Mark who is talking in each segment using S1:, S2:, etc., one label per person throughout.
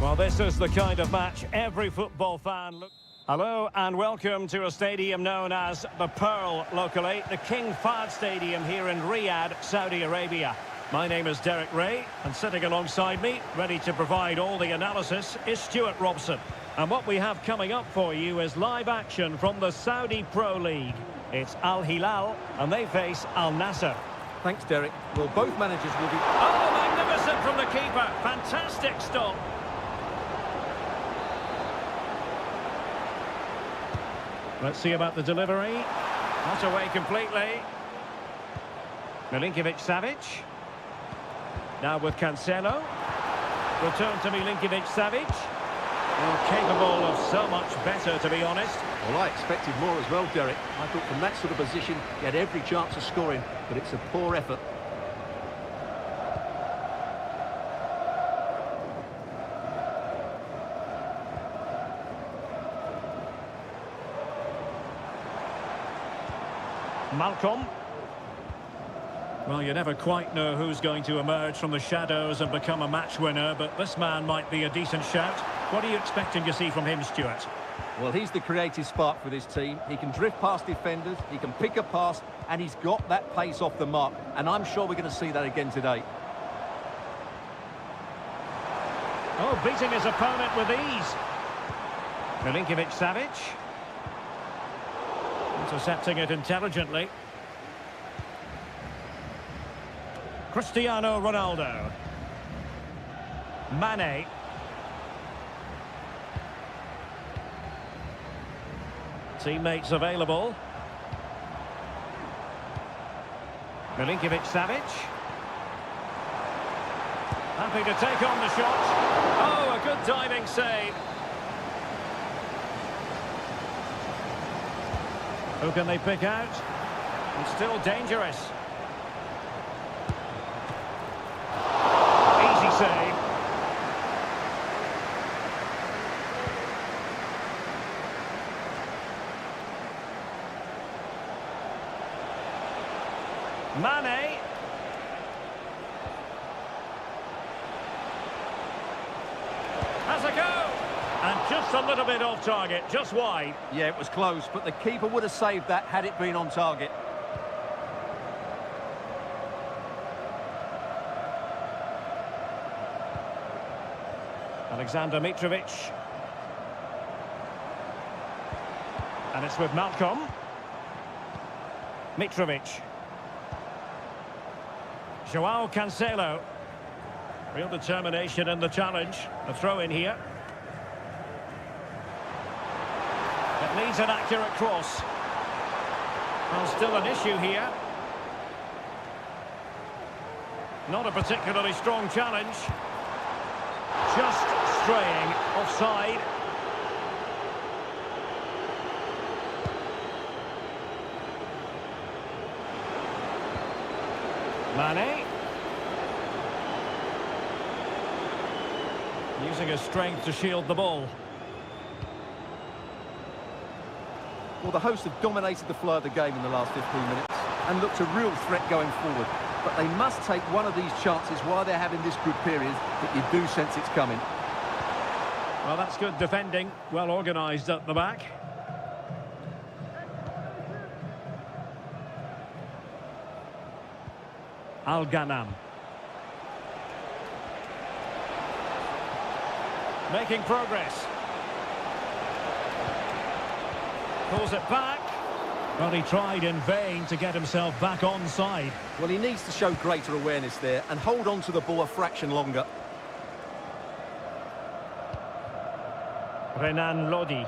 S1: Well, this is the kind of match every football fan looks. Hello and welcome to a stadium known as the Pearl locally, the King Fahd Stadium here in Riyadh, Saudi Arabia. My name is Derek Ray, and sitting alongside me, ready to provide all the analysis, is Stuart Robson. And what we have coming up for you is live action from the Saudi Pro League. It's Al Hilal, and they face Al Nassr.
S2: Thanks, Derek. Well, both managers will be...
S1: Oh, magnificent from the keeper. Fantastic stop. Let's see about the delivery. Not away completely. Milinkovic-Savic. Now with Cancelo. Return to Milinkovic-Savic. Well, capable of so much better, to be honest.
S2: Well, I expected more as well, Derek. I thought from that sort of position, he had every chance of scoring, but it's a poor effort.
S1: Malcolm. Well, you never quite know who's going to emerge from the shadows and become a match winner, but this man might be a decent shout. What are you expecting to see from him, Stuart?
S2: Well, he's the creative spark for this team. He can drift past defenders, he can pick a pass, and he's got that pace off the mark. And I'm sure we're going to see that again today.
S1: Oh, beating his opponent with ease. Milinkovic-Savic. Intercepting it intelligently. Cristiano Ronaldo. Mane. Teammates available. Milinkovic-Savic. Happy to take on the shot. Oh, a good diving save. Who can they pick out? It's still dangerous. Easy save. Mane. Has a go. And just a little bit off target, just wide.
S2: Yeah, it was close, but the keeper would have saved that had it been on target.
S1: Alexander Mitrovic. And it's with Malcolm. Mitrovic. Joao Cancelo. Real determination in the challenge. A throw in here. It needs an accurate cross. Well, still an issue here. Not a particularly strong challenge. Just straying offside. Mane. Using his strength to shield the ball.
S2: Well, the hosts have dominated the flow of the game in the last 15 minutes and looked a real threat going forward. But they must take one of these chances while they're having this good period that you do sense it's coming.
S1: Well, that's good defending. Well organised at the back. Al-Ghanam. Making progress. Pulls it back. Well, he tried in vain to get himself back onside.
S2: Well, he needs to show greater awareness there and hold on to the ball a fraction longer.
S1: Renan Lodi.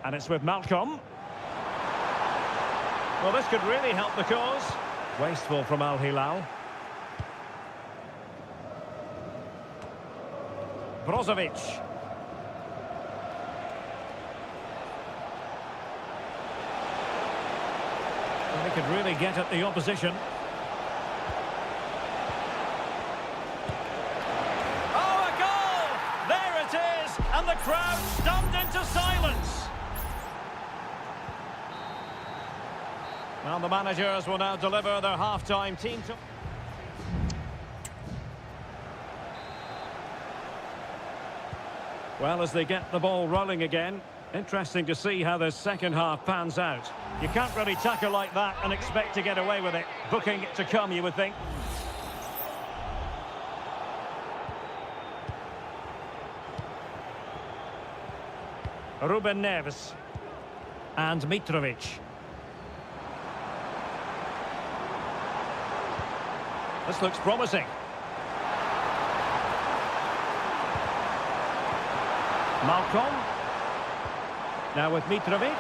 S1: And it's with Malcolm. Well, this could really help the cause. Wasteful from Al Hilal. Brozovic. They could really get at the opposition. Oh, a goal! There it is! And the crowd stunned into silence. Well, the managers will now deliver their half-time team to... Well, as they get the ball rolling again, interesting to see how the second half pans out. You can't really tackle like that and expect to get away with it. Booking to come, you would think. Ruben Neves. And Mitrovic. This looks promising. Malcolm. Now with Mitrovic.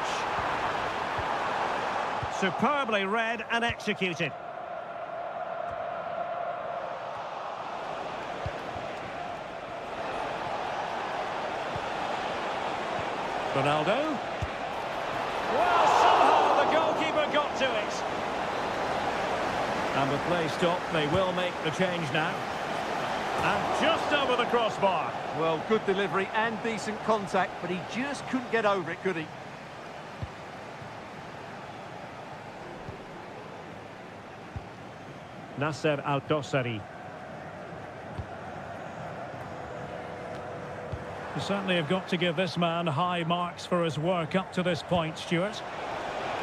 S1: Superbly read and executed. Ronaldo. Well, somehow the goalkeeper got to it. And with play stopped, they will make the change now. And just over the crossbar.
S2: Well, good delivery and decent contact, but he just couldn't get over it, could he?
S1: Nasser Al-Dossari. You certainly have got to give this man high marks for his work up to this point, Stuart.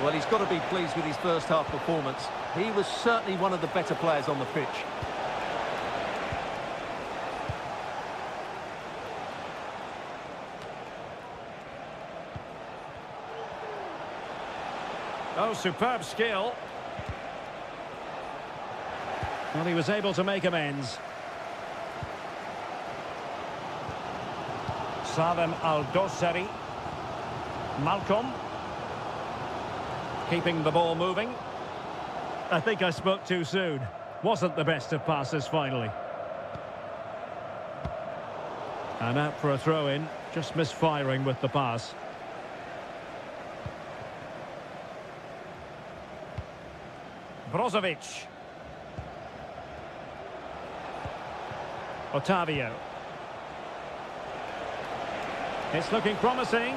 S2: Well, he's got to be pleased with his first half performance. He was certainly one of the better players on the pitch.
S1: Oh, superb skill. Well, he was able to make amends. Salem Al-Dossari. Malcolm. Keeping the ball moving. I think I spoke too soon. Wasn't the best of passes finally. And out for a throw-in. Just misfiring with the pass. Brozovic. Otavio. It's looking promising.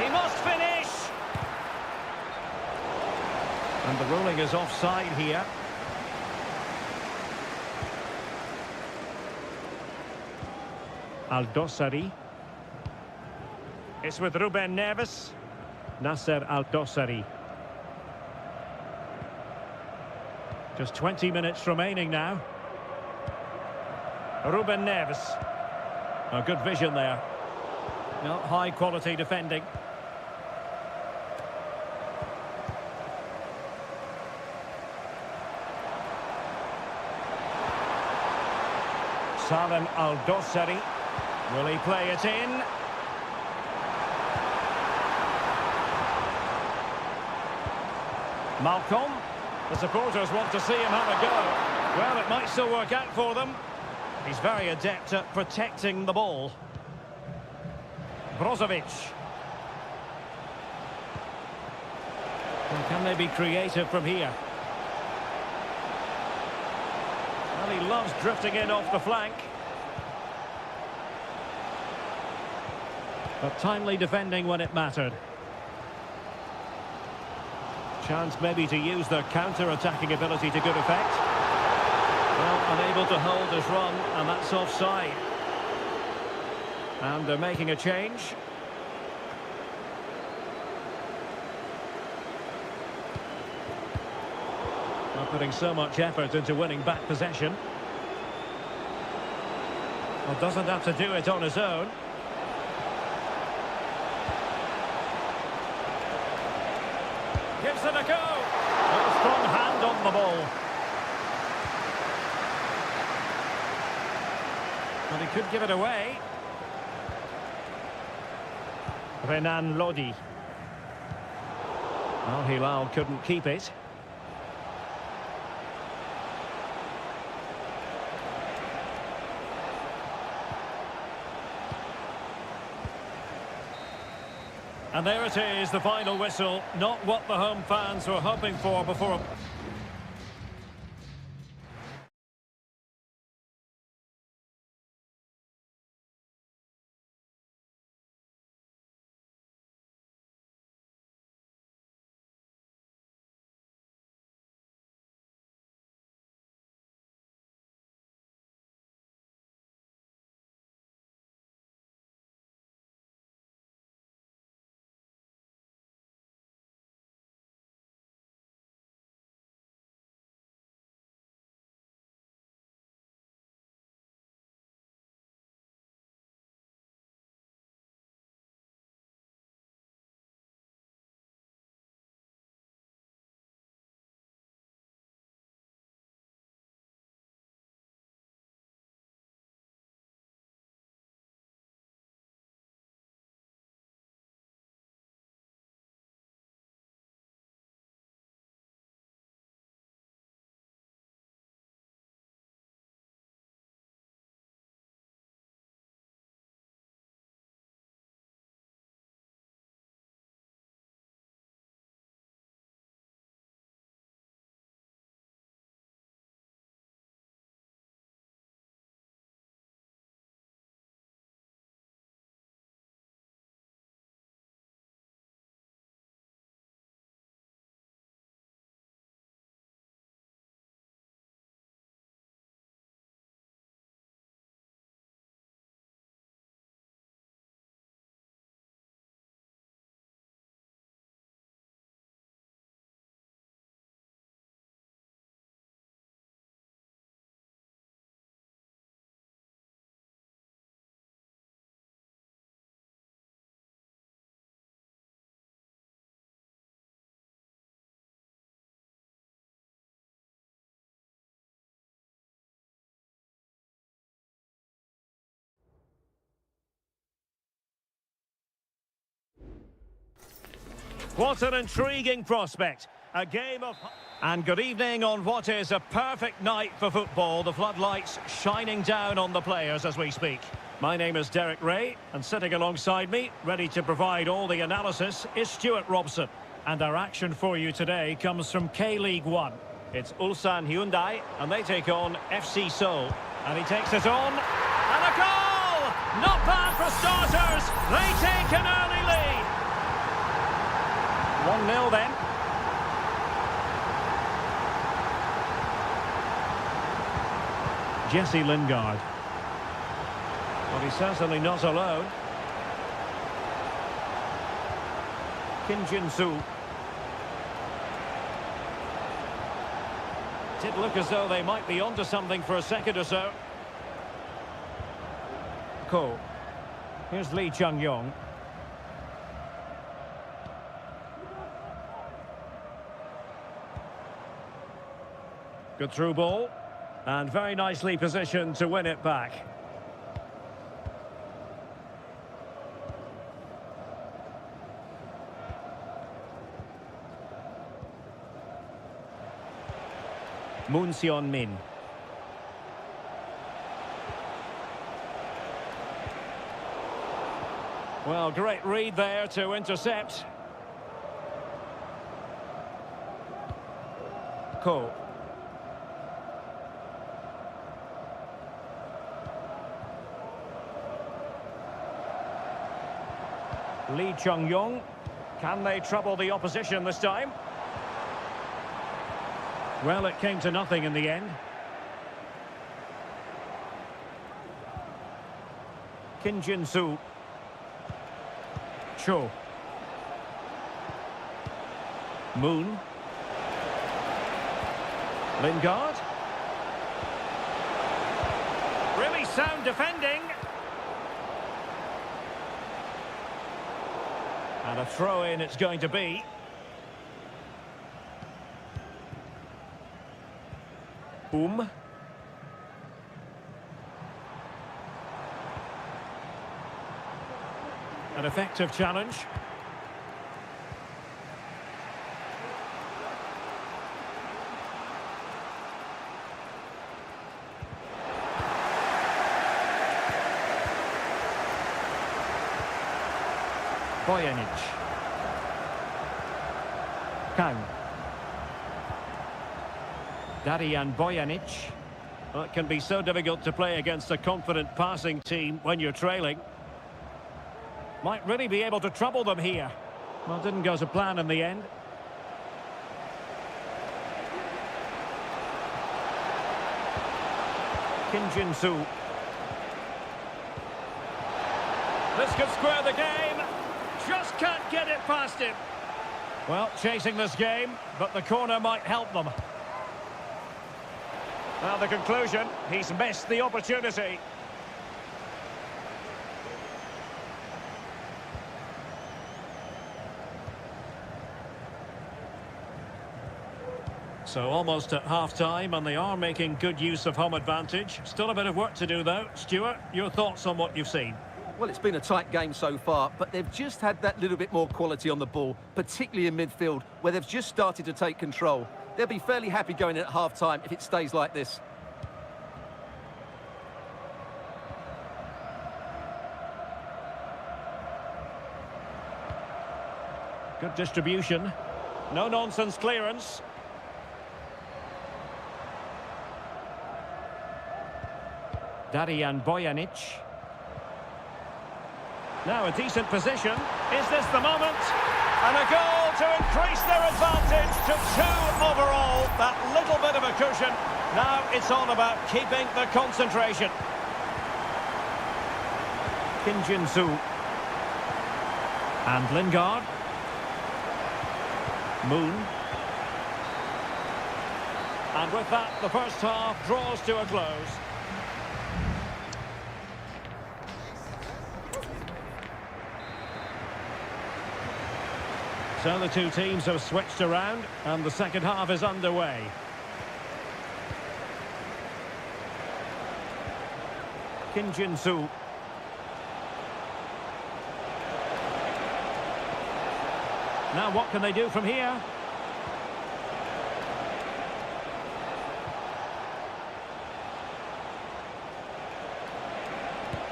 S1: He must finish. And the ruling is offside here. Al-Dossari. It's with Ruben Neves. Nasser Al-Dossari. Just 20 minutes remaining now. Ruben Neves. A good vision there. No, high quality defending. Salem Al-Dossari. Will he play it in? Malcolm. The supporters want to see him have a go. Well, it might still work out for them. He's very adept at protecting the ball. Brozovic. And can they be creative from here? Well, he loves drifting in off the flank. But timely defending when it mattered. Chance maybe to use their counter-attacking ability to good effect. Well, unable to hold his run, and that's offside. And they're making a change. Not putting so much effort into winning back possession. Well, doesn't have to do it on his own. Gives it a go. A strong hand on the ball. But he could give it away. Renan Lodi. Well, Hilal couldn't keep it. And there it is, the final whistle. Not what the home fans were hoping for before. What an intriguing prospect. A game of... And good evening on what is a perfect night for football. The floodlights shining down on the players as we speak. My name is Derek Ray, and sitting alongside me, ready to provide all the analysis, is Stuart Robson. And our action for you today comes from K-League 1. It's Ulsan Hyundai, and they take on FC Seoul. And he takes it on, and a goal! Not bad for starters. They take an early lead. 1-0 then. Jesse Lingard. But he's certainly not alone. Kim Jin-soo. Did look as though they might be onto something for a second or so. Ko. Here's Lee Chung-yong. Good through ball. And very nicely positioned to win it back. Moon Seon-min. Well, great read there to intercept. Ko. Lee Chung-yong. Can they trouble the opposition this time? Well, it came to nothing in the end. Kim Jin-soo. Cho. Moon. Lingard. Really sound defending. And a throw-in it's going to be. An effective challenge. Bojanic. Kang. Darian Bojanic. Well, it can be so difficult to play against a confident passing team when you're trailing. Might really be able to trouble them here. Well, didn't go to plan in the end. Kim Jin-soo. This could square the game. Just can't get it past him. Well, chasing this game, but the corner might help them. Well, the conclusion, he's missed the opportunity. So almost at half-time, and they are making good use of home advantage. Still a bit of work to do, though. Stuart, your thoughts on what you've seen?
S2: Well, it's been a tight game so far, but they've just had that little bit more quality on the ball, particularly in midfield, where they've just started to take control. They'll be fairly happy going in at half-time if it stays like this.
S1: Good distribution. No-nonsense clearance. Darian Bojanic. Now a decent position. Is this the moment? And a goal to increase their advantage to 2 overall. That little bit of a cushion. Now it's all about keeping the concentration. Kim Jin-soo. And Lingard. Moon. And with that, the first half draws to a close. So the two teams have switched around, and the second half is underway. Kim Jin-soo. Now what can they do from here?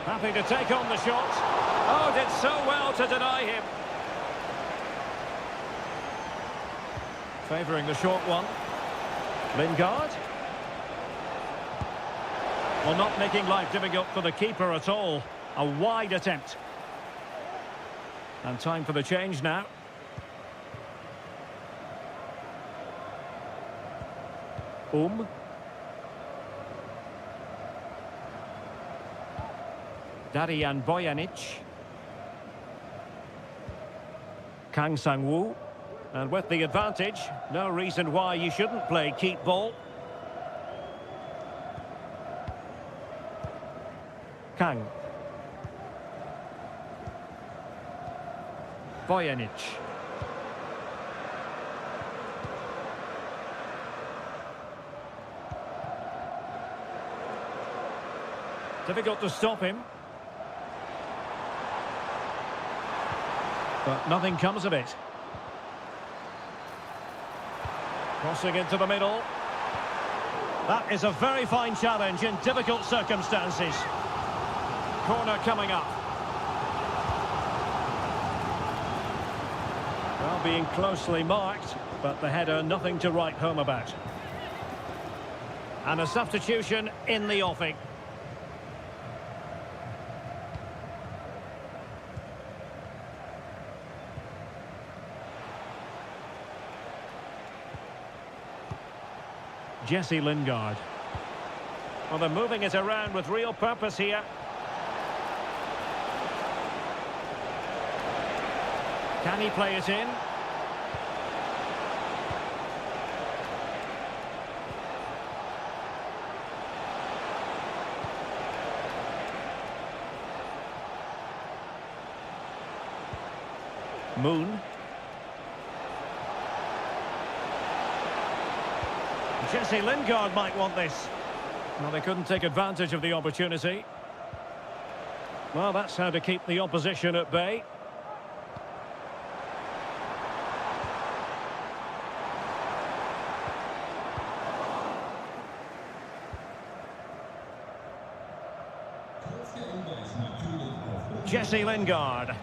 S1: Happy to take on the shot. Oh, did so well to deny him. Favouring the short one. Lingard. Well, not making life difficult for the keeper at all. A wide attempt. And time for the change now. Darian Bojanic. Kang Sang-woo. And with the advantage, no reason why you shouldn't play keep ball. Kang. Bojanic. Difficult to stop him. But nothing comes of it. Crossing into the middle. That is a very fine challenge in difficult circumstances. Corner coming up. Well, being closely marked, but the header nothing to write home about. And a substitution in the offing. Jesse Lingard. Well, they're moving it around with real purpose here. Can he play it in? Moon. Jesse Lingard might want this. Well, they couldn't take advantage of the opportunity. Well, that's how to keep the opposition at bay. Jesse Lingard.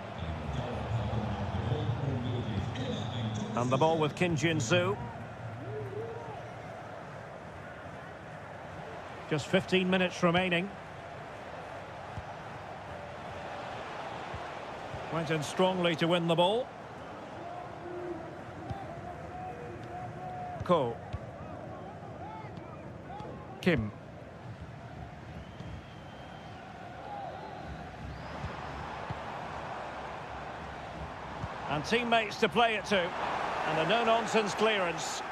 S1: And the ball with Kim Jin-soo. Just 15 minutes remaining. Went in strongly to win the ball. Ko. Kim. And teammates to play it to. And a no-nonsense clearance.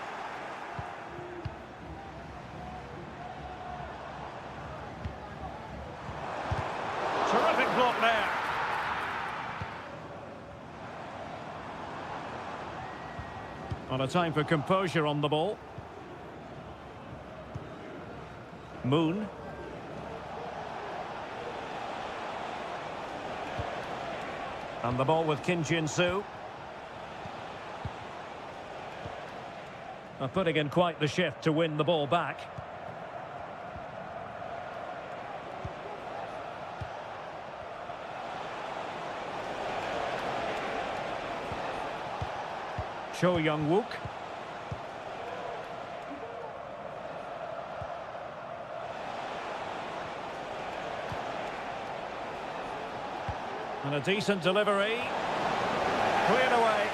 S1: Terrific block there. On a time for composure on the ball. Moon. And the ball with Kim Jin-soo. Putting in quite the shift to win the ball back. Cho Young-wook. And a decent delivery. Cleared away.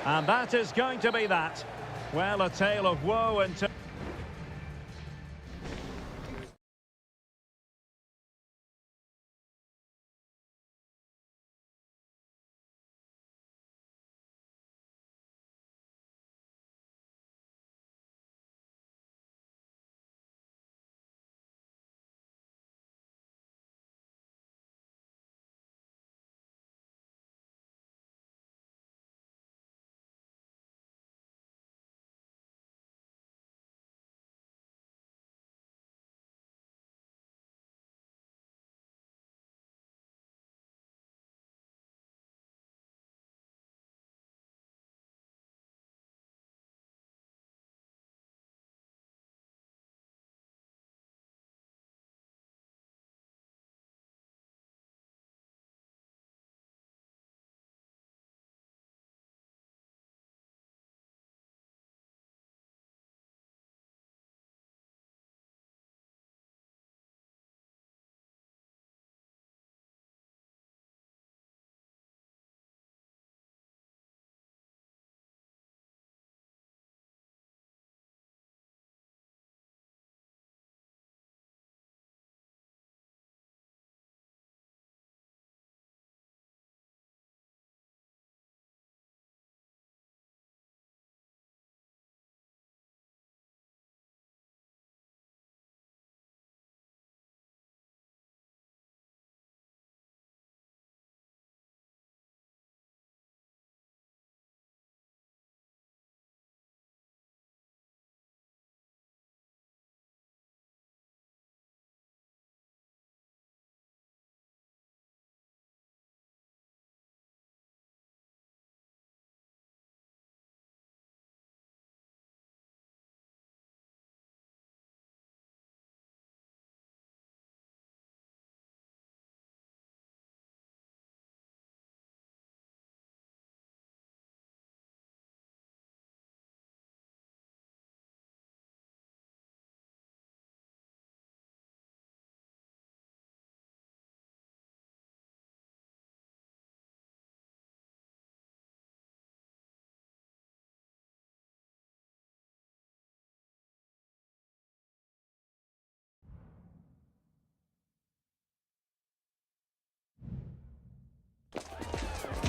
S1: And that is going to be that. Well, a tale of woe and...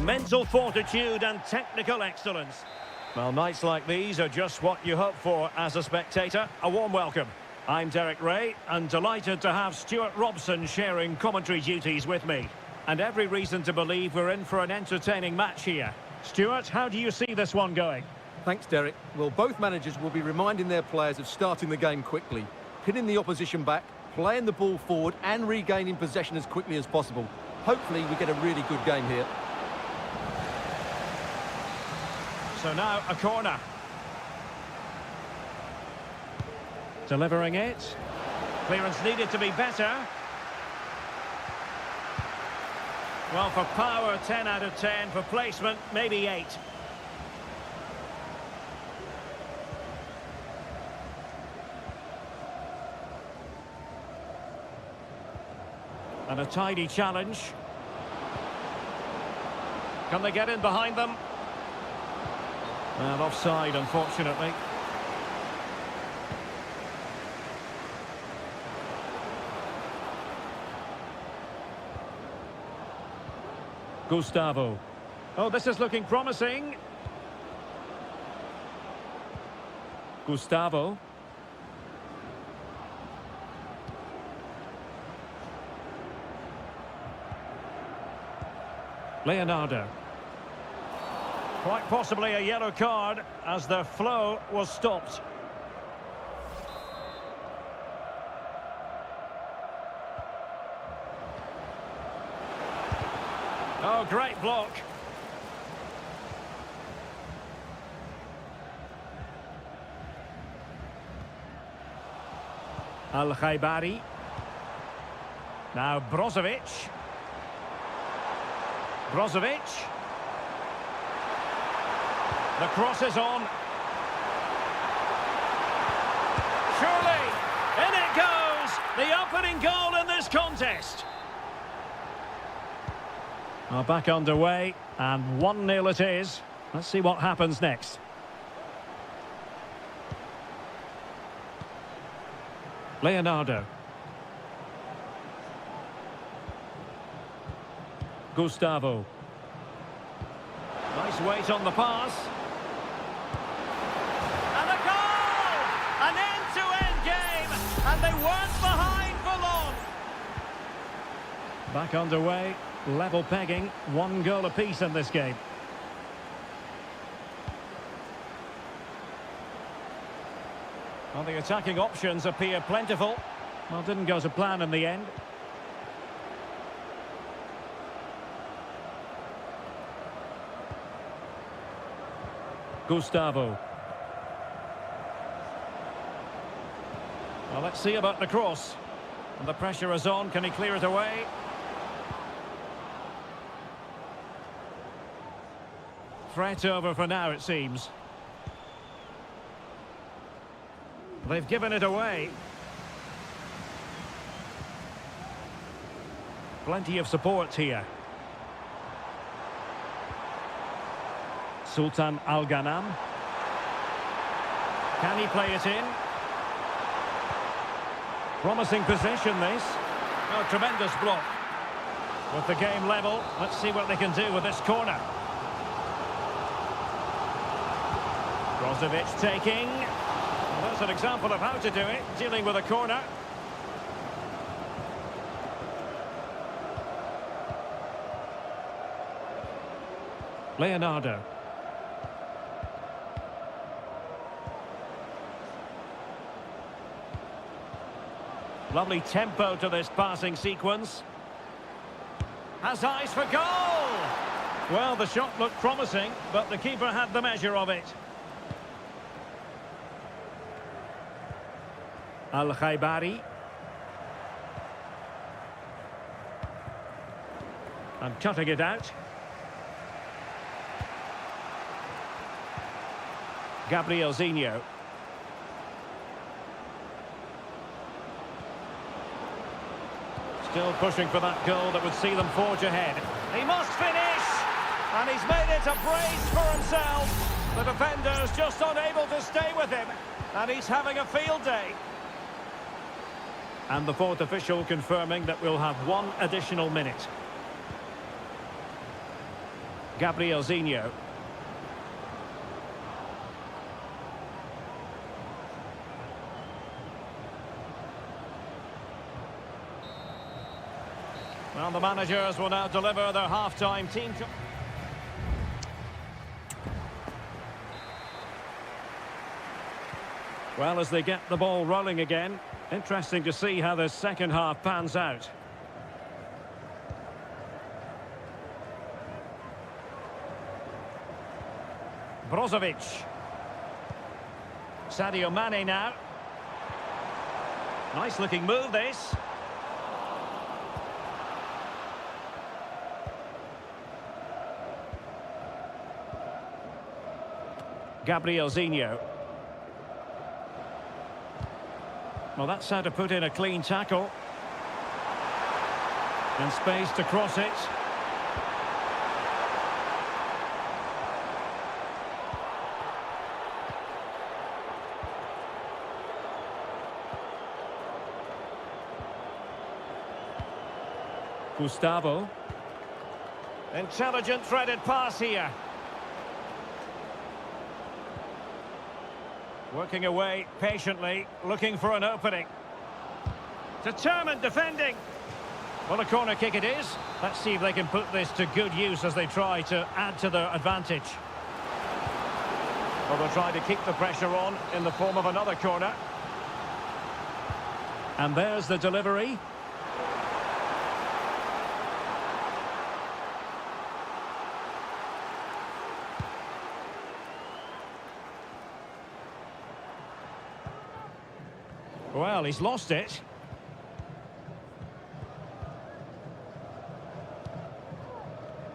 S1: Mental fortitude and technical excellence. Well, nights like these are just what you hope for as a spectator. A warm welcome. I'm Derek Ray, and delighted to have Stuart Robson sharing commentary duties with me. And every reason to believe we're in for an entertaining match here. Stuart, how do you see this one going?
S2: Thanks, Derek. Well, both managers will be reminding their players of starting the game quickly, pinning the opposition back, playing the ball forward and regaining possession as quickly as possible. Hopefully we get a really good game here.
S1: So now a corner. Delivering it. Clearance needed to be better. Well, for power, 10 out of 10. For placement, maybe 8. And a tidy challenge. Can they get in behind them? Well, offside, unfortunately. Gustavo. Oh, this is looking promising. Gustavo. Leonardo. Quite possibly a yellow card as the flow was stopped. Oh, great block. Al-Khaibari. Now Brozovic. Brozovic. The cross is on. Surely, in it goes! The opening goal in this contest. Well, back underway, and 1-0 it is. Let's see what happens next. Leonardo. Gustavo. Nice weight on the pass. And a goal! An end-to-end game, and they weren't behind for long. Back underway, level pegging, 1 goal apiece in this game. Well, the attacking options appear plentiful. Well, didn't go to plan in the end. Gustavo. Well, let's see about the cross. And the pressure is on. Can he clear it away? Threat over for now, it seems. They've given it away. Plenty of support here. Sultan Al-Ghanam. Can he play it in? Promising possession, this. Oh, tremendous block. With the game level, let's see what they can do with this corner. Brozovic taking. Well, that's an example of how to do it, dealing with a corner. Leonardo. Lovely tempo to this passing sequence. Has eyes for goal! Well, the shot looked promising, but the keeper had the measure of it. Al-Khaibari. And cutting it out. Gabriel Zinho. Still pushing for that goal that would see them forge ahead. He must finish! And he's made it a brace for himself. The defender's just unable to stay with him. And he's having a field day. And the fourth official confirming that we'll have 1 additional minute. Gabrielzinho. Well, the managers will now deliver their half-time team. Well, as they get the ball rolling again, interesting to see how the second half pans out. Brozovic. Sadio Mane now. Nice looking move, this. Gabrielzinho. Well, that's how to put in a clean tackle. And space to cross it. Gustavo. Intelligent threaded pass here. Working away patiently, looking for an opening. Determined defending. Well, a corner kick it is. Let's see if they can put this to good use as they try to add to their advantage. Well, they'll try to keep the pressure on in the form of another corner. And there's the delivery. Well, he's lost it.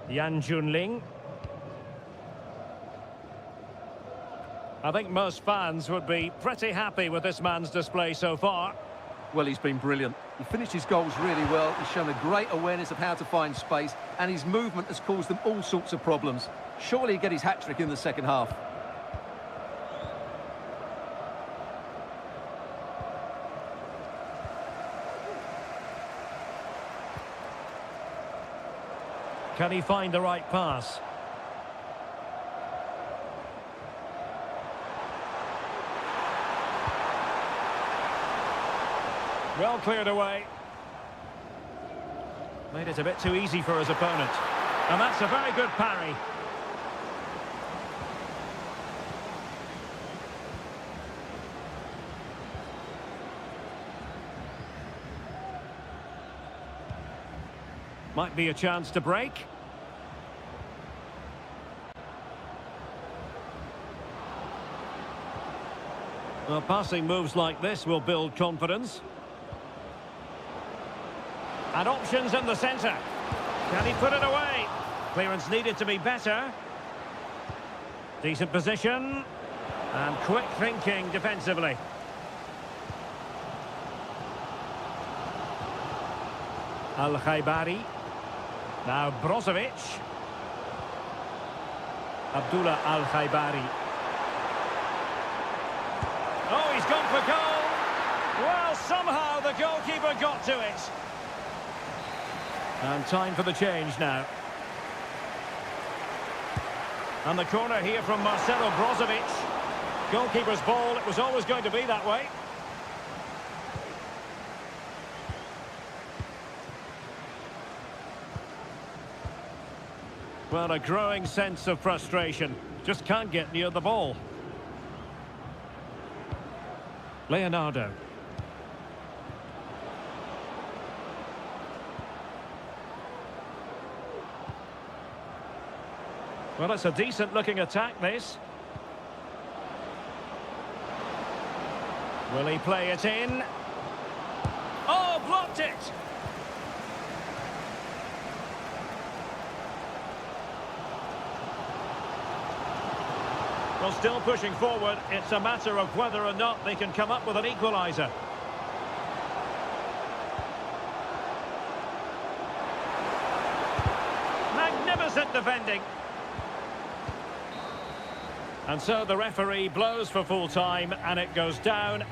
S1: Yan Junling. I think most fans would be pretty happy with this man's display so far.
S2: Well, he's been brilliant. He finished his goals really well. He's shown a great awareness of how to find space, and his movement has caused them all sorts of problems. Surely he'll get his hat-trick in the second half.
S1: Can he find the right pass? Well cleared away. Made it a bit too easy for his opponent. And that's a very good parry. Might be a chance to break. Well, passing moves like this will build confidence. And options in the centre. Can he put it away? Clearance needed to be better. Decent position. And quick thinking defensively. Al-Khaibari. Now Brozovic. Abdullah Al-Khaibari. Oh, he's gone for goal. Well, somehow the goalkeeper got to it. And time for the change now. And the corner here from Marcelo Brozovic. Goalkeeper's ball, it was always going to be that way. Well, a growing sense of frustration. Just can't get near the ball. Leonardo. Well, it's a decent-looking attack, this. Will he play it in? Oh, blocked it! Well, still pushing forward. It's a matter of whether or not they can come up with an equaliser. Magnificent defending. And so the referee blows for full time and it goes down.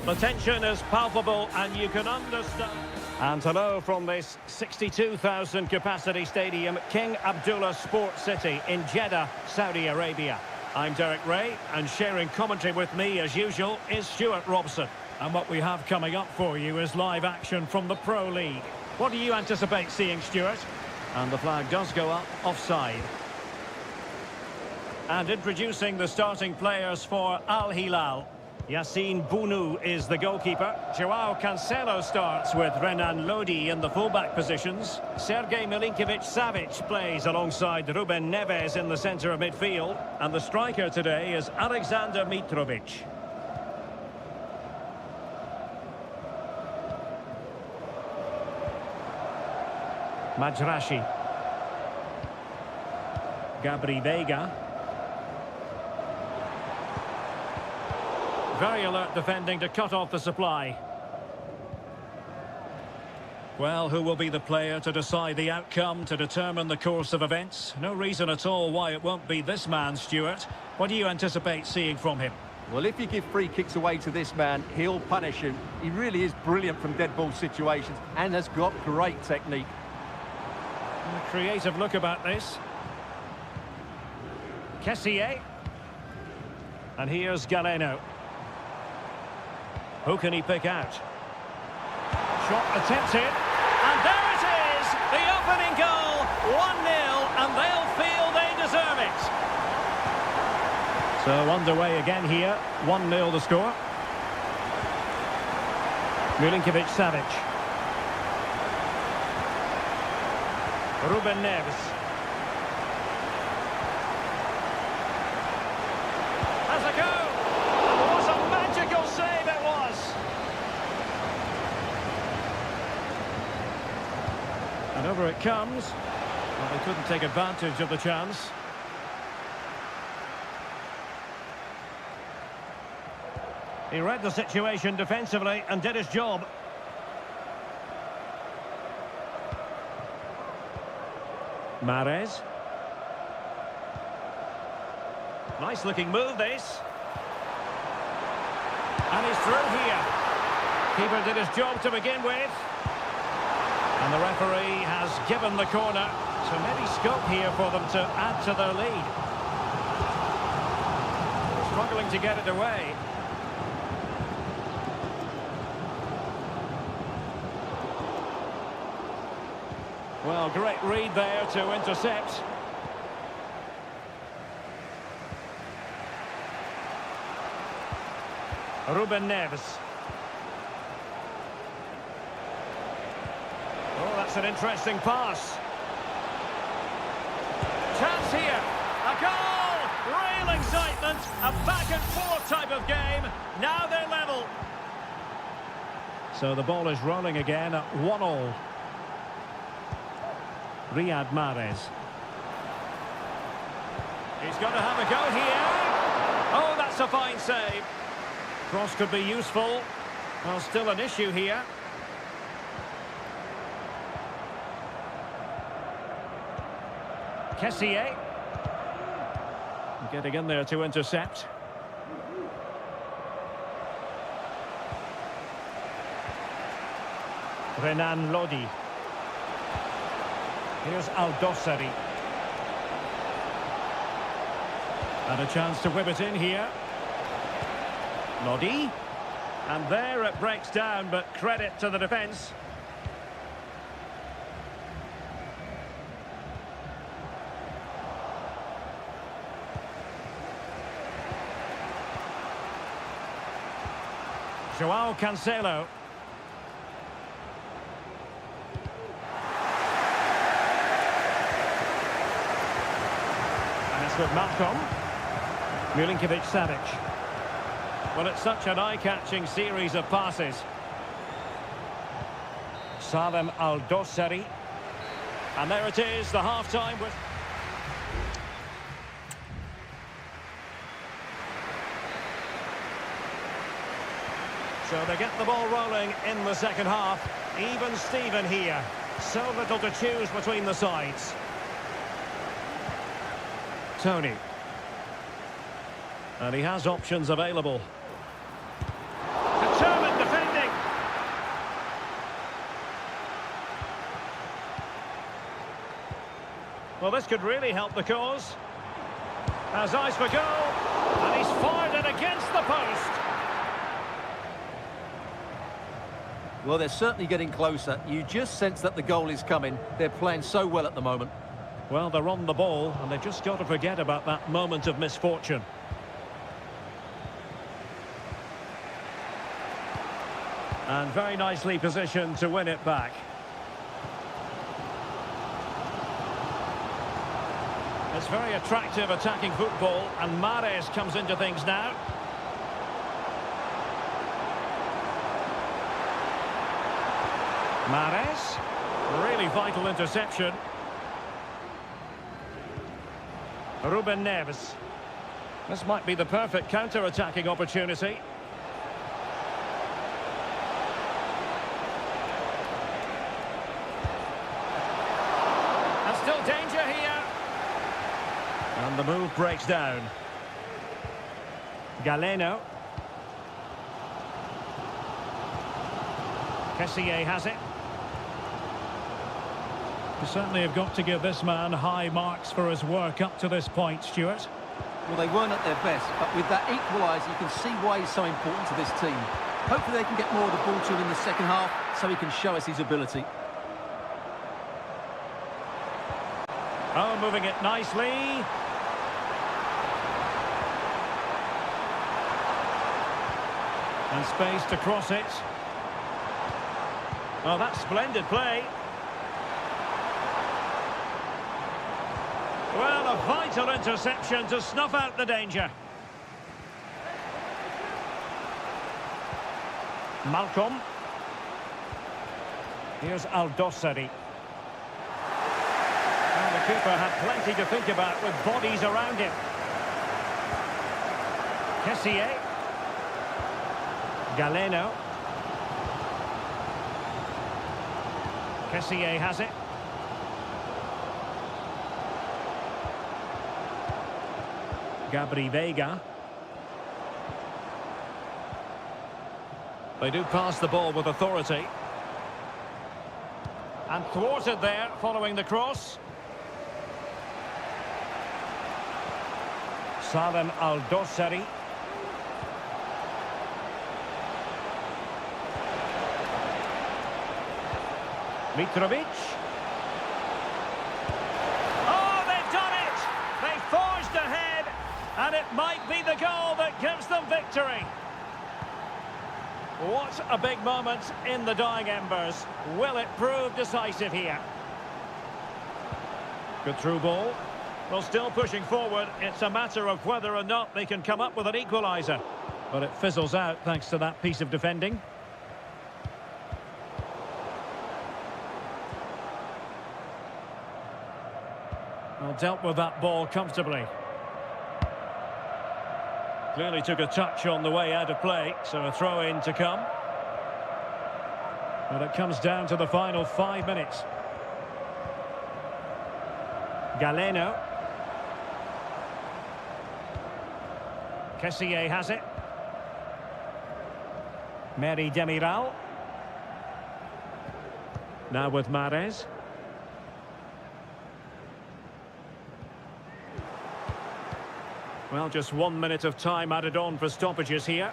S1: The tension is palpable and you can understand. And hello from this 62,000 capacity stadium, King Abdullah Sports City in Jeddah, Saudi Arabia. I'm Derek Ray, and sharing commentary with me as usual is Stuart Robson. And what we have coming up for you is live action from the Pro League. What do you anticipate seeing, Stuart? And the flag does go up, offside. And introducing the starting players for Al Hilal. Yassine Bounou is the goalkeeper. Joao Cancelo starts with Renan Lodi in the fullback positions. Sergej Milinkovic-Savic plays alongside Ruben Neves in the centre of midfield. And the striker today is Alexander Mitrovic. Majrashi. Gabri Veiga. Very alert defending to cut off the supply. Well, who will be the player to decide the outcome, to determine the course of events? No reason at all why it won't be this man, Stuart. What do you anticipate seeing from him?
S2: Well, if you give free kicks away to this man, he'll punish him. He really is brilliant from dead ball situations and has got great technique.
S1: A creative look about this. Kessié. And here's Galeno. Who can he pick out? Shot attempted. And there it is! The opening goal! 1-0, and they'll feel they deserve it. So underway again here. 1-0 the score. Milinkovic-Savic. Ruben Neves. Has a go! And what a magical save it was! And over it comes. Well, they couldn't take advantage of the chance. He read the situation defensively and did his job. Mahrez. Nice looking move this. And he's through here. Keeper did his job to begin with. And the referee has given the corner. So maybe scope here for them to add to their lead. Struggling to get it away. Well, great read there to intercept. Ruben Neves. Oh, that's an interesting pass. Chance here. A goal! Real excitement. A back and forth type of game. Now they're level. So the ball is rolling again at 1-1. Riyad Mahrez. He's got to have a go here. Oh, that's a fine save. Cross could be useful. Well, still an issue here. Kessié. Getting in there to intercept. Renan Lodi. Here's Al-Dossari. And a chance to whip it in here. Lodi. And there it breaks down, but credit to the defence. Joao Cancelo. With Malcolm. Milinkovic-Savic. Well, it's such an eye-catching series of passes. Salem Al-Dossari. And there it is, the half-time with... So they get the ball rolling in the second half. Even Steven here. So little to choose between the sides. Tony. And he has options available. Determined Well, this could really help the cause. Has eyes for goal, and he's fired it against the post.
S2: Well, they're certainly getting closer. You just sense that the goal is coming. They're playing so well at the moment.
S1: Well, they're on the ball, and they've just got to forget about that moment of misfortune. And very nicely positioned to win it back. It's very attractive attacking football, and Mahrez comes into things now. Mahrez, really vital interception. Ruben Neves. This might be the perfect counter-attacking opportunity. And still danger here. And the move breaks down. Galeno. Kessié has it. You certainly have got to give this man high marks for his work up to this point, Stuart.
S2: Well, they weren't at their best, but with that equaliser, you can see why he's so important to this team. Hopefully they can get more of the ball to him in the second half, so he can show us his ability.
S1: Oh, moving it nicely. And space to cross it. Well, that's splendid play. Well, a vital interception to snuff out the danger. Malcolm. Here's Aldosari. Well, the keeper had plenty to think about with bodies around him. Kessié. Galeno. Kessié has it. Gabri Vega. They do pass the ball with authority. And thwarted there following the cross. Salem Aldosari. Mitrovic. Oh, they've done it! They forged ahead, and it might be the goal that gives them victory. What a big moment in the dying embers. Will it prove decisive here? Good through ball. Well, still pushing forward. It's a matter of whether or not they can come up with an equaliser. But it fizzles out thanks to that piece of defending. Well, dealt with that ball comfortably. Clearly took a touch on the way out of play, so a throw-in to come. But it comes down to the final 5 minutes. Galeno. Kessié has it. Meri Demiral. Now with Mahrez. Well, just 1 minute of time added on for stoppages here.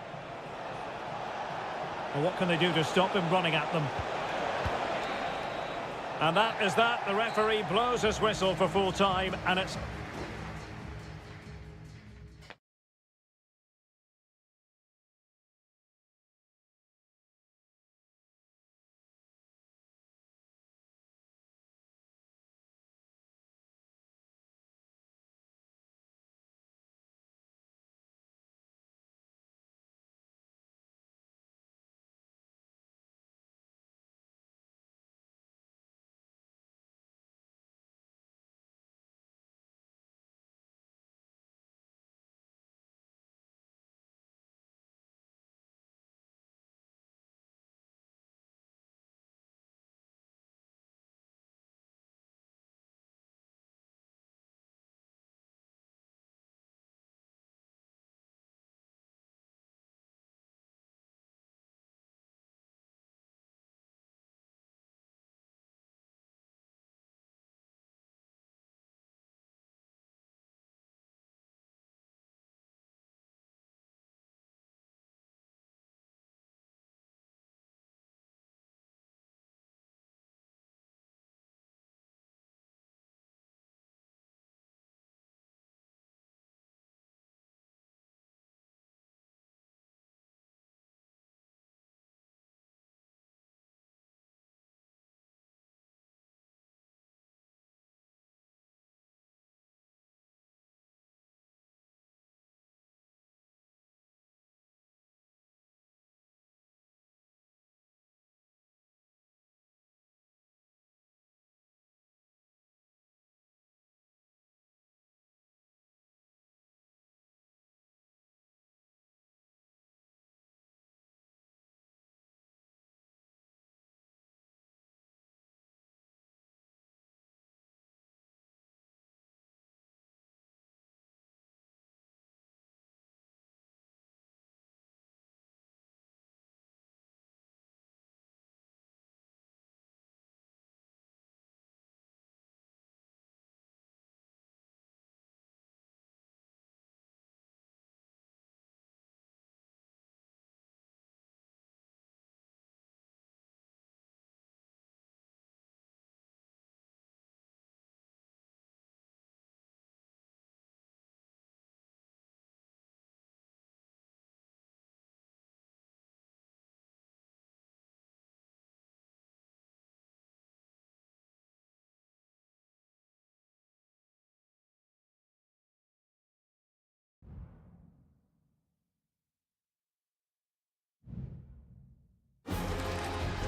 S1: Well, what can they do to stop him running at them? And that is that. The referee blows his whistle for full time, and it's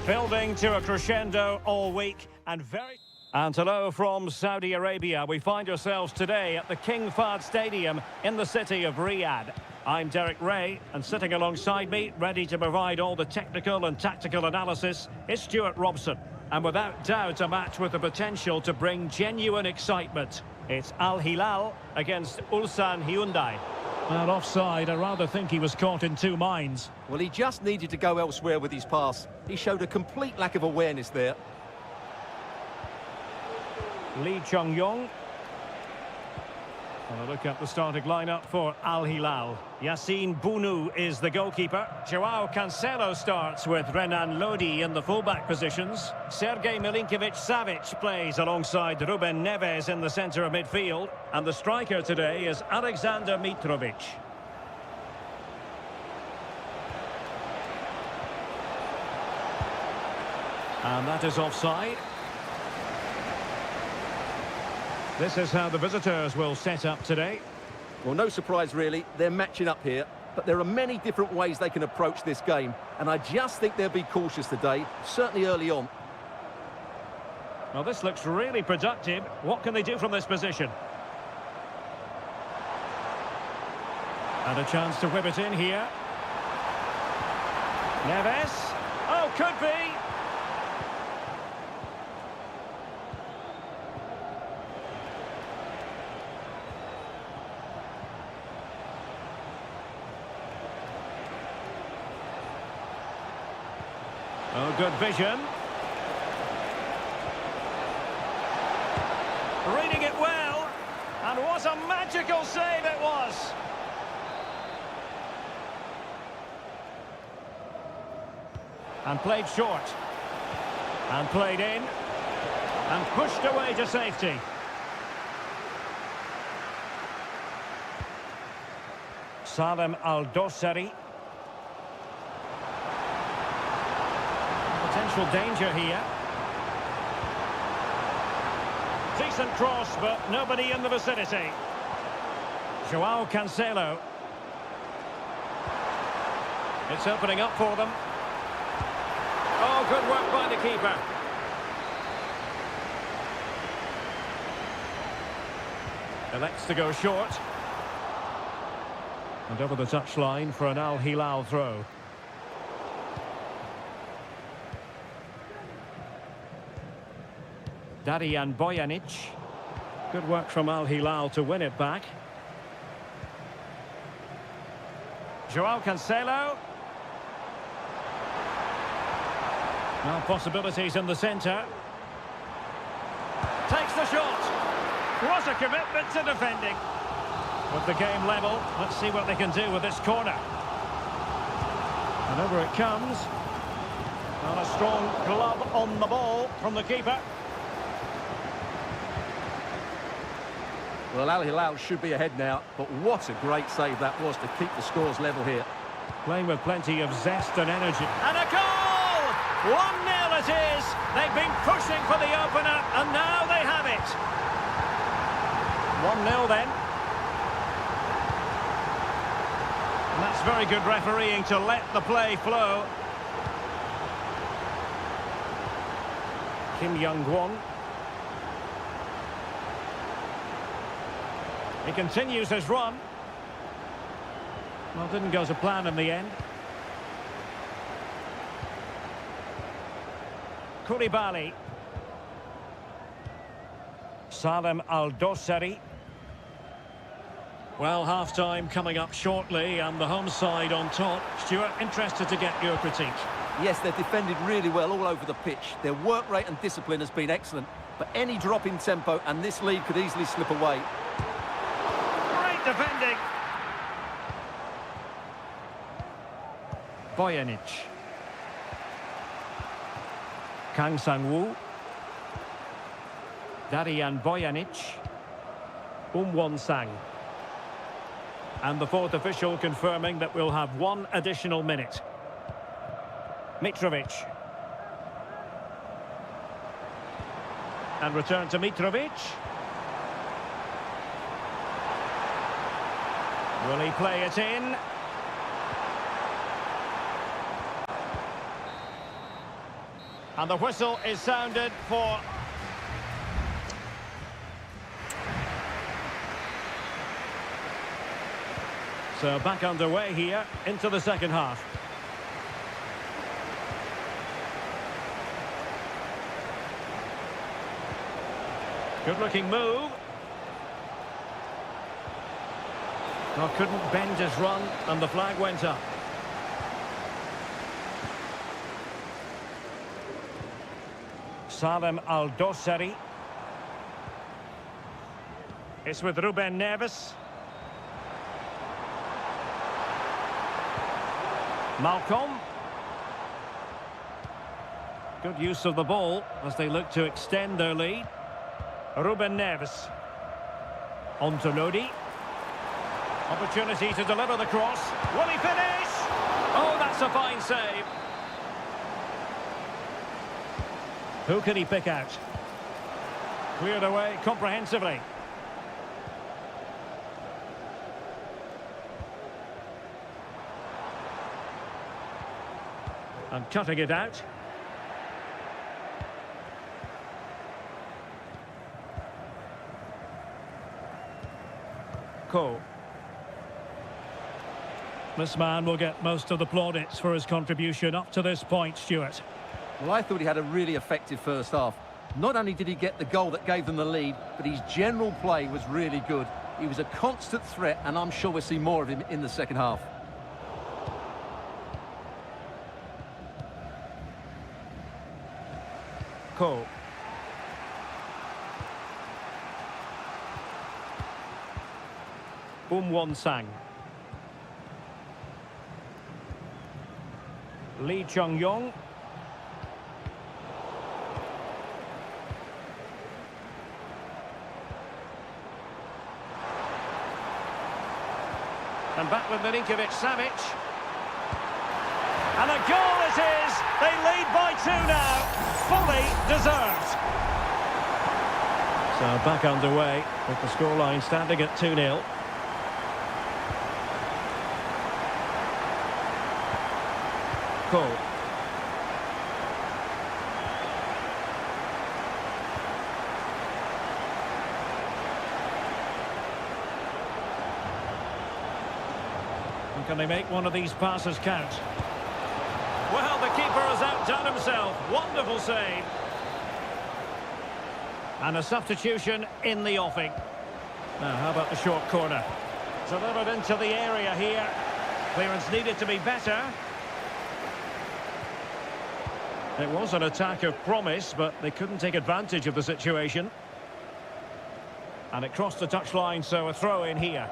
S1: Building to a crescendo all week and very... And hello from Saudi Arabia. We find ourselves today at the King Fahd Stadium in the city of Riyadh. I'm Derek Ray, and sitting alongside me, ready to provide all the technical and tactical analysis, is Stuart Robson. And without doubt, a match with the potential to bring genuine excitement. It's Al Hilal against Ulsan Hyundai. Well, offside, I rather think he was caught in two minds.
S2: Well, he just needed to go elsewhere with his pass. He showed a complete lack of awareness there.
S1: Lee Chung-yong. Well, a look at the starting lineup for Al Hilal. Yassine Bounou is the goalkeeper. Joao Cancelo starts with Renan Lodi in the fullback positions. Sergej Milinkovic-Savic plays alongside Ruben Neves in the centre of midfield. And the striker today is Alexander Mitrovic. And that is offside. This is how the visitors will set up today.
S2: Well, no surprise really, they're matching up here, but there are many different ways they can approach this game, and I just think they'll be cautious today, certainly early on.
S1: Well, this looks really productive. What can they do from this position? And a chance to whip it in here. Neves. Oh, could be. Oh, good vision. Reading it well. And what a magical save it was. And played short. And played in. And pushed away to safety. Salem Al-Dossari. Potential danger here. Decent cross, but nobody in the vicinity. Joao Cancelo. It's opening up for them. Oh, good work by the keeper. Elects to go short. And over the touchline for an Al Hilal throw. Darijan Bojanic. Good work from Al Hilal to win it back. Joao Cancelo. Now possibilities in the centre. Takes the shot. What a commitment to defending. With the game level, let's see what they can do with this corner. And over it comes. And a strong glove on the ball from the keeper.
S2: Well, Al Hilal should be ahead now, but what a great save that was to keep the scores level here.
S1: Playing with plenty of zest and energy. And a goal! 1-0 it is. They've been pushing for the opener, and now they have it. 1-0 then. And that's very good refereeing to let the play flow. Kim Young-won. He continues his run. Well, didn't go to plan in the end. Koulibaly. Salem Al-Dossari. Well, half-time coming up shortly, and the home side on top. Stuart, interested to get your critique.
S2: Yes, they've defended really well all over the pitch. Their work rate and discipline has been excellent, but any drop in tempo and this lead could easily slip away.
S1: Defending. Bojanic. Kang Sang-woo. Darijan Bojanic. Won-sang. And the fourth official confirming that we'll have one additional minute. Mitrovic. And return to Mitrovic. Will he play it in? And the whistle is sounded for... So back underway here into the second half. Good-looking move. Well, couldn't bend his run, and the flag went up. Salem Al-Dossari. It's with Ruben Neves. Malcolm. Good use of the ball as they look to extend their lead. Ruben Neves. On to Lodi. Opportunity to deliver the cross. Will he finish? Oh, that's a fine save. Who can he pick out? Cleared away comprehensively. And cutting it out. Cole. This man will get most of the plaudits for his contribution up to this point, Stuart.
S2: Well, I thought he had a really effective first half. Not only did he get the goal that gave them the lead, but his general play was really good. He was a constant threat, and I'm sure we'll see more of him in the second half.
S1: Cole. Won-sang. Lee Chung-yong. And back with Milinkovic-Savic. And a goal it is! They lead by 2 now. Fully deserved. So back underway with the scoreline standing at 2-0. Cole. And can they make one of these passes count? Well, the keeper has outdone himself. Wonderful save. And a substitution in the offing. Now, how about the short corner? Delivered into the area here. Clearance needed to be better. It was an attack of promise, but they couldn't take advantage of the situation. And it crossed the touchline, so a throw in here.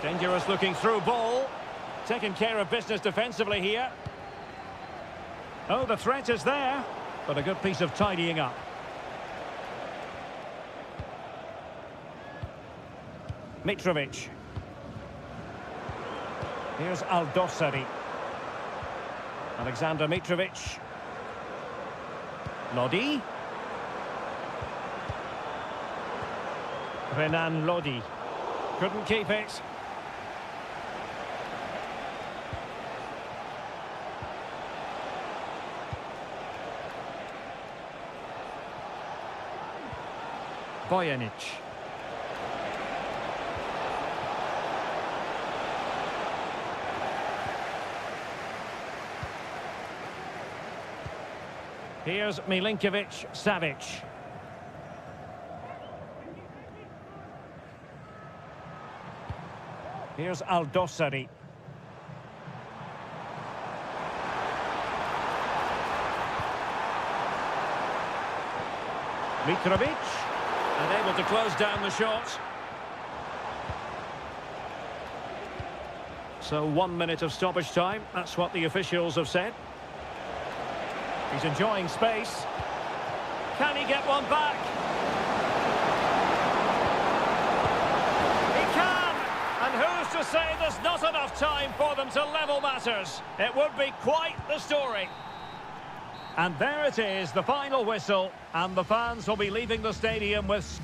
S1: Dangerous looking through ball. Taking care of business defensively here. Oh, the threat is there, but a good piece of tidying up. Mitrovic. Here's Al-Dossari. Alexander Mitrovic. Lodi. Renan Lodi. Couldn't keep it. Bojanic. Here's Milinkovic-Savic. Here's Al-Dossari. Mitrovic, unable to close down the shot. So 1 minute of stoppage time, that's what the officials have said. He's enjoying space. Can he get one back? He can! And who's to say there's not enough time for them to level matters? It would be quite the story. And there it is, the final whistle, and the fans will be leaving the stadium with...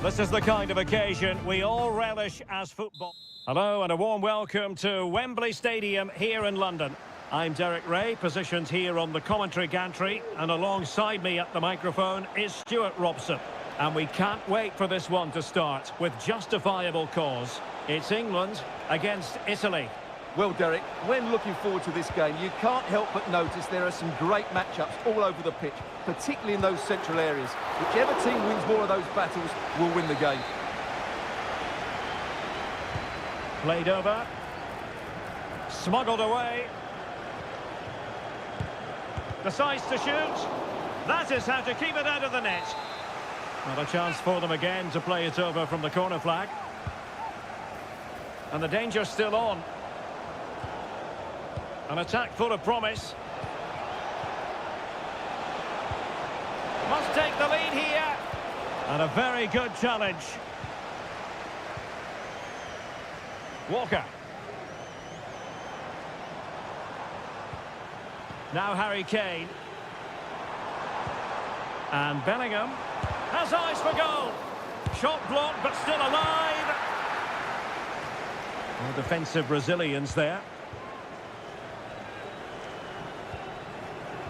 S1: This is the kind of occasion we all relish as football. Hello and a warm welcome to Wembley Stadium here in London. I'm Derek Ray, positioned here on the commentary gantry, and alongside me at the microphone is Stuart Robson. And we can't wait for this one to start with justifiable cause. It's England against Italy.
S2: Well, Derek, when looking forward to this game, you can't help but notice there are some great matchups all over the pitch, particularly in those central areas. Whichever team wins more of those battles will win the game.
S1: Played over. Smuggled away. Decides to shoot. That is how to keep it out of the net. Not a chance for them again to play it over from the corner flag. And the danger's still on. An attack full of promise. Must take the lead here. And a very good challenge. Walker. Now Harry Kane. And Bellingham has eyes for goal. Shot blocked, but still alive. No defensive Brazilians there.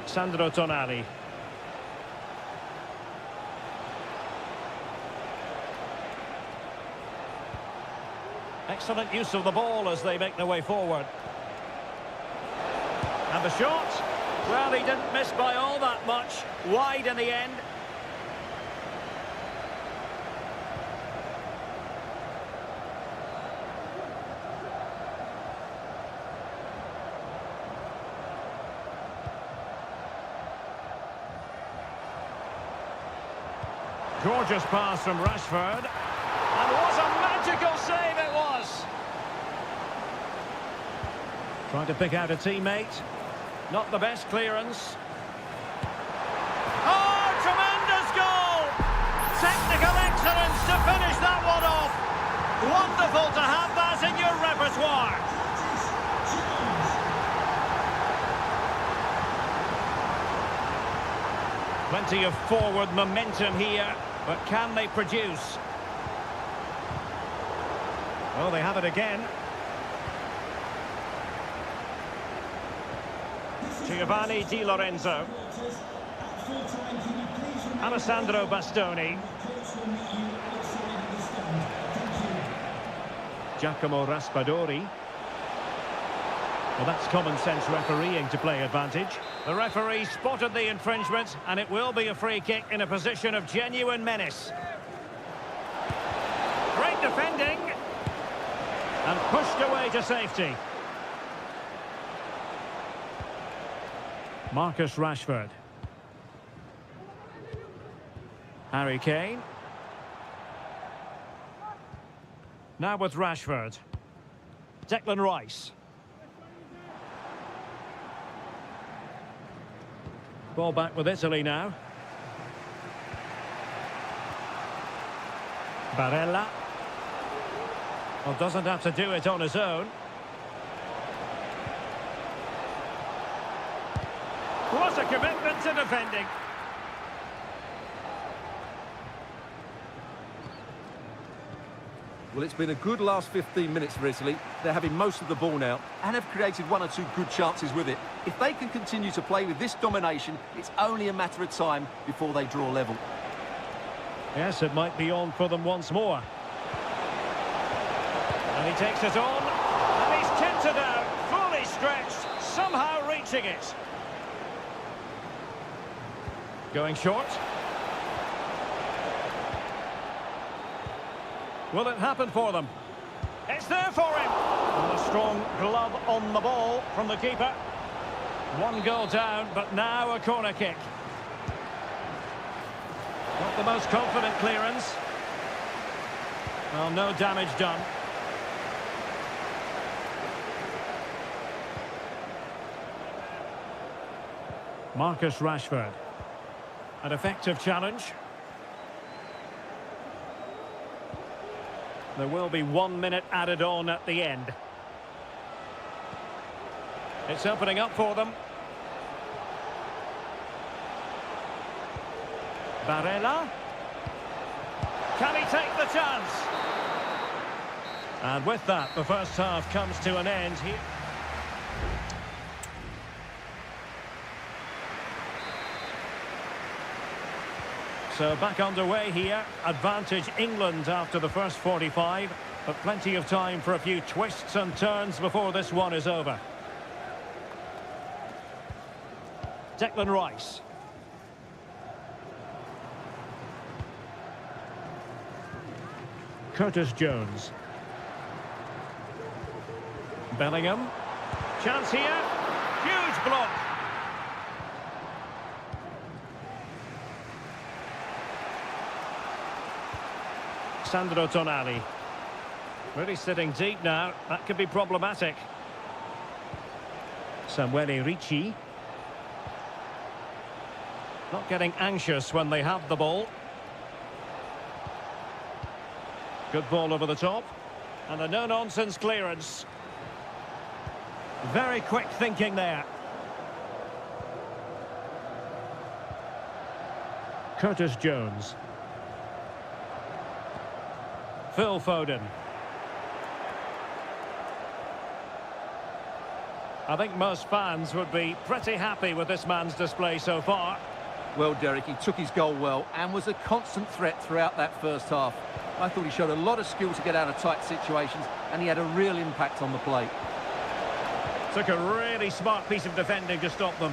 S1: Sandro Tonali. Excellent use of the ball as they make their way forward. And the shot. Well, he didn't miss by all that much. Wide in the end. Gorgeous pass from Rashford. And what a magical save it was! Trying to pick out a teammate. Not the best clearance. Oh, tremendous goal! Technical excellence to finish that one off. Wonderful to have that in your repertoire. Plenty of forward momentum here, but can they produce? Oh, they have it again. Giovanni Di Lorenzo. Alessandro Bastoni. Giacomo Raspadori. Well, that's common sense refereeing to play advantage. The referee spotted the infringement, and it will be a free kick in a position of genuine menace. Great defending. And pushed away to safety. Marcus Rashford. Harry Kane. Now with Rashford. Declan Rice. Ball back with Italy now. Barella. Well, doesn't have to do it on his own. What a commitment to defending.
S2: Well, it's been a good last 15 minutes for Italy. They're having most of the ball now and have created one or two good chances with it. If they can continue to play with this domination, it's only a matter of time before they draw level.
S1: Yes, it might be on for them once more. And he takes it on, and he's kicked it out, fully stretched, somehow reaching it. Going short. Will it happen for them? It's there for him. And a strong glove on the ball from the keeper. One goal down, but now a corner kick. Not the most confident clearance. Well, no damage done. Marcus Rashford. An effective challenge. There will be 1 minute added on at the end. It's opening up for them. Barella. Can he take the chance? And with that, the first half comes to an end here. So back underway here. Advantage England after the first 45, but plenty of time for a few twists and turns before this one is over. Declan Rice. Curtis Jones. Bellingham. Chance here. Huge block. Sandro Tonali. Really sitting deep now. That could be problematic. Samuele Ricci. Not getting anxious when they have the ball. Good ball over the top. And a no-nonsense clearance. Very quick thinking there. Curtis Jones. Phil Foden. I think most fans would be pretty happy with this man's display so far.
S2: Well, Derek, he took his goal well and was a constant threat throughout that first half. I thought he showed a lot of skill to get out of tight situations, and he had a real impact on the plate.
S1: Took a really smart piece of defending to stop them.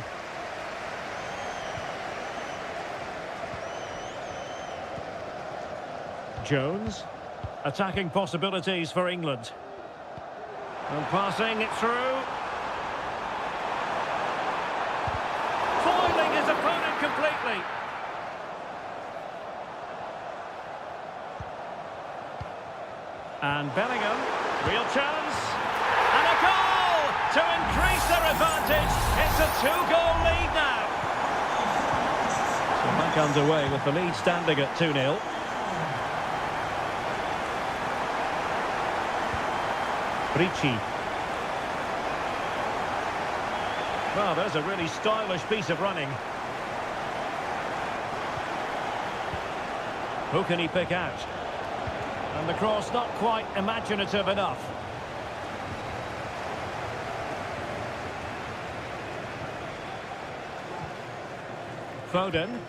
S1: Jones. Attacking possibilities for England. And passing it through. Foiling his opponent completely. And Bellingham. Real chance. And a goal to increase their advantage. It's a two-goal lead now. So back underway with the lead standing at 2-0. Ricci. Well, there's a really stylish piece of running. Who can he pick out? And the cross not quite imaginative enough. Foden.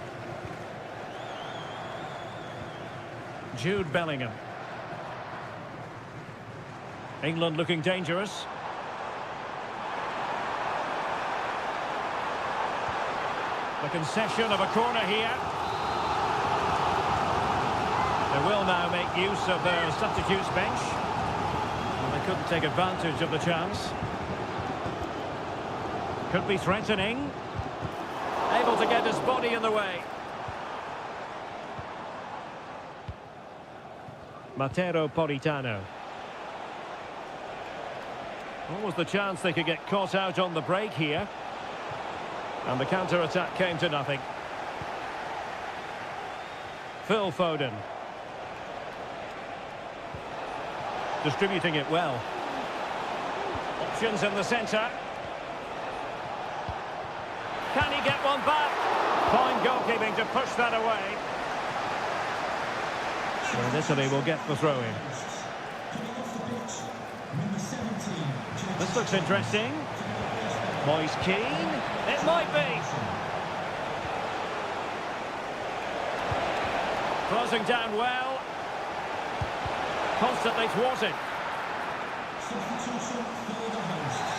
S1: Jude Bellingham. England looking dangerous. The concession of a corner here. They will now make use of their substitutes bench. Well, they couldn't take advantage of the chance. Could be threatening. Able to get his body in the way. Matteo Politano. What was the chance they could get caught out on the break here? And the counter-attack came to nothing. Phil Foden. Distributing it well. Options in the centre. Can he get one back? Fine goalkeeping to push that away. And Italy will get the throw-in. This looks interesting. Moise Keane. It might be. Closing down well. Constantly thwarted.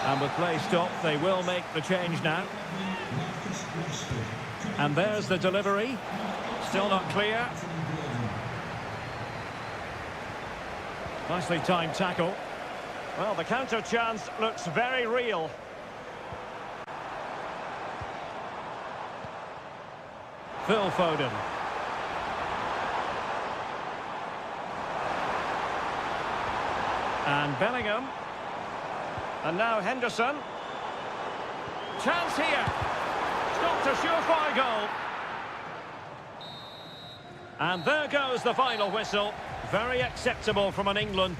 S1: And with play stopped, they will make the change now. And there's the delivery. Still not clear. Nicely timed tackle. Well, the counter chance looks very real. Phil Foden. And Bellingham. And now Henderson. Chance here. Stopped a surefire goal. And there goes the final whistle. Very acceptable from an England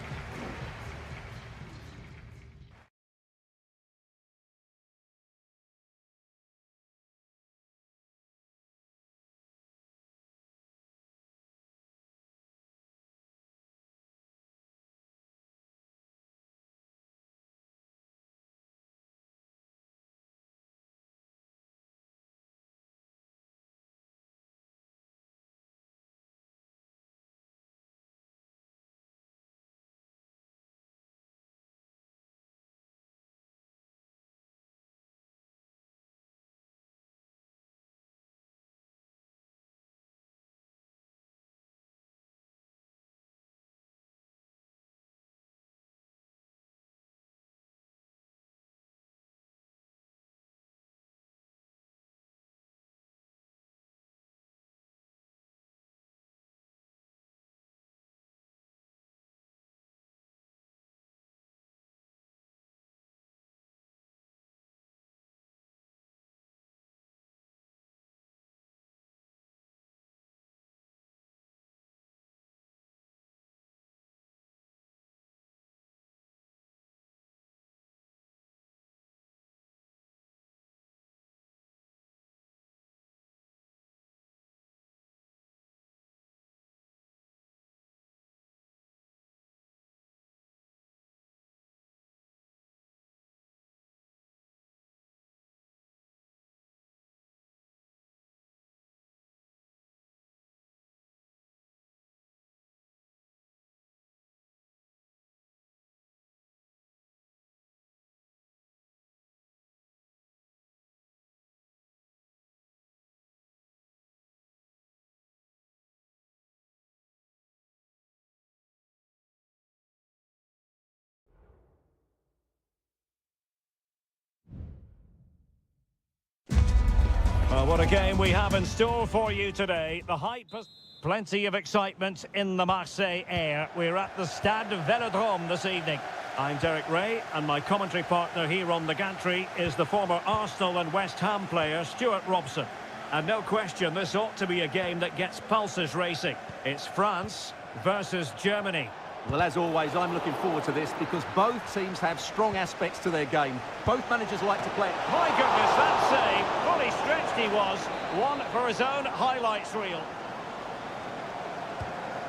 S1: Well, what a game we have in store for you today. The hype has plenty of excitement in the Marseille air. We're at the Stade Velodrome this evening. I'm Derek Ray, and my commentary partner here on the gantry is the former Arsenal and West Ham player Stuart Robson. And no question, this ought to be a game that gets pulses racing. It's France versus Germany.
S2: Well, as always, I'm looking forward to this because both teams have strong aspects to their game. Both managers like to play it.
S1: My goodness, that save. Fully stretched he was. One for his own highlights reel.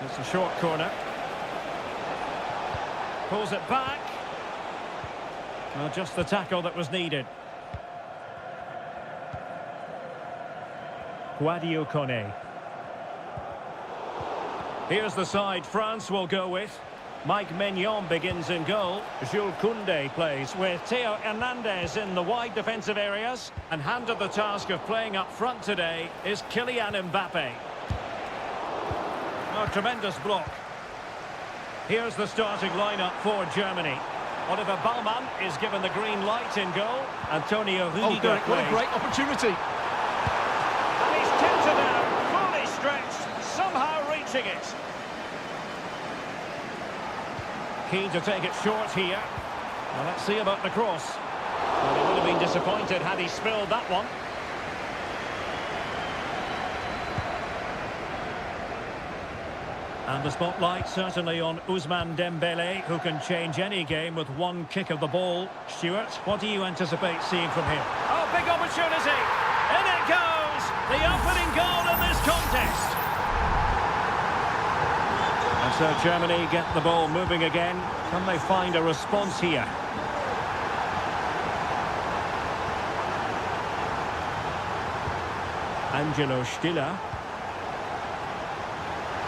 S1: It's a short corner. Pulls it back. Well, just the tackle that was needed. Guadio Kone. Here's the side France will go with. Mike Maignan begins in goal. Jules Koundé plays with Theo Hernandez in the wide defensive areas. And handed the task of playing up front today is Kylian Mbappe. Oh, tremendous block. Here's the starting lineup for Germany. Oliver Baumann is given the green light in goal. Antonio Rudiger
S2: What a great opportunity.
S1: And he's tipped it out, fully stretched, somehow reaching it. Keen to take it short here. Well, let's see about the cross. Well, he would have been disappointed had he spilled that one. And the spotlight certainly on Ousmane Dembele, who can change any game with one kick of the ball. Stuart, what do you anticipate seeing from him? Oh, big opportunity! In it goes! The opening goal in this contest! And so Germany get the ball moving again. Can they find a response here? Angelo Stiller.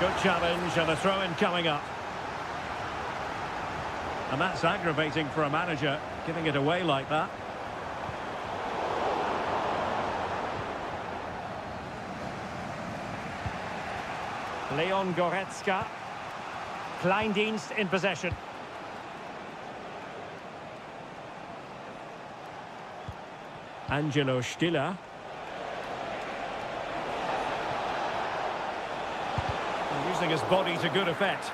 S1: Good challenge and a throw-in coming up. And that's aggravating for a manager, giving it away like that. Leon Goretzka. Kleindienst in possession. Angelo Stiller. Using his body to good effect.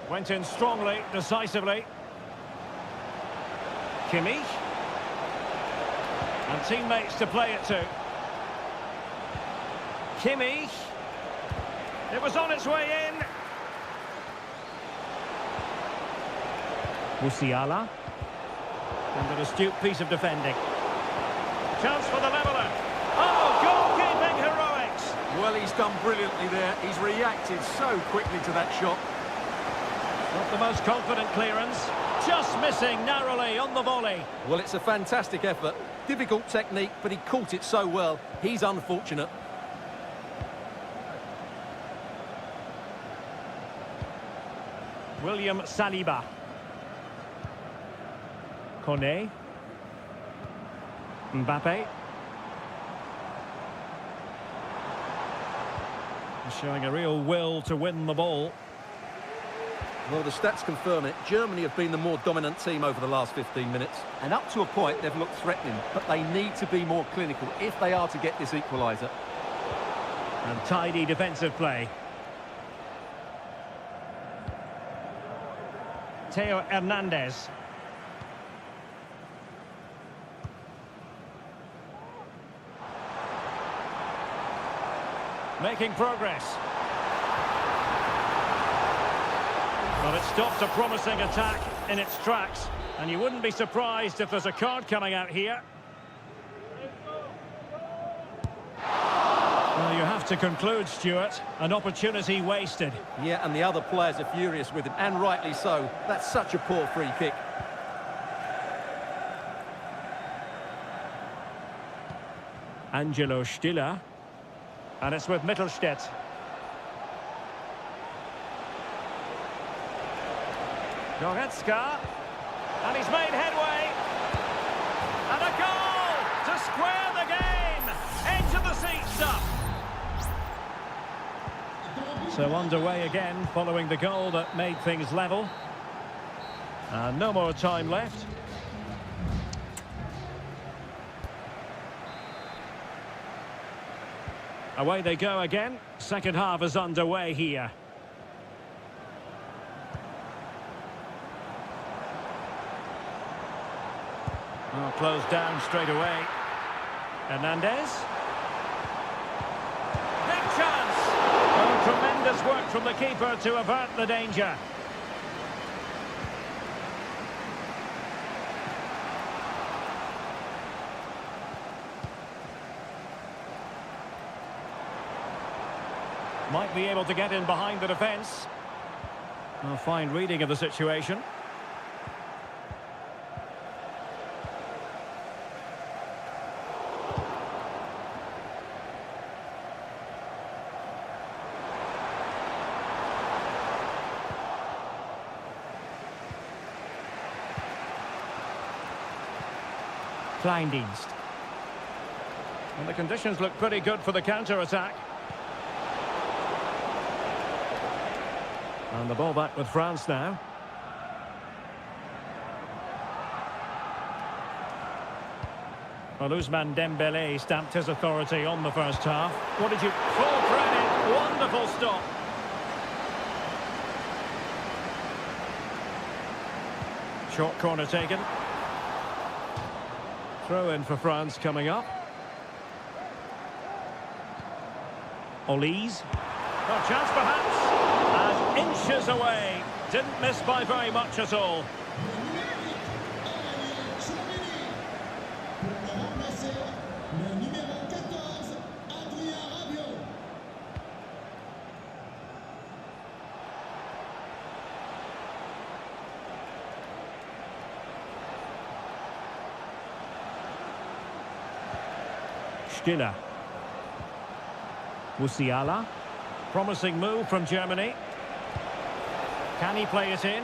S1: Went in strongly, decisively. Kimmich. And teammates to play it to. Kimmich. It was on its way in. Musiala. And an astute piece of defending. Chance for the leveller. Oh, goalkeeping heroics.
S2: Well, he's done brilliantly there. He's reacted so quickly to that shot.
S1: Not the most confident clearance. Just missing narrowly on the volley.
S2: Well, it's a fantastic effort. Difficult technique, but he caught it so well. He's unfortunate.
S1: William Saliba. Kone. Mbappe. Showing a real will to win the ball.
S2: Well, the stats confirm it. Germany have been the more dominant team over the last 15 minutes. And up to a point, they've looked threatening. But they need to be more clinical if they are to get this equaliser.
S1: And tidy defensive play. Theo Hernandez. Making progress. Well, it stopped a promising attack in its tracks, and you wouldn't be surprised if there's a card coming out here. Well, you have to conclude, Stuart, an opportunity wasted.
S2: Yeah, and the other players are furious with him, and rightly so. That's such a poor free kick.
S1: Angelo Stiller. And it's with Mittelstädt. Goretzka. And he's made headway. And a goal to square the game. Edge of the seat stuff. So underway again following the goal that made things level. And no more time left. Away they go again. Second half is underway here. Oh, closed down straight away. Hernandez. Big chance! Oh, tremendous work from the keeper to avert the danger. Might be able to get in behind the defence. A fine reading of the situation. Kleindienst. And the conditions look pretty good for the counter-attack. And the ball back with France now. Well, Ousmane Dembélé stamped his authority on the first half. What did you... Full credit, wonderful stop. Short corner taken. Throw in for France coming up. Olise. Oh, chance perhaps. And inches away. Didn't miss by very much at all. Stiller. Musiala. Promising move from Germany. Can he play it in?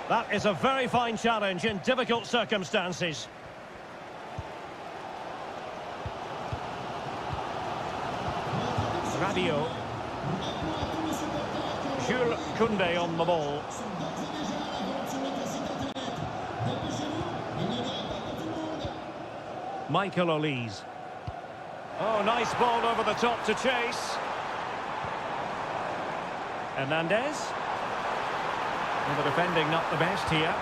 S1: That is a very fine challenge in difficult circumstances. Radio. Jules Koundé on the ball. Michael Olise. Oh, nice ball over the top to chase. Hernandez. Well, the defending not the best here.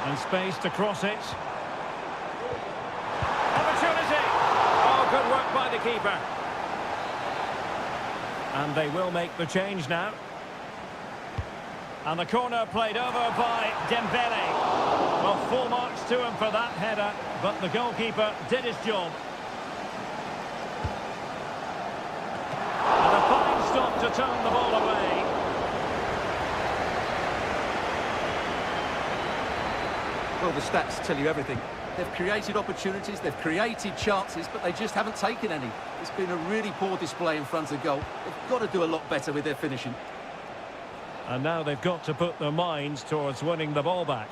S1: And space to cross it. Opportunity! Oh, good work by the keeper. And they will make the change now. And the corner played over by Dembélé. Well, full marks to him for that header, but the goalkeeper did his job. And a fine stop to turn the ball away.
S2: Well, the stats tell you everything. They've created opportunities, they've created chances, but they just haven't taken any. It's been a really poor display in front of goal. They've got to do a lot better with their finishing.
S1: And now they've got to put their minds towards winning the ball back.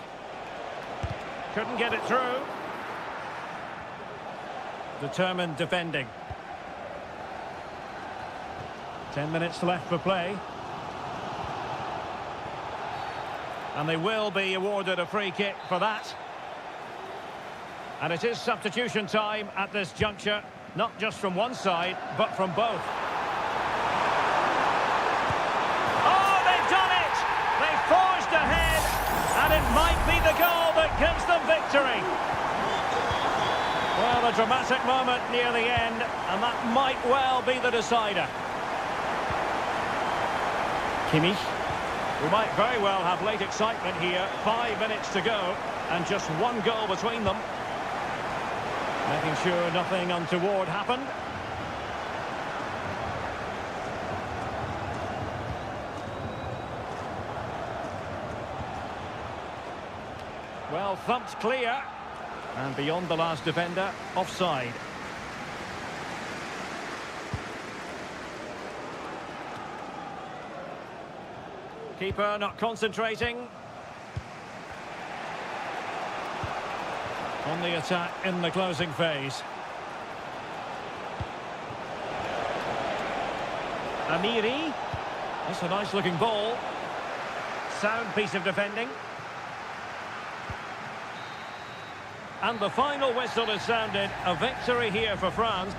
S1: Couldn't get it through. Determined defending. 10 minutes left for play. And they will be awarded a free kick for that. And it is substitution time at this juncture, not just from one side, but from both. Oh, they've done it! They forged ahead, and it might be the goal that gives them victory. Well, a dramatic moment near the end, and that might well be the decider. Kimmich. We might very well have late excitement here. 5 minutes to go, and just one goal between them. Making sure nothing untoward happened. Well, thumped clear. And beyond the last defender, offside. Keeper not concentrating. On the attack in the closing phase. Amiri. That's a nice-looking ball. Sound piece of defending. And the final whistle is sounded. A victory here for France.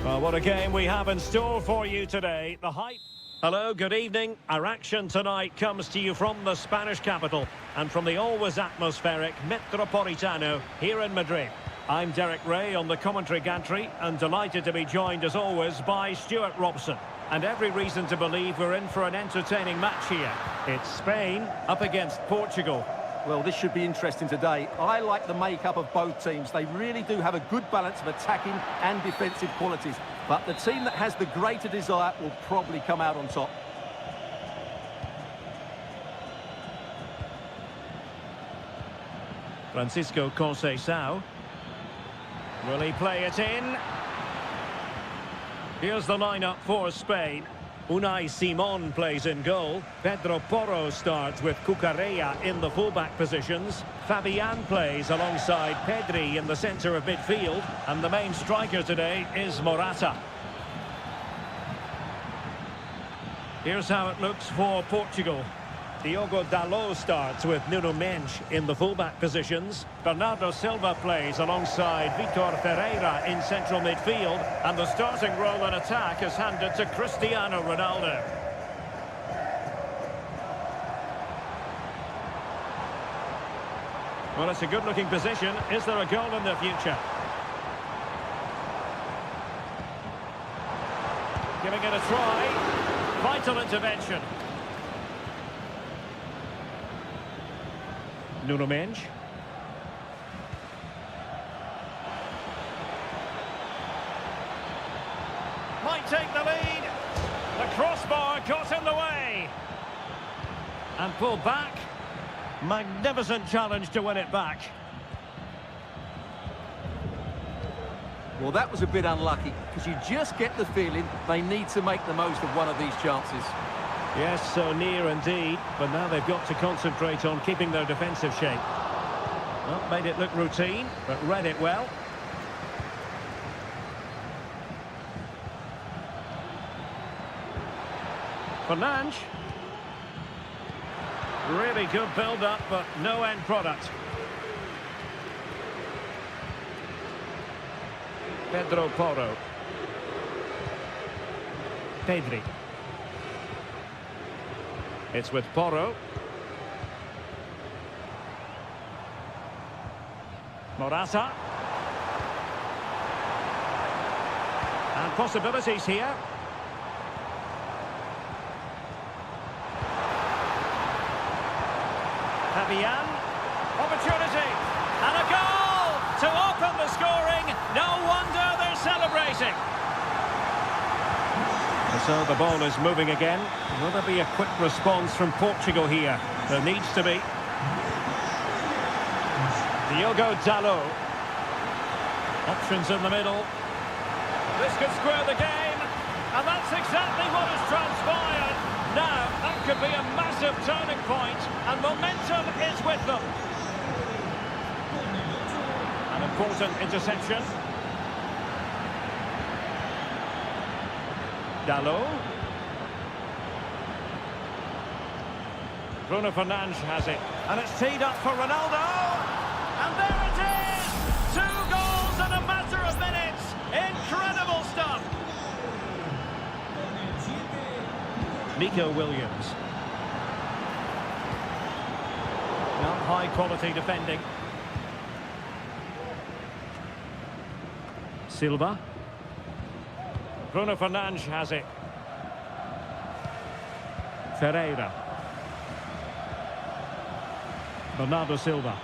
S1: Well, what a game we have in store for you today. The hype. Hello, good evening. Our action tonight comes to you from the Spanish capital and from the always atmospheric Metropolitano here in Madrid. I'm Derek Ray on the commentary gantry and delighted to be joined as always by Stuart Robson. And every reason to believe we're in for an entertaining match here. It's Spain up against Portugal.
S2: Well, this should be interesting today. I like the makeup of both teams. They really do have a good balance of attacking and defensive qualities. But the team that has the greater desire will probably come out on top.
S1: Francisco Conceição. Will he play it in? Here's the lineup for Spain. Unai Simon plays in goal. Pedro Porro starts with Cucurella in the fullback positions. Fabian plays alongside Pedri in the centre of midfield. And the main striker today is Morata. Here's how it looks for Portugal. Diogo Dalot starts with Nuno Mendes in the fullback positions. Bernardo Silva plays alongside Vitor Ferreira in central midfield. And the starting role in attack is handed to Cristiano Ronaldo. Well, it's a good-looking position. Is there a goal in the future? Giving it a try. Vital intervention. Nuno Mendes. Might take the lead. The crossbar got in the way. And pulled back. Magnificent challenge to win it back.
S2: Well, that was a bit unlucky, because you just get the feeling they need to make the most of one of these chances.
S1: Yes, so near indeed, but now they've got to concentrate on keeping their defensive shape. Well, made it look routine, but read it well. Fernandes. Really good build-up, but no end product. Pedro Porro. Pedri. It's with Porro. Morata. And possibilities here. Fabian. Opportunity. And a goal to open the scoring. No wonder they're celebrating. So the ball is moving again. Will there be a quick response from Portugal here? There needs to be. Diogo Dalot. Options in the middle. This could square the game. And that's exactly what has transpired. Now, that could be a massive turning point. And momentum is with them. An important interception. Dalot. Bruno Fernandes has it. And it's teed up for Ronaldo. And there it is! 2 goals in a matter of minutes. Incredible stuff. Nico Williams. Not high quality defending. Silva. Bruno Fernandes has it. Ferreira. Bernardo Silva.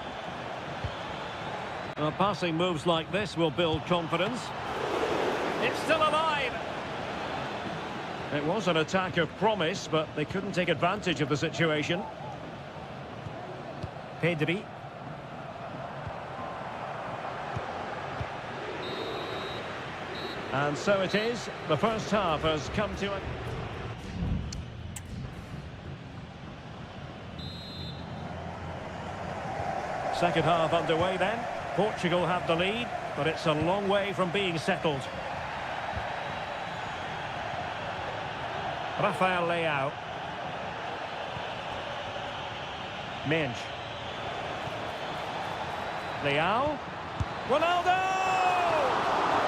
S1: Well, passing moves like this will build confidence. It's still alive. It was an attack of promise, but they couldn't take advantage of the situation. Pedri. And so it is. The first half has come to an... Second half underway then. Portugal have the lead, but it's a long way from being settled. Rafael Leao. Minge. Leao. Ronaldo!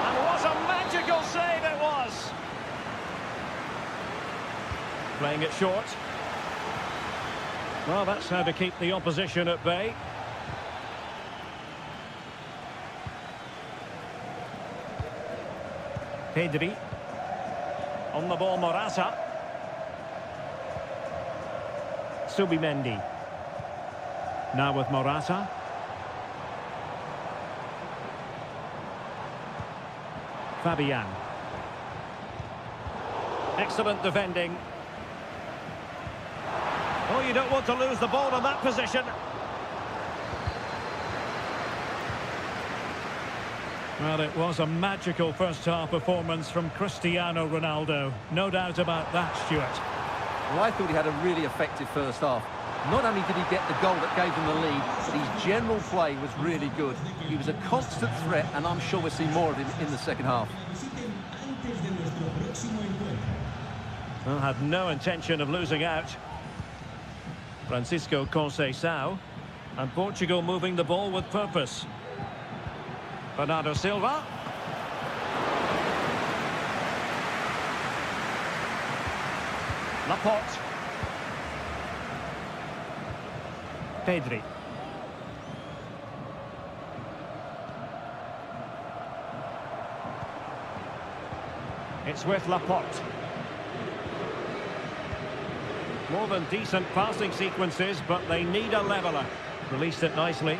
S1: And what a magical save it was! Playing it short. Well, that's how to keep the opposition at bay. Pedri. On the ball, Morata. Subimendi. Now with Morata. Fabian. Excellent defending. Oh, you don't want to lose the ball in that position. Well, it was a magical first-half performance from Cristiano Ronaldo. No doubt about that, Stuart.
S2: Well, I thought he had a really effective first half. Not only did he get the goal that gave them the lead, but his general play was really good. He was a constant threat, and I'm sure we'll see more of him in the second half.
S1: Well, had no intention of losing out. Francisco Conceição. And Portugal moving the ball with purpose. Bernardo Silva. Laporte. Pedri. It's with Laporte. More than decent passing sequences, but they need a leveller. Released it nicely.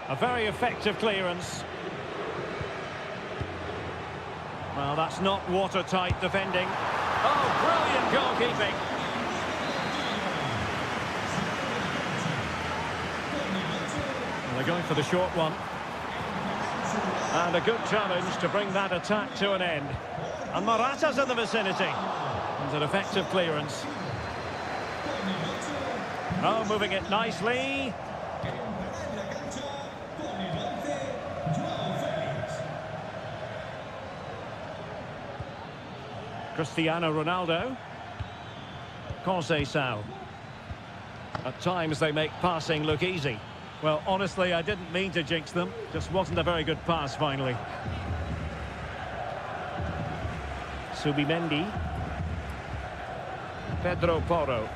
S1: A very effective clearance. Well, that's not watertight defending. Oh, brilliant goalkeeping. Well, they're going for the short one. And a good challenge to bring that attack to an end. And Morata's in the vicinity. And an effective clearance. Oh, moving it nicely. Cristiano Ronaldo. Conceição. At times they make passing look easy. Well, honestly, I didn't mean to jinx them. Just wasn't a very good pass, finally. Subimendi. Pedro Porro.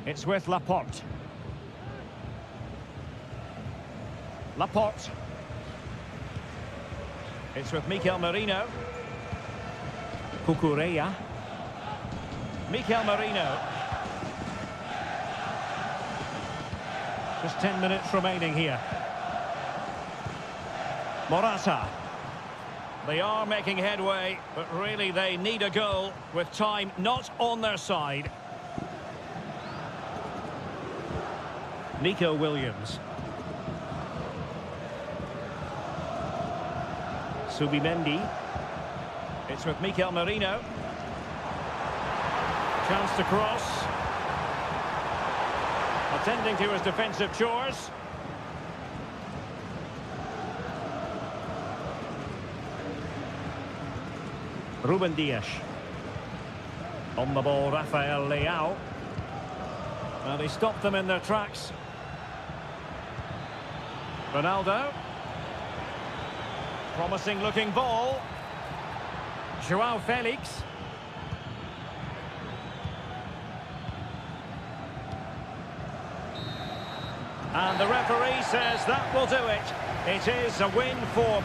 S1: It's with Laporte. Laporte. It's with Mikel Merino. Cucurella. Mikel Merino. Just 10 minutes remaining here. Morata. They are making headway, but really they need a goal with time not on their side. Nico Williams. Subimendi. It's with Mikel Merino. Chance to cross. Attending to his defensive chores. Ruben Dias. On the ball, Rafael Leao. Well, he stopped them in their tracks. Ronaldo. Promising looking ball. Joao Felix. And the referee says that will do it. It is a win for...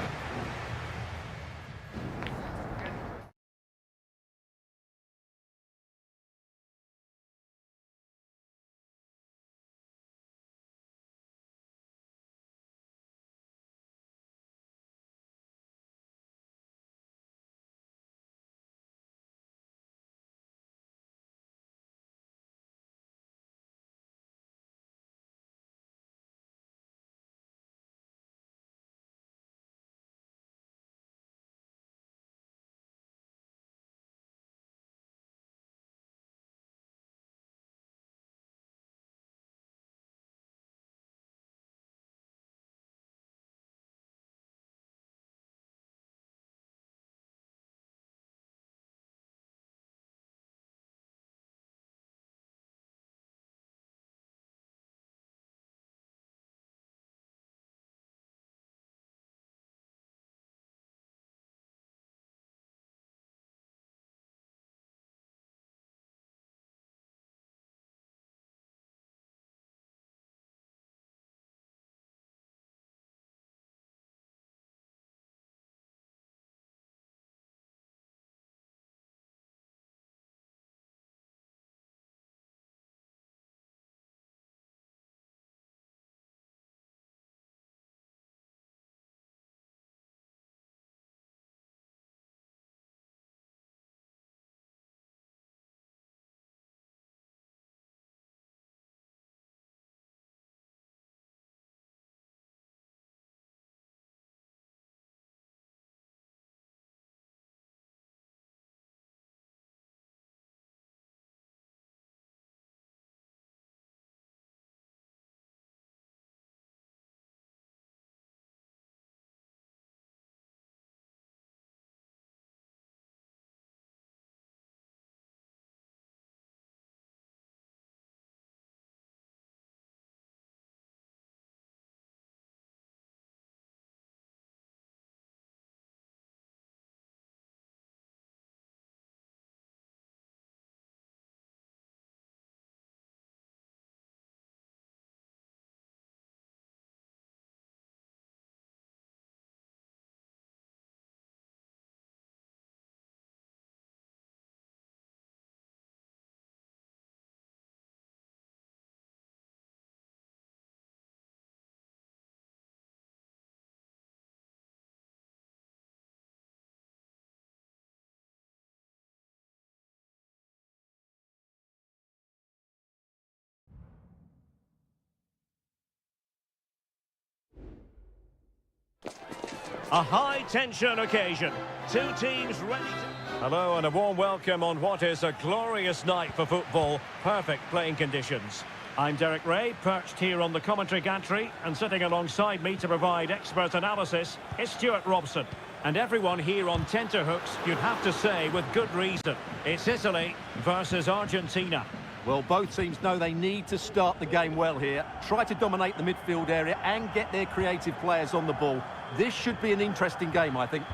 S1: A high-tension occasion. Two teams ready to... Hello and a warm welcome on what is a glorious night for football. Perfect playing conditions. I'm Derek Ray, perched here on the commentary gantry, and sitting alongside me to provide expert analysis is Stuart Robson. And everyone here on tenterhooks, you'd have to say with good reason. It's Italy versus Argentina.
S2: Well, both teams know they need to start the game well here. Try to dominate the midfield area and get their creative players on the ball. This should be an interesting game, I think.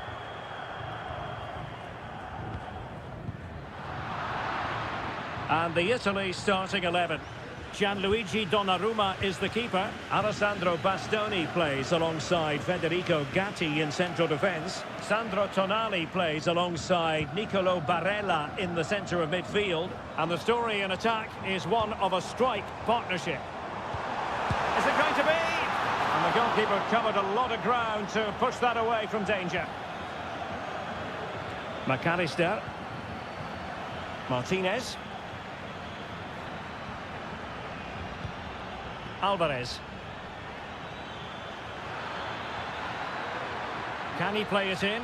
S1: And the Italy starting 11. Gianluigi Donnarumma is the keeper. Alessandro Bastoni plays alongside Federico Gatti in central defence. Sandro Tonali plays alongside Nicolo Barella in the centre of midfield. And the story in attack is one of a strike partnership. Is it going to be? And the goalkeeper covered a lot of ground to push that away from danger. McAllister. Martinez. Alvarez. Can he play it in?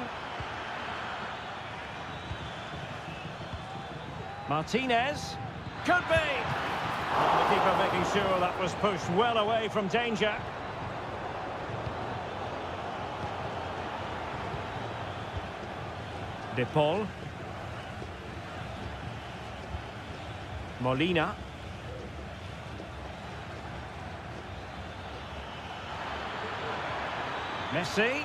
S1: Martinez. Could be! The keeper making sure that was pushed well away from danger. De Paul. Molina. Messi.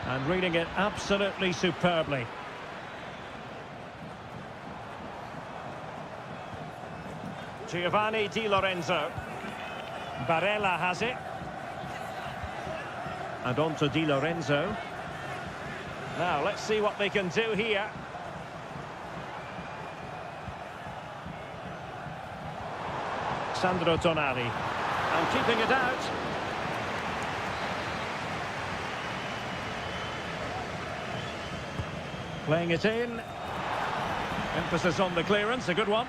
S1: And reading it absolutely superbly. Giovanni Di Lorenzo. Barella has it. And on to Di Lorenzo. Now, let's see what they can do here. Sandro Tonali. And keeping it out. Playing it in. Emphasis on the clearance, a good one.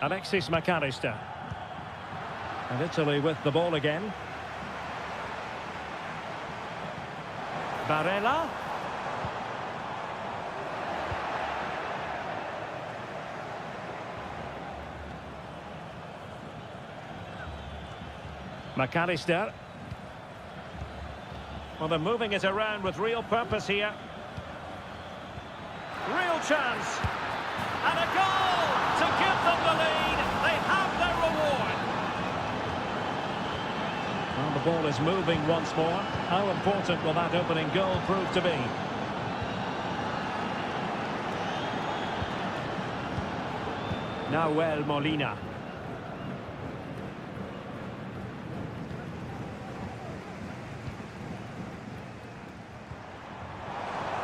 S1: Alexis McAllister. And Italy with the ball again. Barella. McAllister. Well, they're moving it around with real purpose here. Real chance. And a goal to give them the lead. They have their reward. Well, the ball is moving once more. How important will that opening goal prove to be? Nahuel Molina.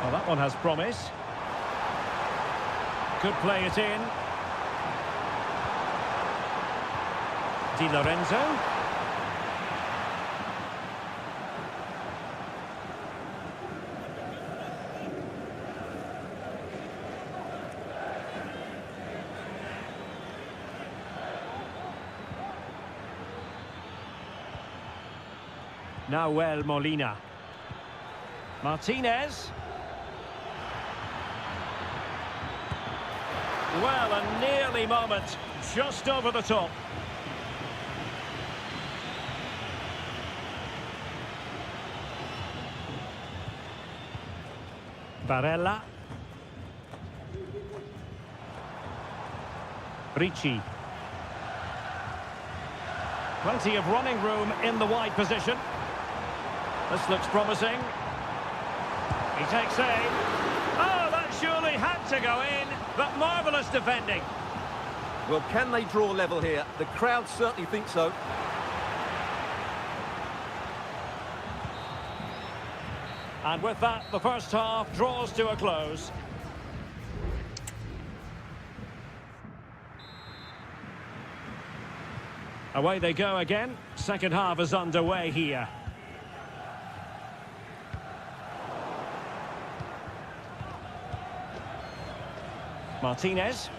S1: Well, that one has promise. Could play it in. Di Lorenzo. Nahuel Molina. Martinez. Well, a nearly moment, just over the top. Barella. Ricci. Plenty of running room in the wide position. This looks promising. He takes aim. Oh, that surely had to go in, but marvellous defending.
S2: Well, can they draw level here? The crowd certainly think so.
S1: And with that, the first half draws to a close. Away they go again. Second half is underway here. Martinez.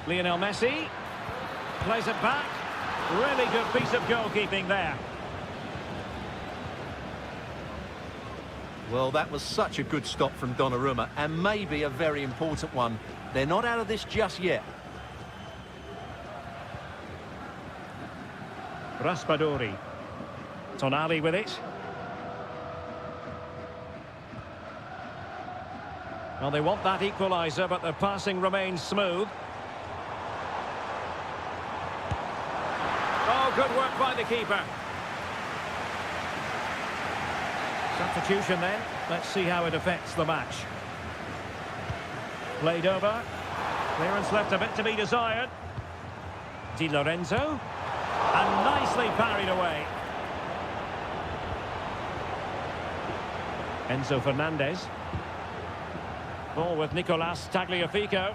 S1: Lionel Messi. Plays it back. Really good piece of goalkeeping there.
S2: Well, that was such a good stop from Donnarumma, and maybe a very important one. They're not out of this just yet.
S1: Raspadori. Tonali with it. Well, they want that equaliser, but their passing remains smooth. Oh, good work by the keeper. Substitution then. Let's see how it affects the match. Played over. Clearance left a bit to be desired. Di Lorenzo. And nicely parried away. Enzo Fernandez. Ball with Nicolas Tagliafico.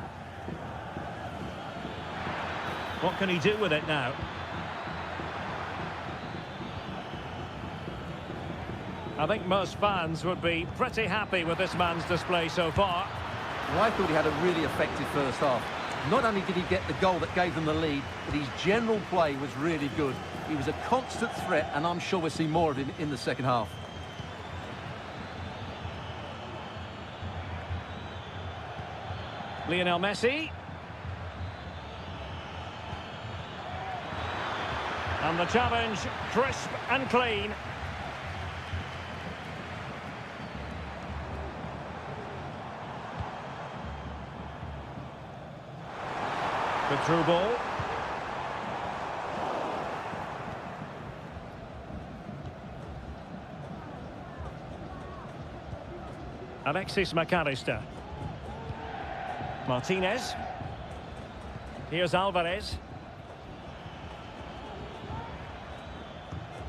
S1: What can he do with it now? I think most fans would be pretty happy with this man's display so far.
S2: Well, I thought he had a really effective first half. Not only did he get the goal that gave them the lead, but his general play was really good. He was a constant threat, and I'm sure we'll see more of him in the second half.
S1: Lionel Messi. And the challenge, crisp and clean. The through ball. Alexis McAllister. Martinez. Here's Alvarez.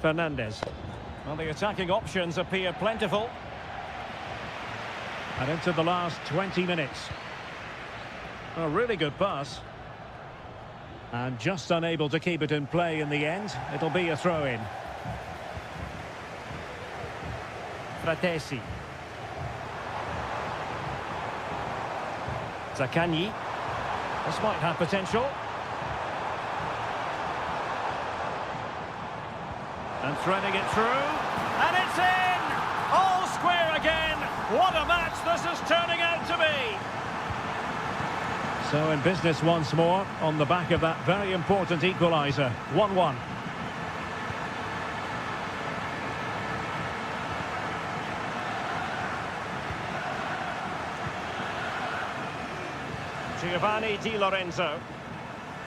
S1: Fernandez. Well, the attacking options appear plentiful. And into the last 20 minutes. A really good pass. And just unable to keep it in play in the end. It'll be a throw-in. Fratesi. Zaccagni. This might have potential. And threading it through. And it's in! All square again! What a match this is turning out to be! So in business once more, on the back of that very important equaliser. 1-1. Giovanni Di Lorenzo.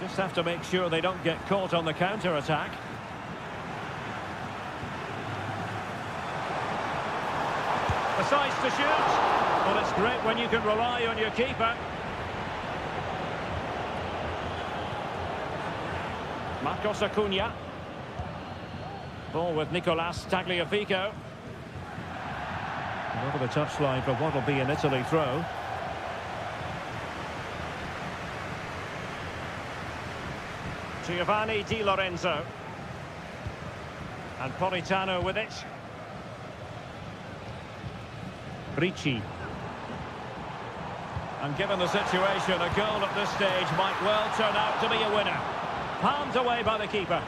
S1: Just have to make sure they don't get caught on the counter-attack. Decides to shoot. Well, it's great when you can rely on your keeper. Marcos Acuna. Ball with Nicolas Tagliafico. Over the touchline for what will be an Italy throw. Giovanni Di Lorenzo. And Politano with it. Ricci. And given the situation, a goal at this stage might well turn out to be a winner. Palmed away by the keeper.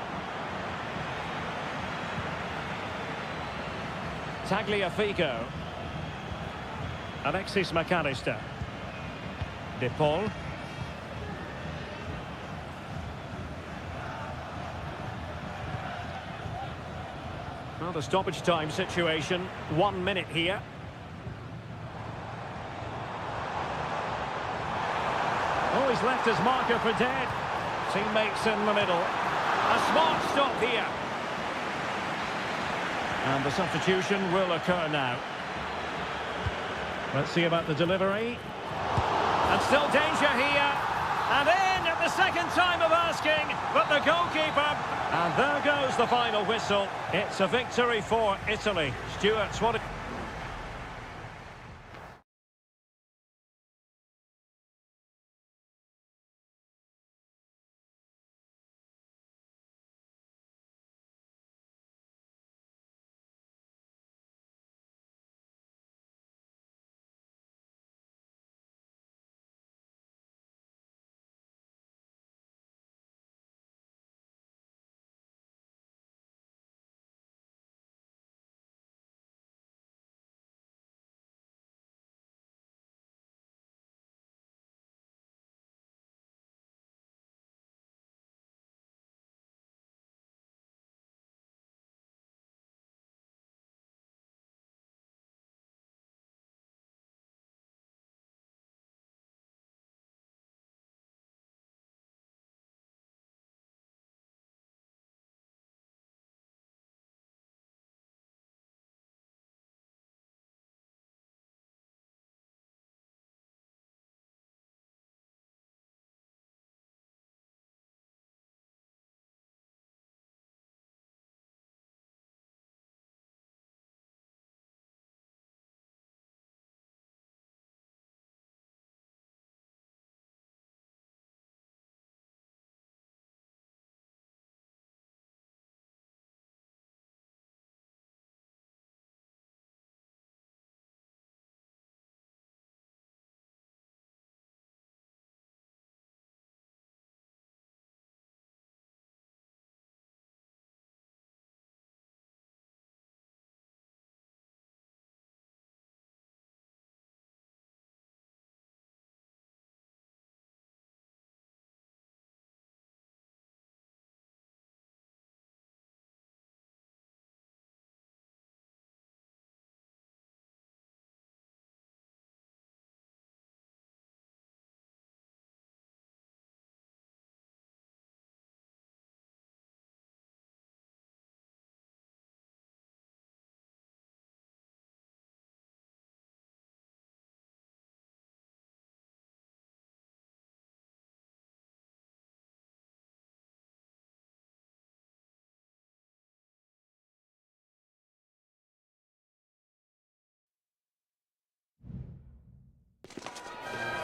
S1: Tagliafico. Alexis McAllister. De Paul. Well, the stoppage time situation, 1 minute here. Oh, he's left his marker for dead. Teammates in the middle. A smart stop here. And the substitution will occur now. Let's see about the delivery. And still danger here. And in at the second time of asking, but the goalkeeper. And there goes the final whistle. It's a victory for Italy. Stuart, what a...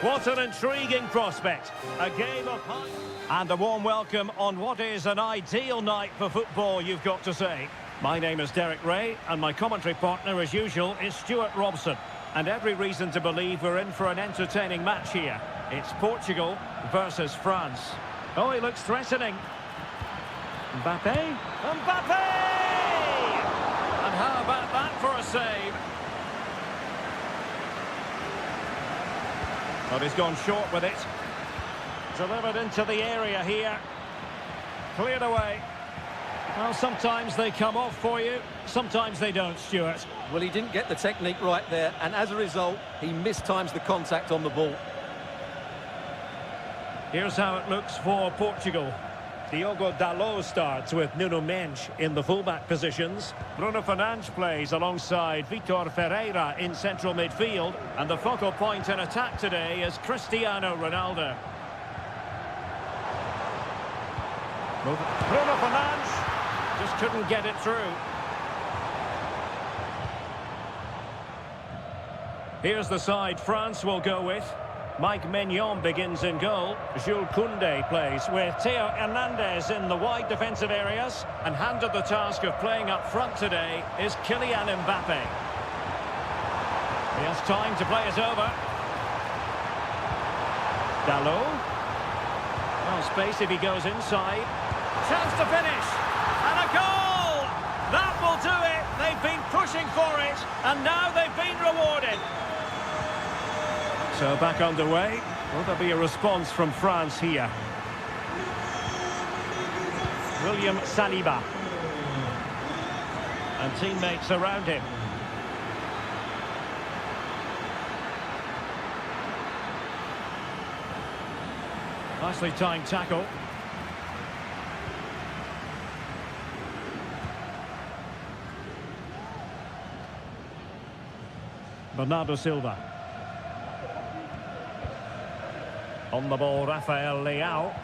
S1: What an intriguing prospect. A game of high... And a warm welcome on what is an ideal night for football, you've got to say. My name is Derek Ray, and my commentary partner, as usual, is Stuart Robson. And every reason to believe we're in for an entertaining match here. It's Portugal versus France. Oh, he looks threatening. Mbappe? Mbappe! And how about that for a save? But he's gone short with it. Delivered into the area here. Cleared away. Well, sometimes they come off for you, sometimes they don't, Stuart.
S2: Well, he didn't get the technique right there, and as a result, he mistimes the contact on the ball.
S1: Here's how it looks for Portugal. Diogo Dalot starts with Nuno Mendes in the fullback positions. Bruno Fernandes plays alongside Vitor Ferreira in central midfield. And the focal point in attack today is Cristiano Ronaldo. Bruno Fernandes just couldn't get it through. Here's the side France will go with. Mike Maignan begins in goal. Jules Koundé plays with Theo Hernandez in the wide defensive areas. And handed the task of playing up front today is Kylian Mbappe. He has time to play it over. Dalot. Well, space if he goes inside. Chance to finish. And a goal! That will do it. They've been pushing for it. And now they've been rewarded. So back underway. Will there be a response from France here? William Saliba. And teammates around him. Nicely timed tackle. Bernardo Silva. On the ball, Rafael Leao.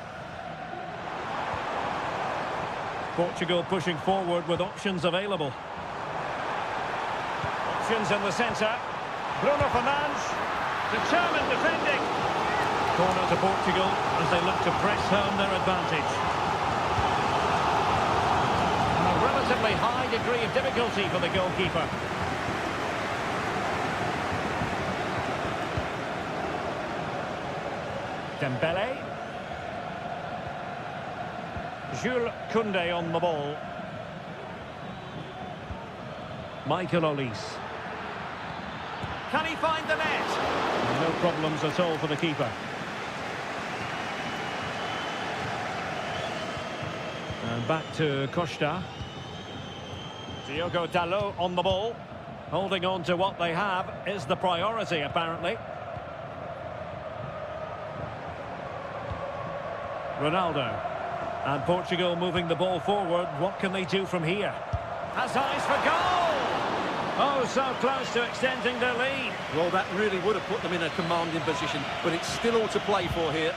S1: Portugal pushing forward with options available. Options in the centre. Bruno Fernandes. Determined defending. Corner to Portugal as they look to press home their advantage. A relatively high degree of difficulty for the goalkeeper. Dembele. Jules Koundé on the ball. Michael Olise. Can he find the net? No problems at all for the keeper. And back to Costa. Diogo Dalot on the ball. Holding on to what they have is the priority, apparently. Ronaldo. And Portugal moving the ball forward. What can they do from here? Has eyes for goal! Oh, so close to extending their lead.
S2: Well, that really would have put them in a commanding position, but it's still all to play for here.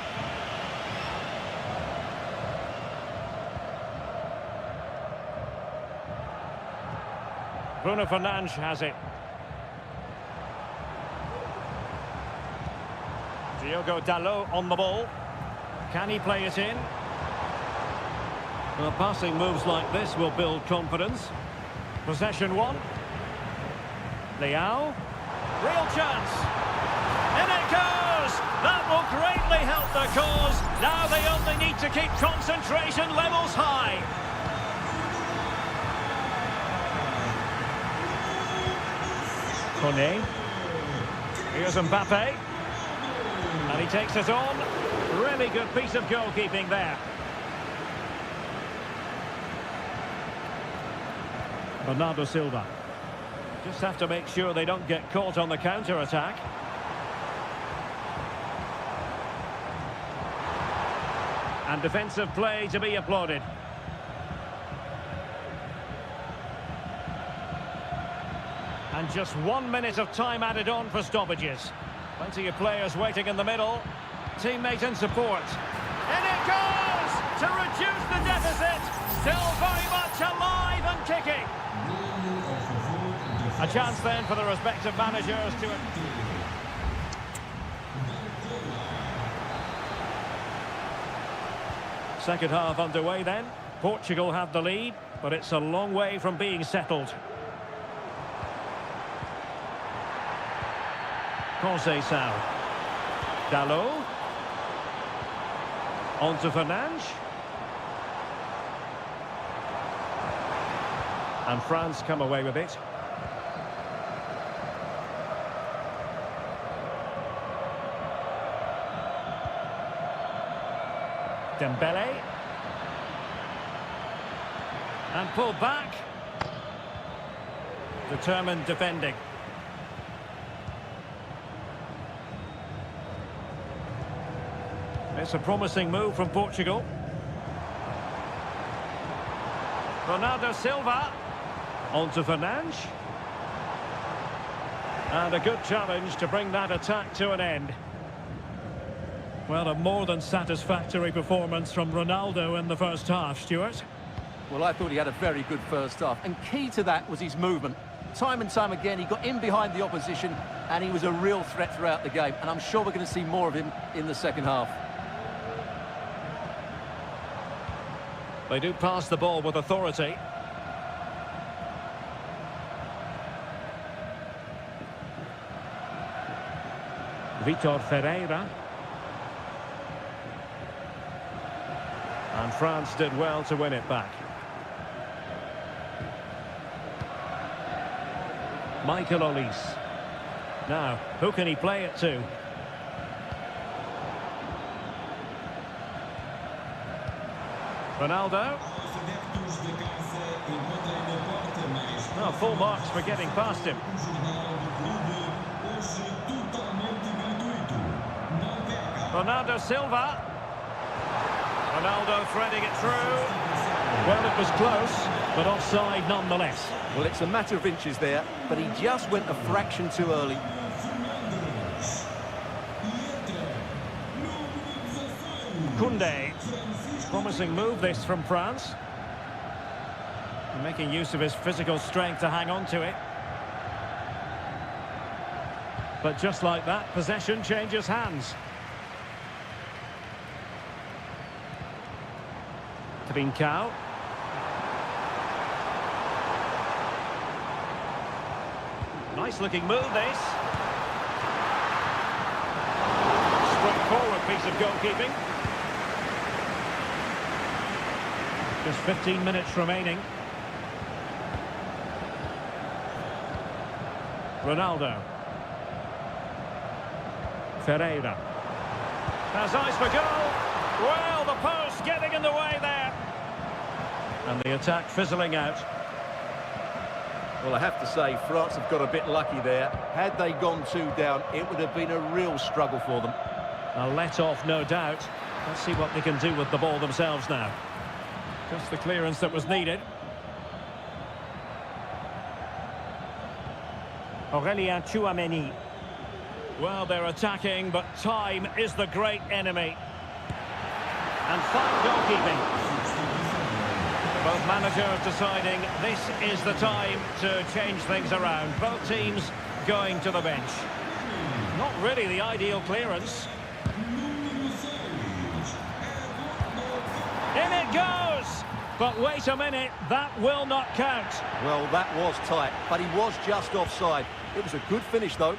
S1: Bruno Fernandes has it. Diogo Dalot on the ball. Can he play it in? Well, passing moves like this will build confidence. Possession one. Leao. Real chance. In it goes! That will greatly help their cause. Now they only need to keep concentration levels high. Kone. Here's Mbappe. And he takes it on. Really good piece of goalkeeping there. Bernardo Silva. Just have to make sure they don't get caught on the counter-attack. And defensive play to be applauded. And just 1 minute of time added on for stoppages. Plenty of players waiting in the middle. Teammate and support. And it goes to reduce the deficit. Still very much alive and kicking. A chance then for the respective managers to... Second half underway then. Portugal have the lead, but it's a long way from being settled. Conceição. Dalot. On to Fernandes. And France come away with it. Dembele. And pulled back. Determined defending. It's a promising move from Portugal. Bernardo Silva. On to Fernandes. And a good challenge to bring that attack to an end. Well, a more than satisfactory performance from Ronaldo in the first half, Stuart.
S2: Well, I thought he had a very good first half, and key to that was his movement. Time and time again, he got in behind the opposition, and he was a real threat throughout the game, and I'm sure we're going to see more of him in the second half.
S1: They do pass the ball with authority. Vitor Ferreira. And France did well to win it back. Michael Olise. Now, who can he play it to? Ronaldo. Oh, full marks for getting past him. Bernardo Silva. Ronaldo threading it through. Well, it was close, but offside nonetheless.
S2: Well, it's a matter of inches there, but he just went a fraction too early.
S1: Koundé. Promising move this from France. Making use of his physical strength to hang on to it. But just like that, possession changes hands. Trincao. Nice looking move this. Straightforward piece of goalkeeping. Just 15 minutes remaining. Ronaldo. Ferreira. Has eyes for goal. Well, the post getting in the way there. And the attack fizzling out.
S2: Well, I have to say, France have got a bit lucky there. Had they gone 2 down, it would have been a real struggle for them.
S1: A let-off, no doubt. Let's see what they can do with the ball themselves now. Just the clearance that was needed. Aurélien Tchouameni. Well, they're attacking, but time is the great enemy. And fine goalkeeping. Both managers deciding this is the time to change things around. Both teams going to the bench. Not really the ideal clearance. In it goes! But wait a minute, that will not count.
S2: Well, that was tight, but he was just offside. It was a good finish, though.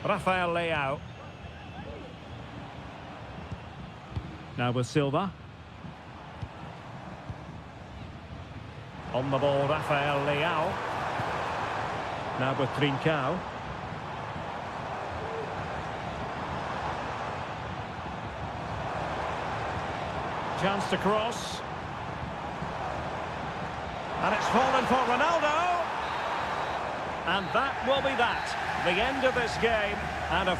S1: Rafael Leao. Now with Silva. On the ball, Rafael Leao. Now with Trincao. Chance to cross. And it's fallen for Ronaldo. And that will be that. The end of this game. And a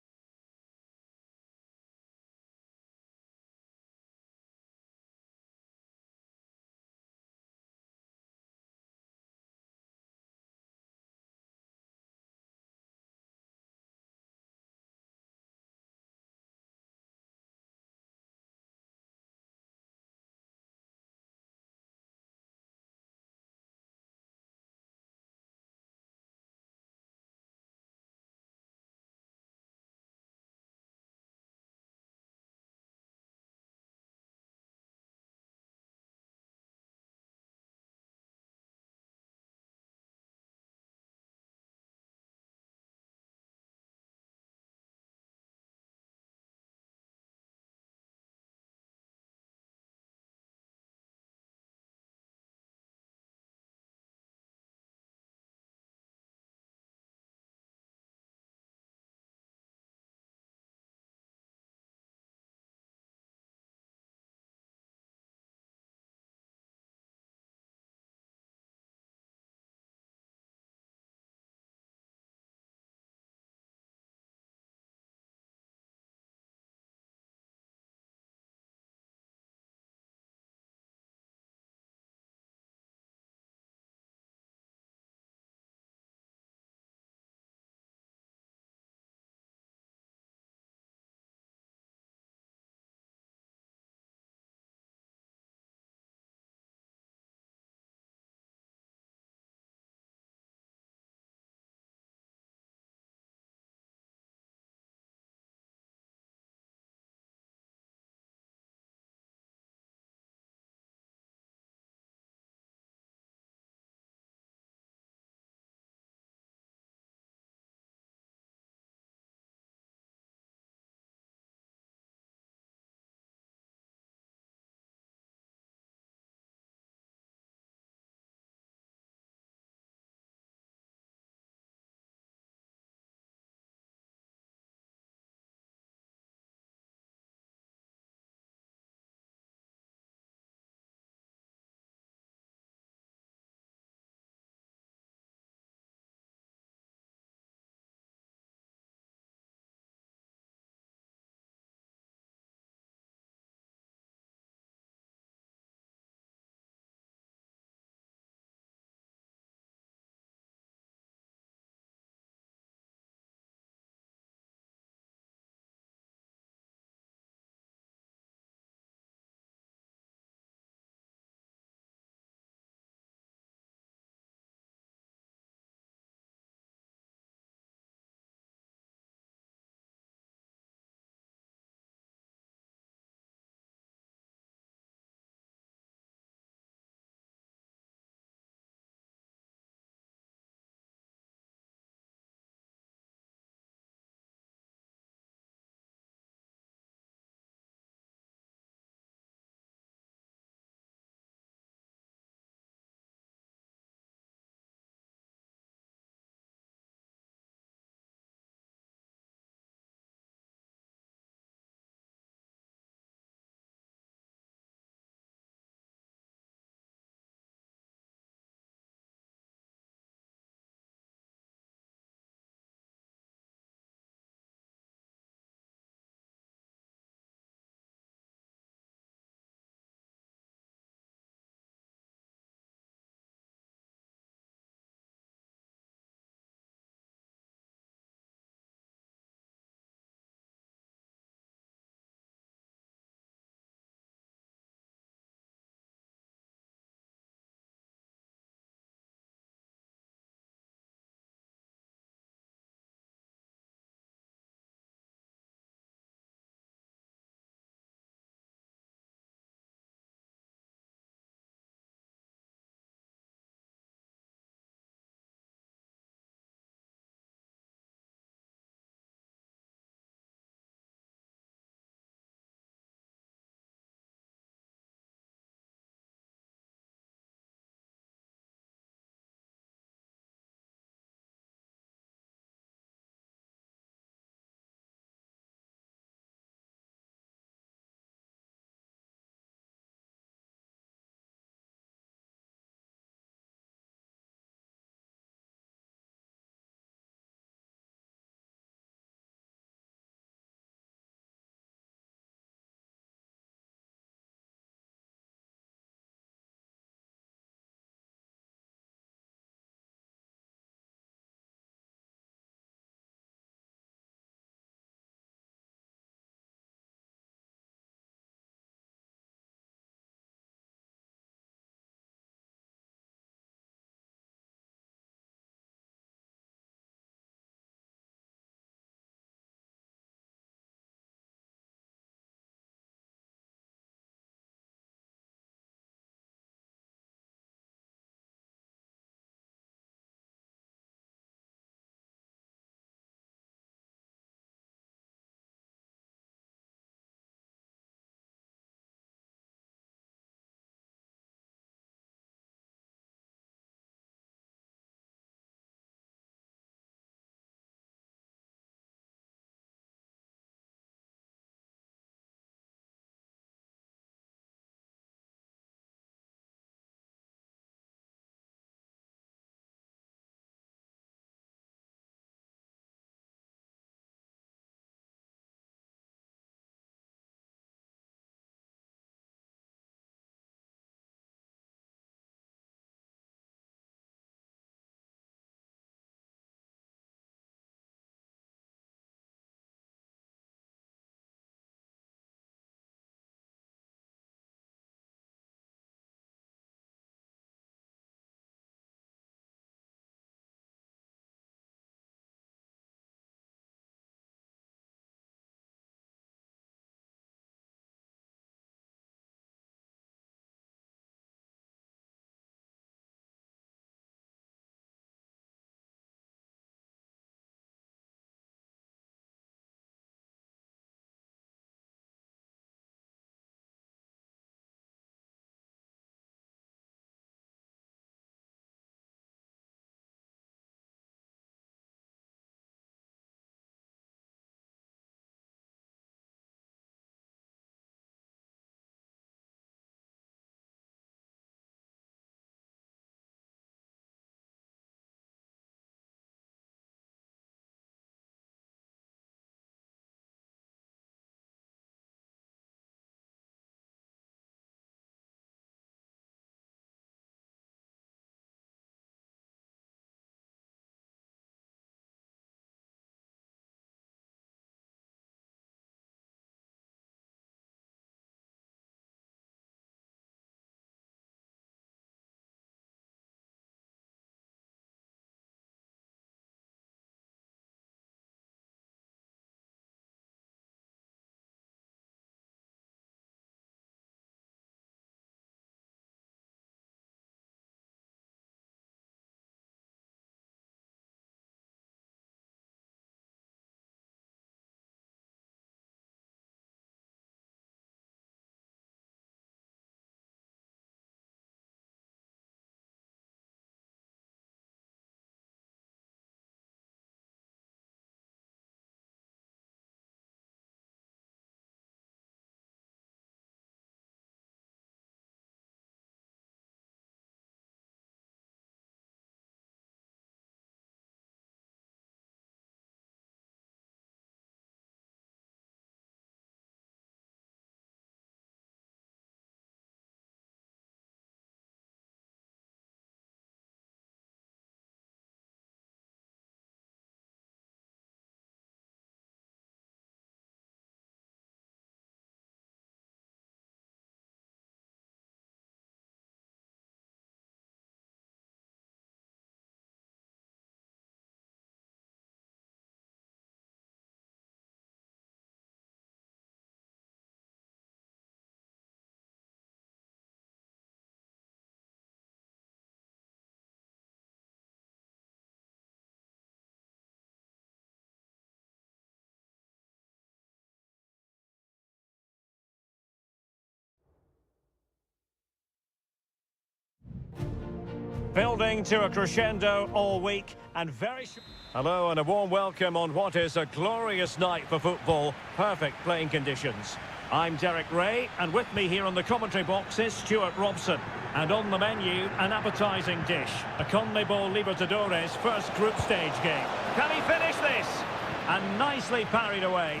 S1: Building to a crescendo all week and very... Hello and a warm welcome on what is a glorious night for football. Perfect playing conditions. I'm Derek Ray, and with me here on the commentary box is Stuart Robson. And on the menu, an appetising dish. A CONMEBOL Libertadores first group stage game. Can he finish this? And nicely parried away.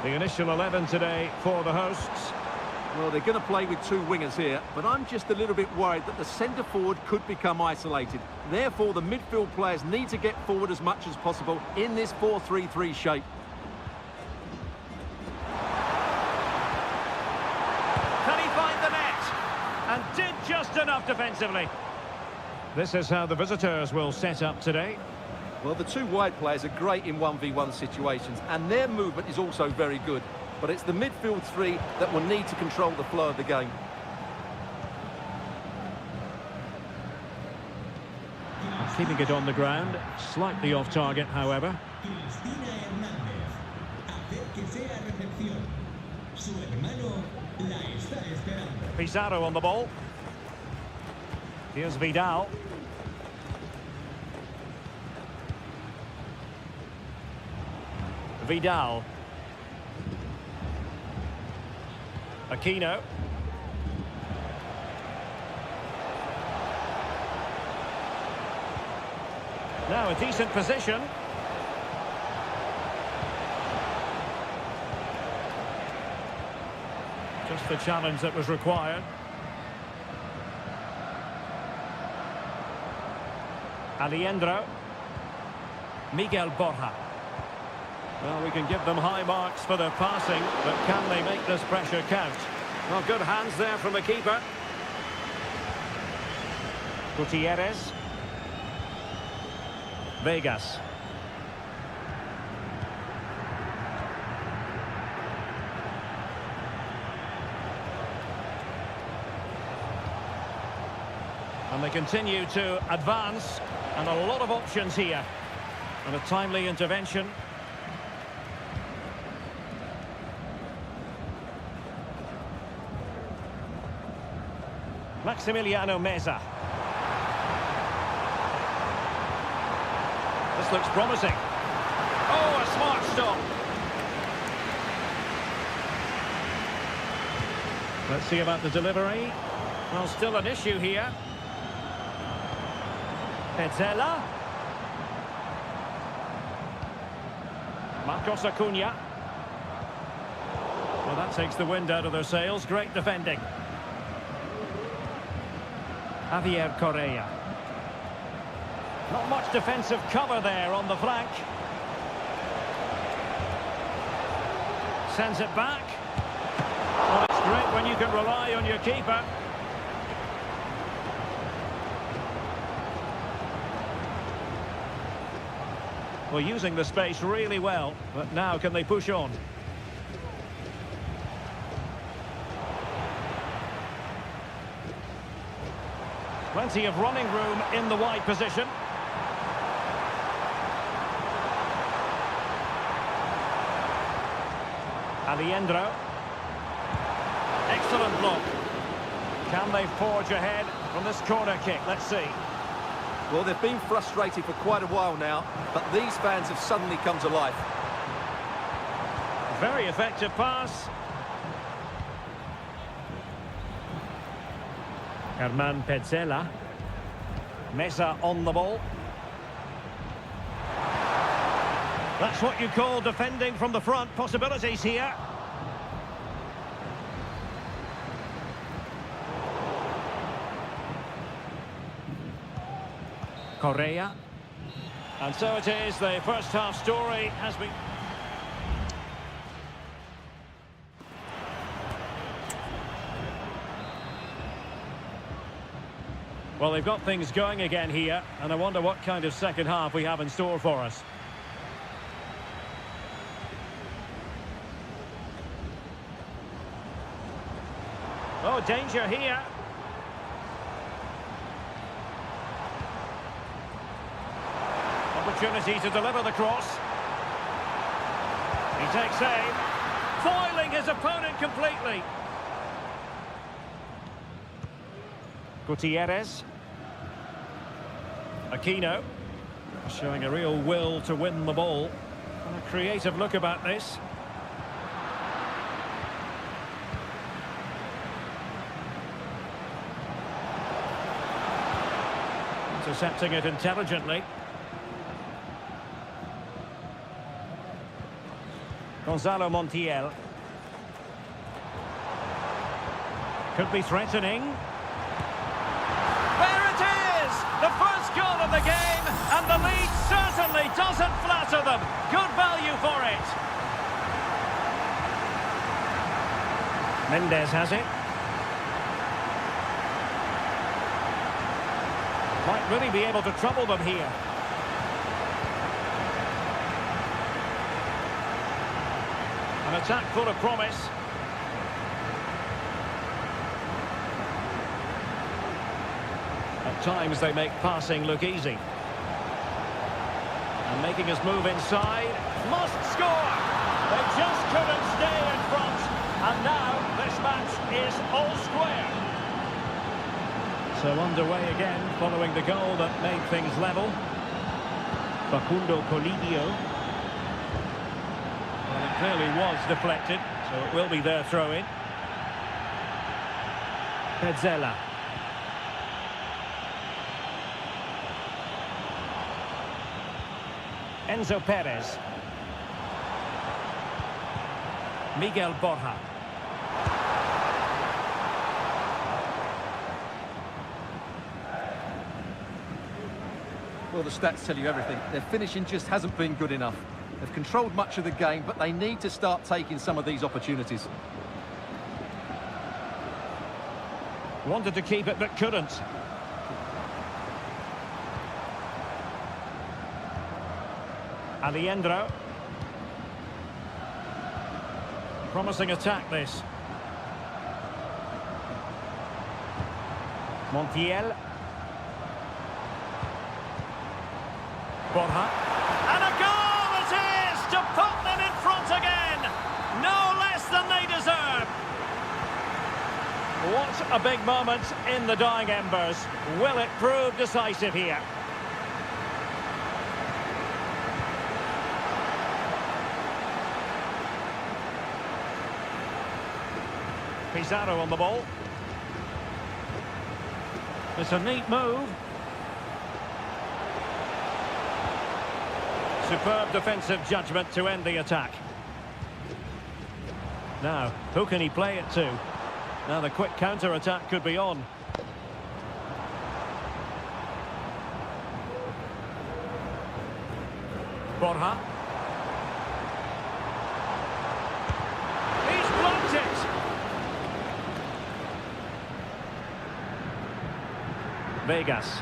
S1: The initial 11 today for the hosts.
S2: Well, they're going to play with two wingers here, but I'm just a little bit worried that the centre-forward could become isolated. Therefore, the midfield players need to get forward as much as possible in this 4-3-3 shape.
S1: Can he find the net? And did just enough defensively. This is how the visitors will set up today.
S2: Well, the two wide players are great in 1v1 situations, and their movement is also very good. But it's the midfield three that will need to control the flow of the game.
S1: Keeping it on the ground, slightly off target, however. Pizarro on the ball. Here's Vidal. Vidal. Aquino. Now a decent position. Just the challenge that was required. Alejandro. Miguel Borja. Well, we can give them high marks for their passing, but can they make this pressure count? Well, good hands there from the keeper. Gutierrez. Vegas. And they continue to advance, and a lot of options here. And a timely intervention. Maximiliano Meza. This looks promising. Oh, a smart stop. Let's see about the delivery. Well, still an issue here. Petzela. Marcos Acuna. Well, that takes the wind out of their sails. Great defending. Javier Correa. Not much defensive cover there on the flank. Sends it back. Well, it's great when you can rely on your keeper. Well, using the space really well, but now can they push on? Plenty of running room in the wide position. Alejandro. Excellent block. Can they forge ahead from this corner kick? Let's see.
S2: Well, they've been frustrated for quite a while now, but these fans have suddenly come to life.
S1: Very effective pass. Herman Petzela. Meza on the ball. That's what you call defending from the front. Possibilities here. Correa. And so it is, the first half story has been... Well, they've got things going again here, and I wonder what kind of second half we have in store for us. Oh, danger here. Opportunity to deliver the cross. He takes aim, foiling his opponent completely. Gutierrez. Aquino. Showing a real will to win the ball. And a creative look about this. Intercepting it intelligently. Gonzalo Montiel. Could be threatening. There it is! The first goal of the game, and the lead certainly doesn't flatter them. Good value for it. Mendes has it. Might really be able to trouble them here. An attack full of promise. At times they make passing look easy. And making his move inside. Must score! They just couldn't stay in front. And now this match is all square. So underway again, following the goal that made things level. Facundo Colidio. Well, it clearly was deflected, so it will be their throw-in. Petzela. Enzo Perez. Miguel Borja.
S2: Well, the stats tell you everything. Their finishing just hasn't been good enough. They've controlled much of the game, but they need to start taking some of these opportunities.
S1: Wanted to keep it, but couldn't. Aliendro. Promising attack, this. Montiel. Borja. And a goal it is to put them in front again. No less than they deserve. What a big moment in the dying embers. Will it prove decisive here? Pizarro on the ball. It's a neat move. Superb defensive judgment to end the attack. Now, who can he play it to? Now the quick counter-attack could be on. Borja. He's blocked it! Vegas.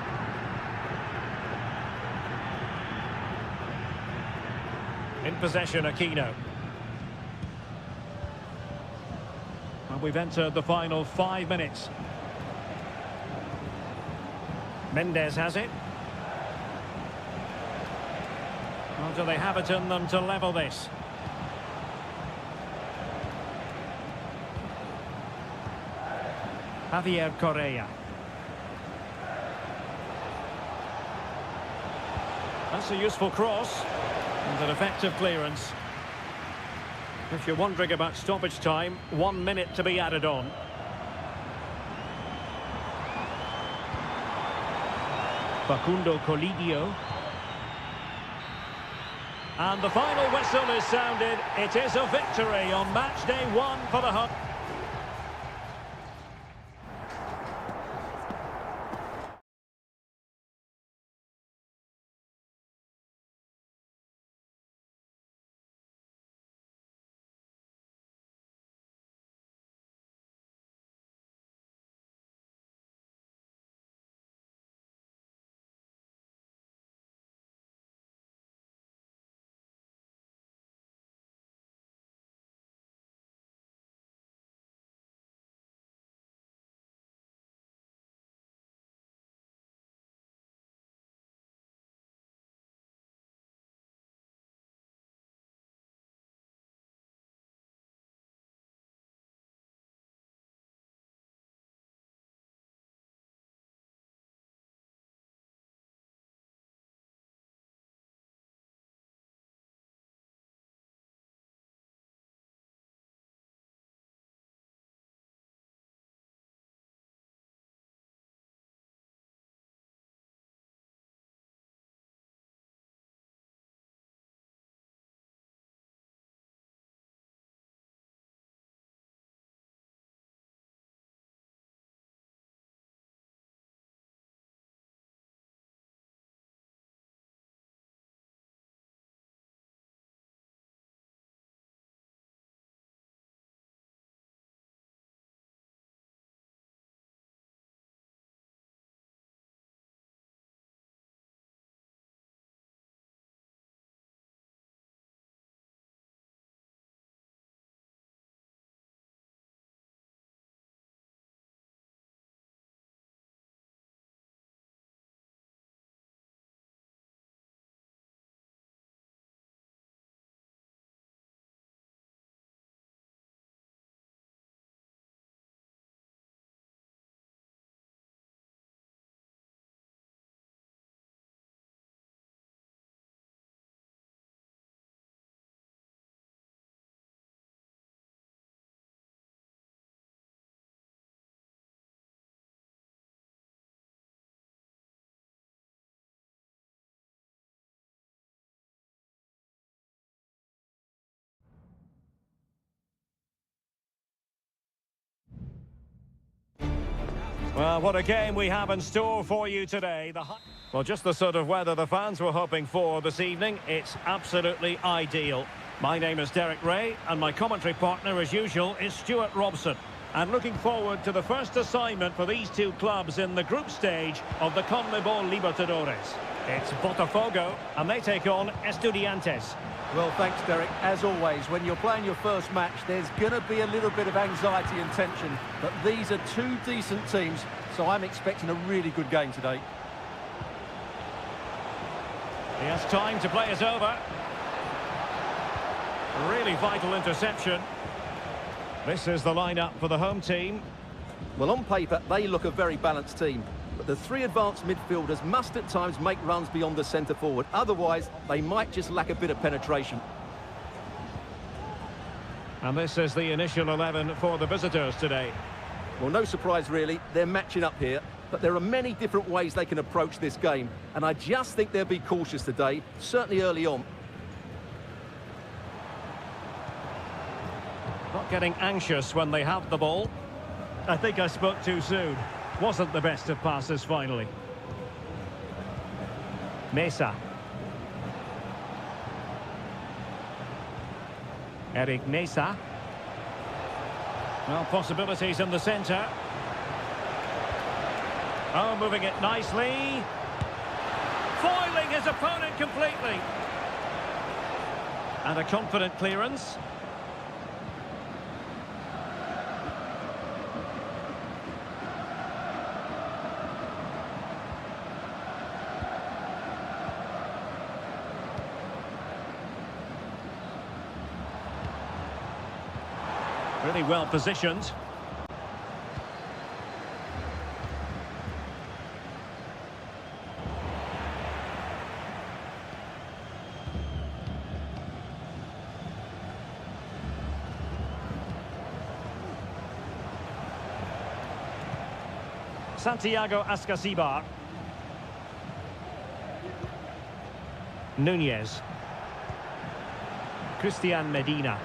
S1: In possession, Aquino. And we've entered the final 5 minutes. Mendes has it. Well, do they have it in them to level this? Javier Correa. That's a useful cross. And an effective clearance. If you're wondering about stoppage time, 1 minute to be added on. Facundo Colidio. And the final whistle is sounded. It is a victory on match day 1 for the Hunt. Well, what a game we have in store for you today. Well, just the sort of weather the fans were hoping for this evening. It's absolutely ideal. My name is Derek Ray, and my commentary partner, as usual, is Stuart Robson. And looking forward to the first assignment for these two clubs in the group stage of the CONMEBOL Libertadores. It's Botafogo, and they take on Estudiantes.
S2: Well, thanks, Derek. As always, when you're playing your first match, there's going to be a little bit of anxiety and tension. But these are two decent teams, so I'm expecting a really good game today.
S1: He has time to play it over. Really vital interception. This is the lineup for the home team.
S2: Well, on paper, they look a very balanced team. But the three advanced midfielders must at times make runs beyond the centre forward. Otherwise, they might just lack a bit of penetration.
S1: And this is the initial 11 for the visitors today.
S2: Well, no surprise, really. They're matching up here. But there are many different ways they can approach this game. And I just think they'll be cautious today, certainly early on.
S1: Not getting anxious when they have the ball. I think I spoke too soon. Wasn't the best of passes finally. Mesa. Eric Mesa. Well, possibilities in the centre. Oh, moving it nicely. Foiling his opponent completely. And a confident clearance. Really well positioned. Santiago Ascasibar. Nunez. Christian Medina.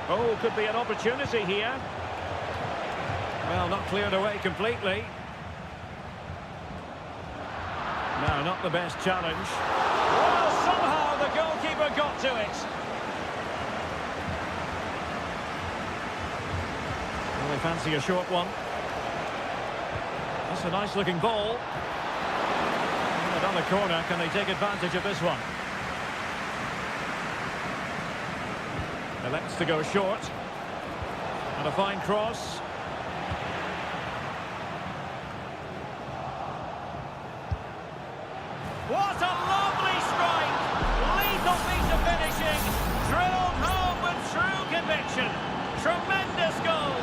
S1: Oh, could be an opportunity here. Well, not cleared away completely. No, not the best challenge. Well, somehow the goalkeeper got to it. Well, they fancy a short one. That's a nice-looking ball. Another corner. Can they take advantage of this one? Elects to go short. And a fine cross. What a lovely strike! Lethal piece of finishing. Drilled home with true conviction. Tremendous goal.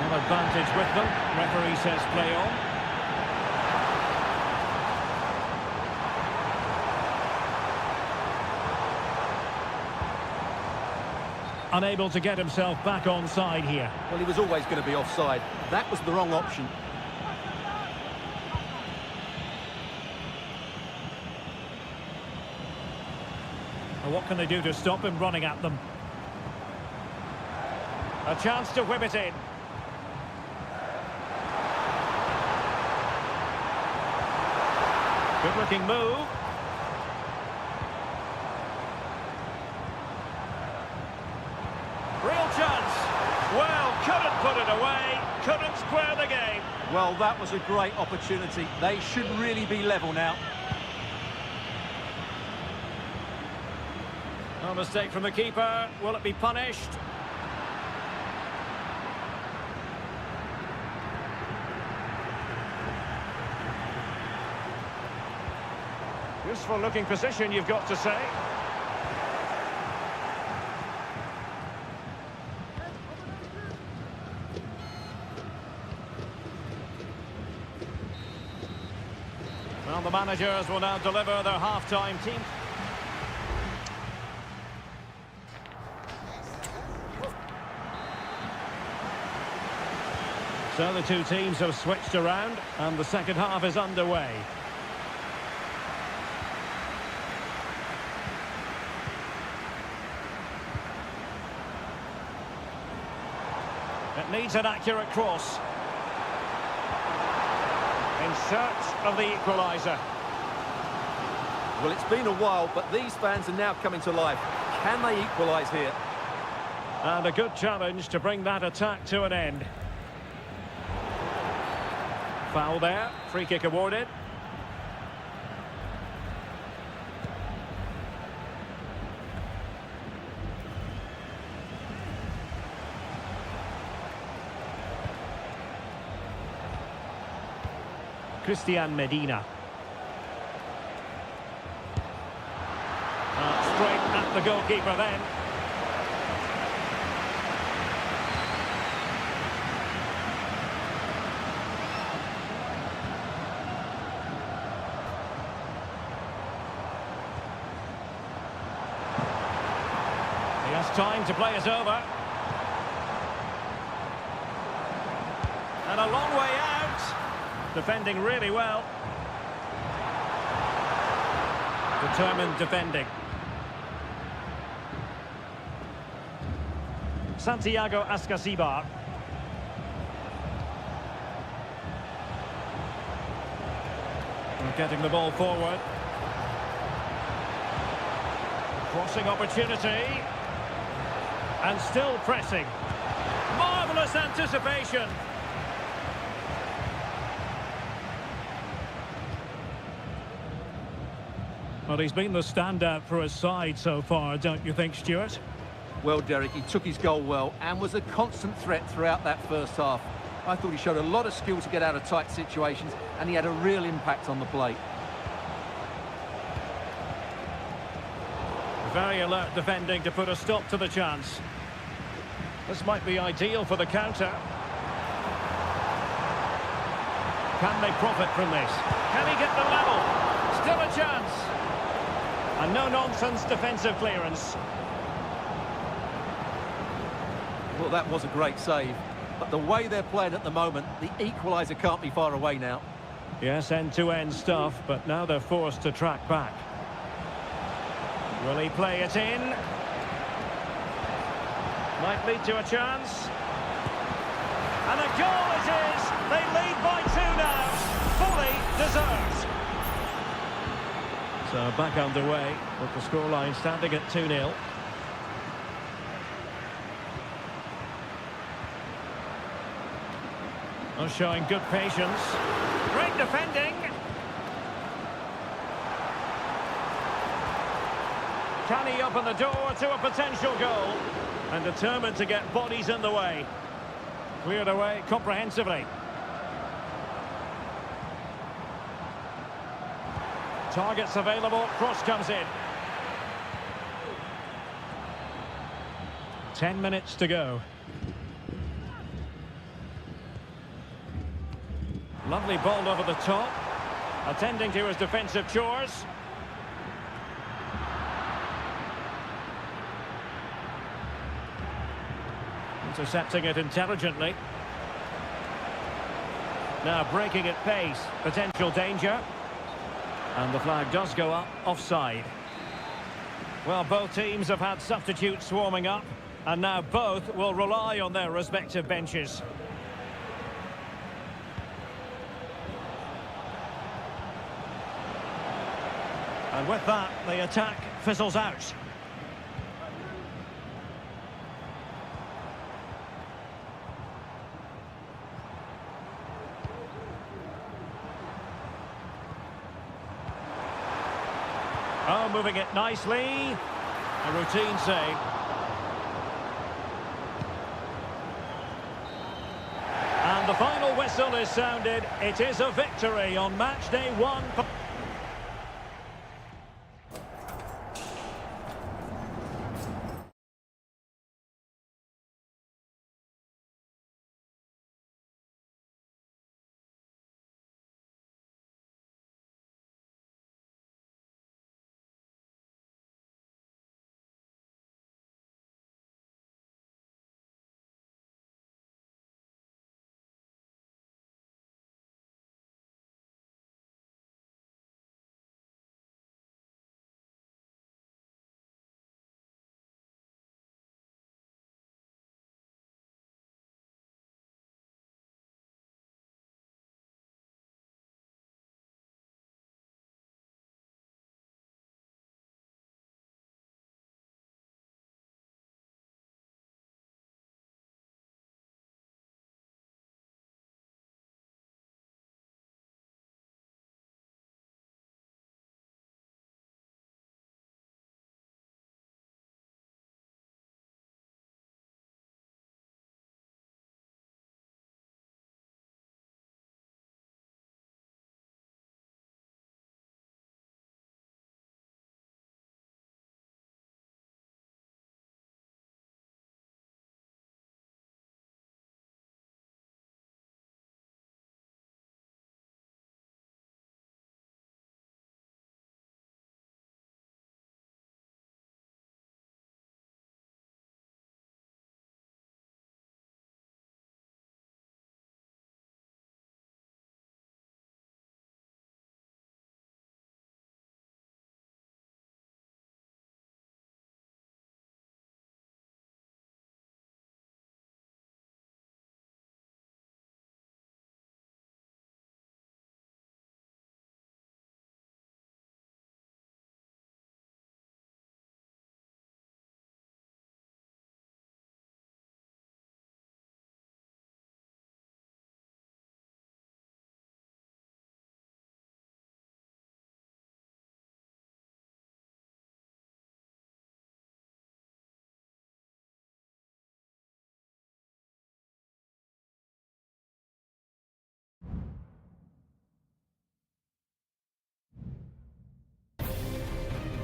S1: An advantage with them. Referee says play on. Unable to get himself back onside here.
S2: Well, he was always going to be offside. That was the wrong option.
S1: Well, what can they do to stop him running at them? A chance to whip it in. Good-looking move. Real chance. Well, couldn't put it away. Couldn't square the game.
S2: Well, that was a great opportunity. They should really be level now.
S1: No mistake from the keeper. Will it be punished? Useful looking position, you've got to say. Well, the managers will now deliver their half-time team. So the two teams have switched around and the second half is underway. Needs an accurate cross. In search of the equaliser.
S2: Well, it's been a while, but these fans are now coming to life. Can they equalise here?
S1: And a good challenge to bring that attack to an end. Foul there. Free kick awarded. Christian Medina. Straight at the goalkeeper then. He has time to play it over. And a long way out. Defending really well. Determined defending. Santiago Ascasibar. Getting the ball forward. Crossing opportunity. And still pressing. Marvellous anticipation. Well, he's been the standout for his side so far, don't you think, Stuart?
S2: Well, Derek, he took his goal well and was a constant threat throughout that first half. I thought he showed a lot of skill to get out of tight situations, and he had a real impact on the play.
S1: Very alert defending to put a stop to the chance. This might be ideal for the counter. Can they profit from this? Can he get the level? Still a chance. A no-nonsense defensive clearance.
S2: Well, that was a great save. But the way they're playing at the moment, the equaliser can't be far away now.
S1: Yes, end-to-end stuff, but now they're forced to track back. Will he play it in? Might lead to a chance. And a goal it is! They lead by 2 now. Fully deserved. So back underway with the scoreline standing at 2-0. Oh, showing good patience. Great defending. Can he open the door to a potential goal? And determined to get bodies in the way. Cleared away comprehensively. Targets available, cross comes in. 10 minutes to go. Lovely ball over the top. Attending to his defensive chores. Intercepting it intelligently. Now breaking at pace. Potential danger. And the flag does go up, offside. Well, both teams have had substitutes swarming up, and now both will rely on their respective benches. And with that, the attack fizzles out. Oh, moving it nicely. A routine save. And the final whistle is sounded. It is a victory on match day 1.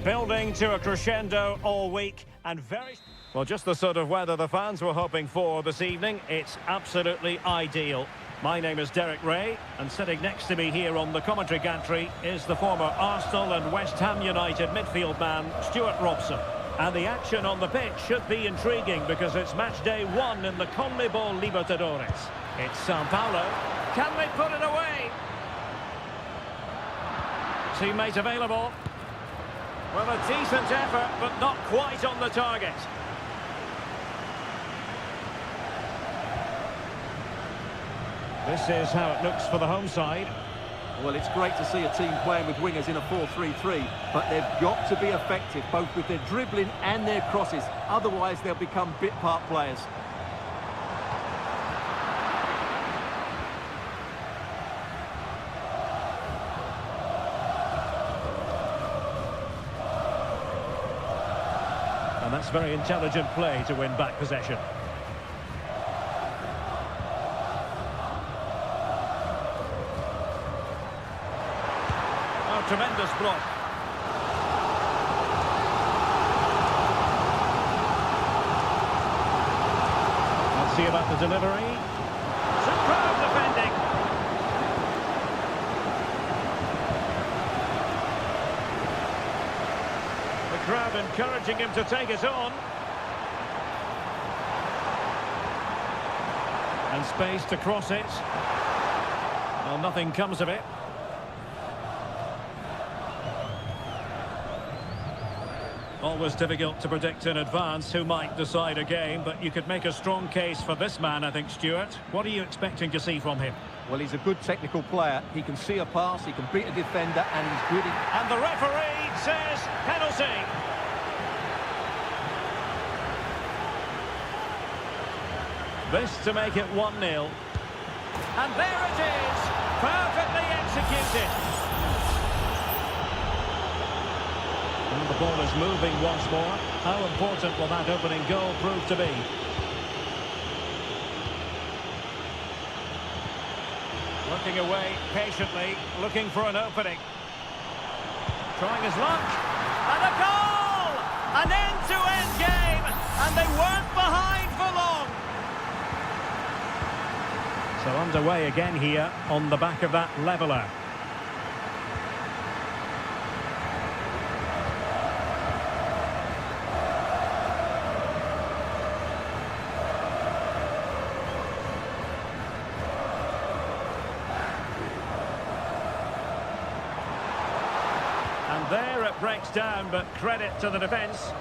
S1: Building to a crescendo all week and very... Well, just the sort of weather the fans were hoping for this evening. It's absolutely ideal. My name is Derek Ray, and sitting next to me here on the commentary gantry is the former Arsenal and West Ham United midfield man, Stuart Robson. And the action on the pitch should be intriguing because it's match day 1 in the CONMEBOL Libertadores. It's Sao Paulo. Can they put it away? Teammate available. Well, a decent effort, but not quite on the target. This is how it looks for the home side.
S2: Well, it's great to see a team playing with wingers in a 4-3-3, but they've got to be effective, both with their dribbling and their crosses. Otherwise, they'll become bit-part players.
S1: And that's very intelligent play to win back possession. Oh, tremendous block. Let's see about the delivery. Superb defending. The crowd encouraging him to take it on. And space to cross it. Well, nothing comes of it. Always difficult to predict in advance who might decide a game, but you could make a strong case for this man, I think, Stuart. What are you expecting to see from him?
S2: Well, he's a good technical player. He can see a pass, he can beat a defender, and he's good.
S1: And the referee says penalty. This to make it 1-0. And there it is! Perfectly executed. And the ball is moving once more. How important will that opening goal prove to be? Looking away patiently, looking for an opening. Trying his luck. And a goal! An end-to-end game! And they weren't behind for long. So underway again here on the back of that leveller. And there it breaks down, but credit to the defence.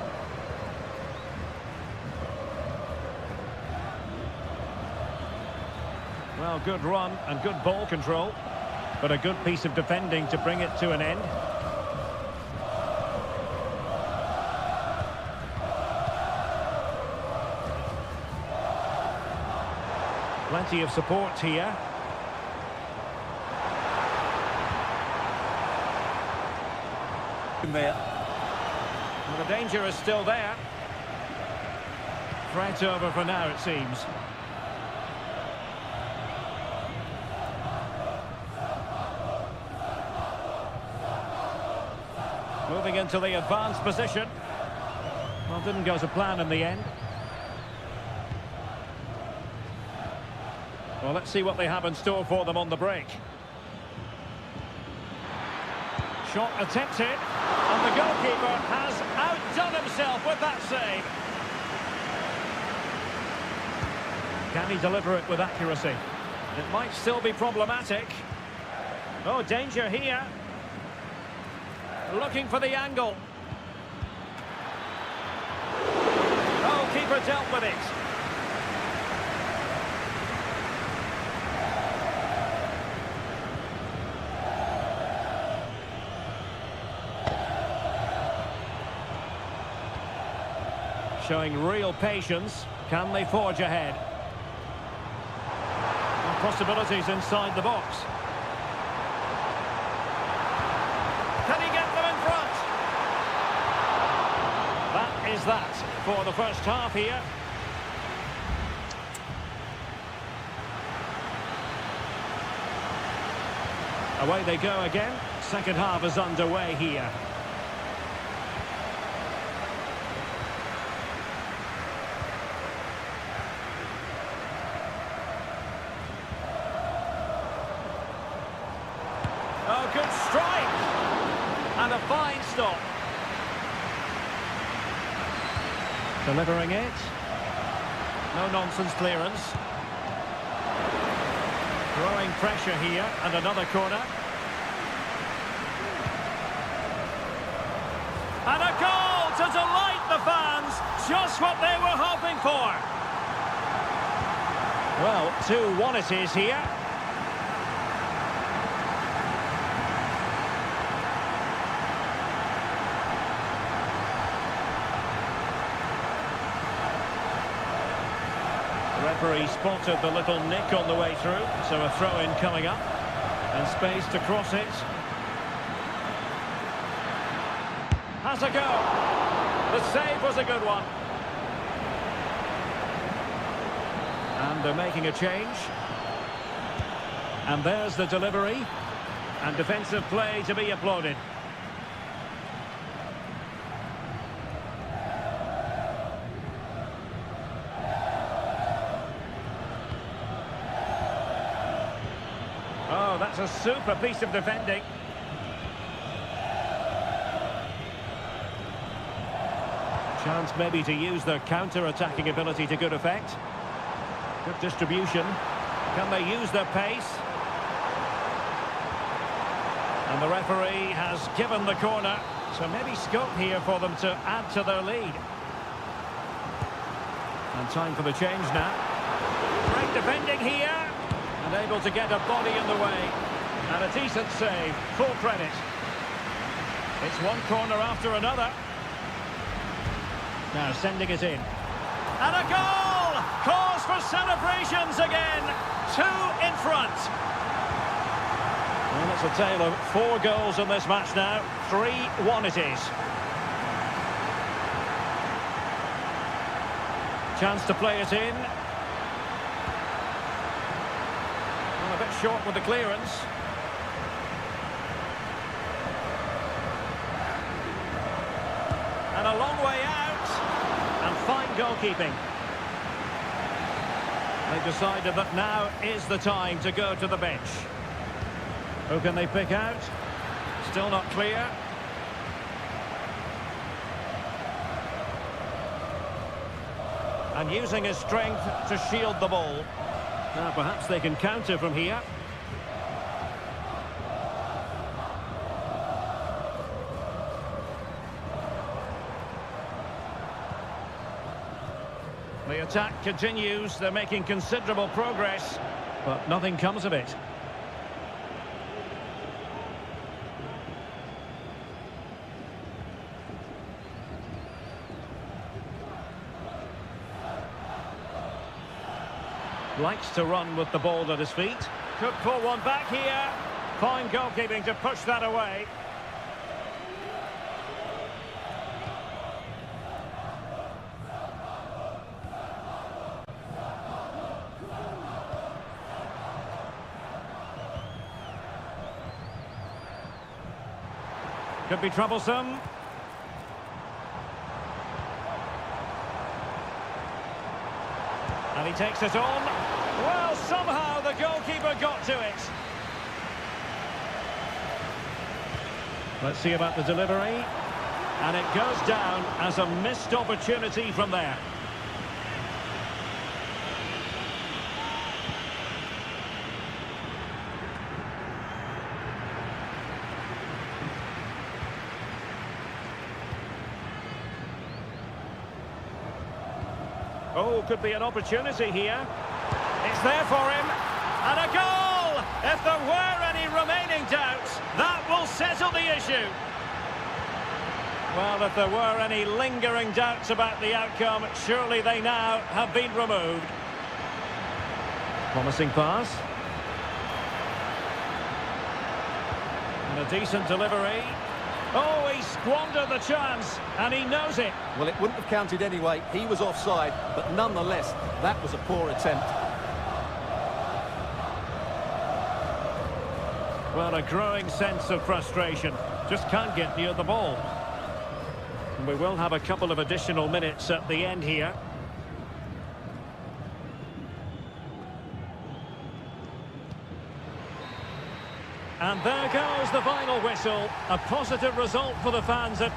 S1: Well, good run and good ball control, but a good piece of defending to bring it to an end. Plenty of support here.
S2: There.
S1: Well, the danger is still there. Threat over for now, it seems. Moving into the advanced position. Well, didn't go to plan in the end. Well, let's see what they have in store for them on the break. Shot attempted, and the goalkeeper has outdone himself with that save. Can he deliver it with accuracy? It might still be problematic. Oh, danger here. Looking for the angle. Oh, keeper dealt with it. Showing real patience. Can they forge ahead? Well, possibilities inside the box. Can he get them in front? That is that for the first half here. Away they go again. Second half is underway here. Good strike. And a fine stop. Delivering it. No-nonsense clearance. Growing pressure here, and another corner. And a goal to delight the fans. Just what they were hoping for. Well, 2-1 it is here. The referee spotted the little nick on the way through, so a throw-in coming up. And space to cross it. Has a go. The save was a good one. And they're making a change. And there's the delivery. And defensive play to be applauded. Oh, that's a super piece of defending. Chance maybe to use their counter-attacking ability to good effect. Good distribution. Can they use their pace? And the referee has given the corner, so maybe scope here for them to add to their lead. And time for the change now. Great defending here. And able to get a body in the way. And a decent save. Full credit. It's one corner after another. Now sending it in. And a goal! Cause for celebrations again. 2 in front. Well, it's a tale of 4 goals in this match now. 3-1 it is. Chance to play it in. Well, a bit short with the clearance. And a long way out. And fine goalkeeping. They've decided that now is the time to go to the bench. Who can they pick out? Still not clear. And using his strength to shield the ball. Now perhaps they can counter from here. The attack continues. They're making considerable progress, but nothing comes of it. Likes to run with the ball at his feet. Could pull one back here. Fine goalkeeping to push that away. Could be troublesome. And he takes it on. Well, somehow the goalkeeper got to it. Let's see about the delivery. And it goes down as a missed opportunity from there. Oh, could be an opportunity here. It's there for him. And a goal! If there were any remaining doubts, that will settle the issue. Well, if there were any lingering doubts about the outcome, surely they now have been removed. Promising pass. And a decent delivery. Oh, he squandered the chance, and he knows it.
S2: Well, it wouldn't have counted anyway. He was offside, but nonetheless, that was a poor attempt.
S1: Well, a growing sense of frustration. Just can't get near the ball. And we will have a couple of additional minutes at the end here. And there goes the final whistle. A positive result for the fans at...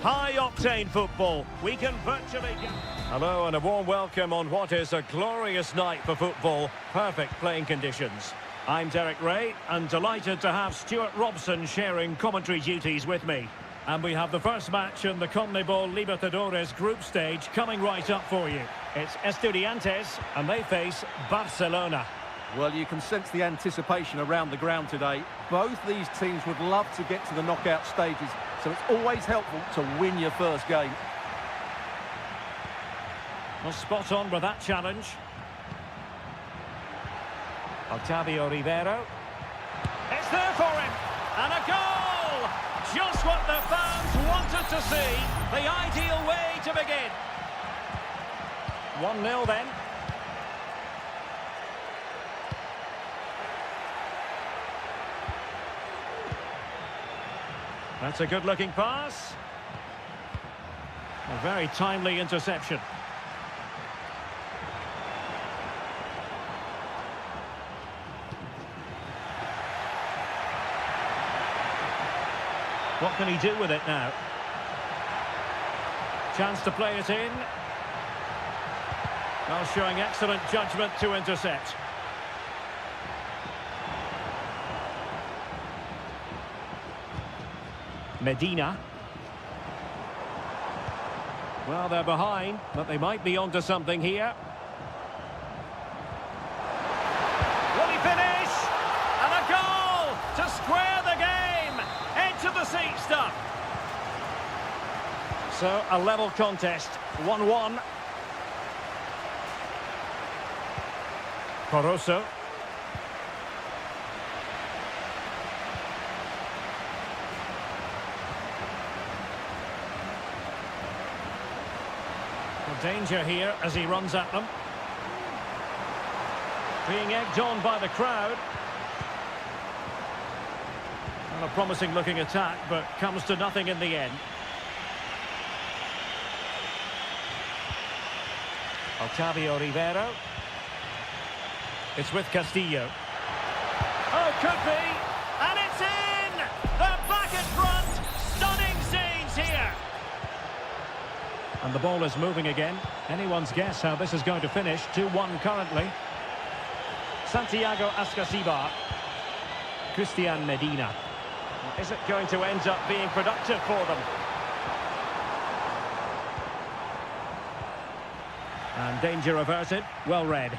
S1: High-octane football. We can virtually get... Hello and a warm welcome on what is a glorious night for football. Perfect playing conditions. I'm Derek Ray and delighted to have Stuart Robson sharing commentary duties with me. And we have the first match in the CONMEBOL Libertadores group stage coming right up for you. It's Estudiantes and they face Barcelona.
S2: Well, you can sense the anticipation around the ground today. Both these teams would love to get to the knockout stages, so it's always helpful to win your first game.
S1: Well, spot on with that challenge. Octavio Rivero. It's there for him. And a goal! Just what the fans wanted to see. The ideal way to begin. 1-0 then. That's a good-looking pass. A very timely interception. What can he do with it now? Chance to play it in. Well, showing excellent judgment to intercept. Medina. Well, they're behind, but they might be onto something here. Will he finish? And a goal to square the game. Edge of the seat stuff. So, a level contest, 1-1. Coroso. Danger here as he runs at them. Being egged on by the crowd. Well, a promising looking attack, but comes to nothing in the end. Octavio Rivero. It's with Castillo. Oh, could be! And it's in! They're back at front! Stunning scenes here! And the ball is moving again. Anyone's guess how this is going to finish. 2-1 currently. Santiago Ascasibar. Christian Medina. Is it going to end up being productive for them? And danger averted. Well read.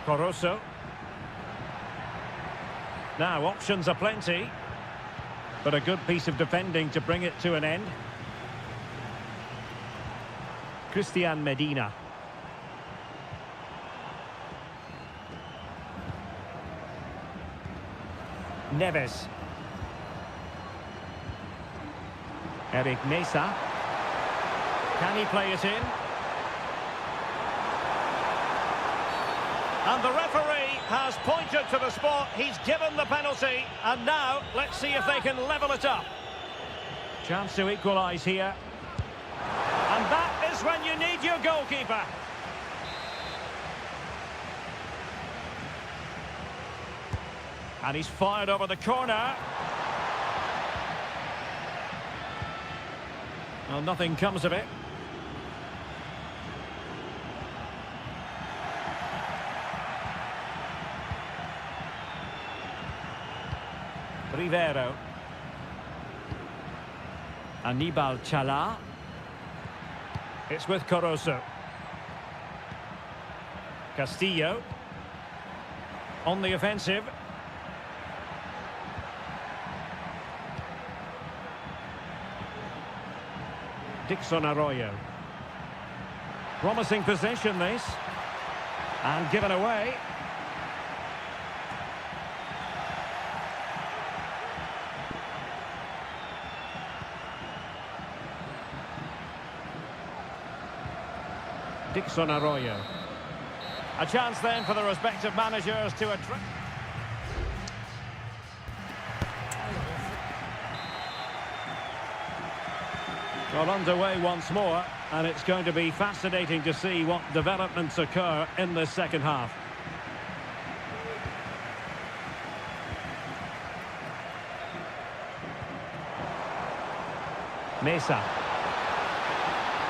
S1: Coroso. Now, options are plenty. But a good piece of defending to bring it to an end. Christian Medina. Neves. Eric Mesa. Can he play it in? And the referee has pointed to the spot. He's given the penalty. And now, let's see if they can level it up. Chance to equalise here. And that is when you need your goalkeeper. And he's fired over the corner. Well, nothing comes of it. Rivero. Anibal Chala. It's with Corozo. Castillo. On the offensive. Dixon Arroyo. Promising possession this. And given away. Dixon Arroyo. A chance then for the respective managers to address. Well, underway once more, and it's going to be fascinating to see what developments occur in this second half. Mesa.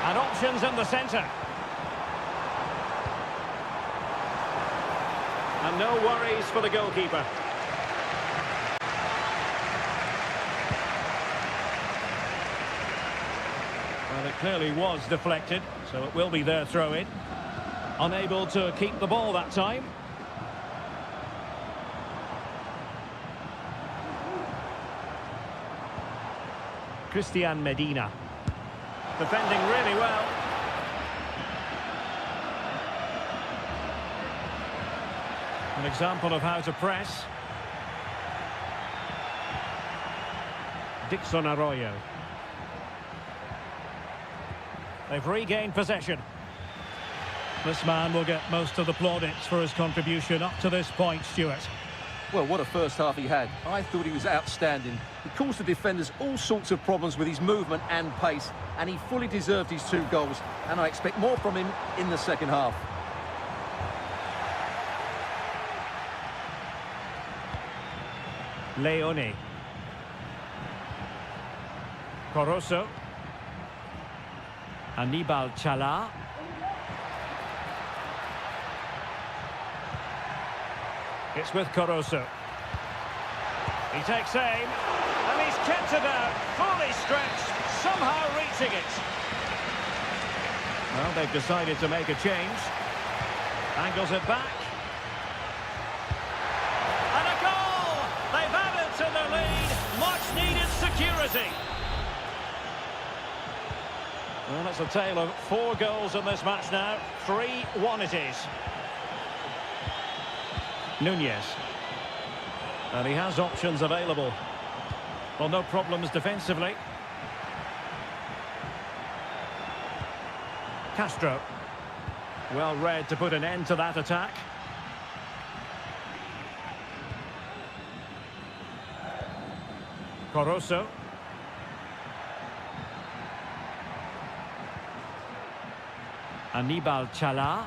S1: And options in the centre. And no worries for the goalkeeper. Well, it clearly was deflected, so it will be their throw-in. Unable to keep the ball that time. Christian Medina. Defending really well. An example of how to press. Dixon Arroyo. They've regained possession. This man will get most of the plaudits for his contribution up to this point, Stuart.
S2: Well, what a first half he had. I thought he was outstanding. He caused the defenders all sorts of problems with his movement and pace, and he fully deserved his 2 goals, and I expect more from him in the second half.
S1: Leone. Corozo. Anibal Chala. It's with Corozo. He takes aim, and he's kept it out, fully stretched, somehow reaching it. Well, they've decided to make a change. Angles it back. And a goal! They've added to their lead. Much needed security. Well, it's a tale of 4 goals in this match now. 3-1 it is. Nunez. And he has options available. Well, no problems defensively. Castro. Well read to put an end to that attack. Corozo. Anibal Chala.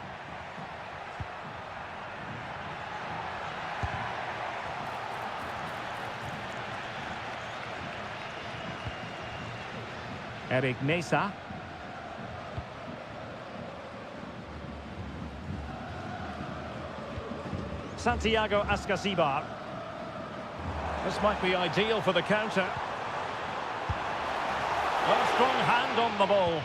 S1: Eric Mesa. Santiago Ascasibar. This might be ideal for the counter. A strong hand on the ball.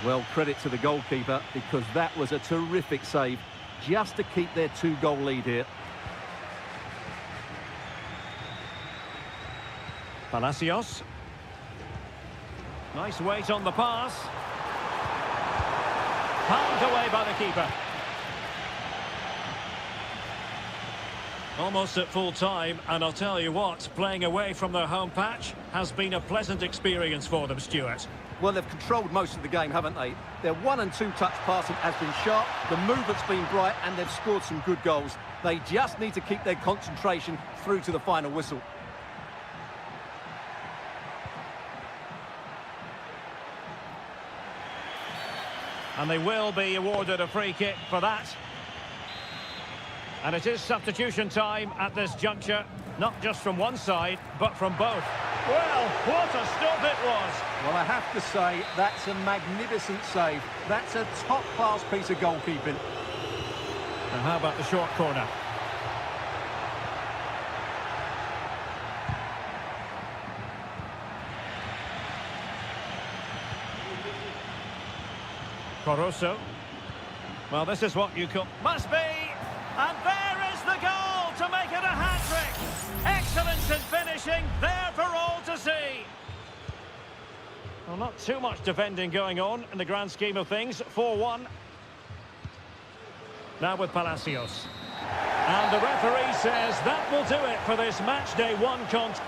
S2: Well, credit to the goalkeeper, because that was a terrific save, just to keep their 2-goal lead here.
S1: Palacios. Nice weight on the pass. Palmed away by the keeper. Almost at full time, and I'll tell you what, playing away from their home patch has been a pleasant experience for them, Stuart.
S2: Well, they've controlled most of the game, haven't they? Their 1- and 2-touch passing has been sharp, the movement's been bright, and they've scored some good goals. They just need to keep their concentration through to the final whistle.
S1: And they will be awarded a free kick for that. And it is substitution time at this juncture, not just from one side, but from both. Well, what a stop it was!
S2: Well, I have to say, that's a magnificent save. That's a top-class piece of goalkeeping.
S1: And how about the short corner? Caruso. Well, this is what you call... Must be! And there is the goal to make it a hat-trick! Excellence in finishing, there for all to see! Well, not too much defending going on in the grand scheme of things. 4-1. Now with Palacios. And the referee says that will do it for this match day 1 contest.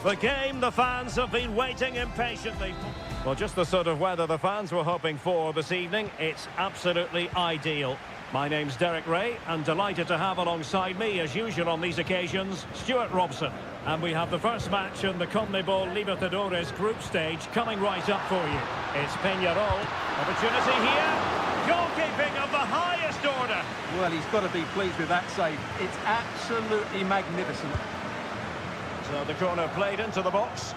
S1: The game the fans have been waiting impatiently for. Well, just the sort of weather the fans were hoping for this evening. It's absolutely ideal. My name's Derek Ray, and delighted to have alongside me, as usual on these occasions, Stuart Robson. And we have the first match in the CONMEBOL Libertadores group stage coming right up for you. It's Peñarol. Opportunity here. Goalkeeping of the highest order.
S2: Well, he's got to be pleased with that save. It's absolutely magnificent.
S1: So the corner played into the box.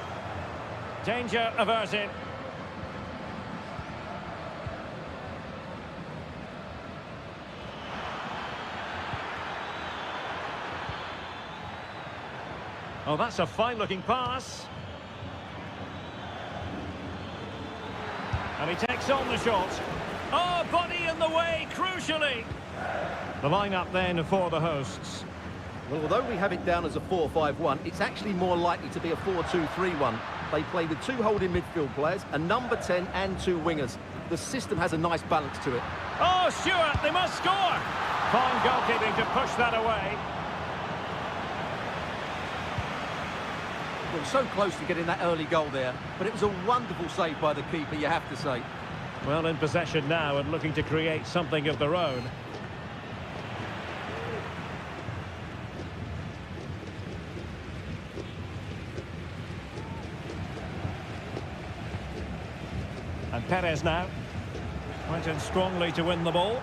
S1: Danger averted. Oh, that's a fine-looking pass. And he takes on the shot. Oh, body in the way, crucially. The line-up then for the hosts.
S2: Well, although we have it down as a 4-5-1, it's actually more likely to be a 4-2-3-1. They play with 2 holding midfield players, a number 10 and 2 wingers. The system has a nice balance to it.
S1: Oh, Stuart, they must score! Fine goalkeeping to push that away.
S2: Well, so close to getting that early goal there, but it was a wonderful save by the keeper, you have to say.
S1: Well, in possession now and looking to create something of their own. Perez now. Went in strongly to win the ball.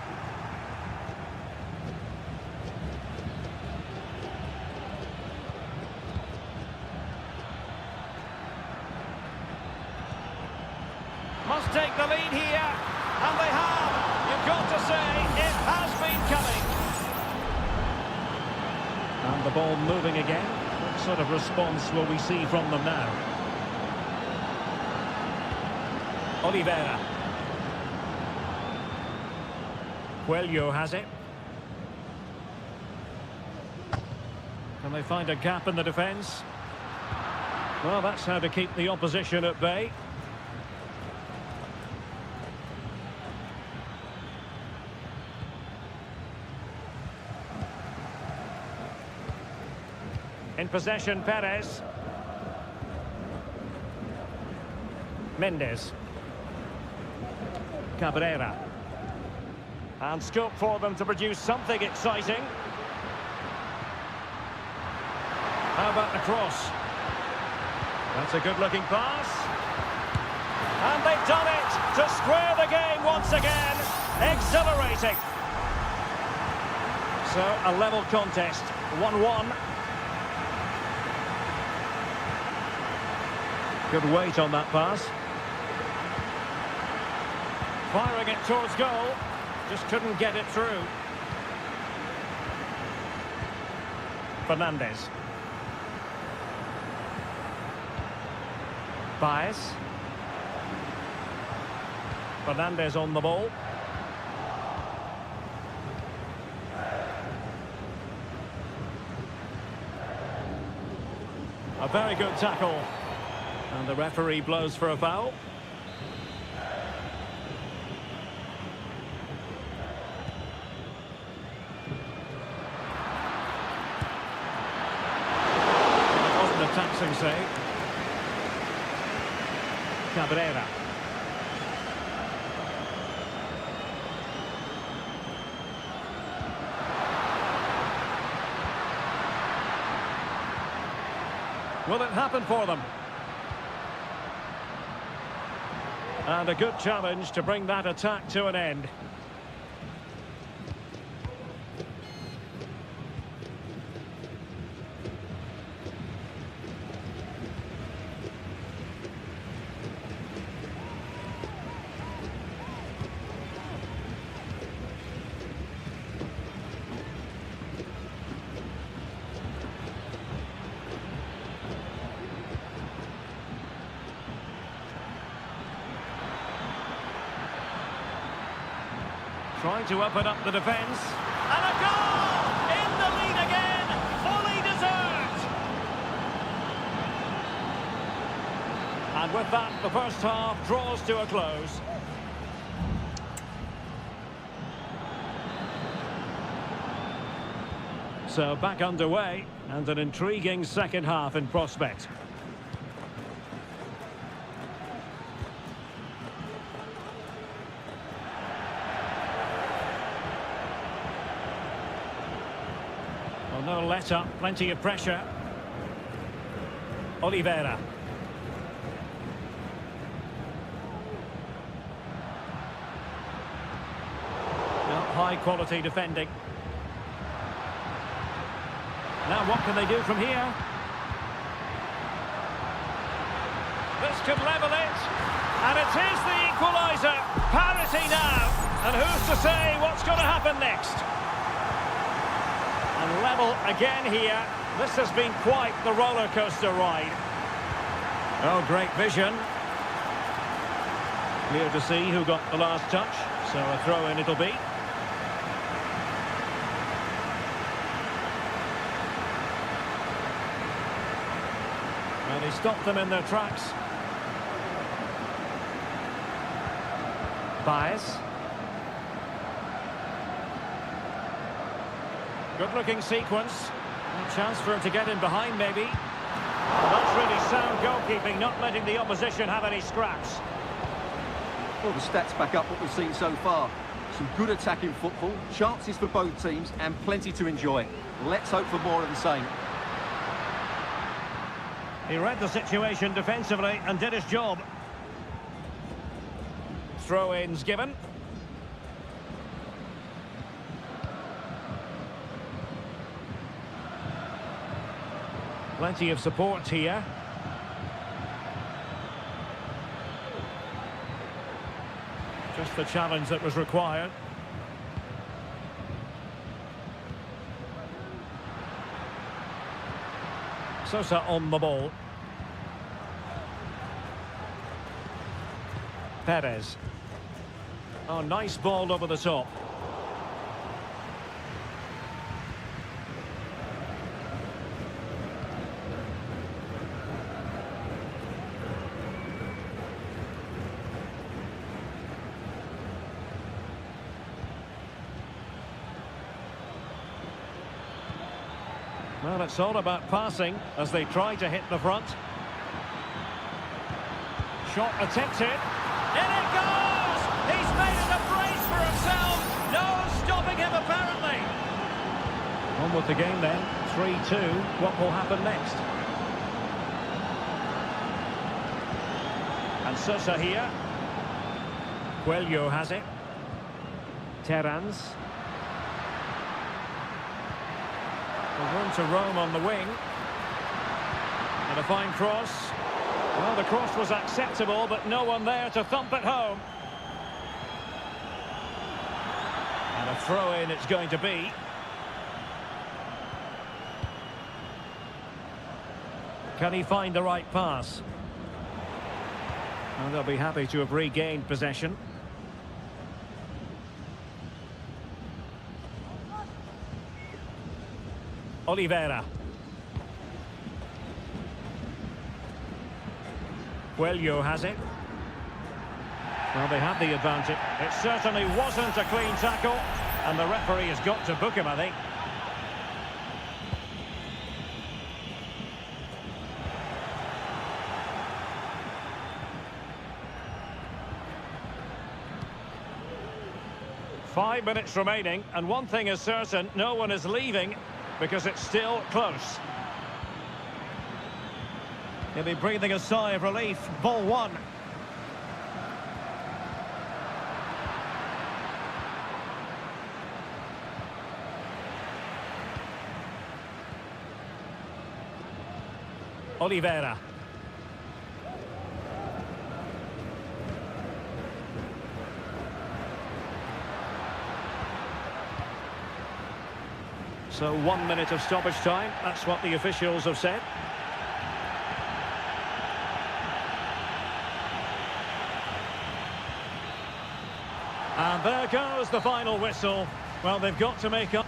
S1: Must take the lead here. And they have. You've got to say, it has been coming. And the ball moving again. What sort of response will we see from them now? Oliveira. Coelho has it. Can they find a gap in the defence? Well, that's how to keep the opposition at bay. In possession, Perez. Mendes. Cabrera. And scope for them to produce something exciting. How about the cross? That's a good-looking pass. And they've done it to square the game once again. Exhilarating. So, a level contest. 1-1. Good weight on that pass. Firing it towards goal. Just couldn't get it through. Fernandez. Baez. Fernandez on the ball. A very good tackle. And the referee blows for a foul. It wasn't a taxing save. Cabrera. Will it happen for them? And a good challenge to bring that attack to an end. Trying to open up the defence. And a goal! In the lead again! Fully deserved! And with that, the first half draws to a close. So back underway, and an intriguing second half in prospect. No let up, plenty of pressure. Oliveira. Now, high quality defending. Now what can they do from here? This could level it. And it is the equaliser. Parity now. And who's to say what's going to happen next? And level again here. This has been quite the roller coaster ride. Oh, great vision. Clear to see who got the last touch. So a throw in it'll be. And he stopped them in their tracks. Baez. Good-looking sequence. A chance for him to get in behind, maybe. That's really sound goalkeeping, not letting the opposition have any scraps.
S2: Well, the stats back up what we've seen so far. Some good attacking football, chances for both teams, and plenty to enjoy. Let's hope for more of the same.
S1: He read the situation defensively and did his job. throw-ins given. Plenty of support here. Just the challenge that was required. Sosa on the ball. Perez. Oh, nice ball over the top. Well, it's all about passing as they try to hit the front. Shot attempted. In it goes! He's made it a brace for himself. No stopping him, apparently. On with the game then. 3-2. What will happen next? And Sosa here. Coelho has it. Terrans. Room to roam on the wing. And a fine cross. Well, the cross was acceptable, but no one there to thump it home. And a throw-in it's going to be. Can he find the right pass? Well, they'll be happy to have regained possession. Oliveira. Coelho has it. Well, they had the advantage. It certainly wasn't a clean tackle, and the referee has got to book him, I think. Five minutes remaining, and one thing is certain, no one is leaving because it's still close. He'll be breathing a sigh of relief. Ball one. Oliveira. So 1 minute of stoppage time, that's what the officials have said. And there goes the final whistle. Well, they've got to make up.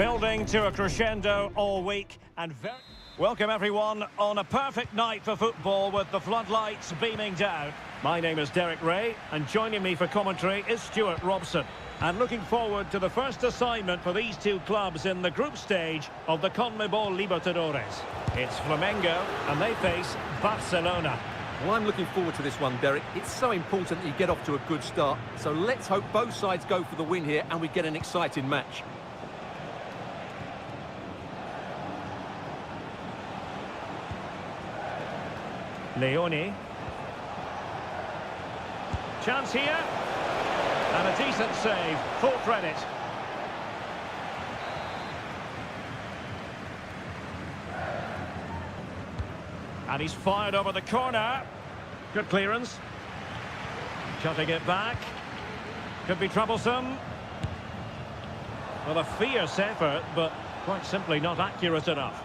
S1: Building to a crescendo all week and welcome everyone on a perfect night for football with the floodlights beaming down. My name is Derek Ray and joining me for commentary is Stuart Robson. And looking forward to the first assignment for these two clubs in the group stage of the CONMEBOL Libertadores. It's Flamengo and they face Barcelona.
S2: Well, I'm looking forward to this one, Derek. It's so important that you get off to a good start. So let's hope both sides go for the win here and we get an exciting match.
S1: Leone. Chance here. And a decent save. Full credit. And he's fired over the corner. Good clearance. Cutting it back. Could be troublesome. Well, a fierce effort, but quite simply not accurate enough.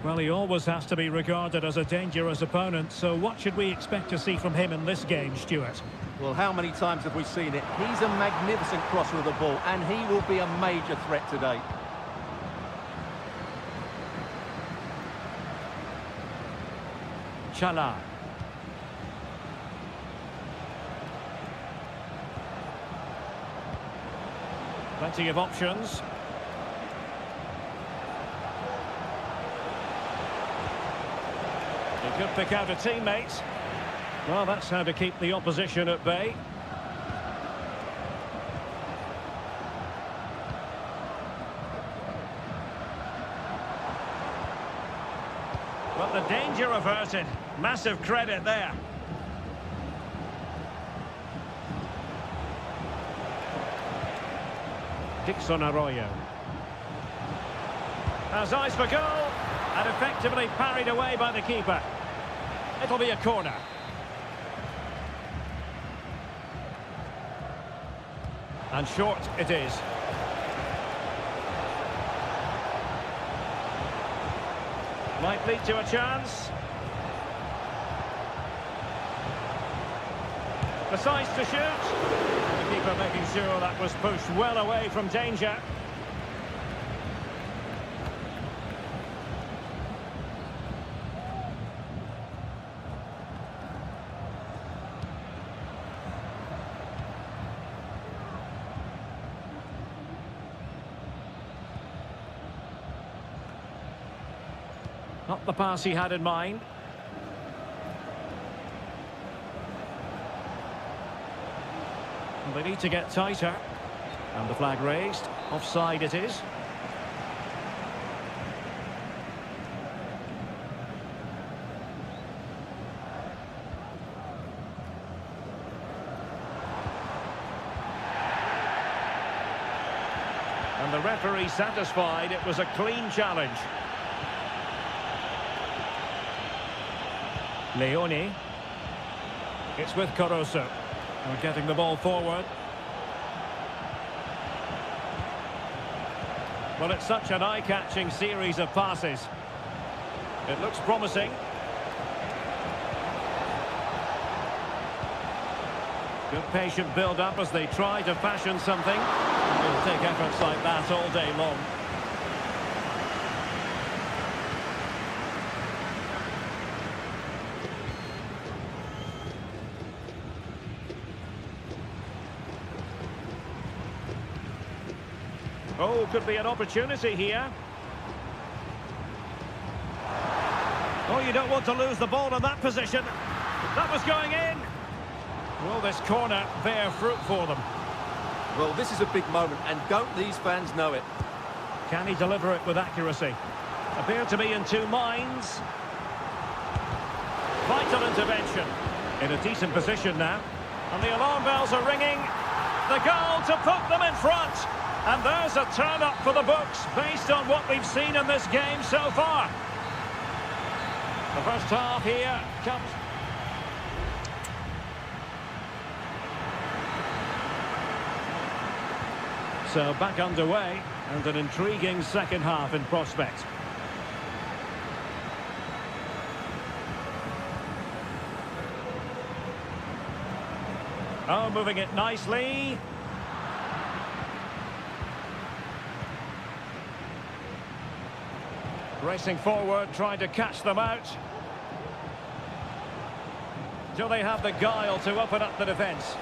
S1: Well, he always has to be regarded as a dangerous opponent, so what should we expect to see from him in this game, Stuart?
S2: Well, how many times have we seen it? He's a magnificent crosser of the ball, and he will be a major threat today.
S1: Chala. Plenty of options. He could pick out a teammate. Well, that's how to keep the opposition at bay. But the danger averted. Massive credit there. Dixon Arroyo. Has eyes for goal. And effectively parried away by the keeper. It'll be a corner. And short it is. Might lead to a chance. Decides to shoot. The keeper making sure that was pushed well away from danger. Not the pass he had in mind. Well, they need to get tighter. And the flag raised. Offside it is. And the referee satisfied it was a clean challenge. Leone. It's with Caruso. We're getting the ball forward. Well, it's such an eye-catching series of passes. It looks promising. Good patient build-up as they try to fashion something. It'll take efforts like that all day long. Oh, could be an opportunity here. Oh, you don't want to lose the ball in that position. That was going in. Will this corner bear fruit for them?
S2: Well, this is a big moment, and don't these fans know it?
S1: Can he deliver it with accuracy? Appear to be in two minds. Vital intervention. In a decent position now. And the alarm bells are ringing. The goal to put them in front. And there's a turn-up for the books based on what we've seen in this game so far. The first half here comes... So back underway and an intriguing second half in prospect. Oh, moving it nicely. Racing forward, trying to catch them out. Do they have the guile to open up the defence?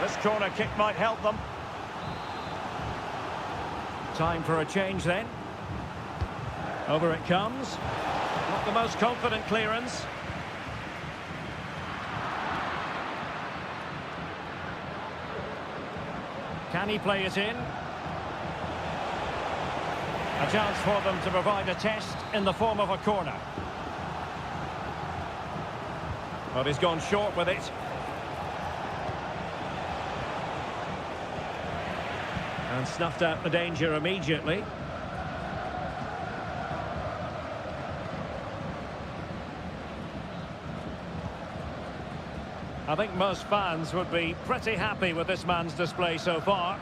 S1: This corner kick might help them. Time for a change then. Over it comes. Not the most confident clearance. Can he play it in? A chance for them to provide a test in the form of a corner. But he's gone short with it. And snuffed out the danger immediately. I think most fans would be pretty happy with this man's display so far.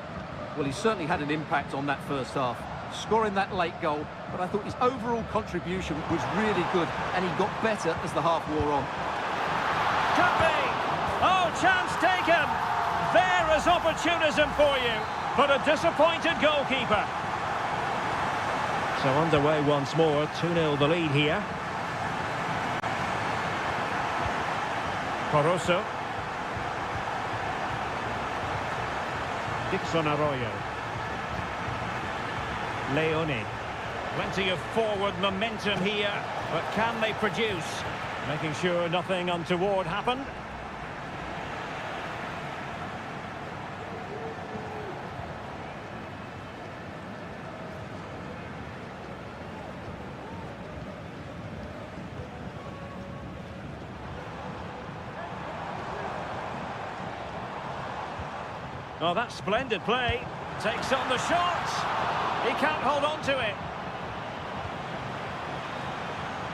S2: Well, he certainly had an impact on that first half, scoring that late goal, but I thought his overall contribution was really good, and he got better as the half wore on.
S1: Could be! Oh, chance taken! There is opportunism for you, but a disappointed goalkeeper. So underway once more, 2-0 the lead here. Caruso. Dixon Arroyo. Leone. Plenty of forward momentum here, but can they produce? Making sure nothing untoward happened. Oh, that's splendid play. Takes on the shot. He can't hold on to it.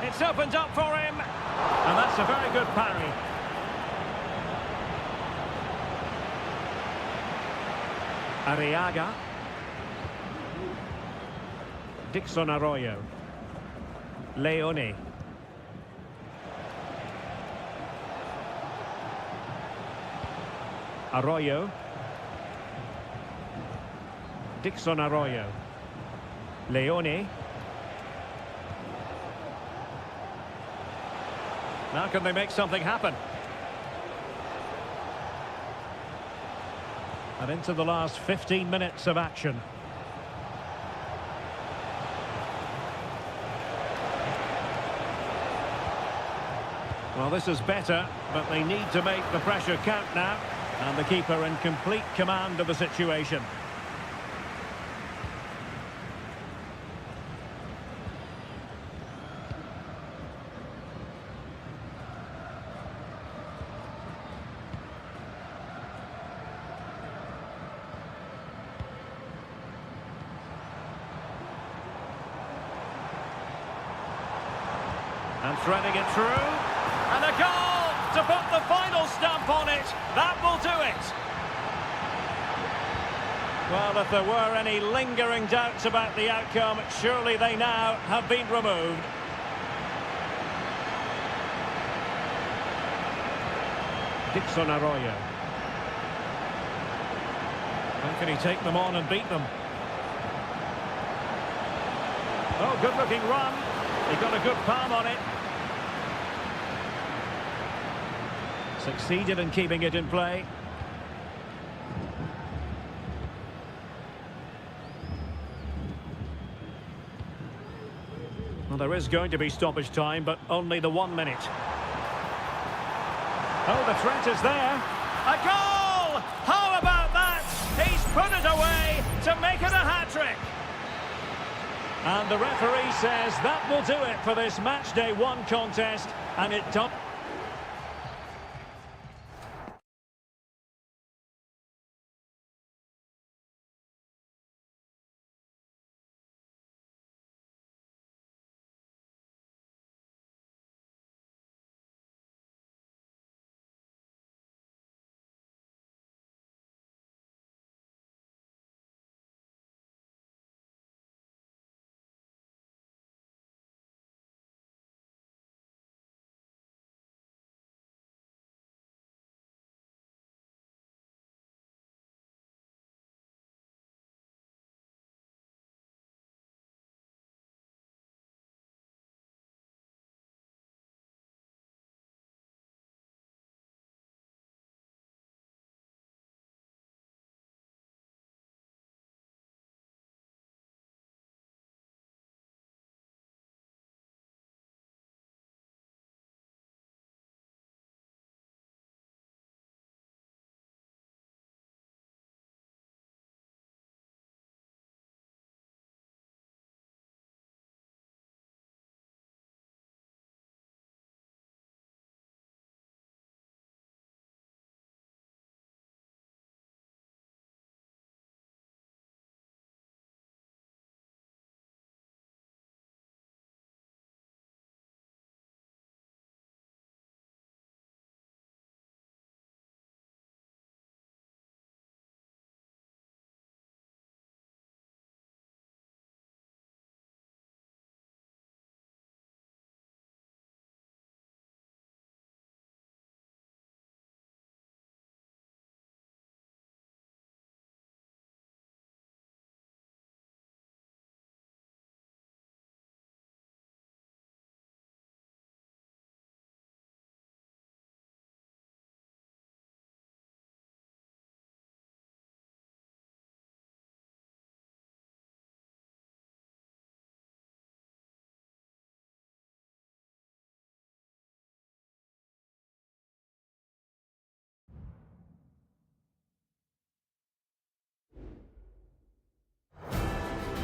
S1: It's opened up for him. And that's a very good parry. Arriaga. Dixon Arroyo. Leone. Arroyo. Dixon Arroyo. Leone. Now can they make something happen? And into the last 15 minutes of action. Well, this is better, but they need to make the pressure count now. And the keeper in complete command of the situation. And threading it through. And a goal to put the final stamp on it. That will do it. Well, if there were any lingering doubts about the outcome, surely they now have been removed. Dixon Arroyo. How can he take them on and beat them? Oh, good-looking run. He got a good palm on it. Succeeded in keeping it in play. Well, there is going to be stoppage time, but only the 1 minute. Oh, the threat is there. A goal! How about that? He's put it away to make it a hat-trick. And the referee says that will do it for this match day 1 contest, and it does.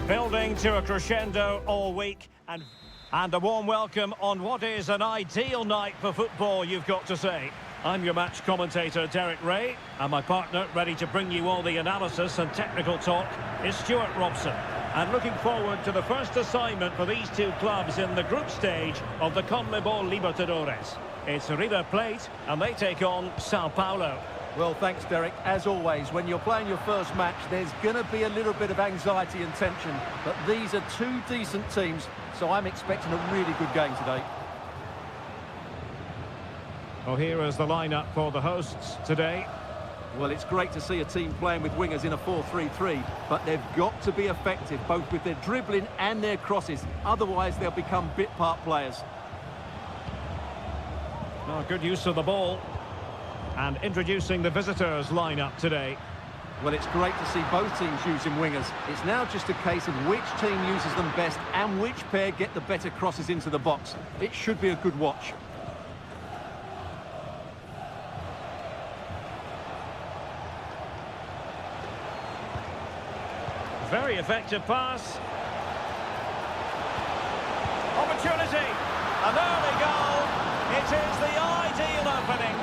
S1: Building to a crescendo all week, and a warm welcome on what is an ideal night for football, you've got to say. I'm your match commentator, Derek Ray, and my partner, ready to bring you all the analysis and technical talk, is Stuart Robson. And looking forward to the first assignment for these two clubs in the group stage of the CONMEBOL Libertadores. It's River Plate, and they take on Sao Paulo.
S2: Well, thanks, Derek. As always, when you're playing your first match, there's going to be a little bit of anxiety and tension. But these are two decent teams, so I'm expecting a really good game today.
S1: Well, here is the lineup for the hosts today.
S2: Well, it's great to see a team playing with wingers in a 4-3-3, but they've got to be effective, both with their dribbling and their crosses. Otherwise, they'll become bit-part players.
S1: Oh, good use of the ball. And introducing the visitors' lineup today.
S2: Well, it's great to see both teams using wingers. It's now just a case of which team uses them best and which pair get the better crosses into the box. It should be a good watch.
S1: Very effective pass. Opportunity. An early goal. It is the ideal opening.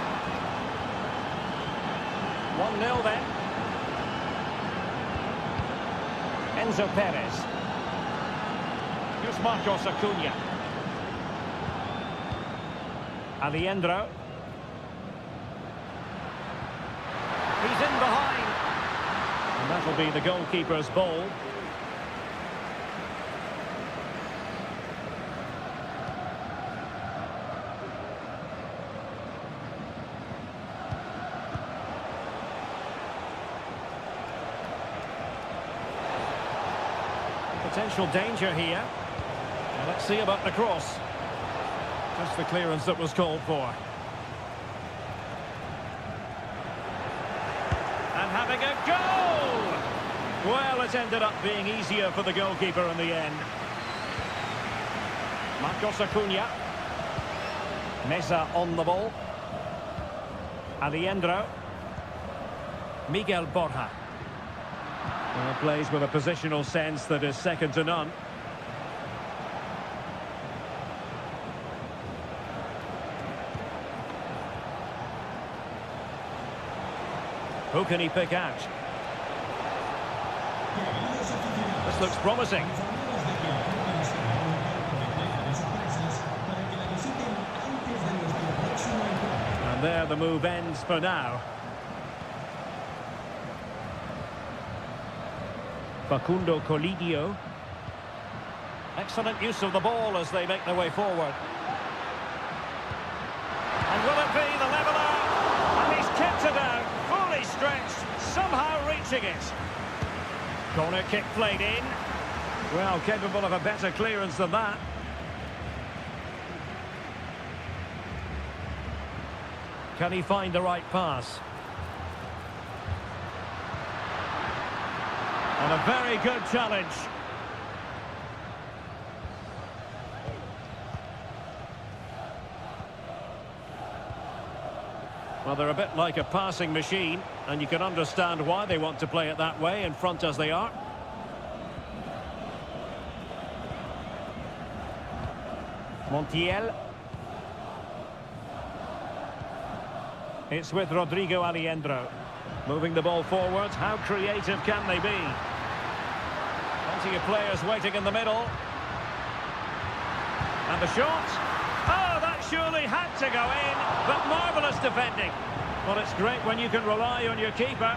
S1: 1-0 then. Enzo Perez. Here's Marcos Acuna. Alejandro. He's in behind. And that'll be the goalkeeper's ball. Potential danger here. Well, let's see about the cross. Just the clearance that was called for. And having a goal! Well, it ended up being easier for the goalkeeper in the end. Marcos Acuna. Mesa on the ball. Alejandro. Miguel Borja. Well, plays with a positional sense that is second to none. Who can he pick out? This looks promising. And there the move ends for now. Facundo Colidio. Excellent use of the ball as they make their way forward. And will it be the leveller? And he's kept it out, fully stretched, somehow reaching it. Corner kick played in. Well, capable of a better clearance than that. Can he find the right pass? And a very good challenge. Well, they're a bit like a passing machine, and you can understand why they want to play it that way, in front as they are. Montiel. It's with Rodrigo Alejandro. Moving the ball forward. How creative can they be? Plenty of players waiting in the middle. And the shot. Oh, that surely had to go in, but marvellous defending. Well, it's great when you can rely on your keeper.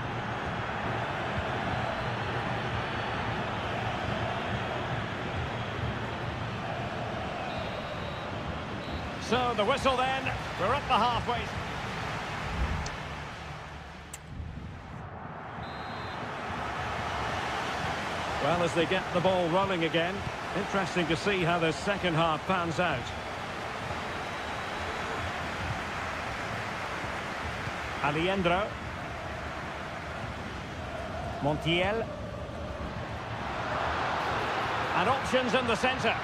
S1: So the whistle then. We're up the halfway. Well, as they get the ball rolling again, interesting to see how the second half pans out. Alejandro. Montiel. And options in the centre.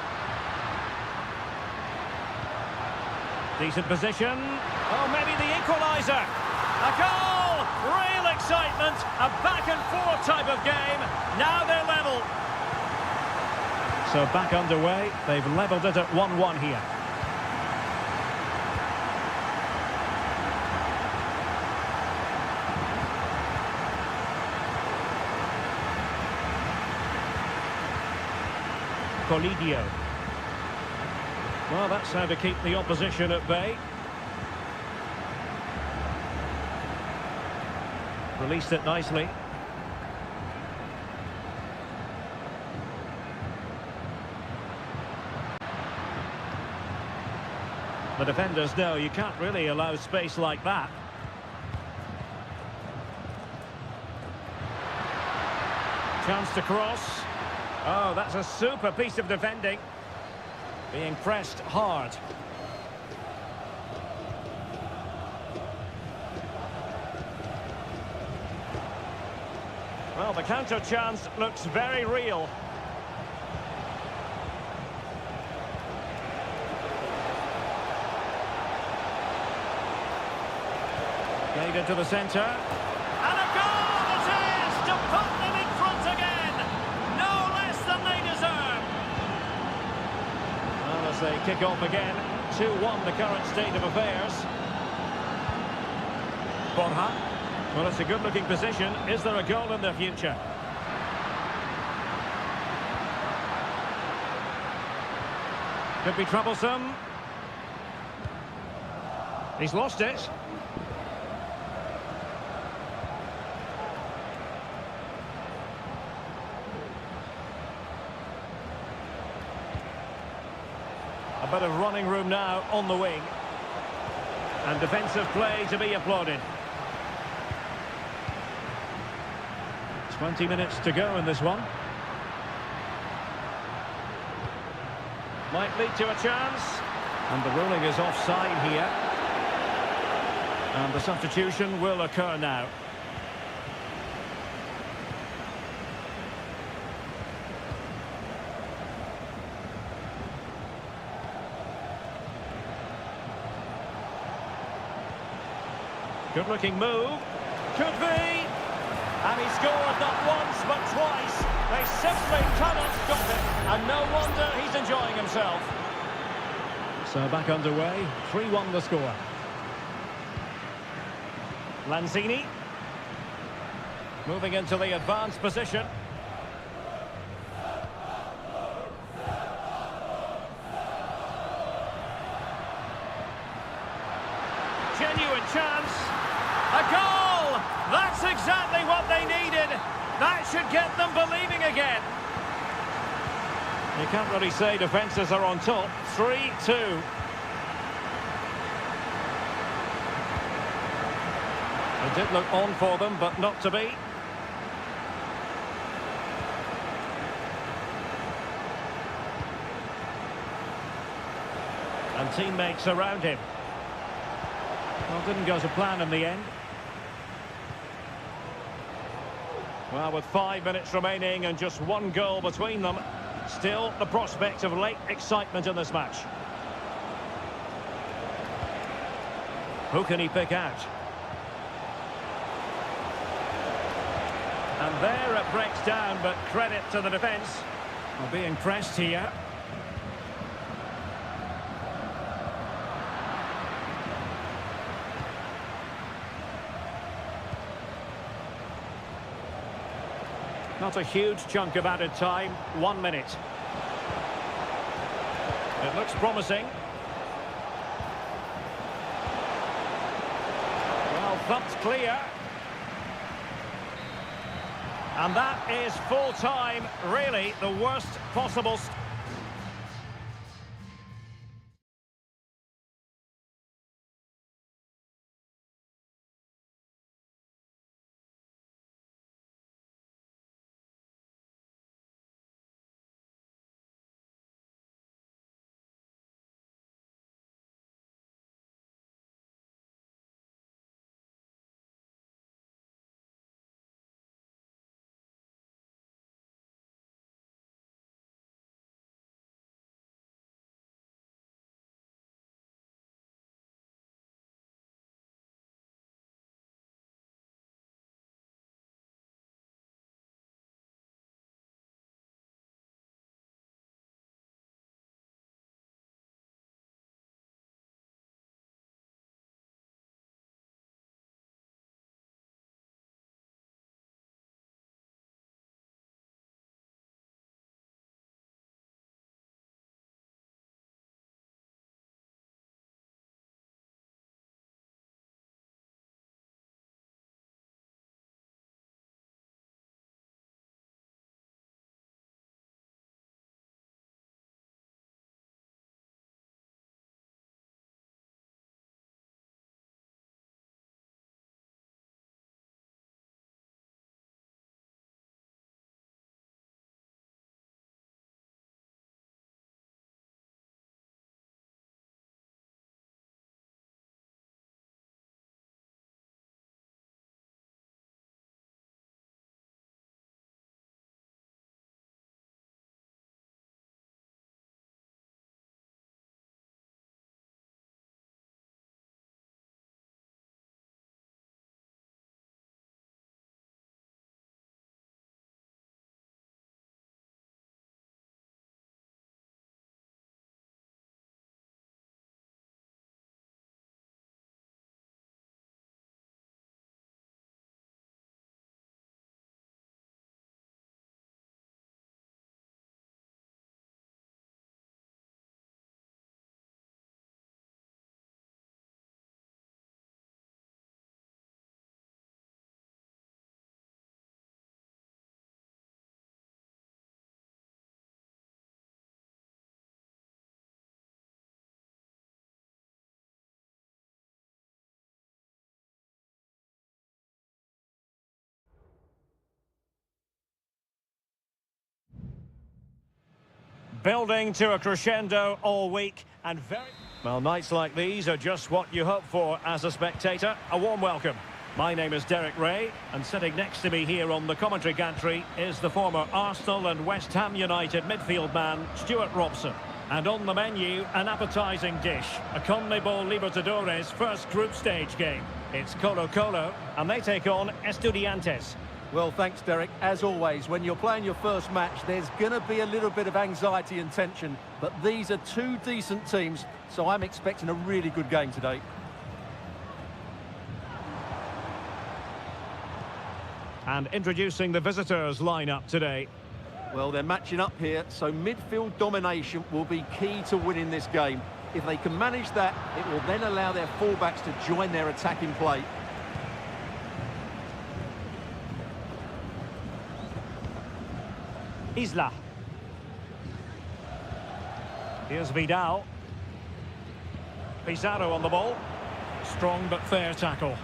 S1: Decent position. Oh, maybe the equaliser. A goal! Real excitement. A back-and-forth type of game. Now they're level. So back underway. They've levelled it at 1-1 here. Colidio. Well, that's how to keep the opposition at bay. Released it nicely. The defenders know you can't really allow space like that. Chance to cross. Oh, that's a super piece of defending. Being pressed hard. Well, the counter chance looks very real. Played into the centre. And a goal it is to put them in front again. No less than they deserve. Well, as they kick off again, 2-1 the current state of affairs. Borja. Well, it's a good-looking position. Is there a goal in the future? Could be troublesome. He's lost it. A bit of running room now on the wing. And defensive play to be applauded. 20 minutes to go in this one. Might lead to a chance. And the ruling is offside here. And the substitution will occur now. Good looking move. Could be. And he scored not once but twice. They simply cannot stop it. And no wonder he's enjoying himself. So back underway. 3-1 the score. Lanzini. Moving into the advanced position. Genuine chance. A goal! That's exactly what they needed. That should get them believing again. You can't really say defences are on top. 3-2. It did look on for them, but not to be. And teammates around him. Well, didn't go to plan in the end. Well, with 5 minutes remaining and just one goal between them, still the prospect of late excitement in this match. Who can he pick out? And there it breaks down, but credit to the defence. Well, being pressed here. Not a huge chunk of added time, 1 minute. It looks promising. Well, thumped clear. And that is full time, really the worst possible... Building to a crescendo all week and very... Well, nights like these are just what you hope for as a spectator. A warm welcome. My name is Derek Ray, and sitting next to me here on the commentary gantry is the former Arsenal and West Ham United midfield man, Stuart Robson. And on the menu, an appetising dish, a CONMEBOL Libertadores first group stage game. It's Colo-Colo, and they take on Estudiantes.
S2: Well, thanks, Derek. As always, when you're playing your first match, there's going to be a little bit of anxiety and tension, but these are two decent teams, so I'm expecting a really good game today.
S1: And introducing the visitors' lineup today.
S2: Well, they're matching up here, so midfield domination will be key to winning this game. If they can manage that, it will then allow their fullbacks to join their attacking play.
S1: Isla. Here's Vidal. Pizarro on the ball. Strong but fair tackle.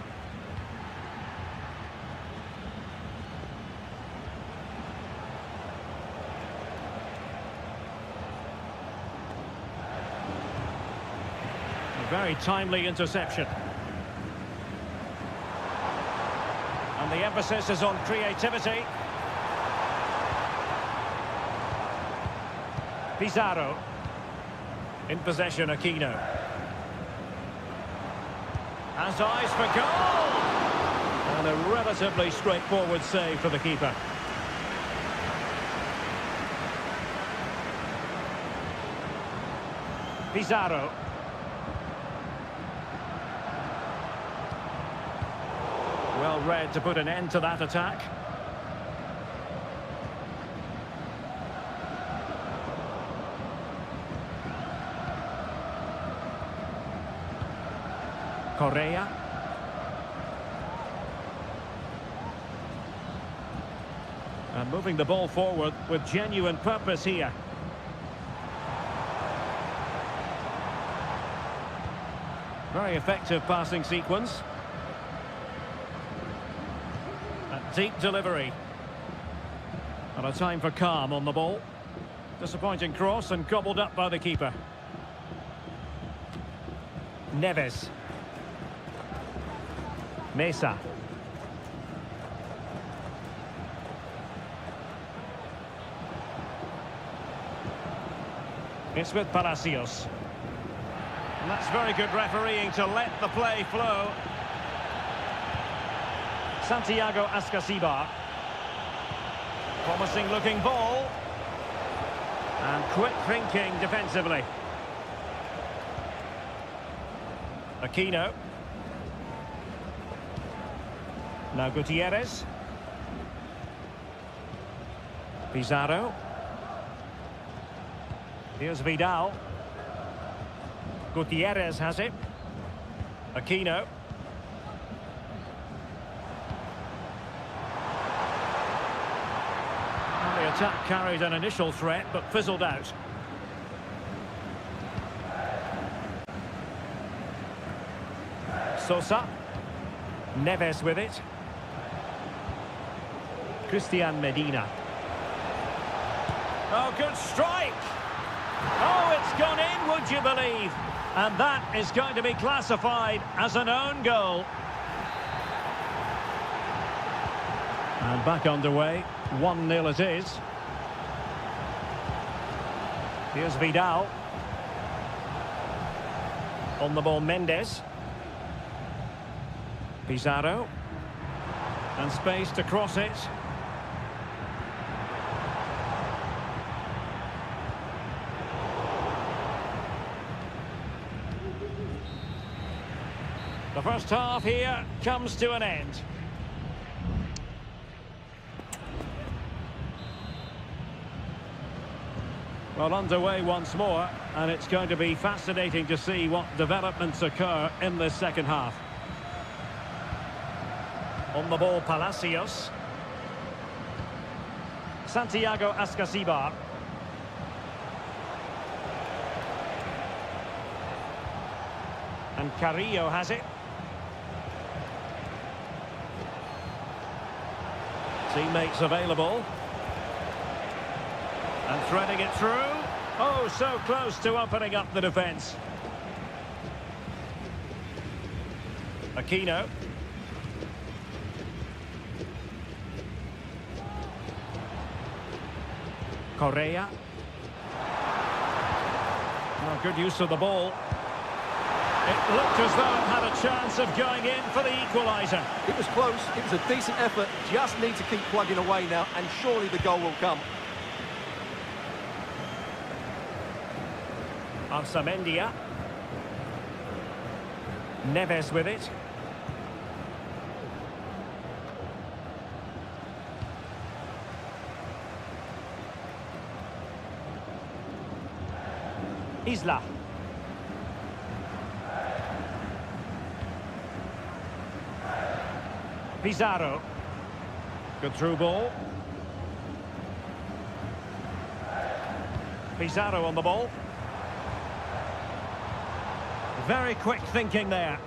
S1: A very timely interception. And the emphasis is on creativity. Pizarro. In possession, Aquino. Has eyes for goal! And a relatively straightforward save for the keeper. Pizarro. Well read to put an end to that attack. Correa. And moving the ball forward with genuine purpose here. Very effective passing sequence. A deep delivery. And a time for calm on the ball. Disappointing cross and gobbled up by the keeper. Neves. Mesa. It's with Palacios. And that's very good refereeing to let the play flow. Santiago Ascasibar. Promising looking ball. And quick thinking defensively. Aquino. Now Gutierrez. Pizarro. Here's Vidal. Gutierrez has it. Aquino. And the attack carried an initial threat but fizzled out. Sosa. Neves with it. Christian Medina. Oh, good strike! Oh, it's gone in, would you believe? And that is going to be classified as an own goal. And back underway, 1-0 it is. Here's Vidal. On the ball, Mendes. Pizarro. And space to cross it. The first half here comes to an end. Well, underway once more, and it's going to be fascinating to see what developments occur in this second half. On the ball, Palacios. Santiago Ascasibar. And Carrillo has it. Teammates available. And threading it through. Oh, so close to opening up the defence. Aquino. Correa. Oh, good use of the ball. It looked as though it had a chance of going in for the equaliser.
S2: It was close, it was a decent effort, just need to keep plugging away now, and surely the goal will come.
S1: Arsamendia. Neves with it. Isla. Pizarro. Good through ball. Pizarro on the ball. Very quick thinking there.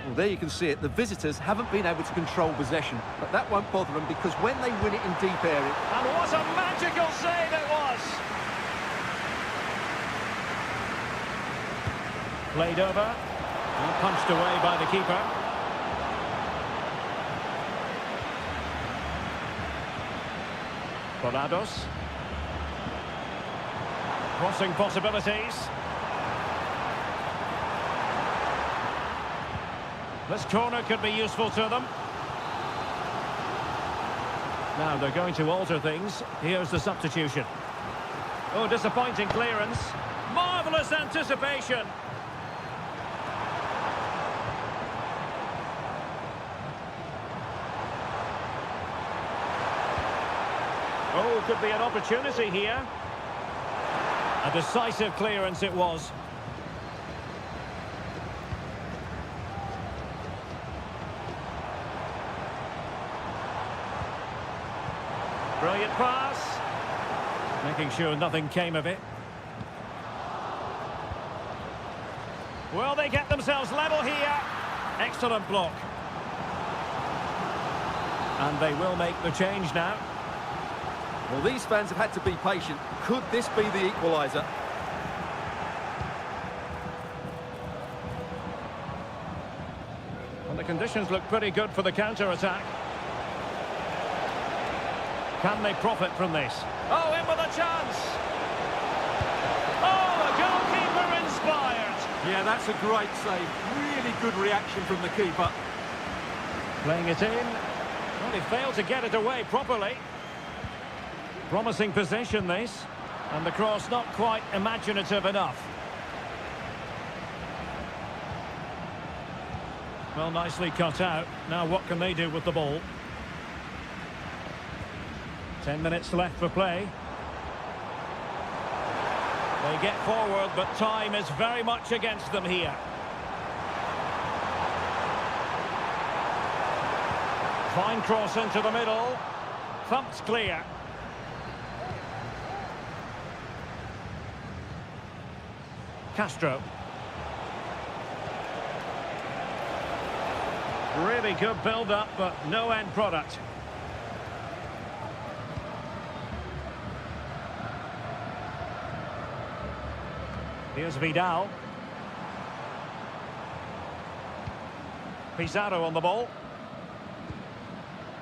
S2: Well, there you can see it. The visitors haven't been able to control possession, but that won't bother them because when they win it in deep area...
S1: And what a magical save it was! Played over. And punched away by the keeper. Dorados. Crossing possibilities. This corner could be useful to them. Now they're going to alter things. Here's the substitution. Oh, disappointing clearance. Marvellous anticipation. Oh, could be an opportunity here. A decisive clearance it was. Brilliant pass. Making sure nothing came of it. Well, they get themselves level here. Excellent block. And they will make the change now.
S2: Well, these fans have had to be patient. Could this be the equaliser?
S1: And the conditions look pretty good for the counter-attack. Can they profit from this? Oh, in with a chance! Oh, the goalkeeper inspired!
S2: Yeah, that's a great save. Really good reaction from the keeper.
S1: Playing it in. Well, he failed to get it away properly. Promising possession, this. And the cross not quite imaginative enough. Well, nicely cut out. Now what can they do with the ball? 10 minutes left for play. They get forward, but time is very much against them here. Fine cross into the middle. Thumped clear. Castro. Really good build-up, but no end product. Here's Vidal. Pizarro on the ball.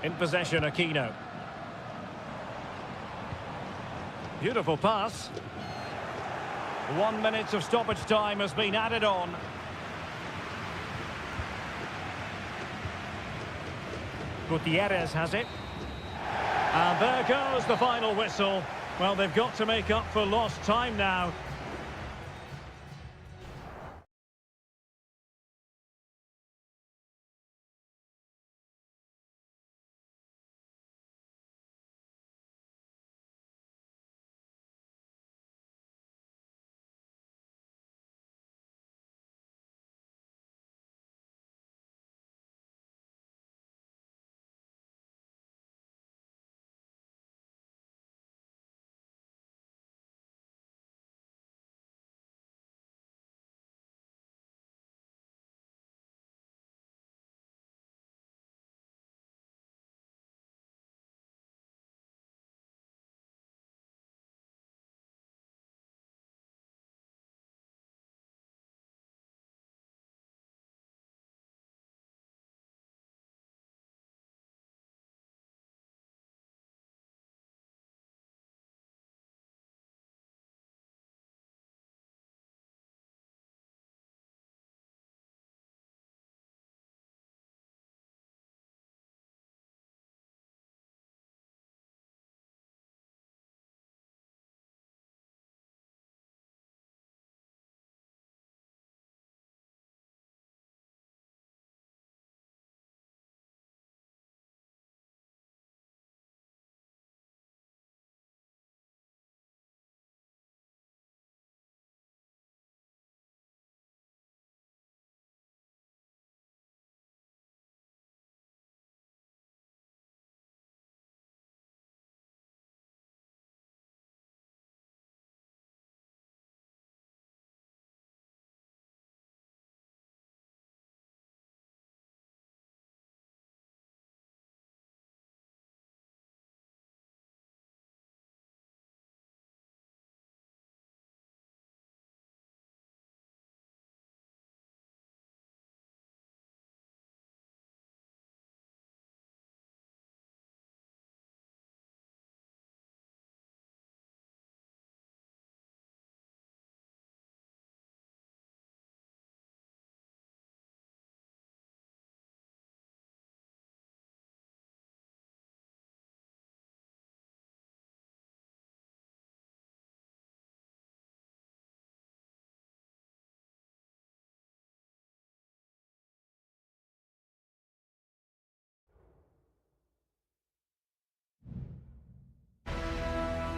S1: In possession, Aquino. Beautiful pass. 1 minute of stoppage time has been added on. Gutierrez has it. And there goes the final whistle. Well, they've got to make up for lost time now.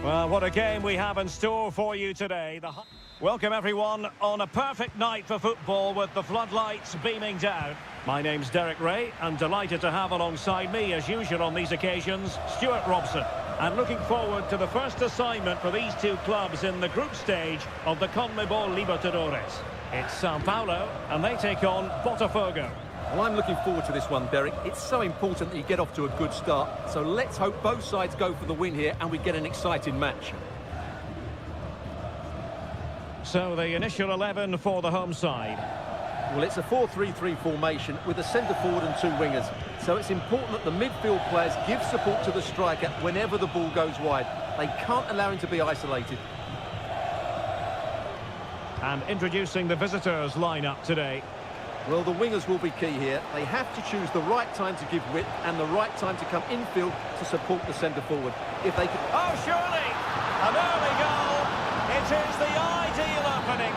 S1: Well, what a game we have in store for you today. Welcome everyone on a perfect night for football with the floodlights beaming down. My name's Derek Ray and delighted to have alongside me as usual on these occasions Stuart Robson. And looking forward to the first assignment for these two clubs in the group stage of the CONMEBOL Libertadores. It's Sao Paulo and they take on Botafogo.
S2: Well, I'm looking forward to this one, Derek. It's so important that you get off to a good start. So let's hope both sides go for the win here and we get an exciting match.
S1: So the initial 11 for the home side.
S2: Well, it's a 4-3-3 formation with a centre forward and two wingers. So it's important that the midfield players give support to the striker whenever the ball goes wide. They can't allow him to be isolated.
S1: And introducing the visitors' lineup today.
S2: Well, the wingers will be key here. They have to choose the right time to give width and the right time to come infield to support the centre forward. If they can...
S1: Oh, surely! An early goal! It is the ideal opening.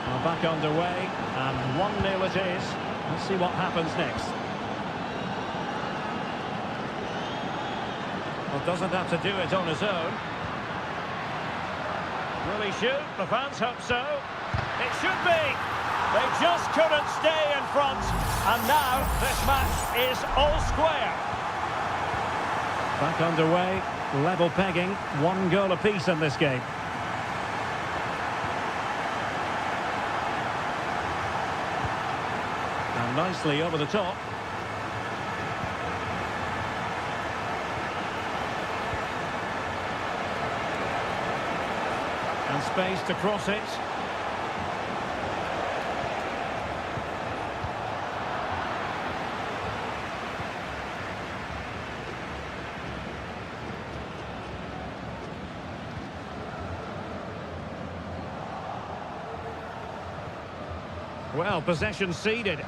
S1: Well, back underway, and 1-0 it is. Let's see what happens next. Well, doesn't have to do it on his own. Will he shoot? The fans hope so. It should be. They just couldn't stay in front. And now this match is all square. Back underway, level pegging, 1 goal apiece in this game. And nicely over the top. And space to cross it. Well, possession ceded.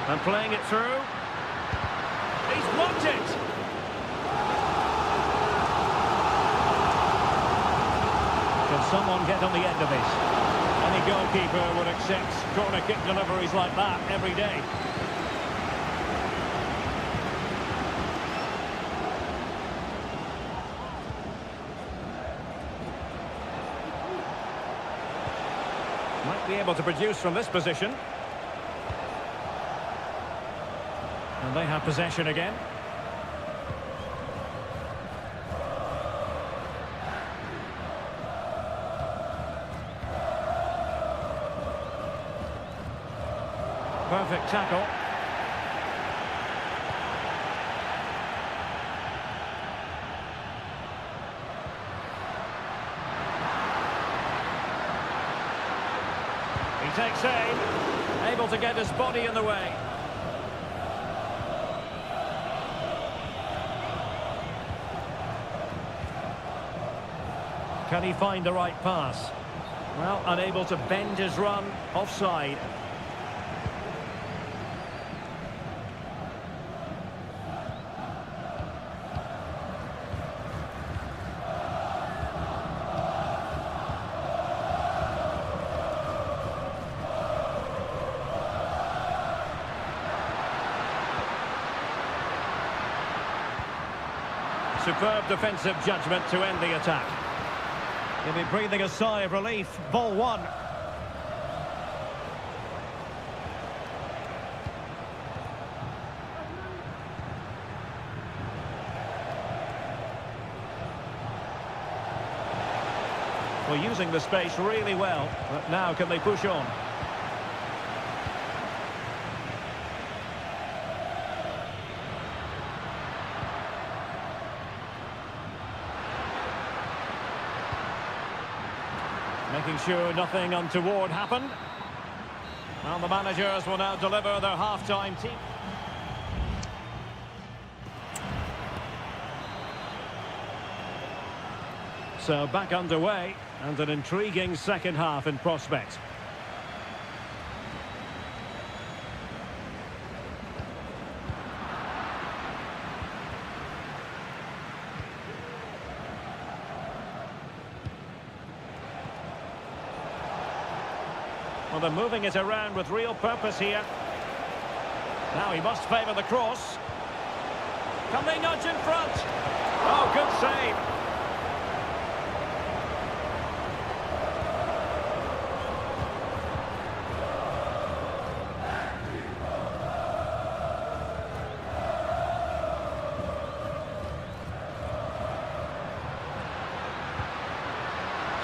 S1: And playing it through. He's blocked it. Can someone get on the end of this? Any goalkeeper would accept corner kick deliveries like that every day. Might be able to produce from this position. And they have possession again. Perfect tackle. He takes aim, able to get his body in the way. Can he find the right pass? Well, unable to bend his run, offside. Superb defensive judgment to end the attack. He'll be breathing a sigh of relief. Ball one. Well, using the space really well, but now can they push on? Making sure nothing untoward happened. Well, the managers will now deliver their half-time team. So back underway, and an intriguing second half in prospect. Well, they're moving it around with real purpose here. Now he must favour the cross. Can they nudge in front? Oh, good save.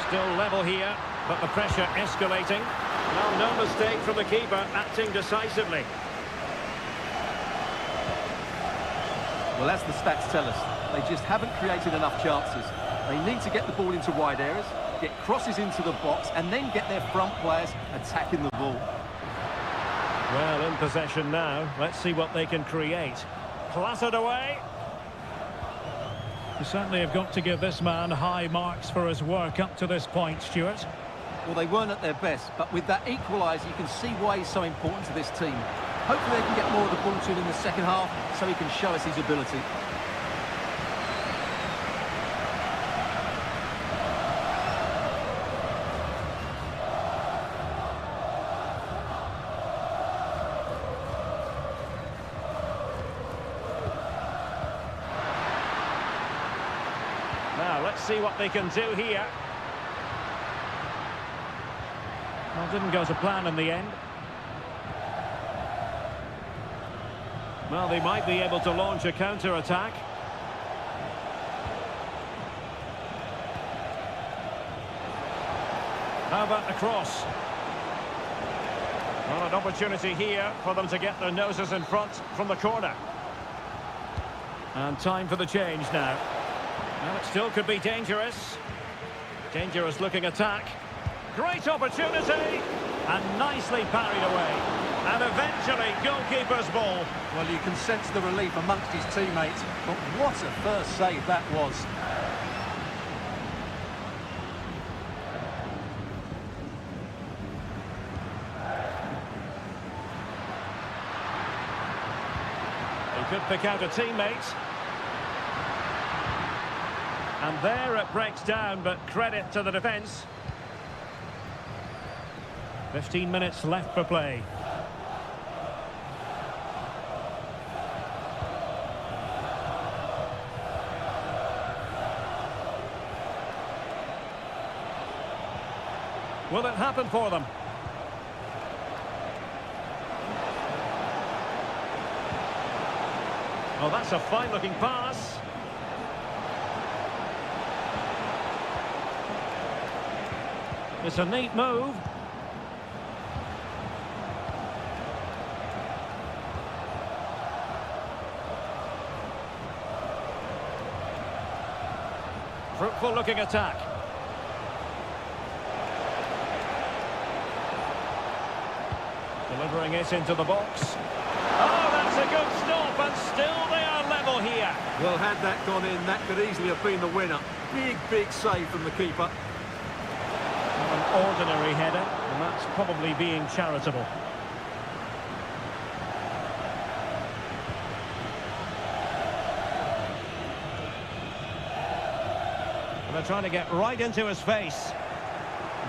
S1: Still level here, but the pressure escalating. Well, no mistake from the keeper, acting decisively.
S2: Well, as the stats tell us, they just haven't created enough chances. They need to get the ball into wide areas, get crosses into the box, and then get their front players attacking the ball.
S1: Well, in possession now. Let's see what they can create. Clattered away. You certainly have got to give this man high marks for his work up to this point, Stuart.
S2: Well, they weren't at their best, but with that equaliser, you can see why he's so important to this team. Hopefully they can get more of the ball to him in the second half so he can show us his ability.
S1: Now, let's see what they can do here. Well, didn't go to plan in the end. Well, they might be able to launch a counter-attack. How about the cross? Well, an opportunity here for them to get their noses in front from the corner. And time for the change now. Well, it still could be dangerous. Dangerous looking attack. Great opportunity. And nicely parried away. And eventually, goalkeeper's ball.
S2: Well, you can sense the relief amongst his teammates, but what a first save that was.
S1: He could pick out a teammate. And there it breaks down, but credit to the defence. 15 minutes left for play. Will it happen for them? Oh, that's a fine-looking pass. It's a neat move. Fruitful-looking attack. Delivering it into the box. Oh, that's a good stop, and still they are level here.
S2: Well, had that gone in, that could easily have been the winner. Big save from the keeper.
S1: An ordinary header, and that's probably being charitable. And they're trying to get right into his face.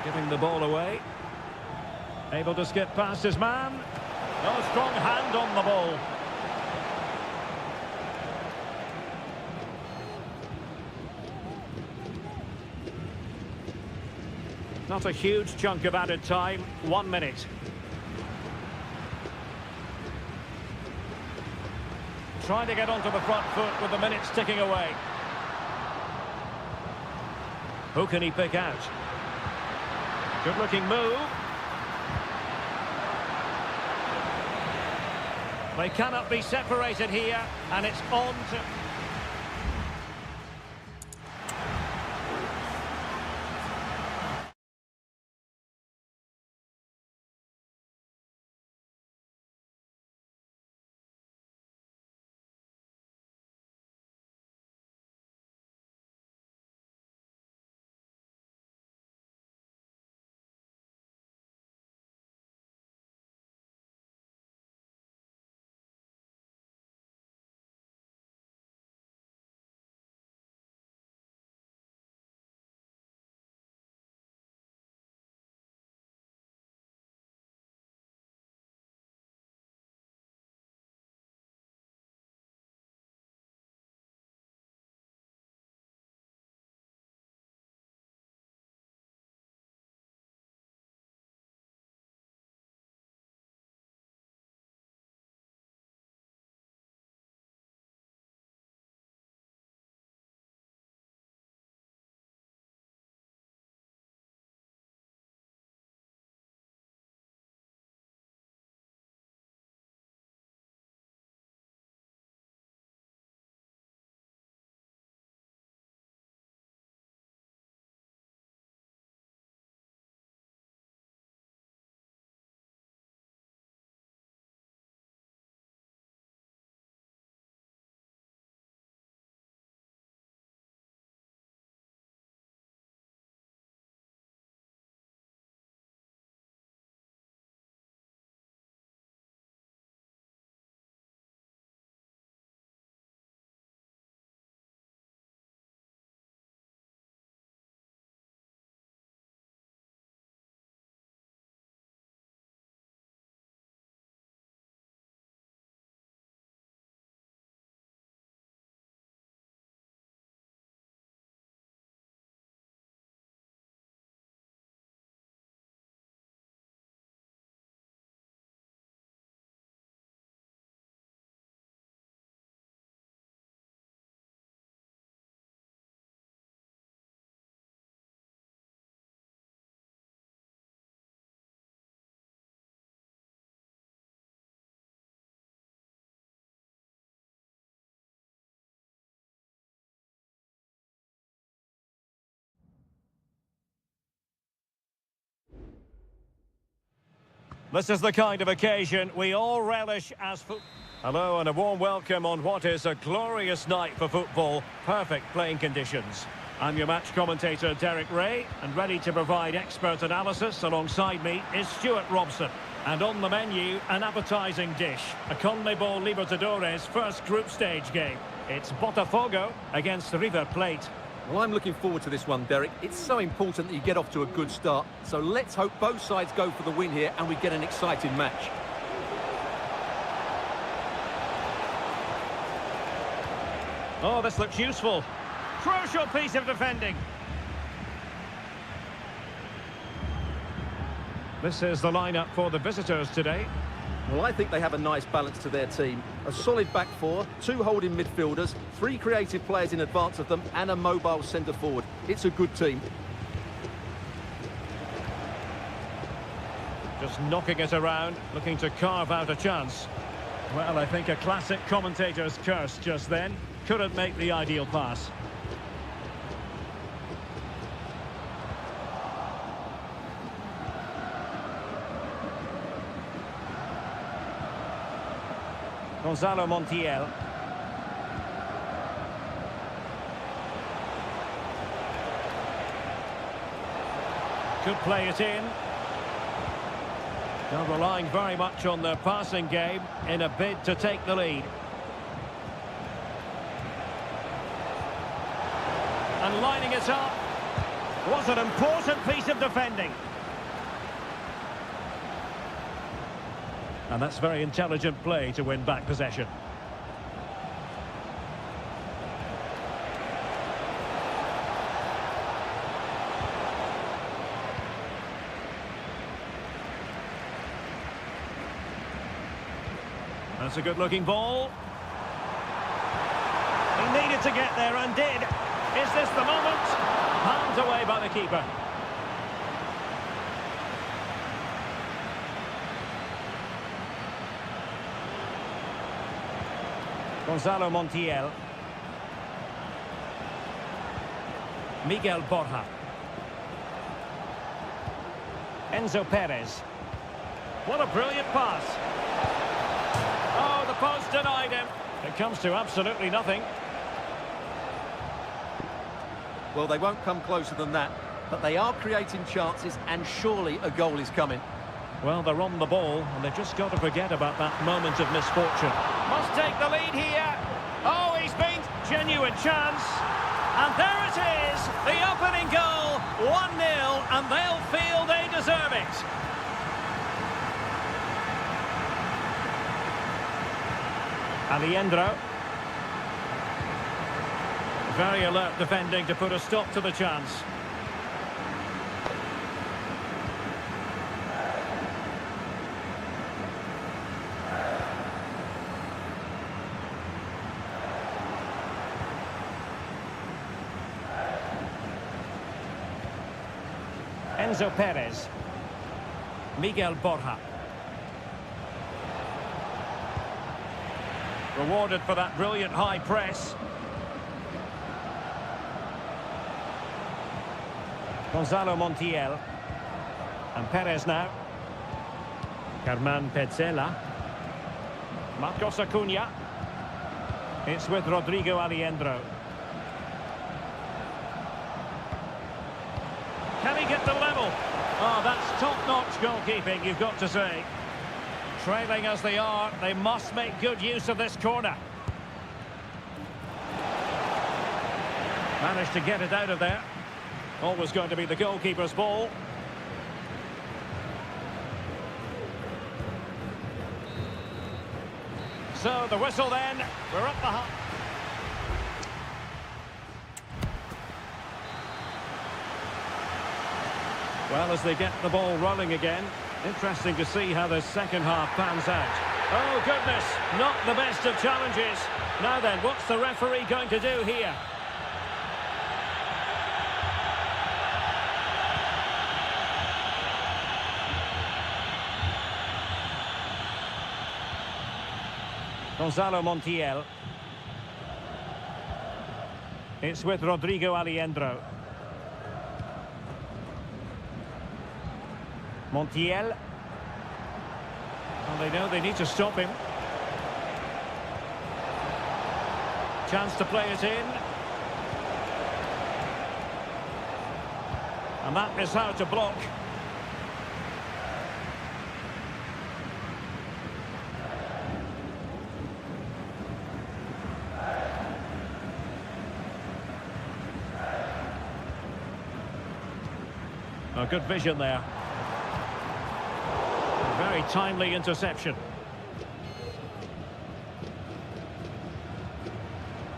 S1: Giving the ball away. Able to skip past his man. No strong hand on the ball. Not a huge chunk of added time. 1 minute. Trying to get onto the front foot with the minutes ticking away. Who can he pick out? Good looking move. They cannot be separated here, and it's on to... This is the kind of occasion we all relish as football. Hello and a warm welcome on what is a glorious night for football. Perfect playing conditions. I'm your match commentator, Derek Ray, and ready to provide expert analysis alongside me is Stuart Robson. And on the menu, an appetising dish, a CONMEBOL Libertadores first group stage game. It's Botafogo against River Plate.
S2: Well, I'm looking forward to this one, Derek. It's so important that you get off to a good start. So let's hope both sides go for the win here and we get an exciting match.
S1: Oh, this looks useful. Crucial piece of defending. This is the lineup for the visitors today.
S2: Well, I think they have a nice balance to their team. A solid back four, two holding midfielders, three creative players in advance of them, and a mobile centre-forward. It's a good team.
S1: Just knocking it around, looking to carve out a chance. Well, I think a classic commentator's curse just then. Couldn't make the ideal pass. Gonzalo Montiel. Could play it in. They're relying very much on their passing game in a bid to take the lead. And lining it up. Was an important piece of defending. And that's very intelligent play to win back possession. That's a good-looking ball. He needed to get there and did. Is this the moment? Palmed away by the keeper. Gonzalo Montiel. Miguel Borja. Enzo Perez. What a brilliant pass. Oh, the post denied him. It comes to absolutely nothing.
S2: Well, they won't come closer than that, but they are creating chances and surely a goal is coming.
S1: Well, they're on the ball, and they've just got to forget about that moment of misfortune. Must take the lead here. Oh, he's been genuine chance. And there it is, the opening goal, 1-0, and they'll feel they deserve it. Alejandro. Very alert defending to put a stop to the chance. Enzo Perez. Miguel Borja. Rewarded for that brilliant high press. Gonzalo Montiel. And Perez now. Carman Petzela. Marcos Acuna. It's with Rodrigo Alejandro. Can he get the level? Oh, that's top-notch goalkeeping, you've got to say. Trailing as they are, they must make good use of this corner. Managed to get it out of there. Always going to be the goalkeeper's ball. So the whistle then, we're up the half. Well, as they get the ball rolling again, interesting to see how the second half pans out. Oh, goodness, not the best of challenges. Now then, what's the referee going to do here? Gonzalo Montiel. It's with Rodrigo Alejandro. Montiel. They know they need to stop him. Chance to play it in. And that is how to block. A good vision there. Very timely interception.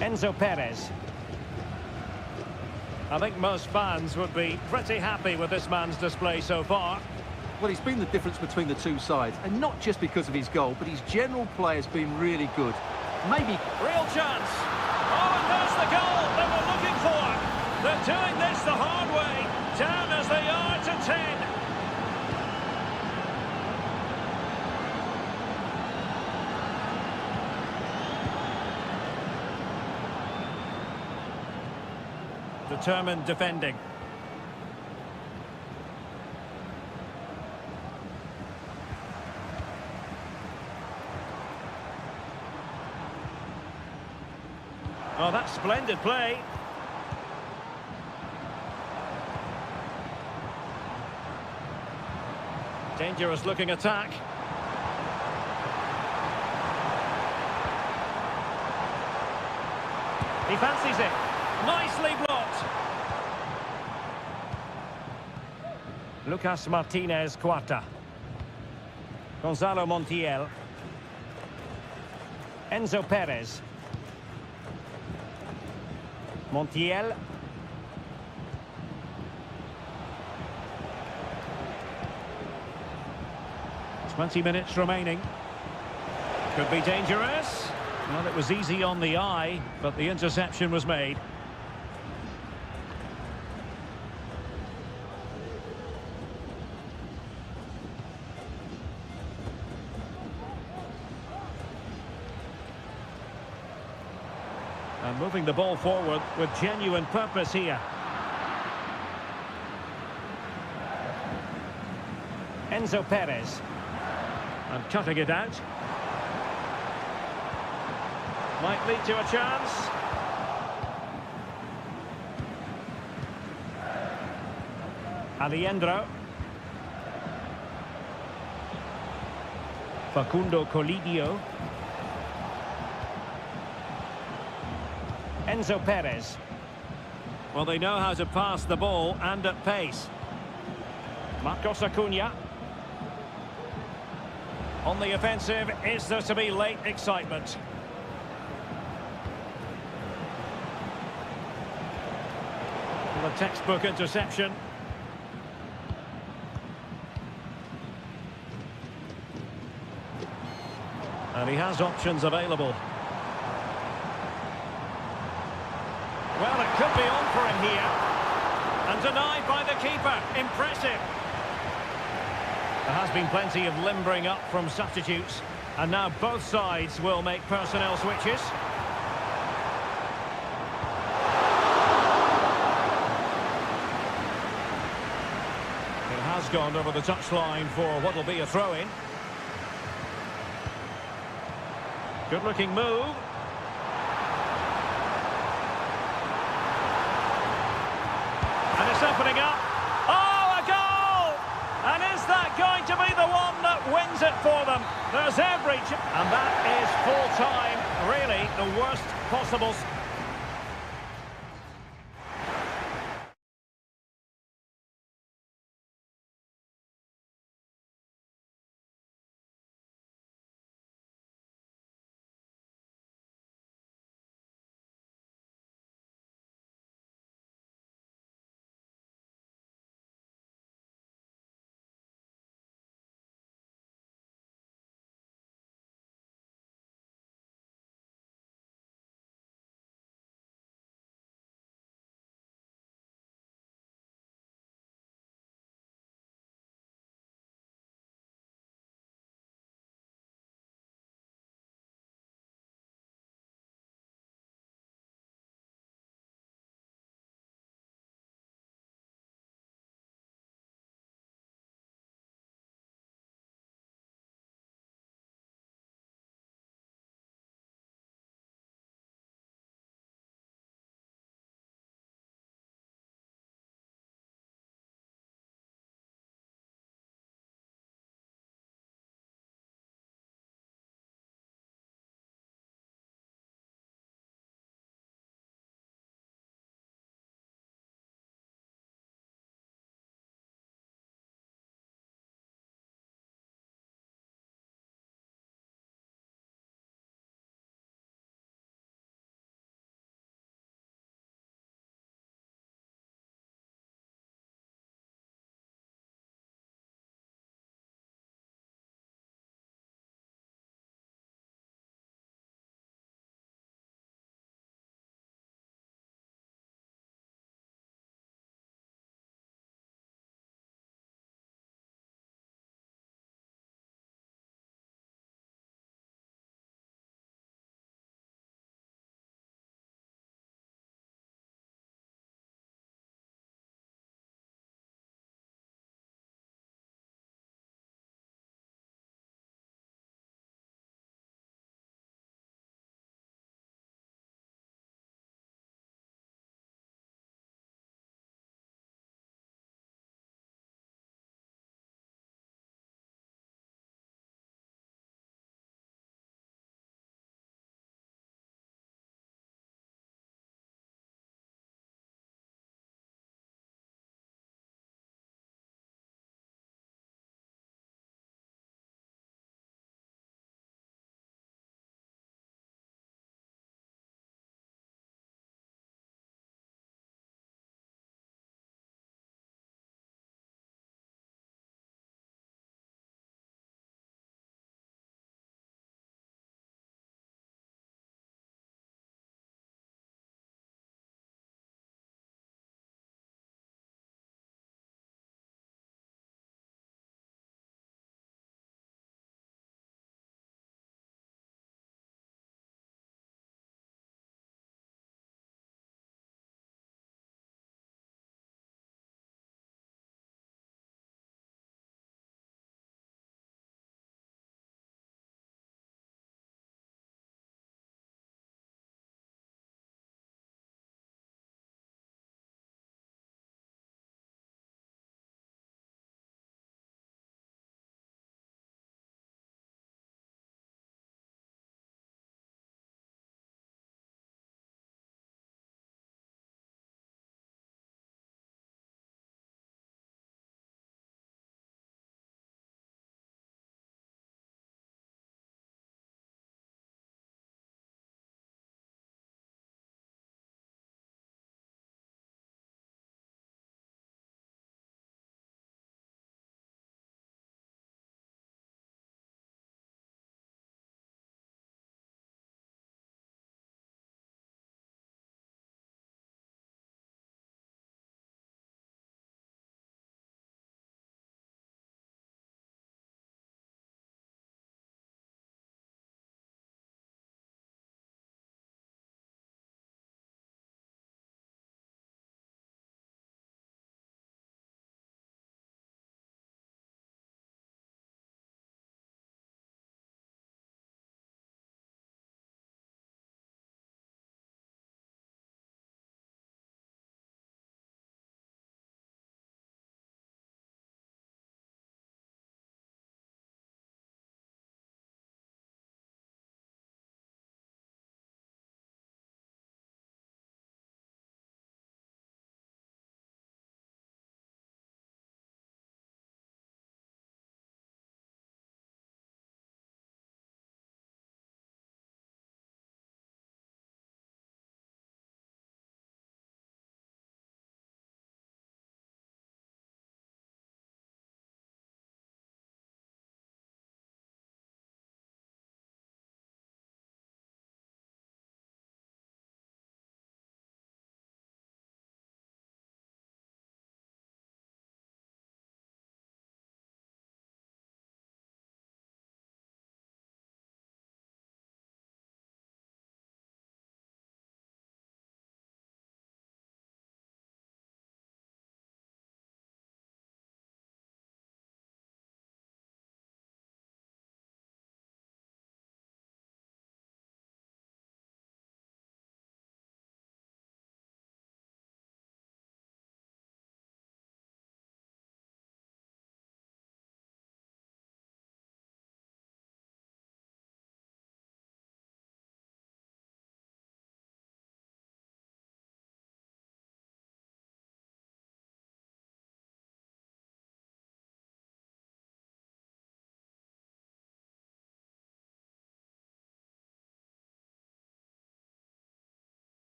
S1: Enzo Perez. I think most fans would be pretty happy with this man's display so far.
S2: Well, he's been the difference between the two sides, and not just because of his goal, but his general play has been really good. Maybe...
S1: Real chance. Oh, and there's the goal they were looking for. They're doing this the hard way. Down as they are to 10. Determined defending. Oh, that's splendid play. Dangerous looking attack. He fancies it. Nicely blocked. Lucas Martinez Cuarta. Gonzalo Montiel. Enzo Perez. Montiel. 20 minutes remaining. Could be dangerous. Well, it was easy on the eye, but the interception was made. And moving the ball forward with genuine purpose here. Enzo Perez. And cutting it out. Might lead to a chance. Alejandro. Facundo Colidio. Enzo Perez. Well, they know how to pass the ball and at pace. Marcos Acuna. On the offensive, is there to be late excitement? The textbook interception. And he has options available. Well, it could be on for him here. And denied by the keeper. Impressive. There has been plenty of limbering up from substitutes. And now both sides will make personnel switches. It has gone over the touchline for what will be a throw-in. Good-looking move. And it's opening up. Oh, a goal! And is that going to be the one that wins it for them? There's every... And that is full-time. Really, the worst possible...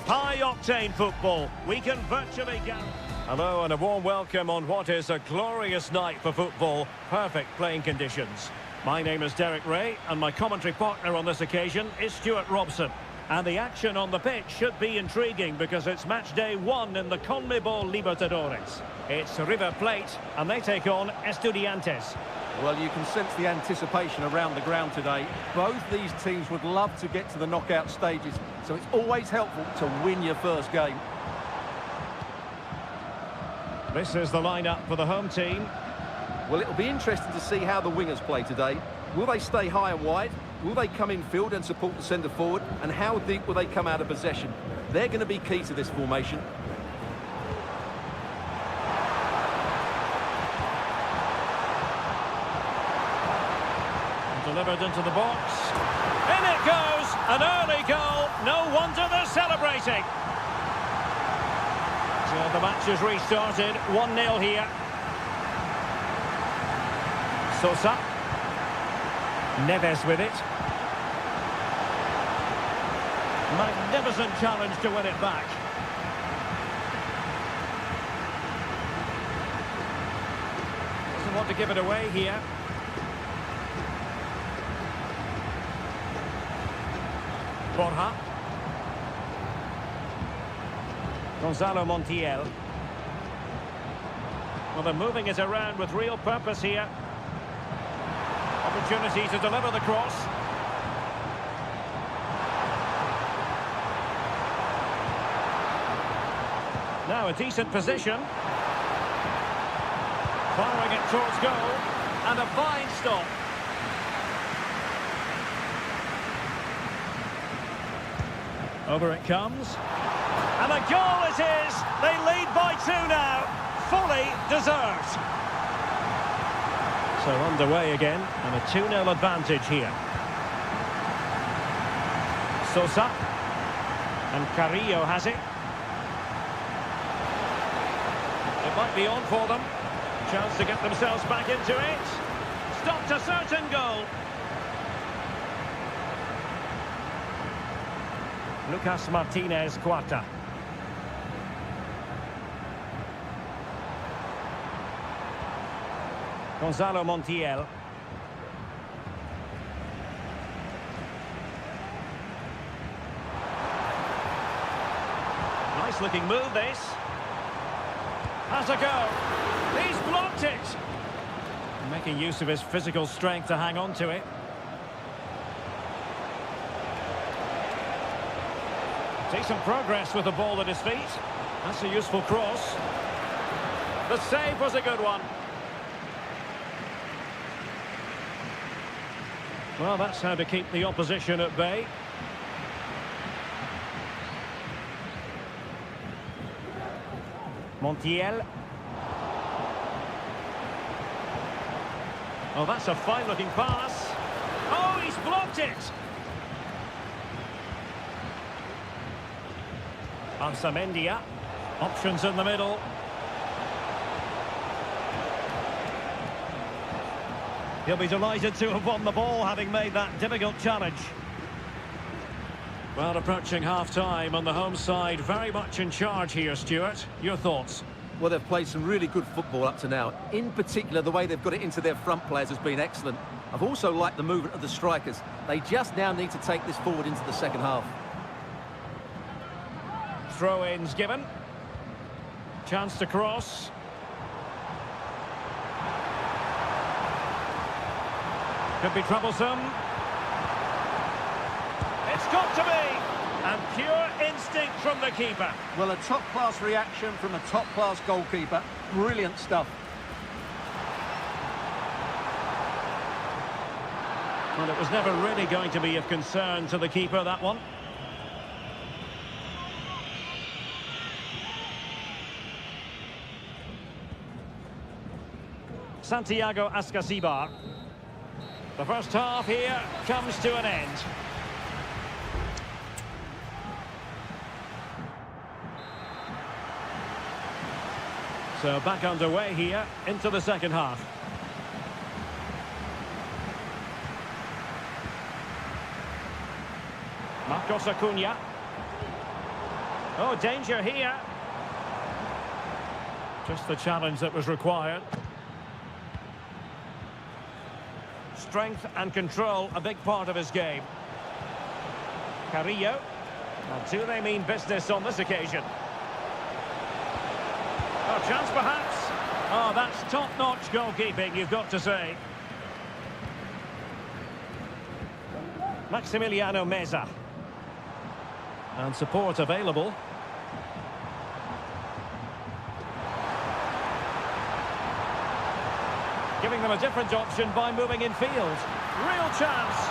S1: High-octane football. We can virtually guarantee... Hello and a warm welcome on what is a glorious night for football. Perfect playing conditions. My name is Derek Ray and my commentary partner on this occasion is Stuart Robson. And the action on the pitch should be intriguing because it's match day 1 in the CONMEBOL Libertadores. It's River Plate and they take on Estudiantes.
S2: Well, you can sense the anticipation around the ground today. Both these teams would love to get to the knockout stages, so it's always helpful to win your first game.
S1: This is the lineup for the home team.
S2: Well, it'll be interesting to see how the wingers play today. Will they stay high and wide? Will they come in field and support the centre forward? And how deep will they come out of possession? They're going to be key to this formation.
S1: Delivered into the box. In it goes! An early goal. No wonder they're celebrating. So the match has restarted. 1-0 here. Sosa. Neves with it. Magnificent challenge to win it back. Doesn't want to give it away here. Borja. Gonzalo Montiel. Well, they're moving it around with real purpose here. Opportunity to deliver the cross. Now a decent position. Firing it towards goal. And a fine stop. Over it comes. And a goal it is! They lead by 2 now. Fully deserved. So underway again, and a 2-0 advantage here. Sosa. And Carrillo has it. It might be on for them. Chance to get themselves back into it. Stopped a certain goal. Lucas Martinez Cuarta. Gonzalo Montiel. Nice looking move this. Has a go. He's blocked it. Making use of his physical strength to hang on to it. Decent progress with the ball at his feet. That's a useful cross. The save was a good one. Well, that's how to keep the opposition at bay. Montiel. Oh, that's a fine-looking pass. Oh, he's blocked it. Arsamendia. Options in the middle. He'll be delighted to have won the ball, having made that difficult challenge. Well, approaching half-time on the home side, very much in charge here, Stuart. Your thoughts?
S2: Well, they've played some really good football up to now. In particular, the way they've got it into their front players has been excellent. I've also liked the movement of the strikers. They just now need to take this forward into the second half.
S1: Throw-ins given. Chance to cross. Could be troublesome. It's got to be! And pure instinct from the keeper.
S2: Well, a top-class reaction from a top-class goalkeeper. Brilliant stuff.
S1: Well, it was never really going to be of concern to the keeper, that one. Santiago Ascasibar. The first half here comes to an end. So back underway here into the second half. Marcos Acuna. Oh, danger here. Just the challenge that was required. Strength and control, a big part of his game. Carrillo. Well, do they mean business on this occasion? Oh, chance perhaps. Oh, that's top-notch goalkeeping, you've got to say. Maximiliano Meza. And support available. Giving them a different option by moving in field. Real chance.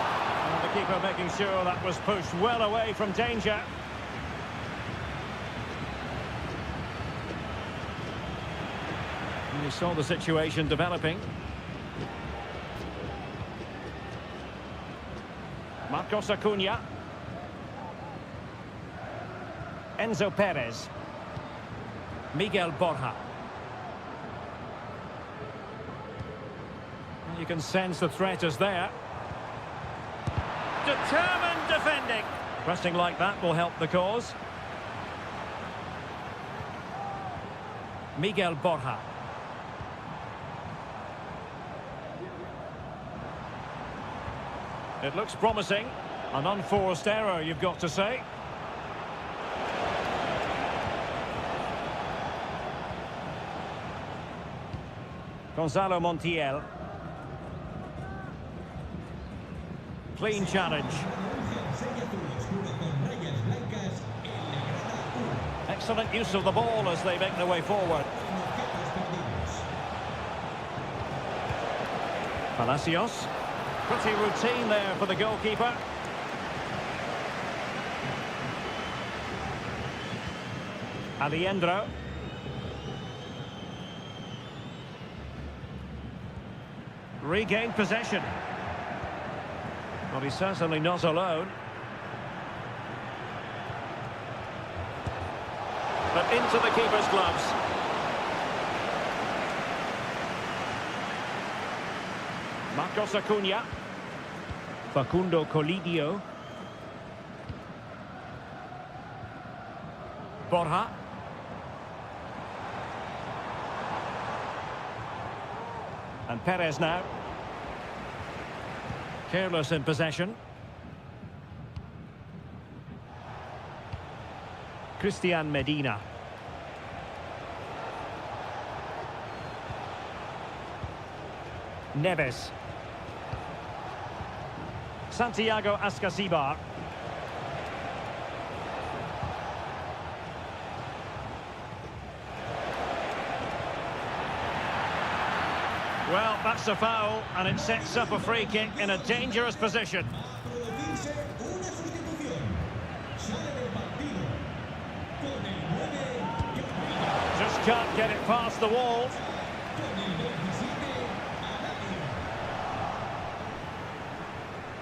S1: And the keeper making sure that was pushed well away from danger. And you saw the situation developing. Marcos Acuna. Enzo Perez. Miguel Borja. You can sense the threat is there. Determined defending. Pressing like that will help the cause. Miguel Borja. It looks promising. An unforced error, you've got to say. Gonzalo Montiel. Clean challenge. Excellent use of the ball as they make their way forward. Palacios. Pretty routine there for the goalkeeper. Aliendro. Regained possession. Well, he's certainly not alone. But into the keeper's gloves. Marcos Acuna. Facundo Colidio. Borja. And Perez now. Careless in possession. Christian Medina. Neves. Santiago Ascasibar. Well, that's a foul, and it sets up a free kick in a dangerous position. Just can't get it past the wall.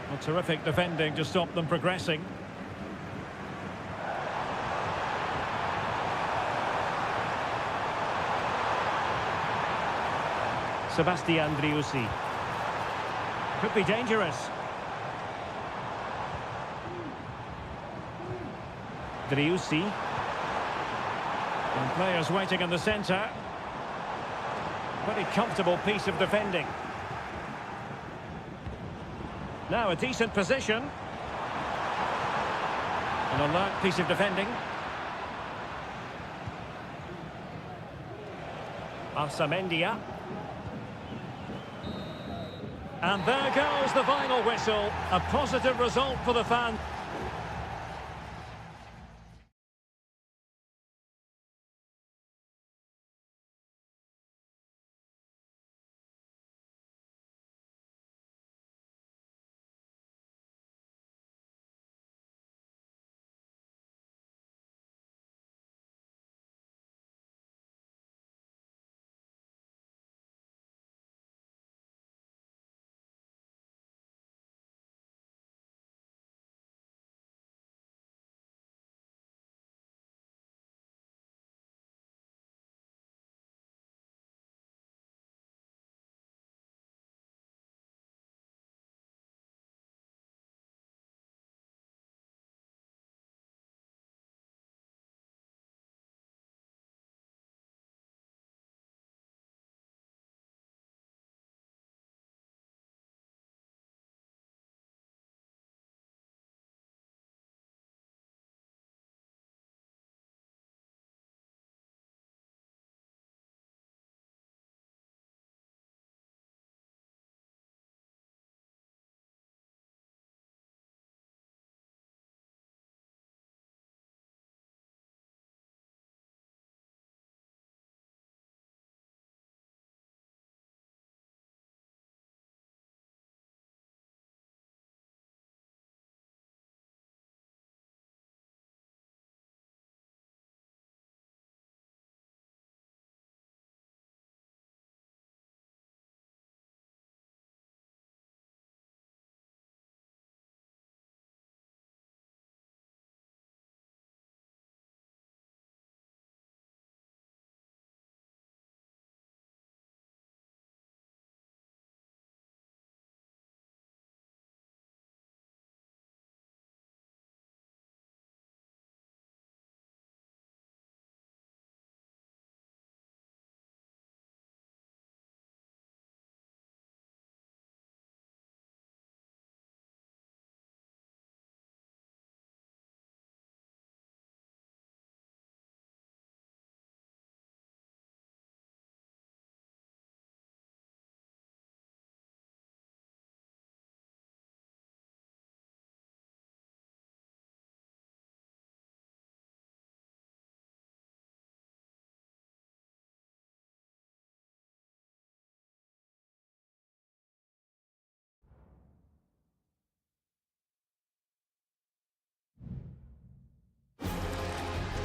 S1: Well, terrific defending to stop them progressing. Sebastian Driussi. Could be dangerous. Driussi. And players waiting in the centre. Pretty comfortable piece of defending. Now a decent position. An alert piece of defending. Arsamendia. And there goes the final whistle. A positive result for the fans.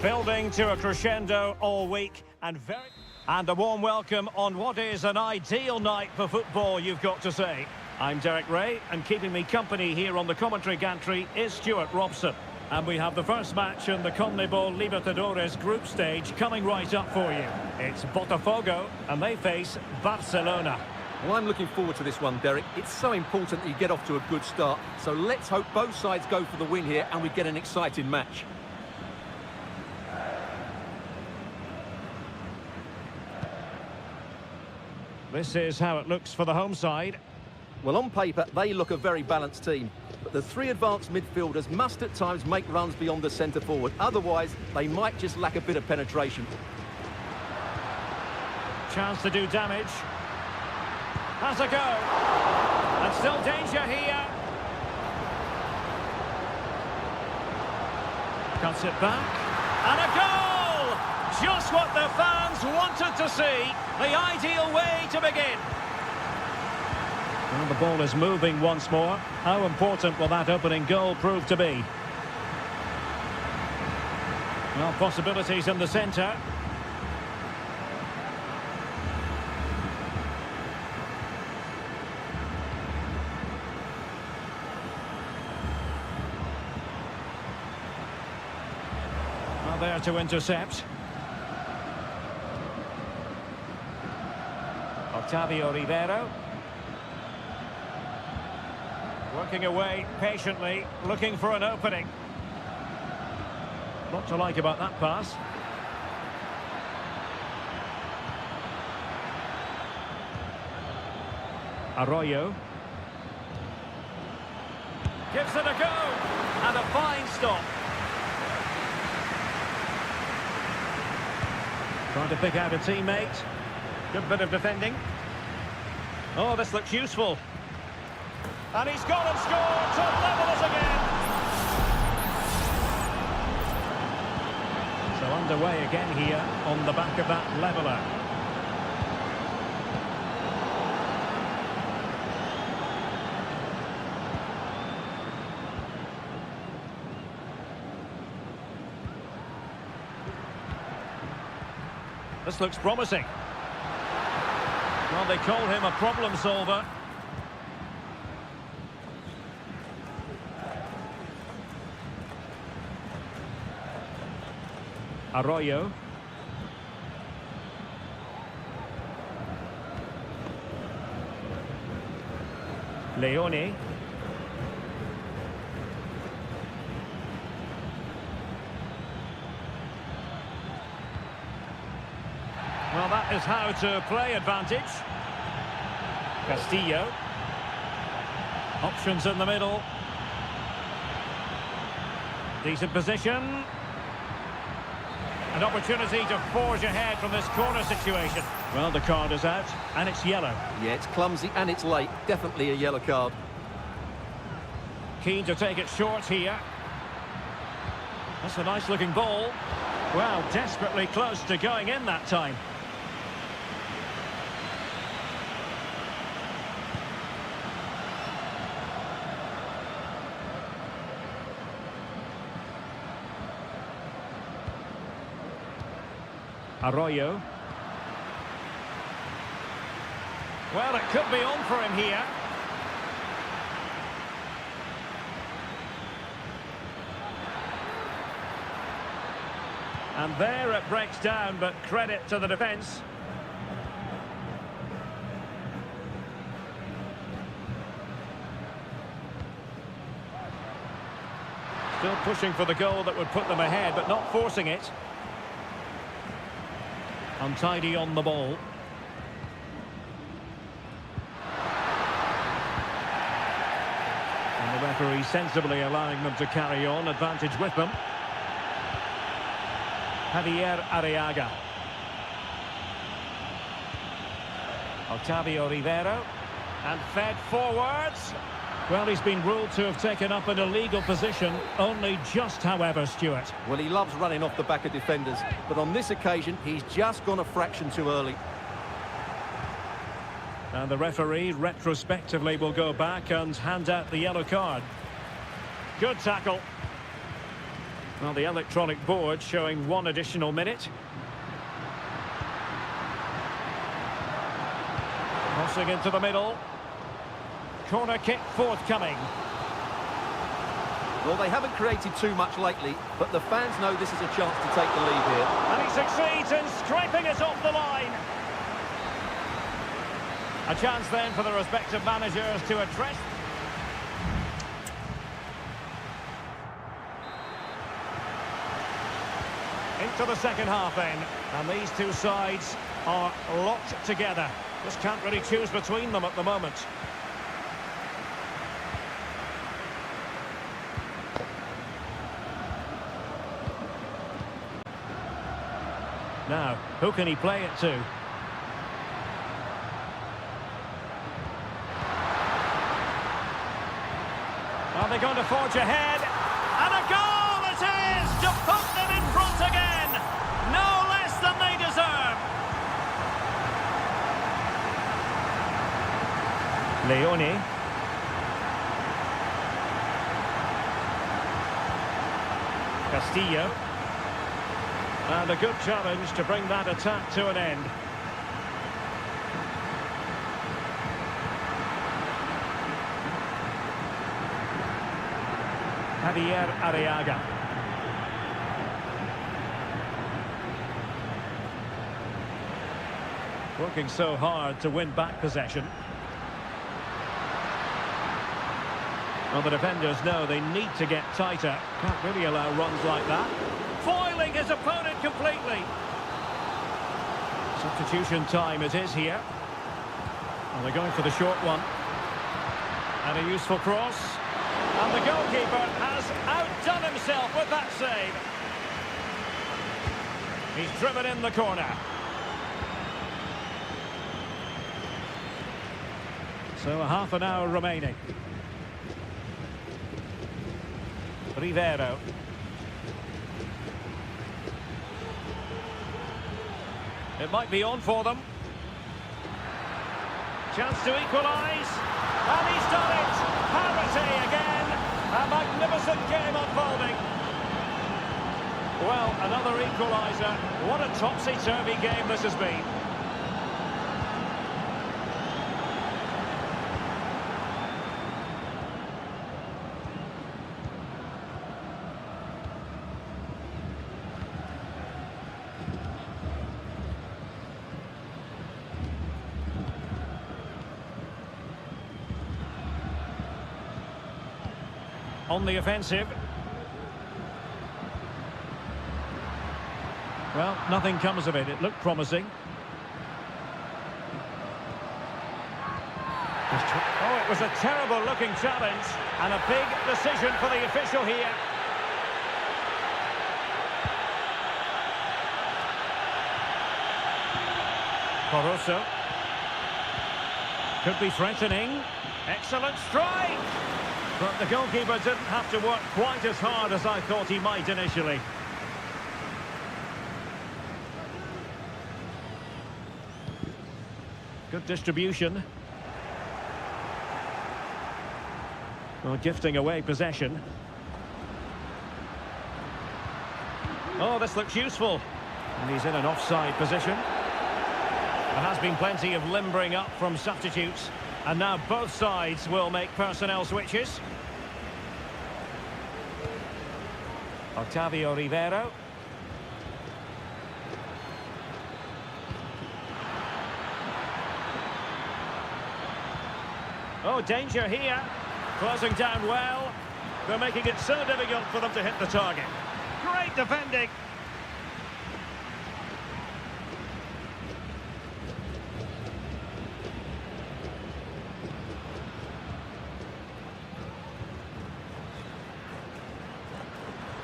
S1: Building to a crescendo all week and a warm welcome on what is an ideal night for football, you've got to say. I'm Derek Ray, and keeping me company here on the commentary gantry is Stuart Robson. And we have the first match in the CONMEBOL Libertadores group stage coming right up for you. It's Botafogo, and they face Barcelona.
S2: Well, I'm looking forward to this one, Derek. It's so important that you get off to a good start. So let's hope both sides go for the win here and we get an exciting match.
S1: This is how it looks for the home side.
S2: Well, on paper, they look a very balanced team. But the three advanced midfielders must at times make runs beyond the centre forward. Otherwise, they might just lack a bit of penetration.
S1: Chance to do damage. Has a go. And still danger here. Cuts it back. And a goal! Just what the fans wanted to see. The ideal way to begin. Well, the ball is moving once more. How important will that opening goal prove to be? Well, possibilities in the centre. Well, there to intercept. Octavio Rivero. Working away patiently, looking for an opening. Not to like about that pass. Arroyo. Gives it a go. And a fine stop. Trying to pick out a teammate. Good bit of defending. Oh, this looks useful. And he's gone and scored to level us again. So underway again here on the back of that leveller. This looks promising. Well, they call him a problem solver. Arroyo. Leone. Well, that is how to play advantage. Castillo. Options in the middle. Decent position. An opportunity to forge ahead from this corner situation. Well, the card is out, and it's yellow.
S2: Yeah, it's clumsy and it's late. Definitely a yellow card.
S1: Keen to take it short here. That's a nice-looking ball. Well, desperately close to going in that time. Arroyo. Well, it could be on for him here. And there it breaks down, but credit to the defence. Still pushing for the goal that would put them ahead, but not forcing it. Untidy on the ball. And the referee sensibly allowing them to carry on, advantage with them. Javier Arriaga. Octavio Rivero. And fed forwards. Well, he's been ruled to have taken up an illegal position, only just, however, Stuart.
S2: Well, he loves running off the back of defenders, but on this occasion, he's just gone a fraction too early.
S1: And the referee retrospectively will go back and hand out the yellow card. Good tackle. Well, the electronic board showing 1 additional minute. Crossing into the middle. Corner kick forthcoming.
S2: Well, they haven't created too much lately, but the fans know this is a chance to take the lead here.
S1: And he succeeds in scraping it off the line. A chance then for the respective managers to address. Into the second half then, and these two sides are locked together. Just can't really choose between them at the moment. Now, who can he play it to? Are they going to forge ahead? And a goal it is to put them in front again! No less than they deserve! Leone. Castillo. And a good challenge to bring that attack to an end. Javier Arriaga. Working so hard to win back possession. Well, the defenders know they need to get tighter. Can't really allow runs like that. Foiling his opponent completely. Substitution time it is here. And they're going for the short one. And a useful cross. And the goalkeeper has outdone himself with that save. He's driven in the corner. So a half an hour remaining. Rivero. It might be on for them. Chance to equalise. And he's done it. Parity again. A magnificent game unfolding. Well, another equaliser. What a topsy-turvy game this has been. On the offensive. Well, nothing comes of it. It looked promising. Oh, it was a terrible looking challenge and a big decision for the official here. Caruso. Could be threatening. Excellent strike. But the goalkeeper didn't have to work quite as hard as I thought he might initially. Good distribution. Well, gifting away possession. Oh, this looks useful. And he's in an offside position. There has been plenty of limbering up from substitutes. And now both sides will make personnel switches. Octavio Rivero. Oh, danger here. Closing down well. They're making it so difficult for them to hit the target. Great defending.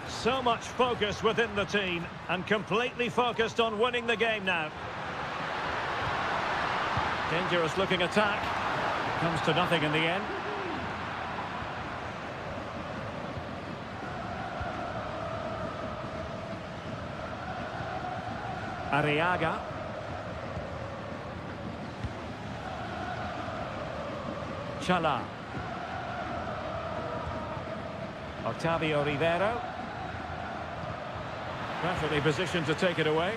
S1: So much focus within the team and completely focused on winning the game now. Dangerous looking attack. Comes to nothing in the end. Arriaga. Chala. Octavio Rivero. Perfectly positioned to take it away.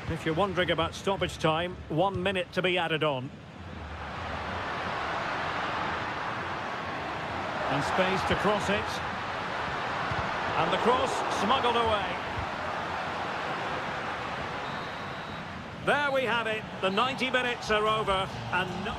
S1: If you're wondering about stoppage time, 1 minute to be added on. And space to cross it. And the cross smuggled away. There we have it. The 90 minutes are over and no...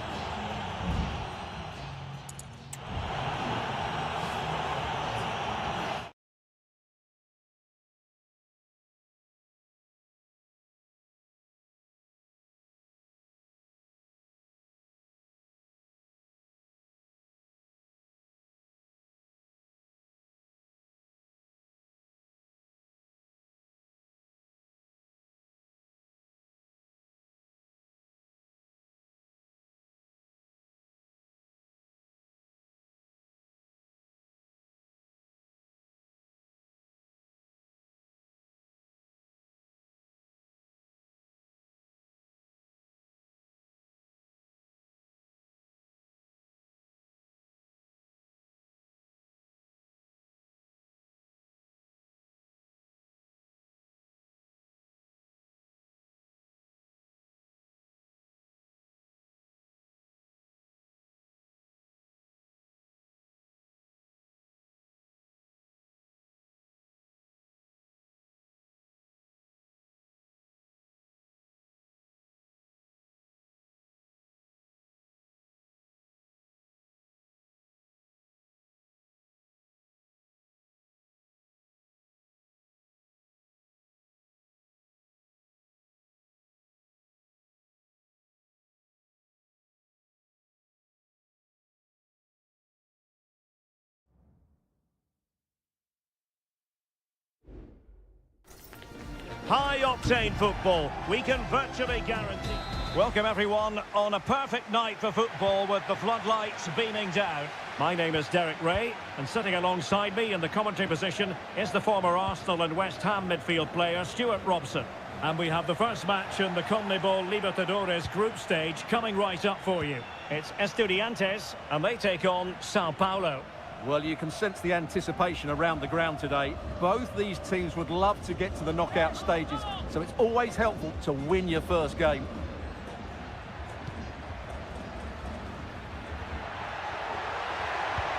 S1: High-octane football, we can virtually guarantee. Welcome everyone on a perfect night for football with the floodlights beaming down. My name is Derek Ray, and sitting alongside me in the commentary position is the former Arsenal and West Ham midfield player Stuart Robson. And we have the first match in the CONMEBOL Libertadores group stage coming right up for you. It's Estudiantes, and they take on Sao Paulo.
S2: Well, you can sense the anticipation around the ground today. Both these teams would love to get to the knockout stages, so it's always helpful to win your first game.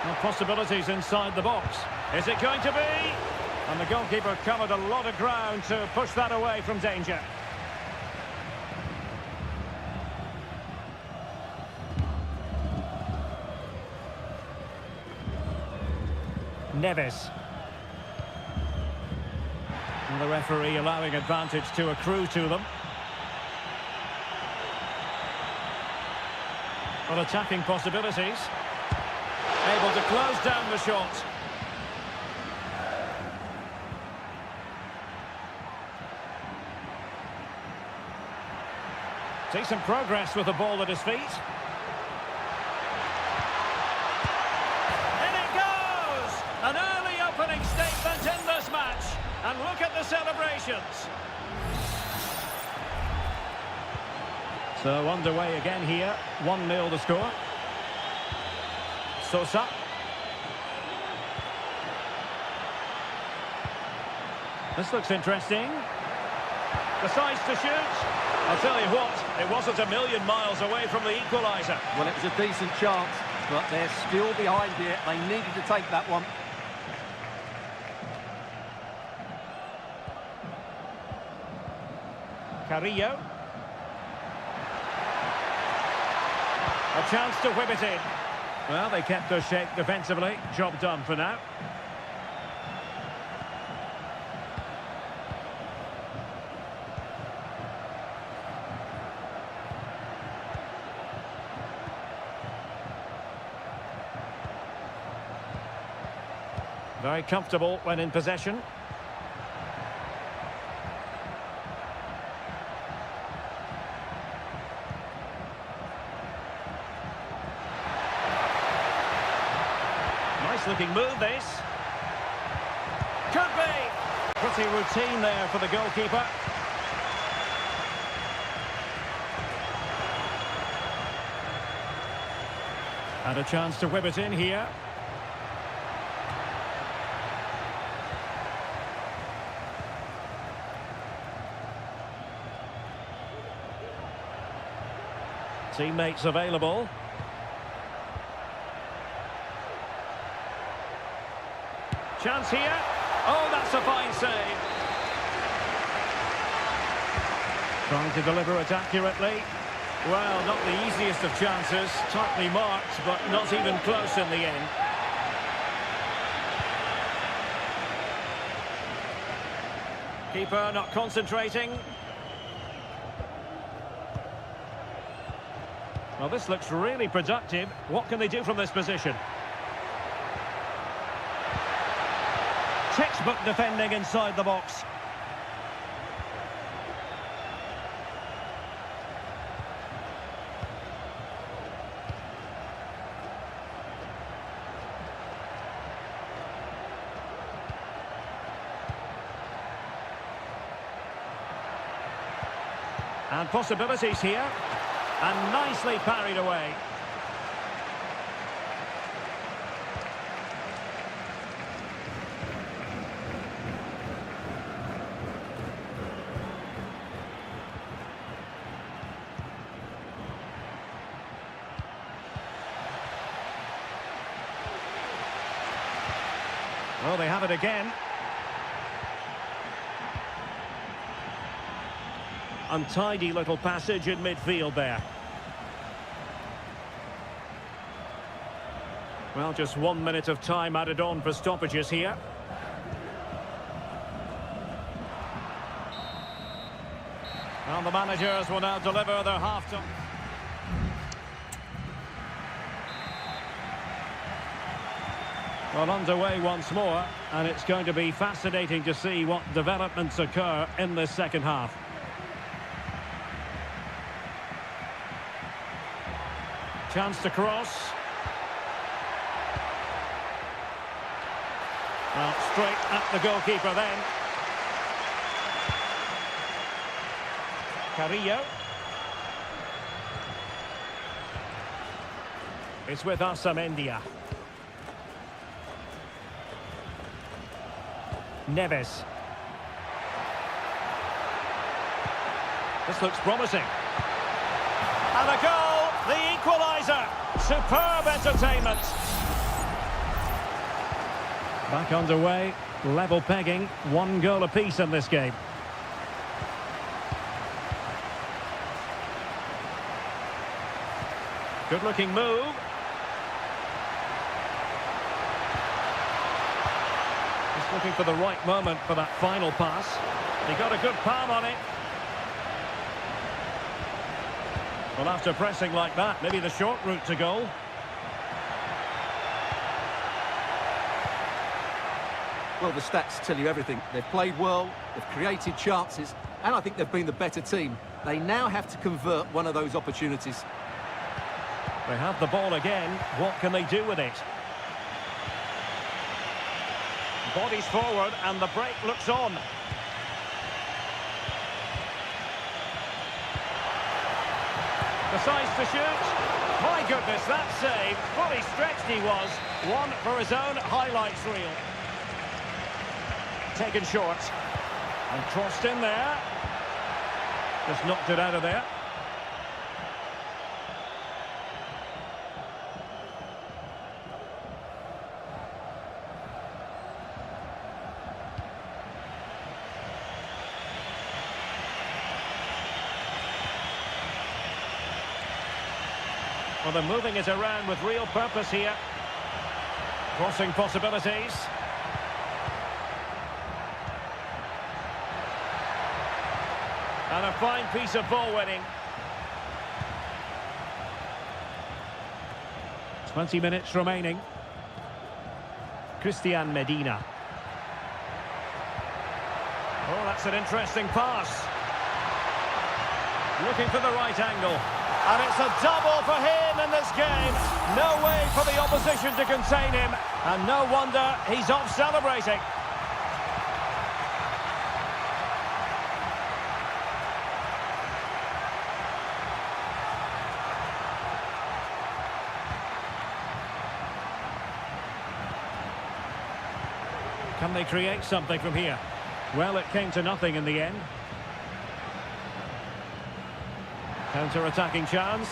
S1: Well, possibilities inside the box. Is it going to be? And the goalkeeper covered a lot of ground to push that away from danger. Neves. And the referee allowing advantage to accrue to them. Well, attacking possibilities. Able to close down the shot. Decent progress with the ball at his feet. An early opening statement in this match. And look at the celebrations. So underway again here. 1-0 the score. Sosa. This looks interesting. Decides to shoot. I'll tell you what, it wasn't a million miles away from the equaliser.
S2: Well, it was a decent chance, but they're still behind here. They needed to take that one.
S1: Carrillo. A chance to whip it in. Well, they kept their shape defensively. Job done for now. Very comfortable when in possession. Looking move this. Could be. Pretty routine there for the goalkeeper. And a chance to whip it in here. Teammates available. Chance here. Oh, that's a fine save. Trying to deliver it accurately. Well, not the easiest of chances. Tightly marked, but not even close in the end. Keeper not concentrating. Well, this looks really productive. What can they do from this position? Textbook defending inside the box. And possibilities here. And nicely parried away. Well, they have it again. Untidy little passage in midfield there. Well, just 1 minute of time added on for stoppages here. Well, the managers will now deliver their half-time. Well, underway once more, and it's going to be fascinating to see what developments occur in this second half. Chance to cross. Well, straight at the goalkeeper then. Carrillo. It's with Amendia. Neves. This looks promising. And a goal, the equaliser. Superb entertainment. Back underway, level pegging, 1 goal apiece in this game. Good looking move. Just looking for the right moment for that final pass. He got a good palm on it. Well, after pressing like that, maybe the short route to goal.
S2: Well, the stats tell you everything. They've played well, they've created chances, and I think they've been the better team. They now have to convert one of those opportunities.
S1: They have the ball again. What can they do with it? Bodies forward, and the break looks on. Decides to shoot. My goodness, that save. Fully stretched he was. One for his own highlights reel. Taken short. And crossed in there. Just knocked it out of there. Well, they're moving it around with real purpose here. Crossing possibilities. And a fine piece of ball winning. 20 minutes remaining. Christian Medina. Oh, that's an interesting pass. Looking for the right angle. And it's a double for him in this game. No way for the opposition to contain him. And no wonder he's off celebrating. Can they create something from here? Well, it came to nothing in the end. Counter-attacking chance.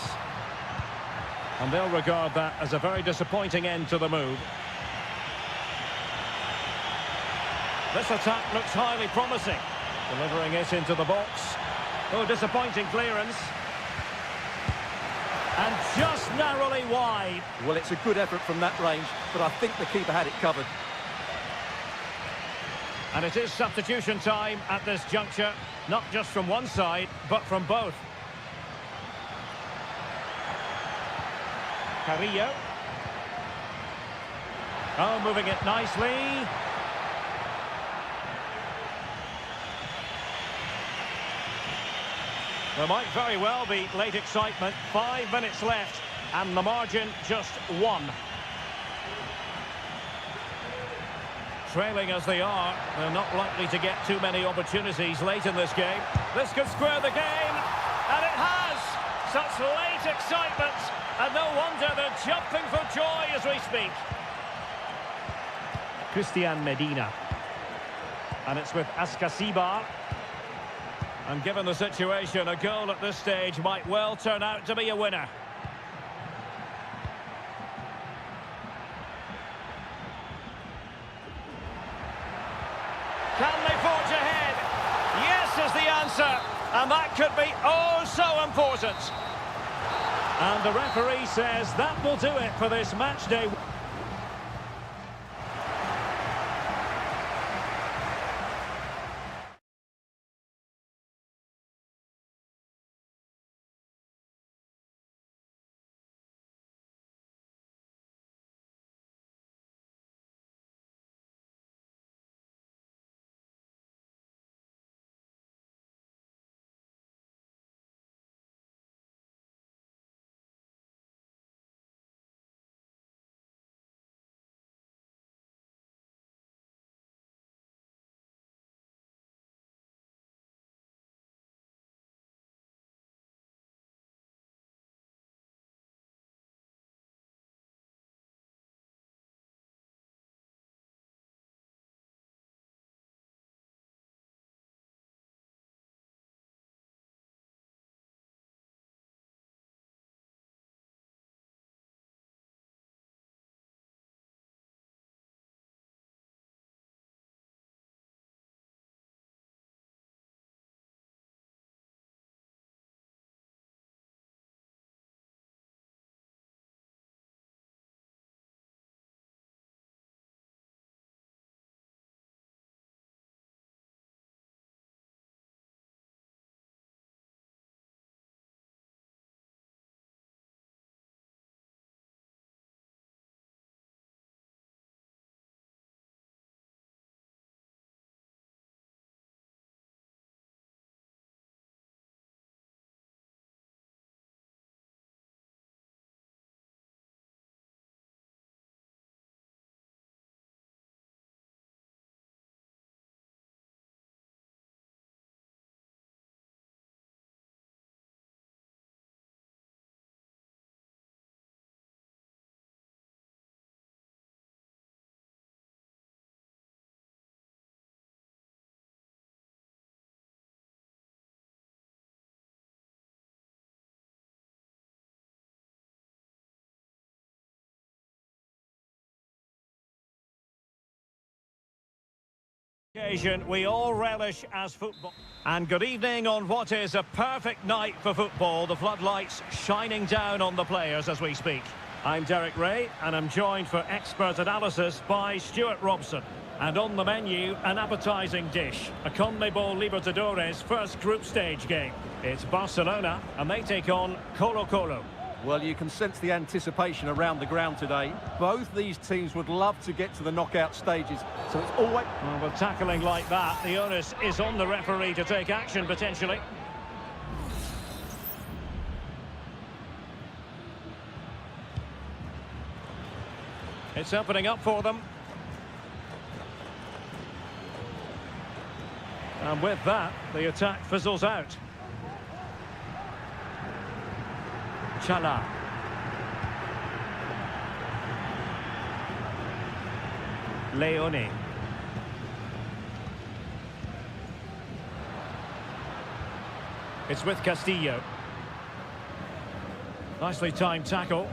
S1: And they'll regard that as a very disappointing end to the move. This attack looks highly promising. Delivering it into the box. Oh, disappointing clearance. And just narrowly wide.
S2: Well, it's a good effort from that range, but I think the keeper had it covered.
S1: And it is substitution time at this juncture, not just from one side, but from both. Carrillo. Oh, moving it nicely. There might very well be late excitement. 5 minutes left, and the margin just 1. Trailing as they are, they're not likely to get too many opportunities late in this game. This could square the game, and it has! Such late excitement, and no wonder they're jumping for joy as we speak. Christian Medina. And it's with Ascasibar. And given the situation, a goal at this stage might well turn out to be a winner. Can they forge ahead? Yes is the answer. And that could be oh so important. And the referee says that will do it for this match day. Occasion we all relish as football. And good evening on what is a perfect night for football. The floodlights shining down on the players as we speak. I'm Derek Ray, and I'm joined for expert analysis by Stuart Robson. And on the menu, an appetising dish, a CONMEBOL Libertadores first group stage game. It's Barcelona, and they take on Colo-Colo.
S2: Well, you can sense the anticipation around the ground today. Both these teams would love to get to the knockout stages, so it's always...
S1: Well, with tackling like that, the onus is on the referee to take action, potentially. It's opening up for them. And with that, the attack fizzles out. Chala. Leone. It's with Castillo. Nicely timed tackle.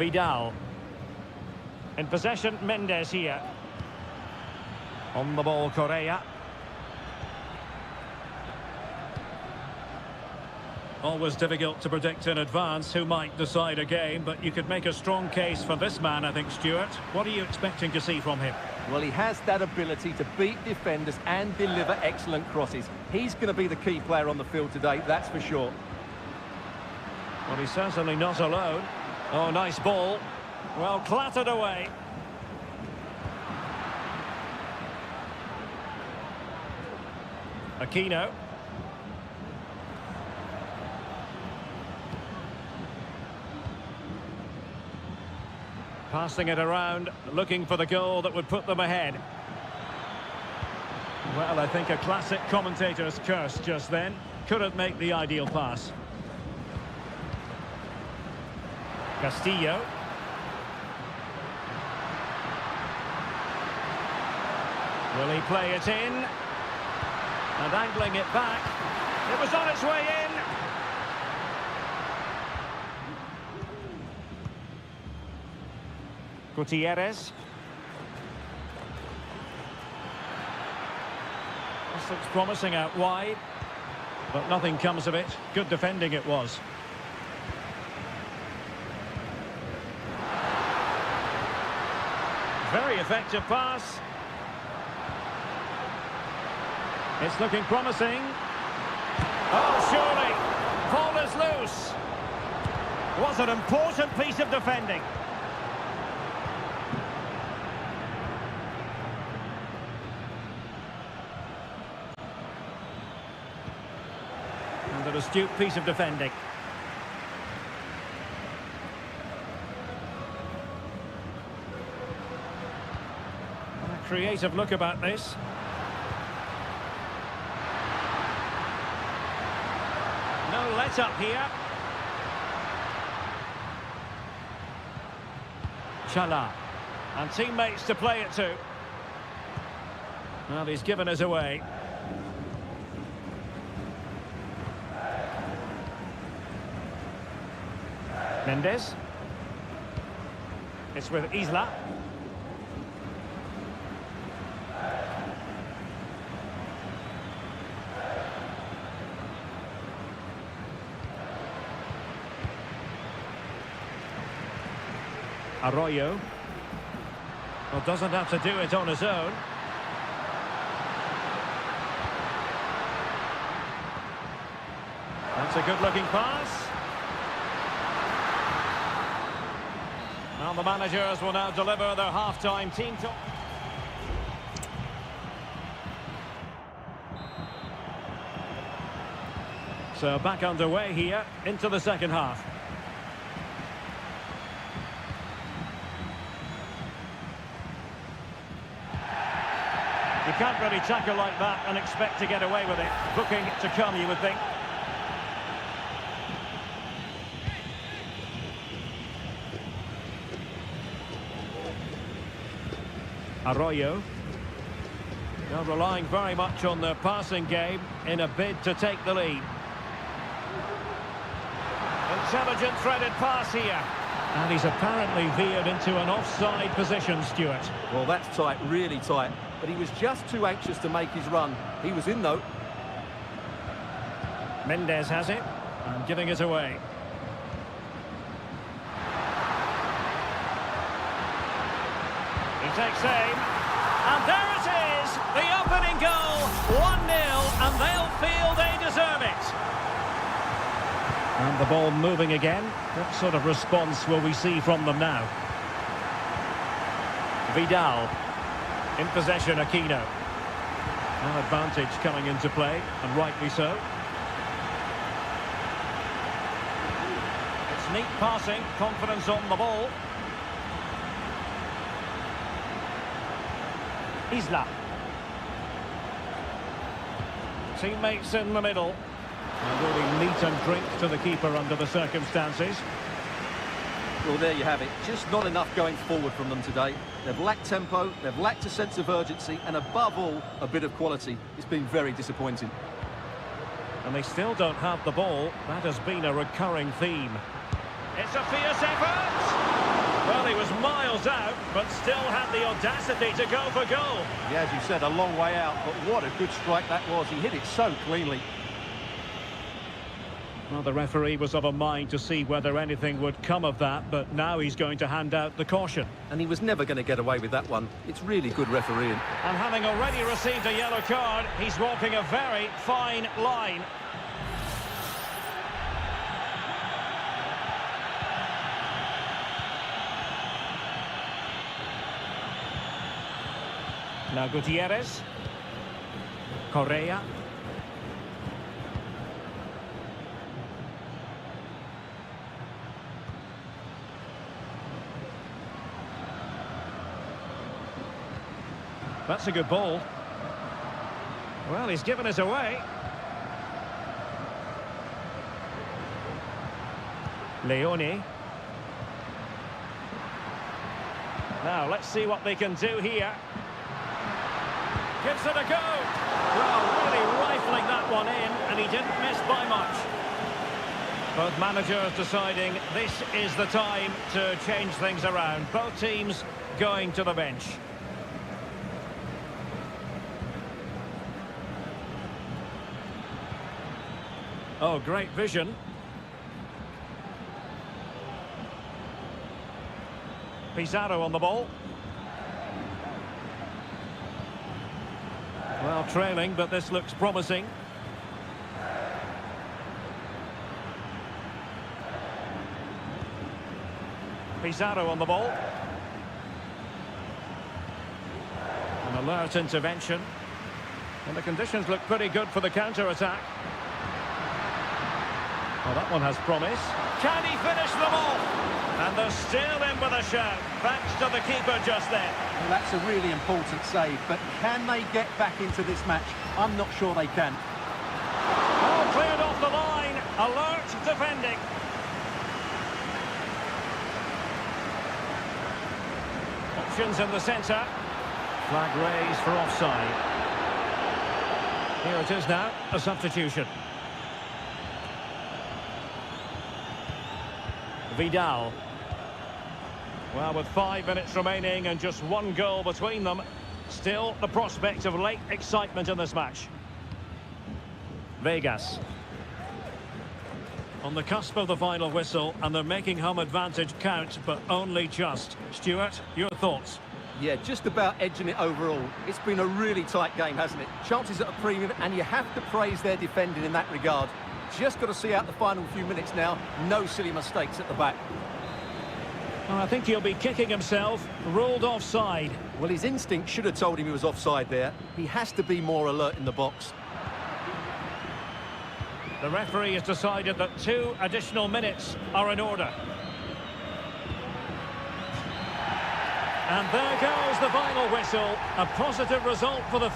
S1: Vidal. In possession, Mendes here. On the ball, Correa. Always difficult to predict in advance who might decide a game, but you could make a strong case for this man, I think, Stuart. What are you expecting to see from him?
S2: Well, he has that ability to beat defenders and deliver excellent crosses. He's going to be the key player on the field today, that's for sure.
S1: Well, he's certainly not alone. Oh, nice ball. Well, clattered away. Aquino. Passing it around, looking for the goal that would put them ahead. Well, I think a classic commentator's curse just then. Couldn't make the ideal pass. Castillo. Will he play it in? And angling it back. It was on its way in. Gutierrez. This looks promising out wide, but nothing comes of it. Good defending it was. Very effective pass. It's looking promising. Oh, surely. Ball is loose. Was an important piece of defending. And an astute piece of defending. A creative look about this. No let-up here. Chala. And teammates to play it to. Well, he's given us away. Mendes. It's with Isla. Arroyo. Well, doesn't have to do it on his own. That's a good-looking pass. Well, the managers will now deliver their half-time team talk. So back underway here into the second half. You can't really tackle like that and expect to get away with it. Booking to come, you would think. Arroyo. They're relying very much on their passing game in a bid to take the lead. Intelligent threaded pass here. And he's apparently veered into an offside position, Stuart.
S2: Well, that's tight, really tight. But he was just too anxious to make his run. He was in, though.
S1: Mendes has it, and giving it away. He takes aim, and there it is! The opening goal, 1-0, and they'll feel they deserve it. And the ball moving again. What sort of response will we see from them now? Vidal. In possession, Aquino. An advantage coming into play, and rightly so. It's neat passing, confidence on the ball. Isla. Teammates in the middle. And really meat and drink to the keeper under the circumstances.
S2: Well, there you have it. Just not enough going forward from them today. They've lacked tempo, they've lacked a sense of urgency, and above all, a bit of quality. It's been very disappointing.
S1: And they still don't have the ball. That has been a recurring theme. It's a fierce effort! Well, he was miles out, but still had the audacity to go for goal.
S2: Yeah, as you said, a long way out, but what a good strike that was. He hit it so cleanly.
S1: Well, the referee was of a mind to see whether anything would come of that, but now he's going to hand out the caution.
S2: And he was never going to get away with that one. It's really good refereeing.
S1: And having already received a yellow card, he's walking a very fine line. Now Gutierrez. Correa. That's a good ball. Well, he's given us away. Leone. Now, let's see what they can do here. Gives it a go. Well, really rifling that one in, and he didn't miss by much. Both managers deciding this is the time to change things around. Both teams going to the bench. Oh, great vision. Pizarro on the ball. Well, trailing, but this looks promising. Pizarro on the ball. An alert intervention. And the conditions look pretty good for the counter-attack. Well, that one has promise. Can he finish them off? And they're still in with a shout, thanks to the keeper just then.
S2: Well, that's a really important save, but can they get back into this match? I'm not sure they can.
S1: Oh, cleared off the line. Alert defending. Options in the centre. Flag raised for offside. Here it is now, a substitution. Vidal. Well, with 5 minutes remaining and just one goal between them, still the prospect of late excitement in this match. Vegas. On the cusp of the final whistle, and they're making home advantage count, but only just. Stuart, your thoughts?
S2: Yeah, just about edging it overall. It's been a really tight game, hasn't it? Chances at a premium, and you have to praise their defending in that regard. Just got to see out the final few minutes now. No silly mistakes at the back.
S1: Well, I think he'll be kicking himself. Ruled offside.
S2: Well, his instinct should have told him he was offside there. He has to be more alert in the box.
S1: The referee has decided that 2 additional minutes are in order. And there goes the final whistle. A positive result for the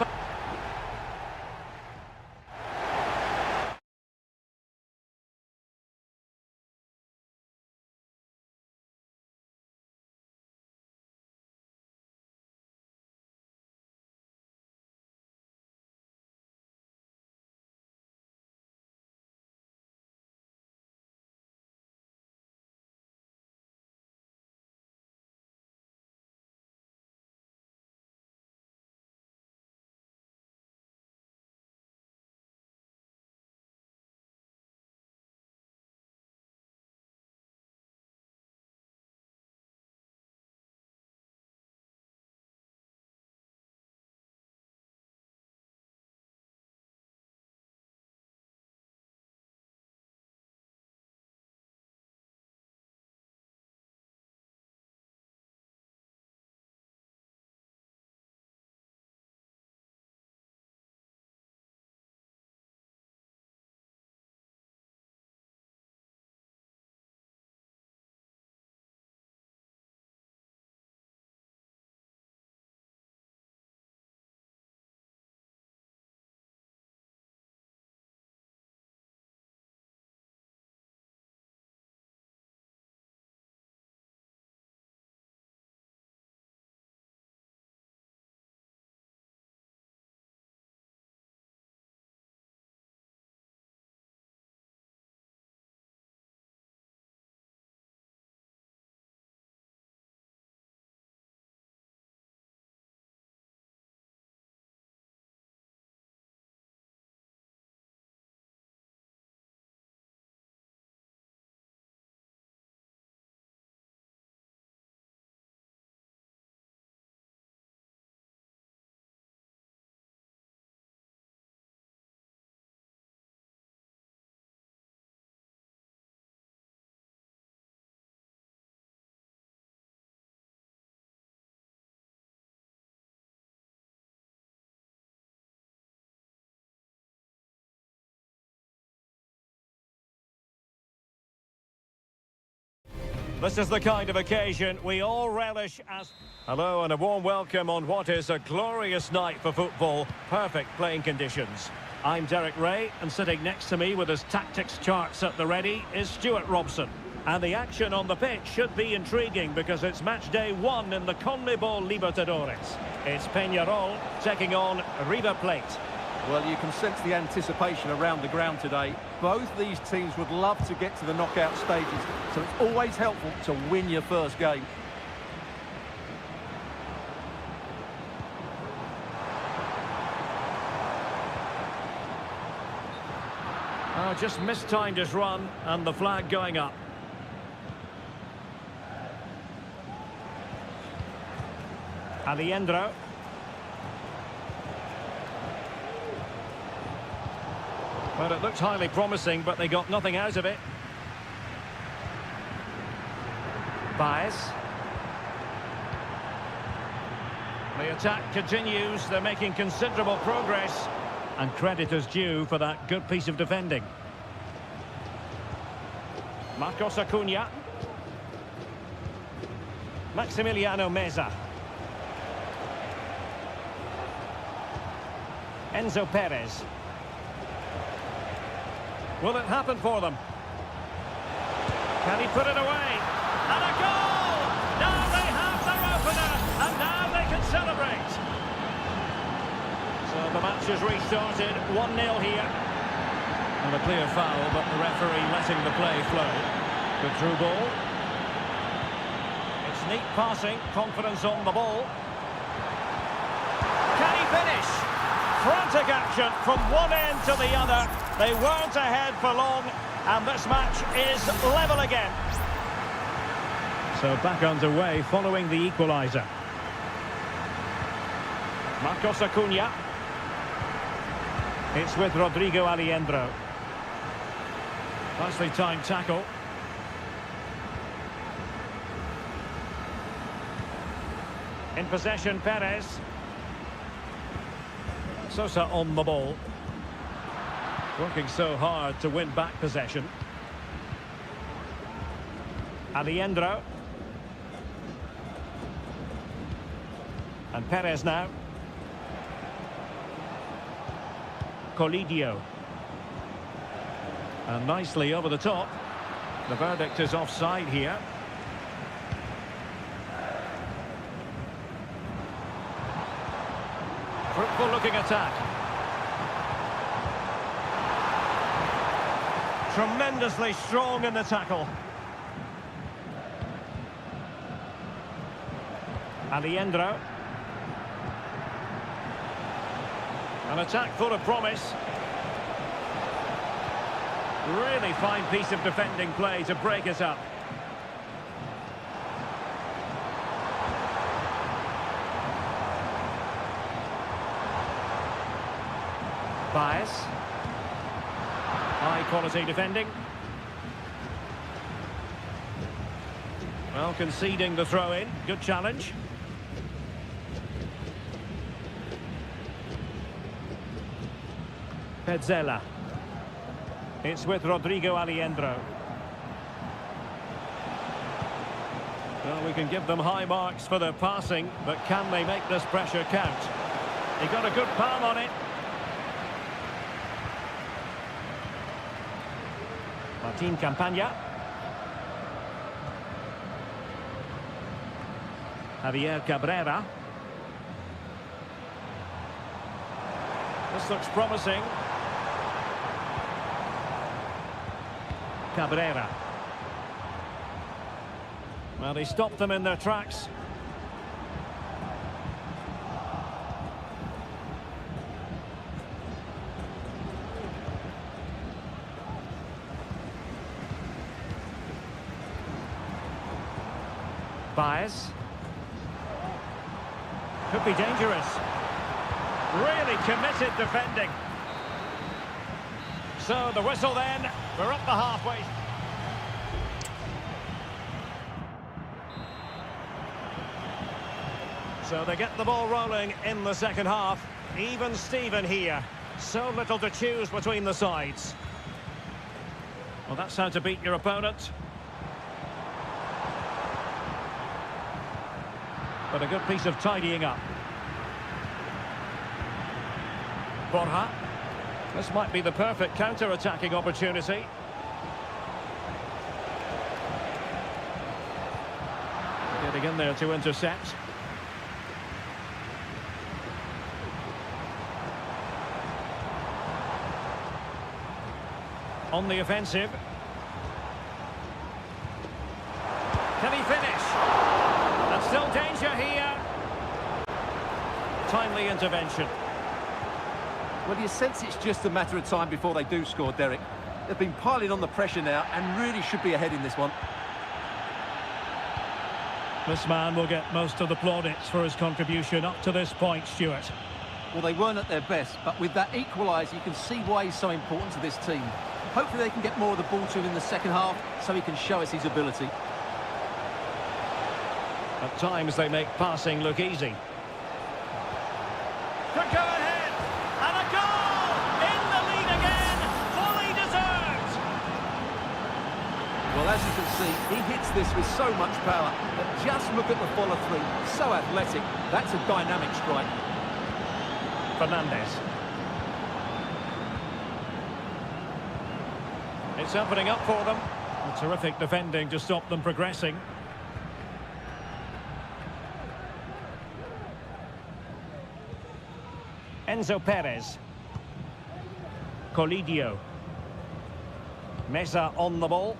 S1: This is the kind of occasion we all relish as... Hello and a warm welcome on what is a glorious night for football. Perfect playing conditions. I'm Derek Ray, and sitting next to me with his tactics charts at the ready is Stuart Robson. And the action on the pitch should be intriguing because it's match day 1 in the CONMEBOL Libertadores. It's Peñarol taking on River Plate.
S2: Well, you can sense the anticipation around the ground today. Both these teams would love to get to the knockout stages, so it's always helpful to win your first game.
S1: Oh, just mistimed his run and the flag going up. Aliendro. Well, it looked highly promising, but they got nothing out of it. Baez. The attack continues. They're making considerable progress. And credit is due for that good piece of defending. Marcos Acuna. Maximiliano Meza. Enzo Perez. Will it happen for them? Can he put it away? And a goal! Now they have their opener, and now they can celebrate. So the match has restarted, 1-0 here. And a clear foul, but the referee letting the play flow. Good through ball. It's neat passing, confidence on the ball. Can he finish? Frantic action from one end to the other. They weren't ahead for long, and this match is level again. So back underway following the equaliser. Marcos Acuna. It's with Rodrigo Aliendro. Nicely timed tackle. In possession, Perez. Sosa on the ball. Working so hard to win back possession. Aliendro. And Perez now. Colidio. And nicely over the top. The verdict is offside here. Fruitful looking attack. Tremendously strong in the tackle. Aliendro. An attack full of promise. Really fine piece of defending play to break it up. Baez. High quality defending. Well, conceding the throw in. Good challenge. Petzela. It's with Rodrigo Aliendro. Well, we can give them high marks for their passing, but can they make this pressure count? He got a good palm on it. Martin Campaña. Javier Cabrera. This looks promising. Cabrera. Well, he stopped them in their tracks. Baez. Could be dangerous. Really committed defending. So the whistle then. We're up the halfway. So they get the ball rolling in the second half. Even Steven here. So little to choose between the sides. Well, that's how to beat your opponent. But a good piece of tidying up. Borja. This might be the perfect counter-attacking opportunity. Getting in there to intercept. On the offensive. Can he finish? And still danger here. Timely intervention.
S2: Well, you sense it's just a matter of time before they do score, Derek. They've been piling on the pressure now and really should be ahead in this one.
S1: This man will get most of the plaudits for his contribution up to this point, Stuart.
S2: Well, they weren't at their best, but with that equaliser, you can see why he's so important to this team. Hopefully they can get more of the ball to him in the second half so he can show us his ability.
S1: At times they make passing look easy. Could go ahead, and a goal! In the lead again, fully deserved!
S2: Well, as you can see, he hits this with so much power, but just look at the follow-through. So athletic. That's a dynamic strike.
S1: Fernandez. It's opening up for them. A terrific defending to stop them progressing. Enzo Perez. Colidio. Meza on the ball.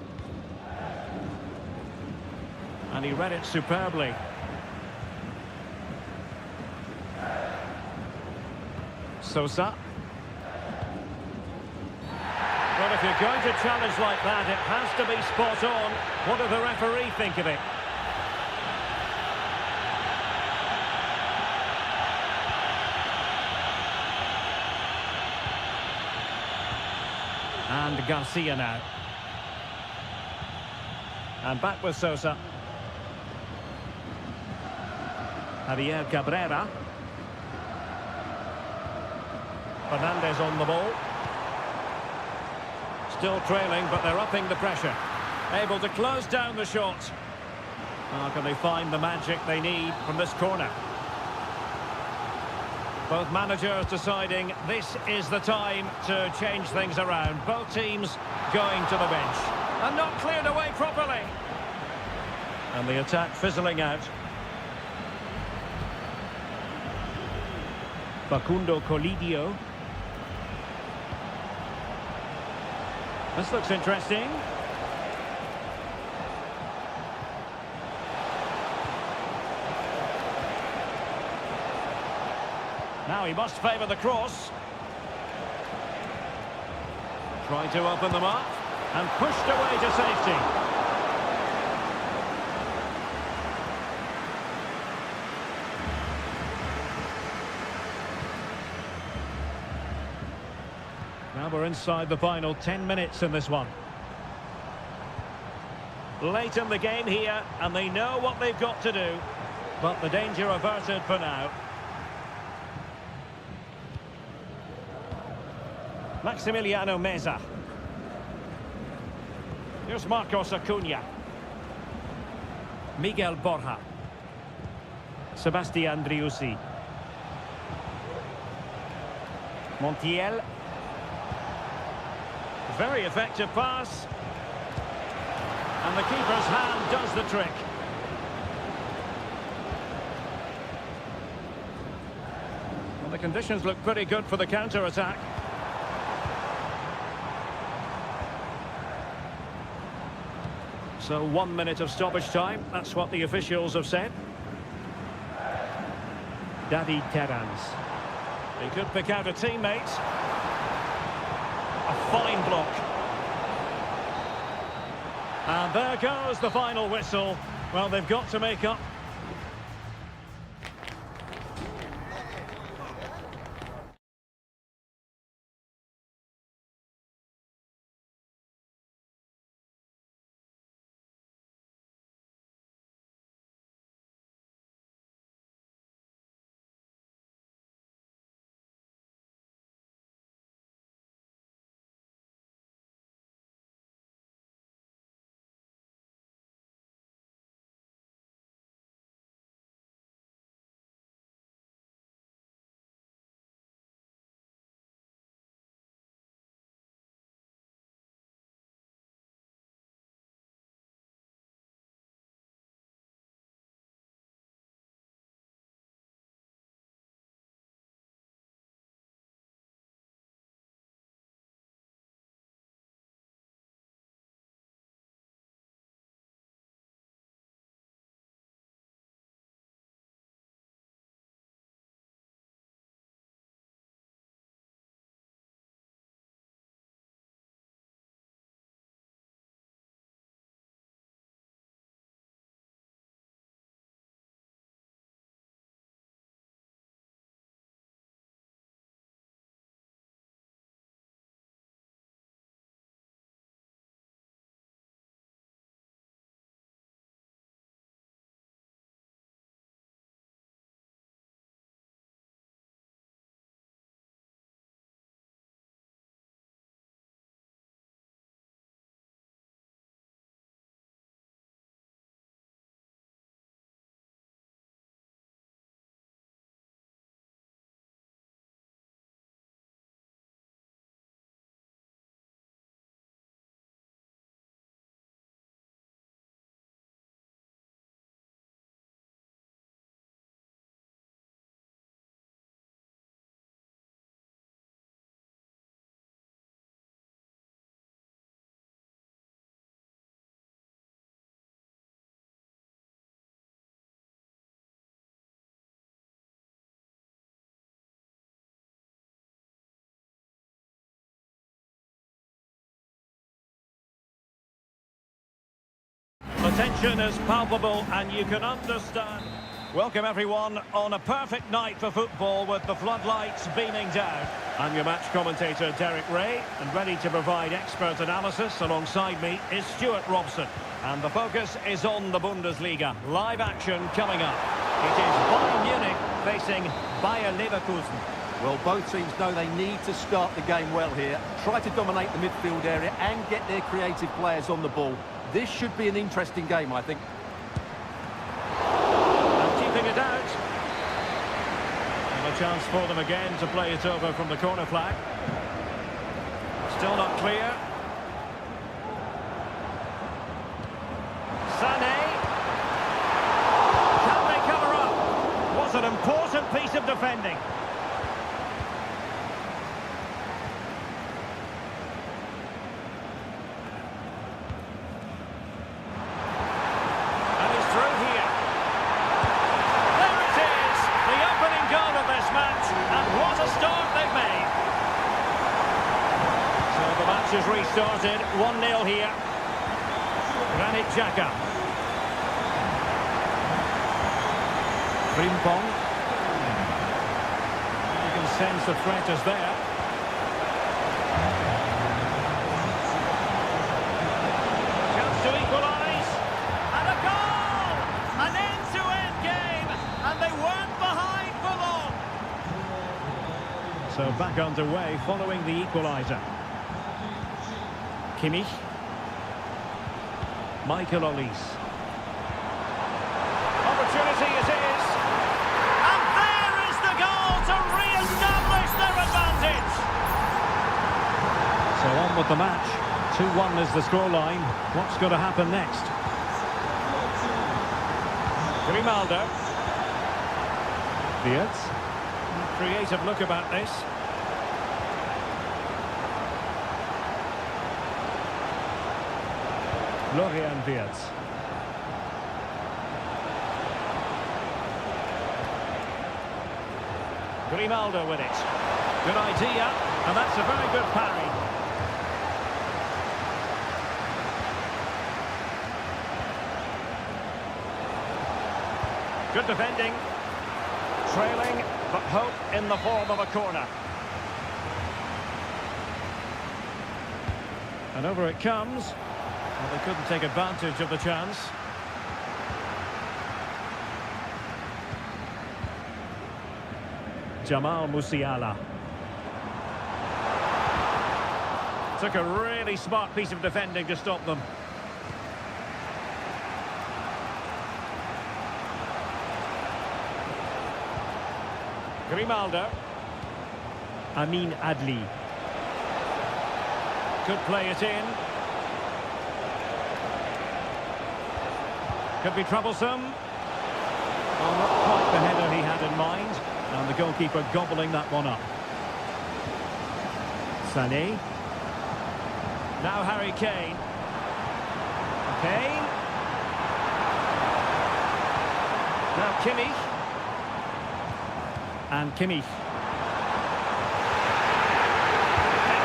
S1: And he read it superbly. Sosa. Well, if you're going to challenge like that, it has to be spot on. What does the referee think of it? And Garcia now. And back with Sosa. Javier Cabrera. Fernandez on the ball. Still trailing, but they're upping the pressure. Able to close down the shot. How can they find the magic they need from this corner? Both managers deciding this is the time to change things around. Both teams going to the bench. And not cleared away properly. And the attack fizzling out. Facundo Colidio. This looks interesting. Now he must favour the cross. Trying to open them up. And pushed away to safety. Now we're inside the final 10 minutes in this one. Late in the game here, and they know what they've got to do. But the danger averted for now. Maximiliano Meza. Here's Marcos Acuna. Miguel Borja. Sebastian Driussi. Montiel. Very effective pass. And the keeper's hand does the trick. Well, the conditions look pretty good for the counter-attack. So 1 minute of stoppage time. That's what the officials have said. David Terrans. He could pick out a teammate. A fine block. And there goes the final whistle. Well, they've got to make up. tension is palpable and you can understand. Welcome everyone on a perfect night for football with the floodlights beaming down. I'm your match commentator Derek Ray, and ready to provide expert analysis alongside me is Stuart Robson. And the focus is on the Bundesliga. Live action coming up. It is Bayern Munich facing Bayer Leverkusen.
S2: Well, both teams know they need to start the game well here. Try to dominate the midfield area and get their creative players on the ball. This should be an interesting game, I think.
S1: Keeping it out. And a chance for them again to play it over from the corner flag. Still not clear. Sané. Can they cover up? Was an important piece of defending. Has restarted, 1-0 here. Granit Xhaka. Frimpong. You can sense the threat is there. Chance to equalise. And a goal! An end-to-end game. And they weren't behind for long. So back underway following the equaliser. Kimmich. Michael Olise. Opportunity it is. And there is the goal to re-establish their advantage. So on with the match. 2-1 is the scoreline. What's going to happen next? Grimaldo. Wirtz. Creative look about this. Florian Wirtz. Grimaldo with it. Good idea, and that's a very good parry. Good defending. Trailing, but hope in the form of a corner. And over it comes. Well, they couldn't take advantage of the chance. Jamal Musiala. Took a really smart piece of defending to stop them. Grimaldo. Amin Adli. Could play it in. Could be troublesome. Well, not quite the header he had in mind. And the goalkeeper gobbling that one up. Sané. Now Harry Kane. Kane. Now Kimmich. And Kimmich. It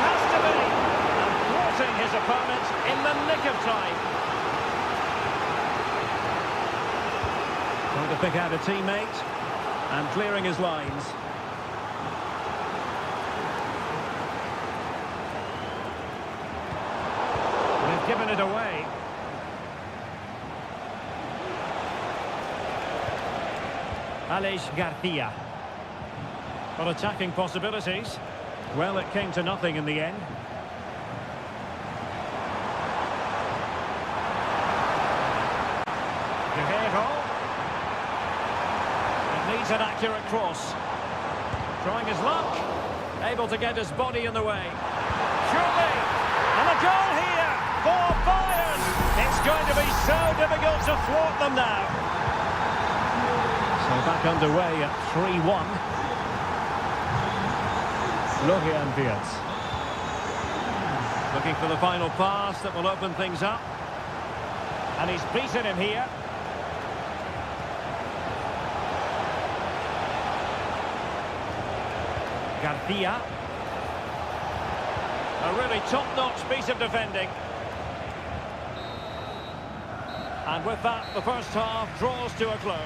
S1: has to be. And thwarting his opponent in the nick of time. Trying to pick out a teammate and clearing his lines. They've given it away. Aleix Garcia. But attacking possibilities. Well, it came to nothing in the end. Guerrero. Needs an accurate cross. Trying his luck. Able to get his body in the way. Surely. And a goal here for Bayern. It's going to be so difficult to thwart them now. So back underway at 3-1. Florian Wirtz. Looking for the final pass that will open things up. And he's beaten him here. Garcia. A really top-notch piece of defending. And with that, the first half draws to a close.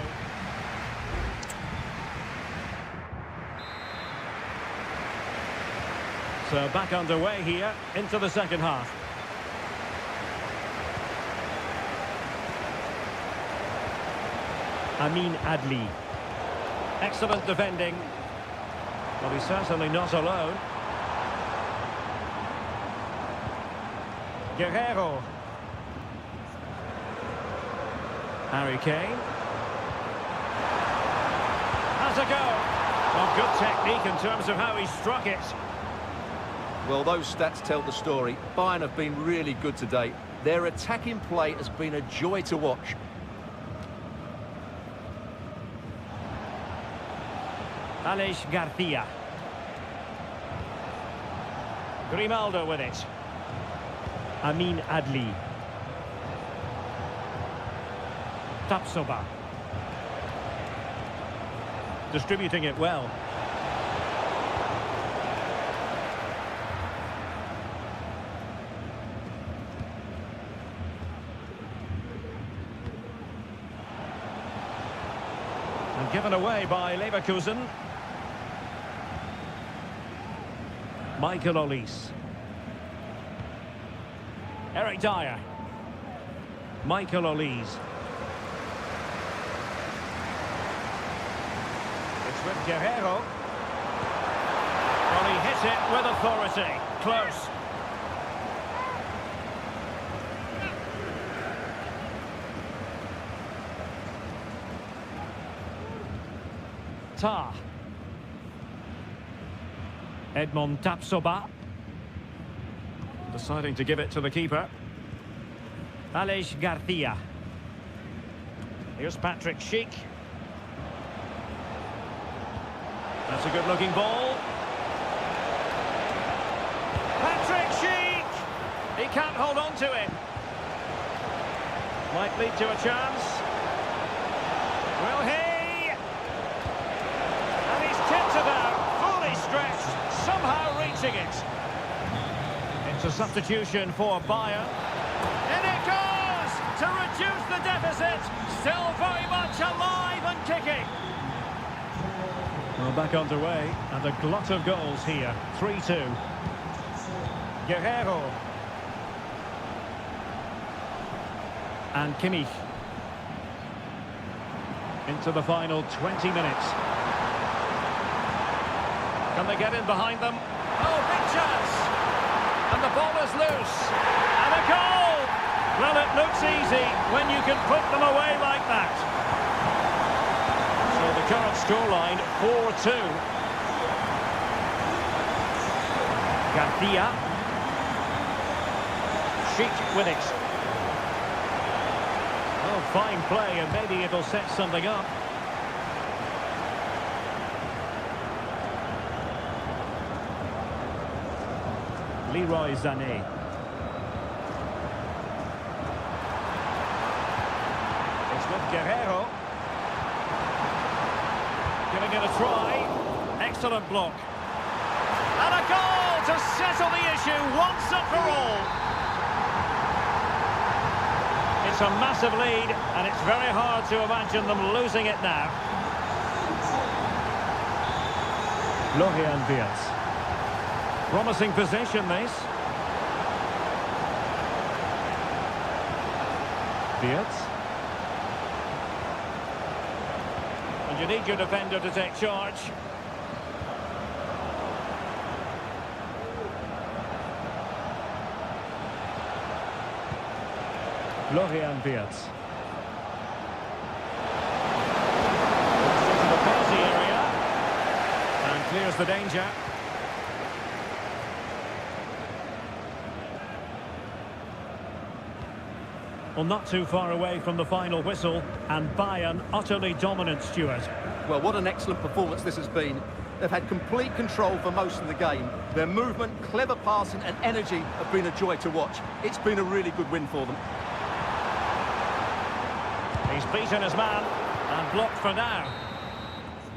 S1: So back underway here into the second half. Amin Adli. Excellent defending. Well, he's certainly not alone. Guerrero. Harry Kane. Has a go. Well, good technique in terms of how he struck it.
S2: Well, those stats tell the story. Bayern have been really good today. Their attacking play has been a joy to watch.
S1: Aleix Garcia. Grimaldo with it. Amin Adli. Tapsoba. Distributing it well. And given away by Leverkusen. Michael Olise. Eric Dyer. Michael Olise. It's with Guerrero. Well, he hit it with authority. Close. Tar. Edmond Tapsoba. Deciding to give it to the keeper. Aleix Garcia. Here's Patrick Schick. That's a good-looking ball. Patrick Schick! He can't hold on to it. Might lead to a chance. Will he? And he's tipped it out, fully stretched, somehow reaching it. It's a substitution for Bayern. In it goes to reduce the deficit. Still very much alive and kicking. Well, back underway, and a glut of goals here. 3-2. Guerrero. And Kimmich. Into the final 20 minutes. Can they get in behind them? Oh, big chance! And the ball is loose. And a goal! Well, it looks easy when you can put them away like that. So the current scoreline, 4-2. Garcia. Schick with it. Oh, fine play, and maybe it'll set something up. Leroy Sané. It's with Guerrero. Giving it a try. Excellent block. And a goal to settle the issue once and for all. It's a massive lead, and it's very hard to imagine them losing it now. Florian Wirtz. Promising possession, this. Wirtz. And you need your defender to take charge. Florian Wirtz. Into the penalty area. And clears the danger. Well, not too far away from the final whistle, and Bayern utterly dominant, Stuart.
S2: Well, what an excellent performance this has been. They've had complete control for most of the game. Their movement, clever passing and energy have been a joy to watch. It's been a really good win for them.
S1: He's beaten his man and blocked for now.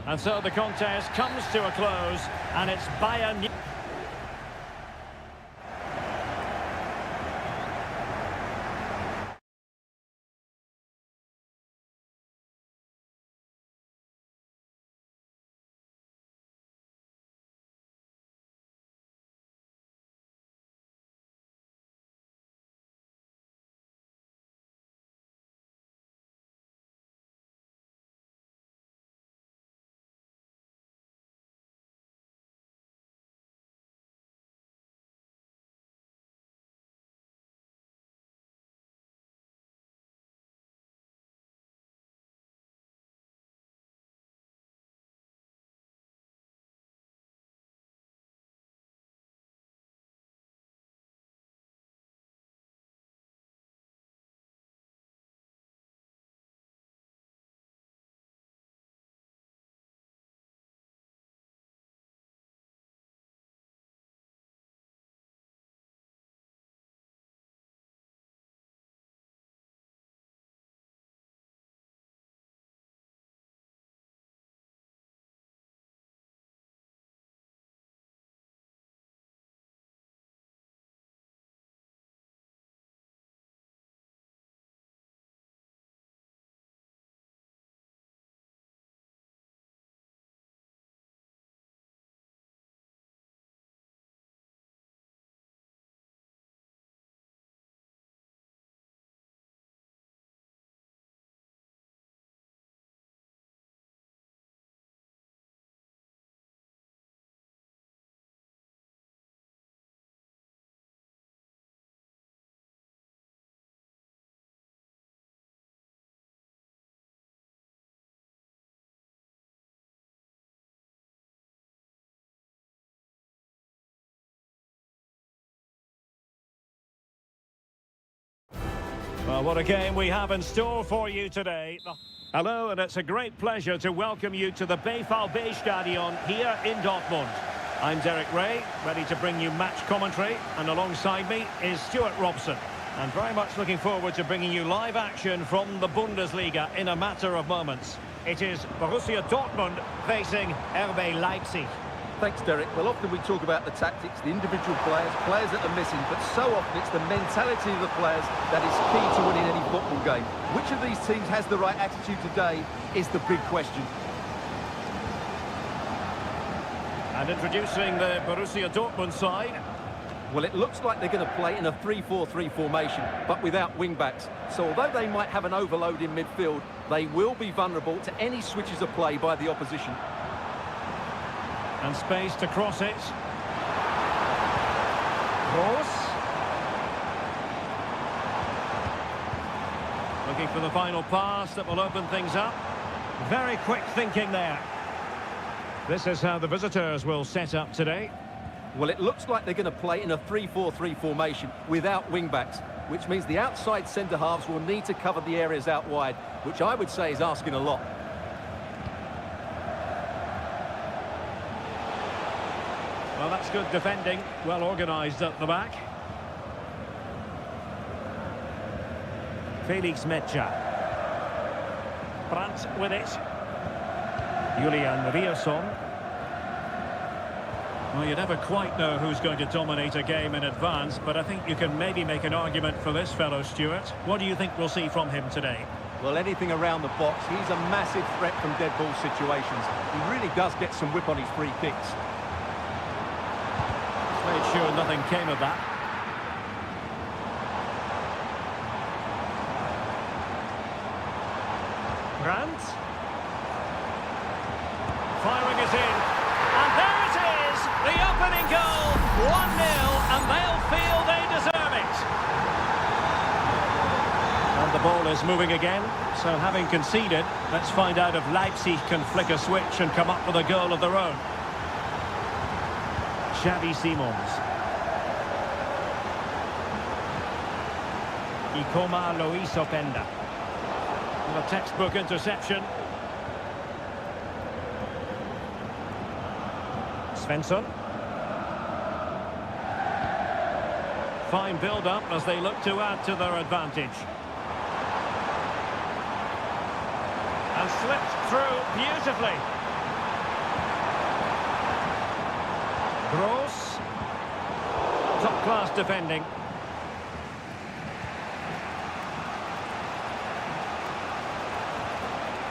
S1: And so the contest comes to a close, and it's Bayern... Well, what a game we have in store for you today. Hello, and it's a great pleasure to welcome you to the Stadion here in Dortmund. I'm Derek Ray, ready to bring you match commentary, and alongside me is Stuart Robson. And very much looking forward to bringing you live action from the Bundesliga in a matter of moments. It is Borussia Dortmund facing RB Leipzig.
S2: Thanks, Derek. Well, often we talk about the tactics, the individual players that are missing, but so often it's the mentality of the players that is key to winning any football game. Which of these teams has the right attitude today is the big question.
S1: And introducing the Borussia Dortmund side.
S2: Well, it looks like they're going to play in a 3-4-3 formation, but without wing-backs. So although they might have an overload in midfield, they will be vulnerable to any switches of play by the opposition.
S1: And space to cross it. Cross. Looking for the final pass that will open things up. Very quick thinking there. This is how the visitors will set up today.
S2: Well, it looks like they're going to play in a 3-4-3 formation without wing-backs, which means the outside centre-halves will need to cover the areas out wide, which I would say is asking a lot.
S1: Well, that's good defending, well organised at the back. Felix Mecha. Brandt with it. Julian Rierson. Well, you never quite know who's going to dominate a game in advance, but I think you can maybe make an argument for this fellow, Stuart. What do you think we'll see from him today?
S2: Well, anything around the box. He's a massive threat from dead ball situations. He really does get some whip on his free kicks.
S1: Made sure nothing came of that. Brandt. Firing is in. And there it is! The opening goal! 1-0, and they'll feel they deserve it. And the ball is moving again. So having conceded, let's find out if Leipzig can flick a switch and come up with a goal of their own. Xavi Simons. Ikoma Luis Openda. And a textbook interception. Svensson. Fine build-up as they look to add to their advantage. And slipped through beautifully. Gross. Top-class defending.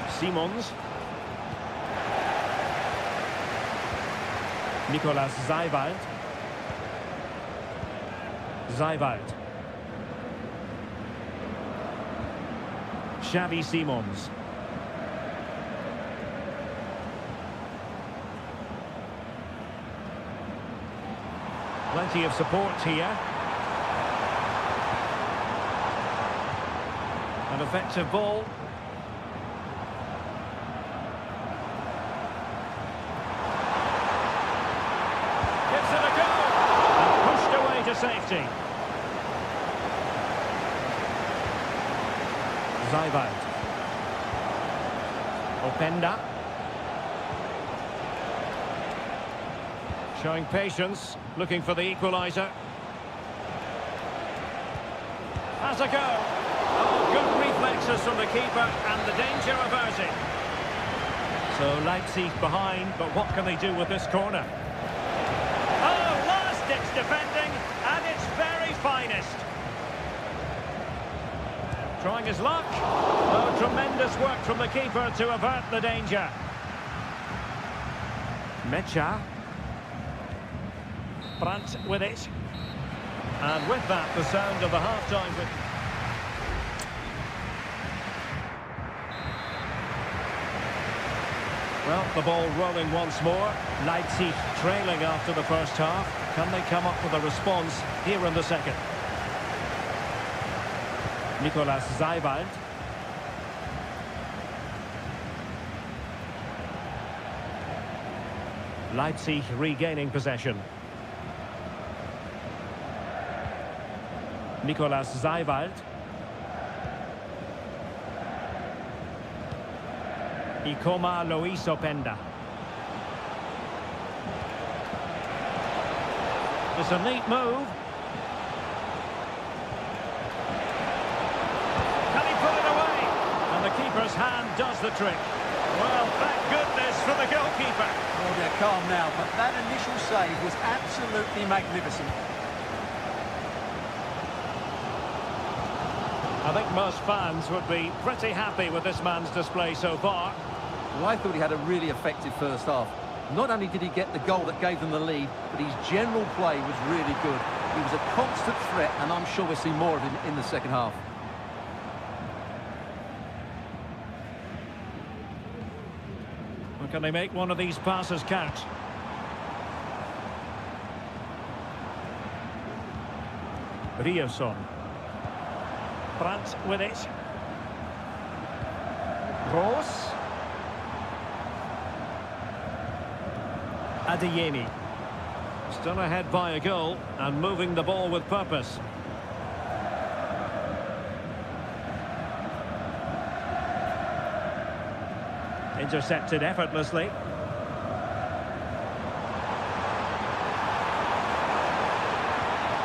S1: Simons. Nicolas Zeiwald. Zeiwald. Xavi Simons. Plenty of support here. An effective ball. Gives it a go. And pushed away to safety. Zeiwald. Openda. Showing patience, looking for the equaliser. Has a go. Oh, good reflexes from the keeper and the danger averted. So Leipzig behind, but what can they do with this corner? Oh, last-ditch defending at its very finest. Trying his luck. Oh, tremendous work from the keeper to avert the danger. Mecha. Brandt with it. And with that, the sound of the half-time. Well, the ball rolling once more. Leipzig trailing after the first half. Can they come up with a response here in the second? Nicolas Zeiwald. Leipzig regaining possession. Nicolas Zeiwald. Luis Openda. It's a neat move. Can he put it away? And the keeper's hand does the trick. Well, thank goodness for the goalkeeper.
S2: Well, they're calm now, but that initial save was absolutely magnificent.
S1: I think most fans would be pretty happy with this man's display so far.
S2: Well, I thought he had a really effective first half. Not only did he get the goal that gave them the lead, but his general play was really good. He was a constant threat, and I'm sure we'll see more of him in the second half.
S1: Well, can they make one of these passes count? Riosson. Brandt with it. Ross. Adeyemi. Still ahead by a goal and moving the ball with purpose. Intercepted effortlessly.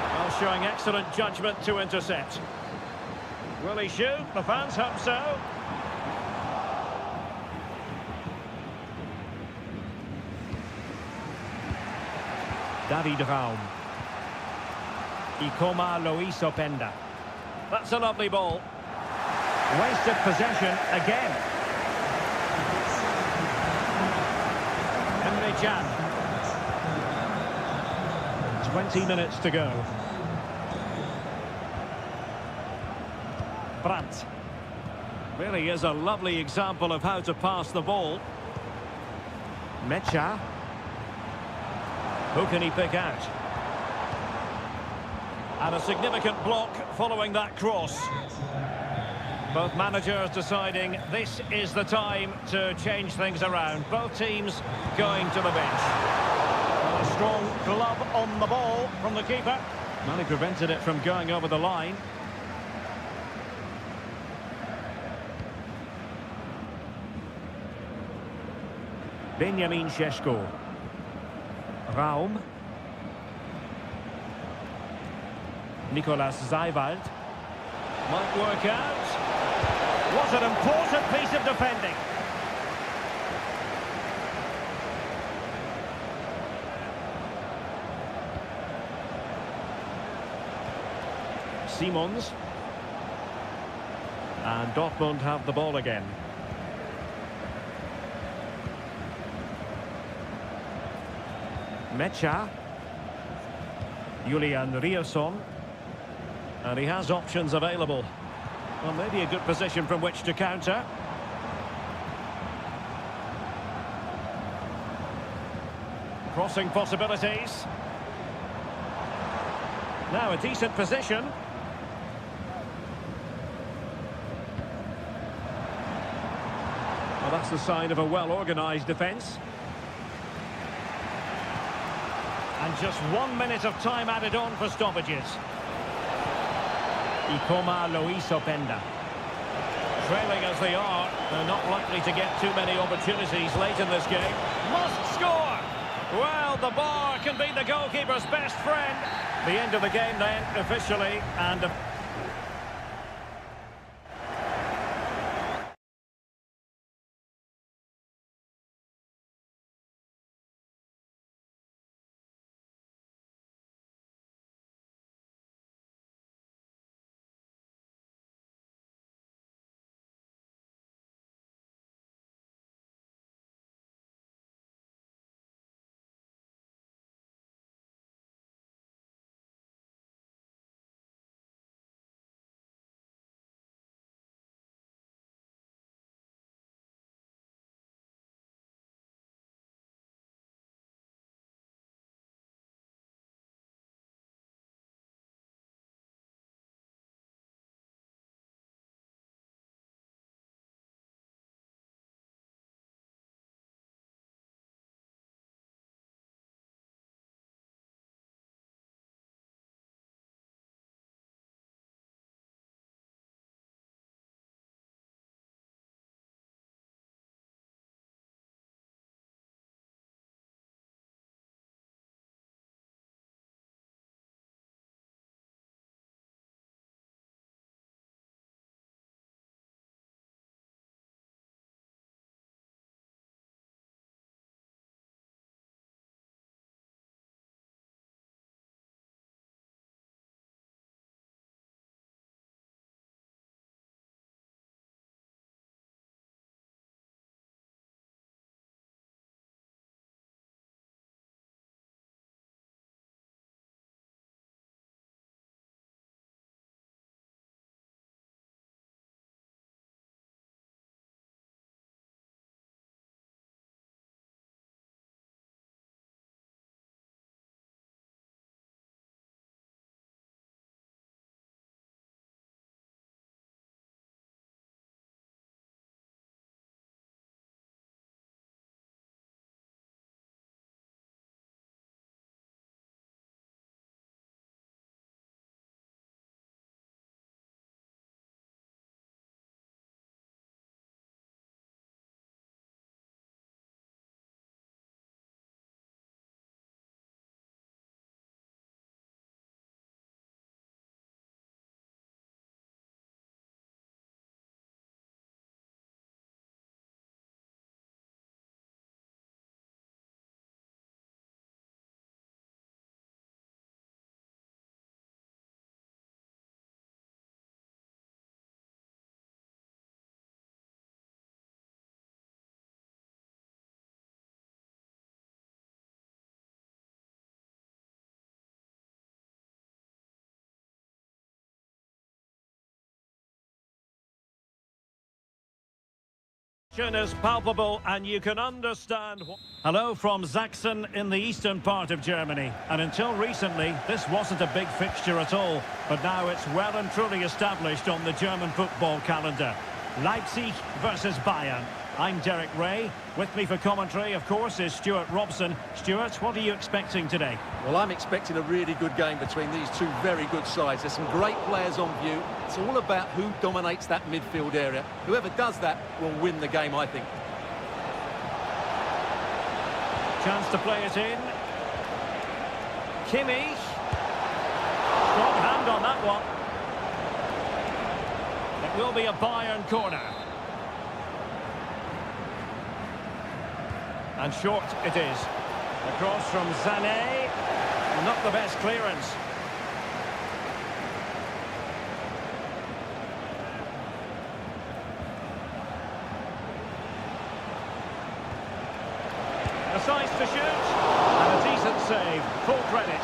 S1: Well, showing excellent judgment to intercept. Will he shoot? The fans hope so. David Raum. Luis Openda. That's a lovely ball. Wasted possession again. Emre Can. 20 minutes to go. Brandt. Really is a lovely example of how to pass the ball. Mecha. Who can he pick out? And a significant block following that cross. Both managers deciding this is the time to change things around. Both teams going to the bench. A strong glove on the ball from the keeper. Well, he prevented it from going over the line. Benjamin Šeško. Raum. Nicolas Zeiwald. Might work out. What an important piece of defending. Simons. And Dortmund have the ball again. Mecha. Julian Riosson. And he has options available. Well, maybe a good position from which to counter. Crossing possibilities. Now a decent position. Well, that's the sign of a well-organised defence. And just 1 minute of time added on for stoppages. Luis Openda. Trailing as they are, they're not likely to get too many opportunities late in this game. Must score! Well, the bar can be the goalkeeper's best friend. The end of the game then, officially, and... Is palpable and you can understand. Hello from Sachsen in the eastern part of Germany, and until recently this wasn't a big fixture at all, but now it's well and truly established on the German football calendar. Leipzig versus Bayern. I'm Derek Ray. With me for commentary, of course, is Stuart Robson. Stuart, what are you expecting today?
S2: Well, I'm expecting a really good game between these two very good sides. There's some great players on view. It's all about who dominates that midfield area. Whoever does that will win the game, I think.
S1: Chance to play it in. Kimmich. Strong hand on that one. It will be a Bayern corner. And short it is. Across from Sané. Not the best clearance. Decides to shoot. And a decent save. Full credit.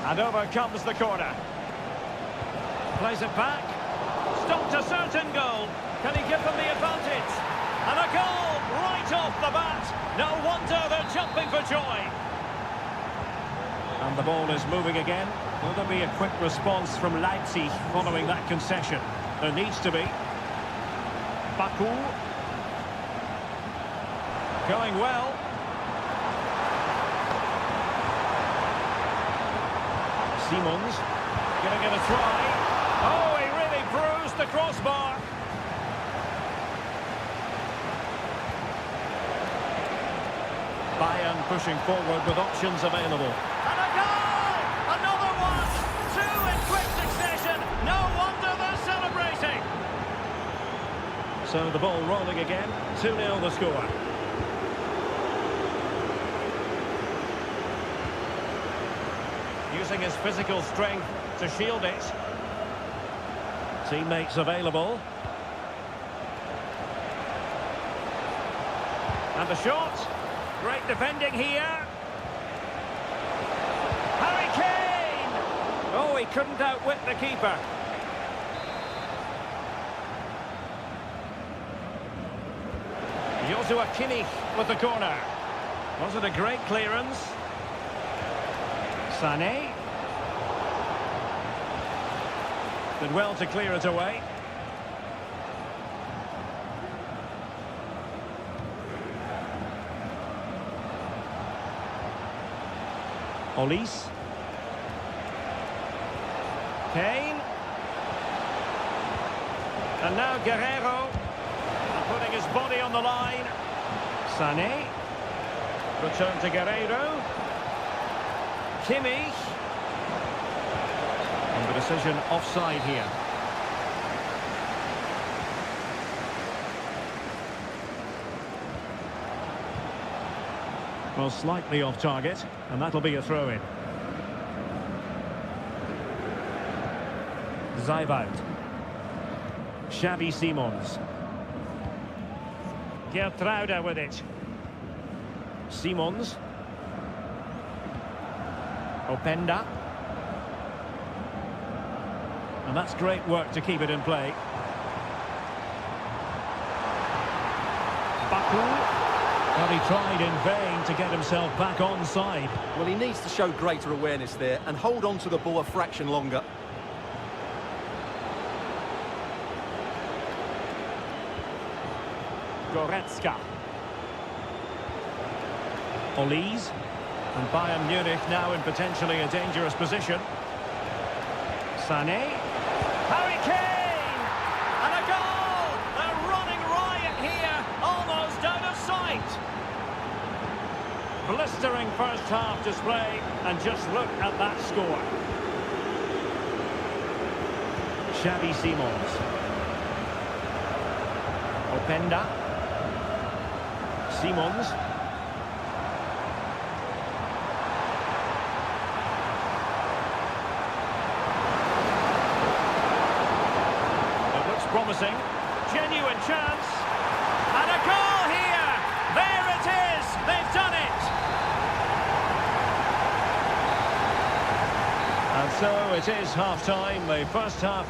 S1: And over comes the corner. Plays it back. Stopped a certain goal. Can he give them the advantage? And a goal right off the bat. No wonder they're jumping for joy. And the ball is moving again. Will there be a quick response from Leipzig following that concession? There needs to be. Baku. Going well. Simons. Gonna get a try. Oh, he really bruised the crossbar. Bayern pushing forward with options available. And a goal! Another one! Two in quick succession. No wonder they're celebrating. So the ball rolling again. 2-0 the score. Using his physical strength to shield it. Teammates available. And the shot. Great defending here. Harry Kane! Oh, he couldn't outwit the keeper. Joshua Kimmich with the corner. Was it a great clearance? Sané. Did well to clear it away. Olise. Kane. And now Guerrero. Putting his body on the line. Sané. Return to Guerrero. Kimmich. And the decision offside here. Well, slightly off target, and that'll be a throw-in. Zayvoud. Xavi Simons. Gertruida with it. Simons. Openda. And that's great work to keep it in play. Baku. Well, he tried in vain to get himself back onside.
S2: Well, he needs to show greater awareness there and hold on to the ball a fraction longer.
S1: Goretzka. Olise. And Bayern Munich now in potentially a dangerous position. Sané. Harry Kane! And a goal! They're running riot here, almost out of sight. Blistering first half display, and just look at that score. Xavi Simons. Openda. Simons. It looks promising. Genuine chance. And a goal here! There it is! They've done it! And So it is half-time, the first half.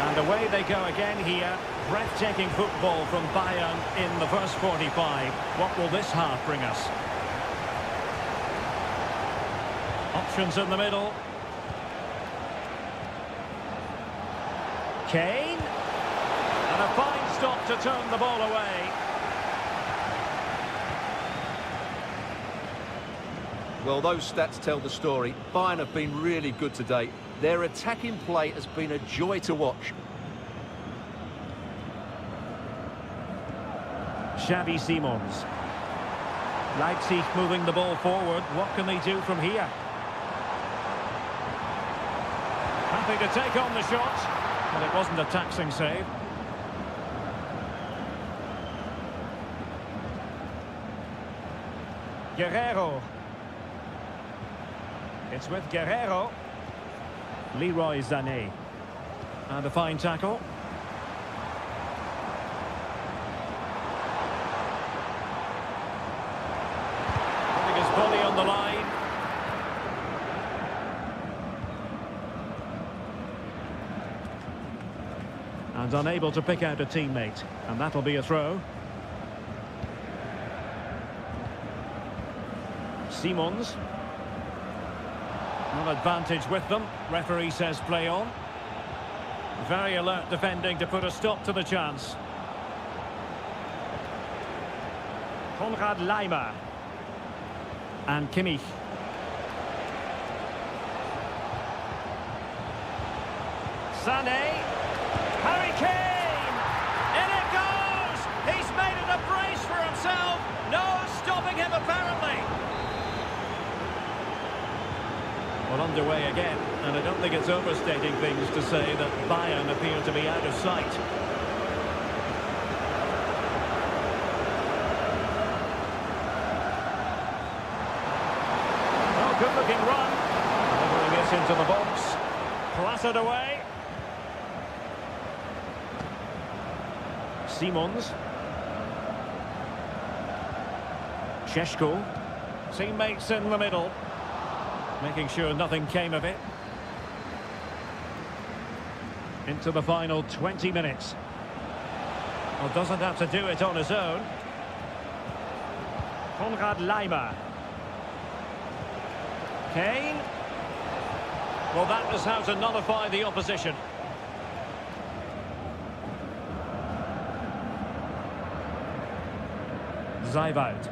S1: And away they go again here. Breathtaking football from Bayern in the first 45. What will this half bring us? Options in the middle. Kane. And a fine stop to turn the ball away.
S2: Well, those stats tell the story. Bayern have been really good today. Their attacking play has been a joy to watch.
S1: Xavi Simons. Leipzig moving the ball forward. What can they do from here? Happy to take on the shot, but it wasn't a taxing save. Guerrero. It's with Guerrero. Leroy Sané. And a fine tackle. Putting his body on the line. And unable to pick out a teammate. And that'll be a throw. Simons. An advantage with them. Referee says play on. Very alert defending to put a stop to the chance. Konrad Laimer. And Kimmich. Sané. Harry Kane! In it goes! He's made it a brace for himself. No stopping him apparently. Well, underway again, and I don't think it's overstating things to say that Bayern appear to be out of sight. Oh, good-looking run. Delivering this into the box. Clattered away. Simons. Šeško. Teammates in the middle. Making sure nothing came of it. Into the final 20 minutes. Well, doesn't have to do it on his own. Konrad Laimer. Kane. Well, that is how to nullify the opposition. Zijvoud.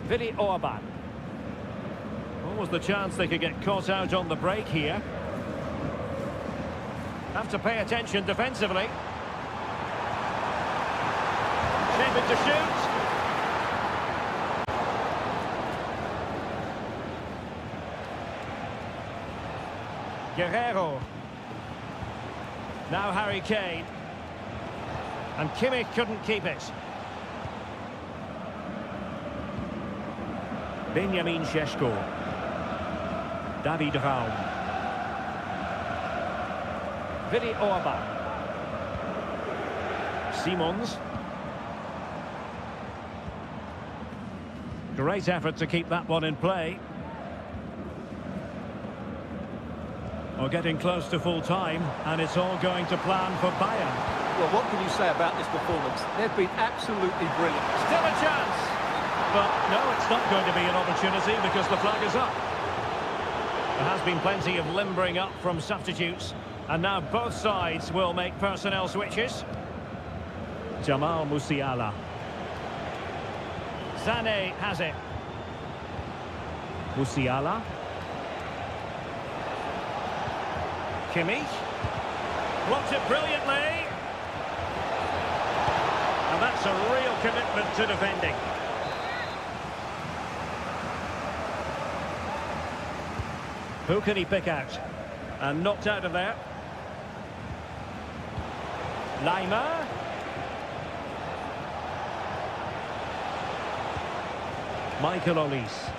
S1: Willy Orban. What was the chance they could get caught out on the break here? Have to pay attention defensively. Shaping to shoot. Guerrero. Now Harry Kane. And Kimmich couldn't keep it. Benjamin Šeško. David Raum. Willy Orban. Simons. Great effort to keep that one in play. We're getting close to full time, and it's all going to plan for Bayern.
S2: Well, what can you say about this performance? They've been absolutely brilliant.
S1: Still a chance. But no, it's not going to be an opportunity because the flag is up. There has been plenty of limbering up from substitutes. And now both sides will make personnel switches. Jamal Musiala. Sané has it. Musiala. Kimmich. Blocked it brilliantly. And that's a real commitment to defending. Who can he pick out? And knocked out of there. Laimer. Michael Olise.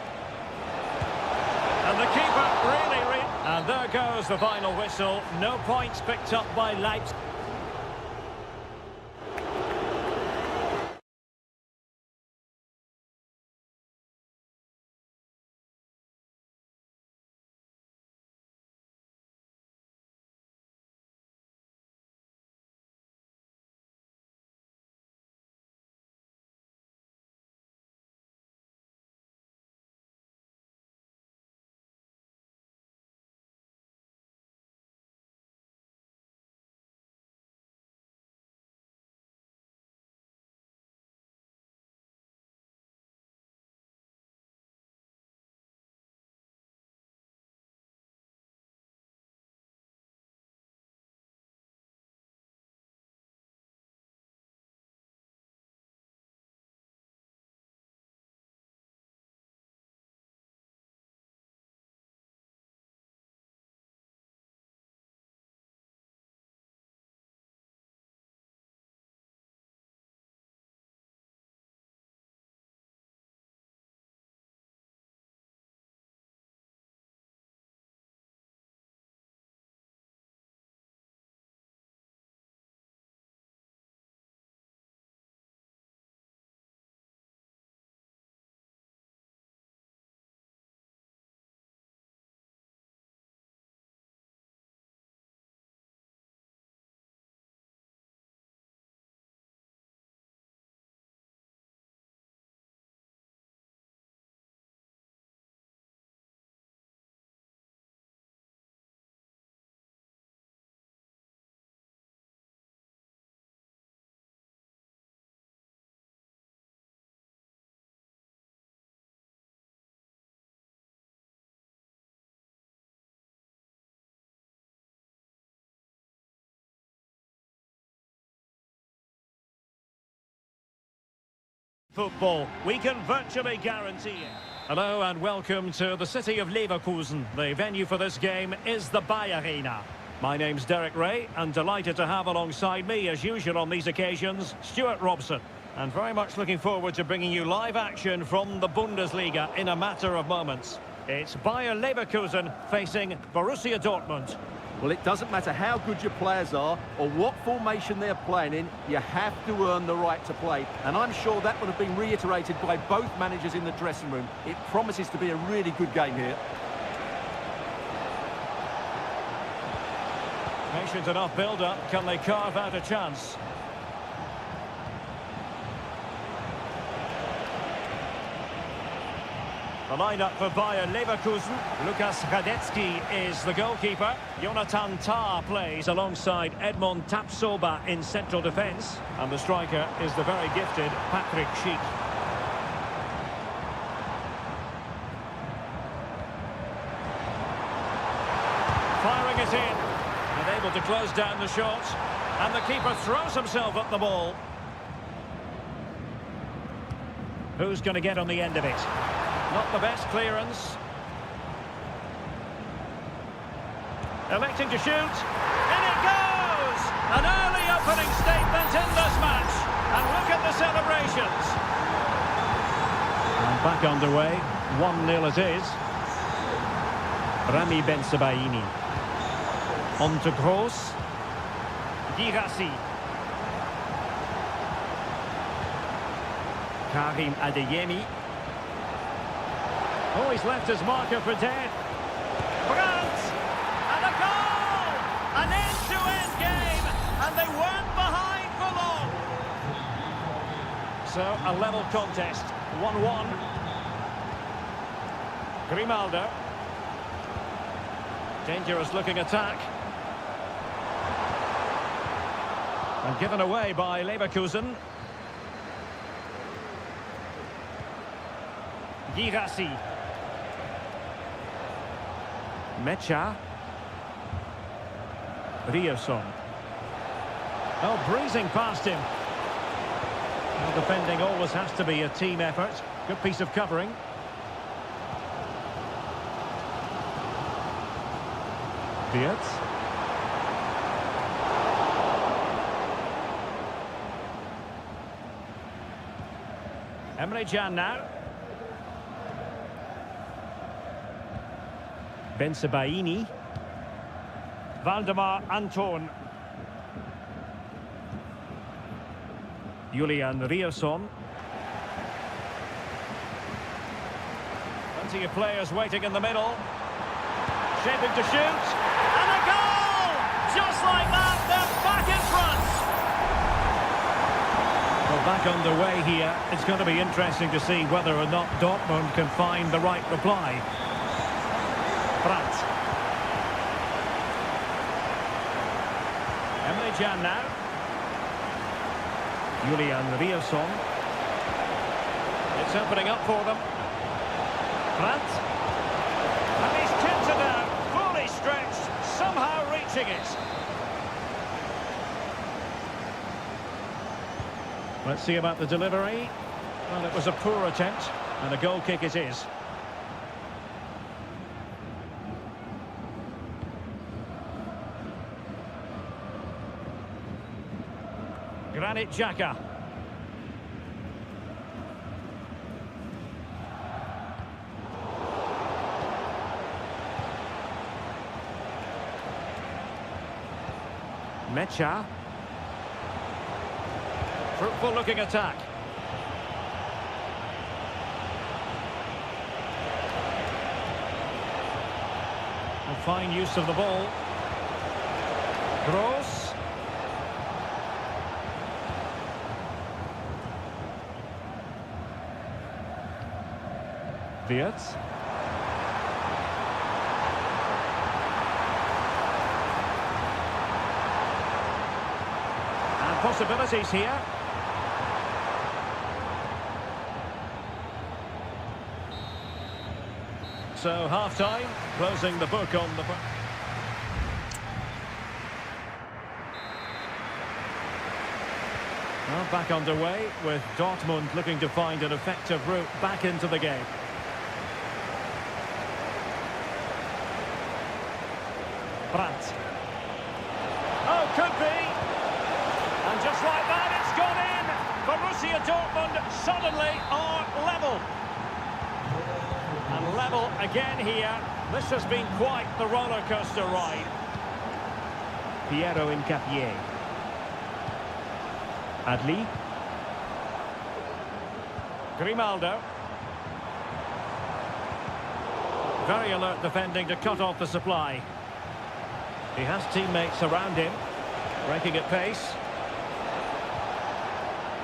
S1: And the keeper really... And there goes the final whistle. No points picked up by Leipzig. football, we can virtually guarantee it. Hello and welcome to the city of Leverkusen. The venue for this game is the Bayer Arena. My name's Derek Ray, and delighted to have alongside me, as usual on these occasions, Stuart Robson. And very much looking forward to bringing you live action from the Bundesliga in a matter of moments. It's Bayer Leverkusen facing Borussia Dortmund.
S2: Well, it doesn't matter how good your players are or what formation they're playing in, you have to earn the right to play. And I'm sure that would have been reiterated by both managers in the dressing room. It promises to be a really good game here.
S1: Patient enough build-up. Can they carve out a chance? The line-up for Bayer Leverkusen. Lukas Radetzky is the goalkeeper. Jonathan Tah plays alongside Edmond Tapsoba in central defence. And the striker is the very gifted Patrick Schick. Firing it in. And able to close down the shot. And the keeper throws himself at the ball. Who's going to get on the end of it? Not the best clearance. Electing to shoot. In it goes! An early opening statement in this match. And look at the celebrations. And back underway. 1-0 it is. Rami Bensebaini. On to Gross. Girassi. Karim Adeyemi. Oh, he's left his marker for dead. Brandt! And a goal! An end-to-end game! And they weren't behind for long! So, a level contest. 1-1. Grimaldo. Dangerous-looking attack. And given away by Leverkusen. Girassi. Mecha. Rierson. Oh, breezing past him. Well, defending always has to be a team effort. Good piece of covering. Wirtz. Emre Can now. Bensebaini. Valdemar Anton. Julian Rierson. Plenty of players waiting in the middle. Shaping to shoot. And a goal! Just like that, they're back in front. Well, back underway here. It's going to be interesting to see whether or not Dortmund can find the right reply. Brandt. Emre Can now. Julian Rierson. It's opening up for them. Brandt. And he's tipped it out, fully stretched, somehow reaching it. Let's see about the delivery. Well, it was a poor attempt, and a goal kick it is. Granit Xhaka. Mecha. Fruitful looking attack. And fine use of the ball. Gross. Wirtz. And possibilities here. So half-time, closing the book on the... Well, back underway with Dortmund looking to find an effective route back into the game. Brandt. Oh, could be. And just like that, it's gone in. Borussia Dortmund suddenly are level. And level again here. This has been quite the roller coaster ride. Piero Incapié. Adli. Grimaldo. Very alert defending to cut off the supply. He has teammates around him, breaking at pace.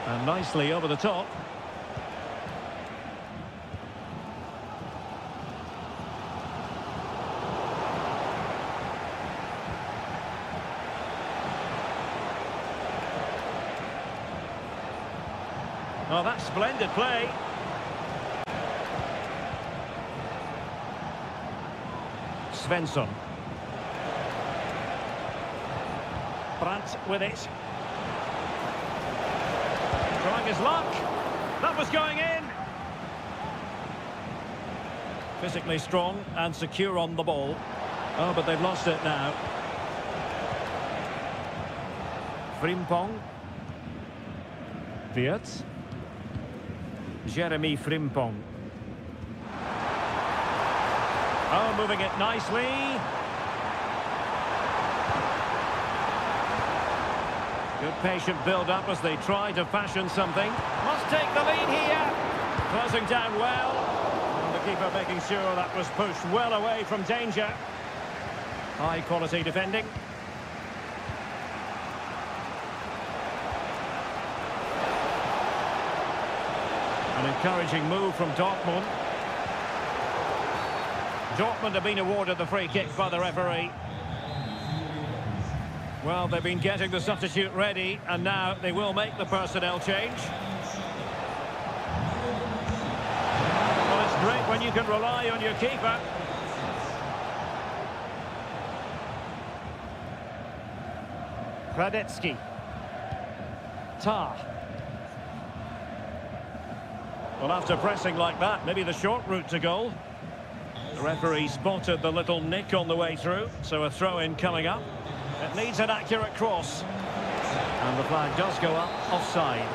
S1: And nicely over the top. Oh, that's splendid play. Svensson. Brandt with it. Trying his luck. That was going in. Physically strong and secure on the ball. Oh, but they've lost it now. Frimpong. Wirtz. Jeremy Frimpong. Oh, moving it nicely. Good patient build-up as they try to fashion something. Must take the lead here. Closing down well. And the keeper making sure that was pushed well away from danger. High-quality defending. An encouraging move from Dortmund. Dortmund have been awarded the free kick by the referee. Well, they've been getting the substitute ready, and now they will make the personnel change. Well, it's great when you can rely on your keeper. Radetsky. Tar. Well, after pressing like that, maybe the short route to goal. The referee spotted the little nick on the way through, so a throw-in coming up. It needs an accurate cross. And the flag does go up offside.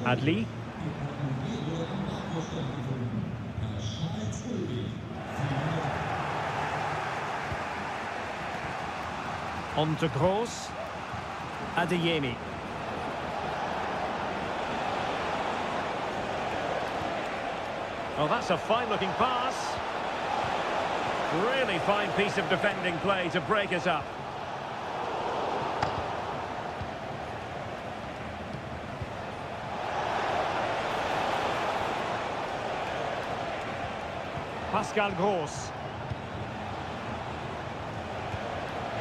S1: Adli. On to Gross. Adeyemi. Oh, that's a fine-looking pass. Really fine piece of defending play to break it up. Pascal Gross.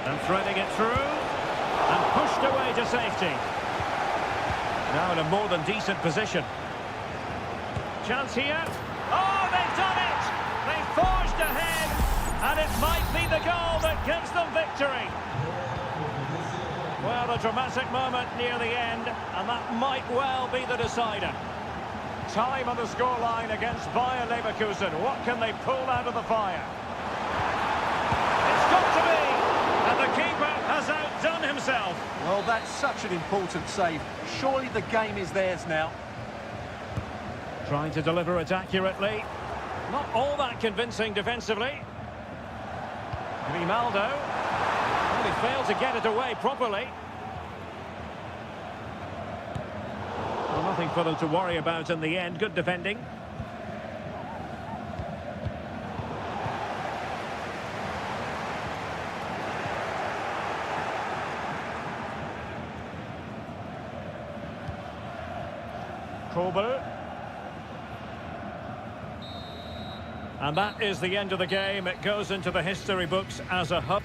S1: And threading it through. And pushed away to safety. Now in a more than decent position. Chance here. Oh, they've done it! They've forged ahead, and it might be the goal that gives them victory. Well, a dramatic moment near the end, and that might well be the decider. Time on the scoreline against Bayer Leverkusen. What can they pull out of the fire? It's got to be, and the keeper has outdone himself.
S2: Well, that's such an important save. Surely the game is theirs now.
S1: Trying to deliver it accurately. Not all that convincing defensively. Grimaldo. Well, he failed to get it away properly. Well, nothing for them to worry about in the end. Good defending. Kobel. And that is the end of the game. It goes into the history books as a hub.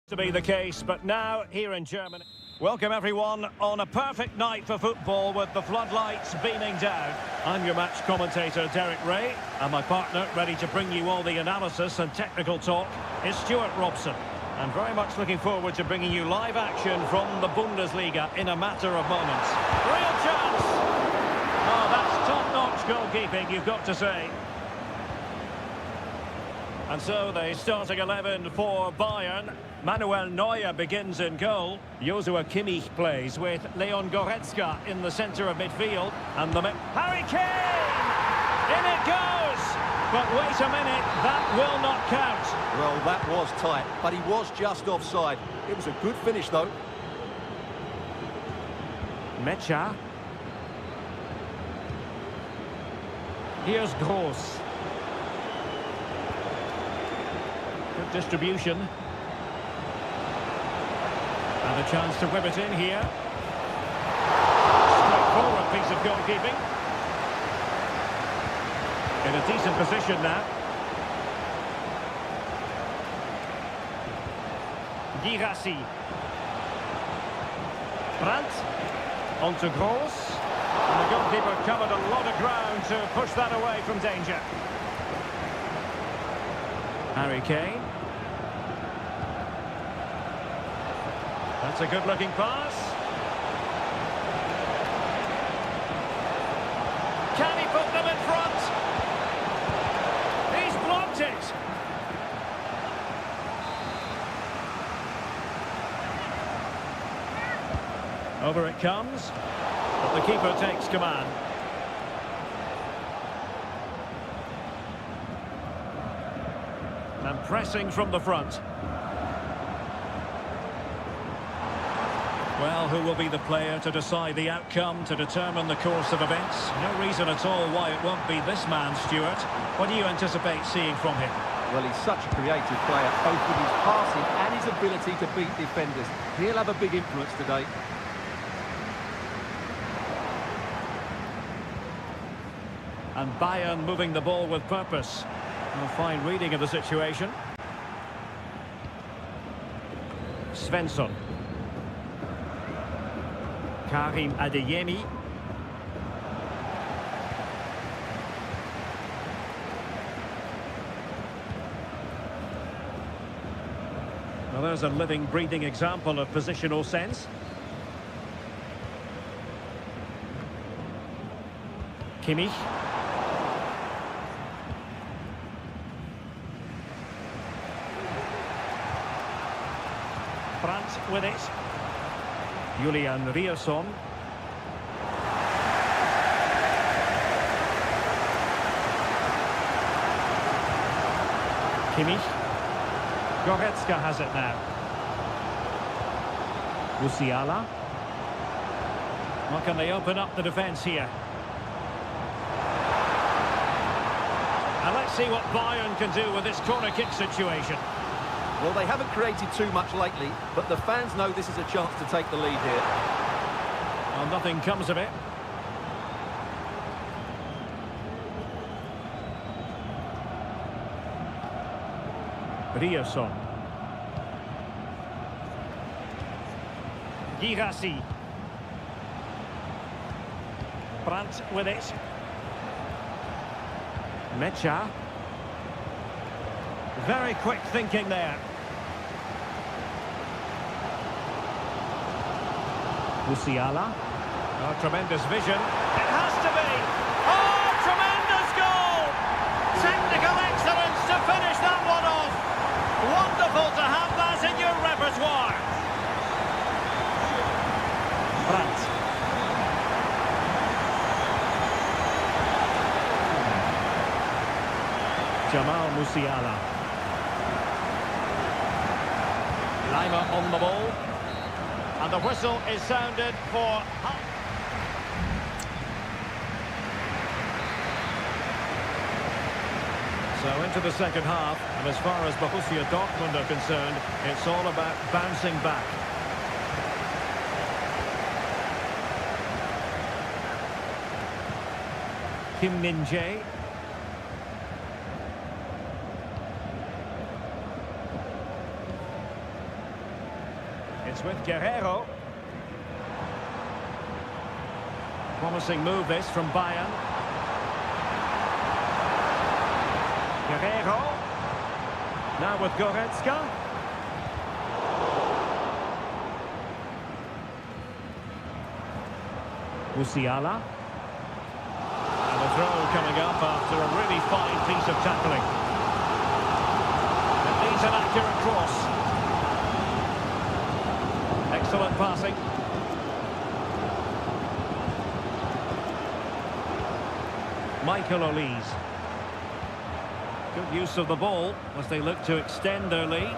S1: To be the case, but now here in Germany. Welcome everyone on a perfect night for football with the floodlights beaming down. I'm your match commentator Derek Ray, and my partner ready to bring you all the analysis and technical talk is Stuart Robson. And very much looking forward to bringing you live action from the Bundesliga in a matter of moments. Real chance! Oh, that's top-notch goalkeeping, you've got to say. And so the starting 11 for Bayern. Manuel Neuer begins in goal. Joshua Kimmich plays with Leon Goretzka in the centre of midfield. And the Harry Kane! In it goes! But wait a minute, that will not count.
S2: Well, that was tight, but he was just offside. It was a good finish, though.
S1: Mecha. Here's Gross. Good distribution. And a chance to whip it in here. Straightforward piece of goalkeeping. In a decent position now. Girassi. Brandt. On to Gross. And the goalkeeper covered a lot of ground to push that away from danger. Harry Kane. That's a good-looking pass. Can he put them in front? He's blocked it. Over it comes, but the keeper takes command. And pressing from the front. Well, who will be the player to decide the outcome, to determine the course of events? No reason at all why it won't be this man, Stuart. What do you anticipate seeing from him?
S2: Well, he's such a creative player, both with his passing and his ability to beat defenders. He'll have a big influence today.
S1: And Bayern moving the ball with purpose. A fine reading of the situation. Svensson. Karim Adeyemi. Well, there's a living, breathing example of positional sense. Kimmich. Brandt with it. Julian Rierson. Kimmich. Goretzka has it now. Musiala. Well, can they open up the defence here? And let's see what Bayern can do with this corner kick situation.
S2: Well, they haven't created too much lately, but the fans know this is a chance to take the lead here.
S1: Well, nothing comes of it. Rierson. Girassi. Brandt with it. Mecha. Very quick thinking there. Musiala. Oh, tremendous vision. It has to be. Oh, tremendous goal! Technical excellence to finish that one off. Wonderful to have that in your repertoire. Brandt. Jamal Musiala. Lima on the ball. And the whistle is sounded for... So into the second half, and as far as Borussia Dortmund are concerned, it's all about bouncing back. Kim Min-jae. It's with Guerrero. Promising move this from Bayern. Guerrero. Now with Goretzka. Musiala. And a throw coming up after a really fine piece of tackling. It needs an accurate cross. Excellent passing. Michael Olise. Good use of the ball as they look to extend their lead.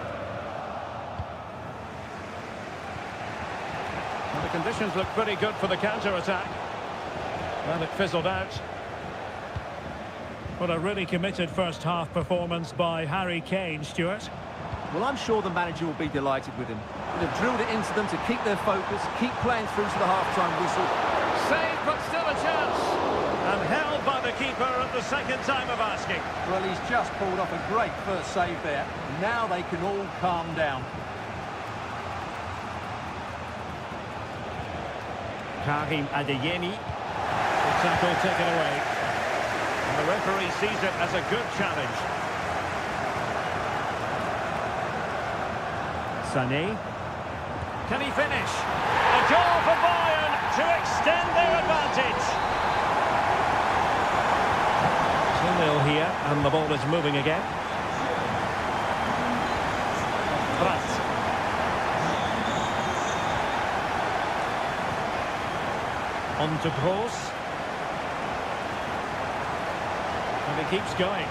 S1: And the conditions look pretty good for the counter-attack. Well, it fizzled out. What a really committed first-half performance by Harry Kane, Stuart.
S2: Well, I'm sure the manager will be delighted with him. They've drilled it into them to keep their focus, keep playing through to the half-time whistle.
S1: Saved, but still a chance. And held by the keeper at the second time of asking.
S2: Well, he's just pulled off a great first save there. Now they can all calm down.
S1: Karim Adeyemi. The tackle taken away. And the referee sees it as a good challenge. Sané. Can he finish? A goal for Bayern to extend their advantage. 2-0 here, and the ball is moving again. Brandt. On to Kroos. And he keeps going.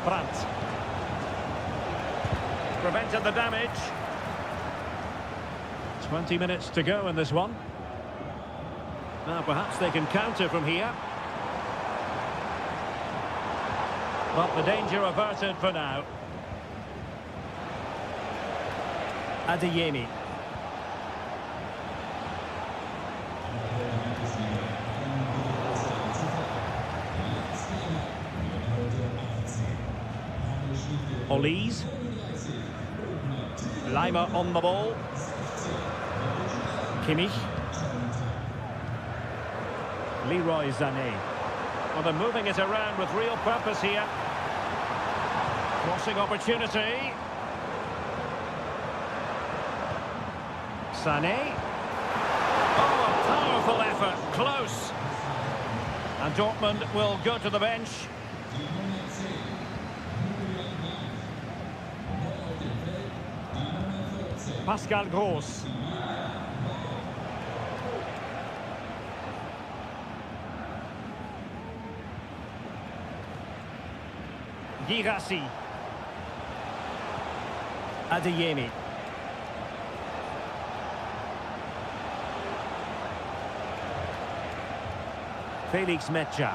S1: Brandt. Prevented the damage. 20 minutes to go in this one. Now perhaps they can counter from here. But the danger averted for now. Adeyemi. Olise. Lima on the ball. Kimmich. Leroy Sané. Well, they're moving it around with real purpose here. Crossing opportunity. Sané. Oh, a powerful effort. Close. And Dortmund will go to the bench. Pascal Gross. Girassi. Adeyemi. Felix Mecha.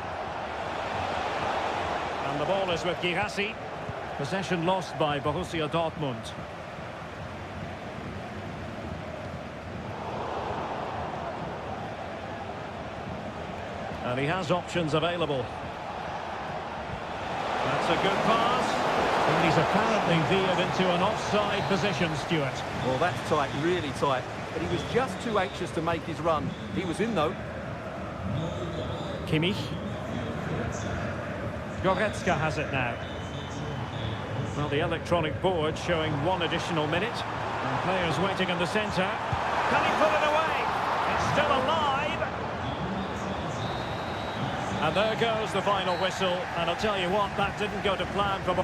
S1: And the ball is with Girassi. Possession lost by Borussia Dortmund. And he has options available. That's a good pass. And he's apparently veered into an offside position, Stuart.
S2: Well, that's tight, really tight. But he was just too anxious to make his run. He was in, though.
S1: Kimmich. Goretzka has it now. Well, the electronic board showing 1 additional minute. And players waiting in the centre. Can he put it away? It's still alive. And there goes the final whistle. And I'll tell you what, that didn't go to plan from...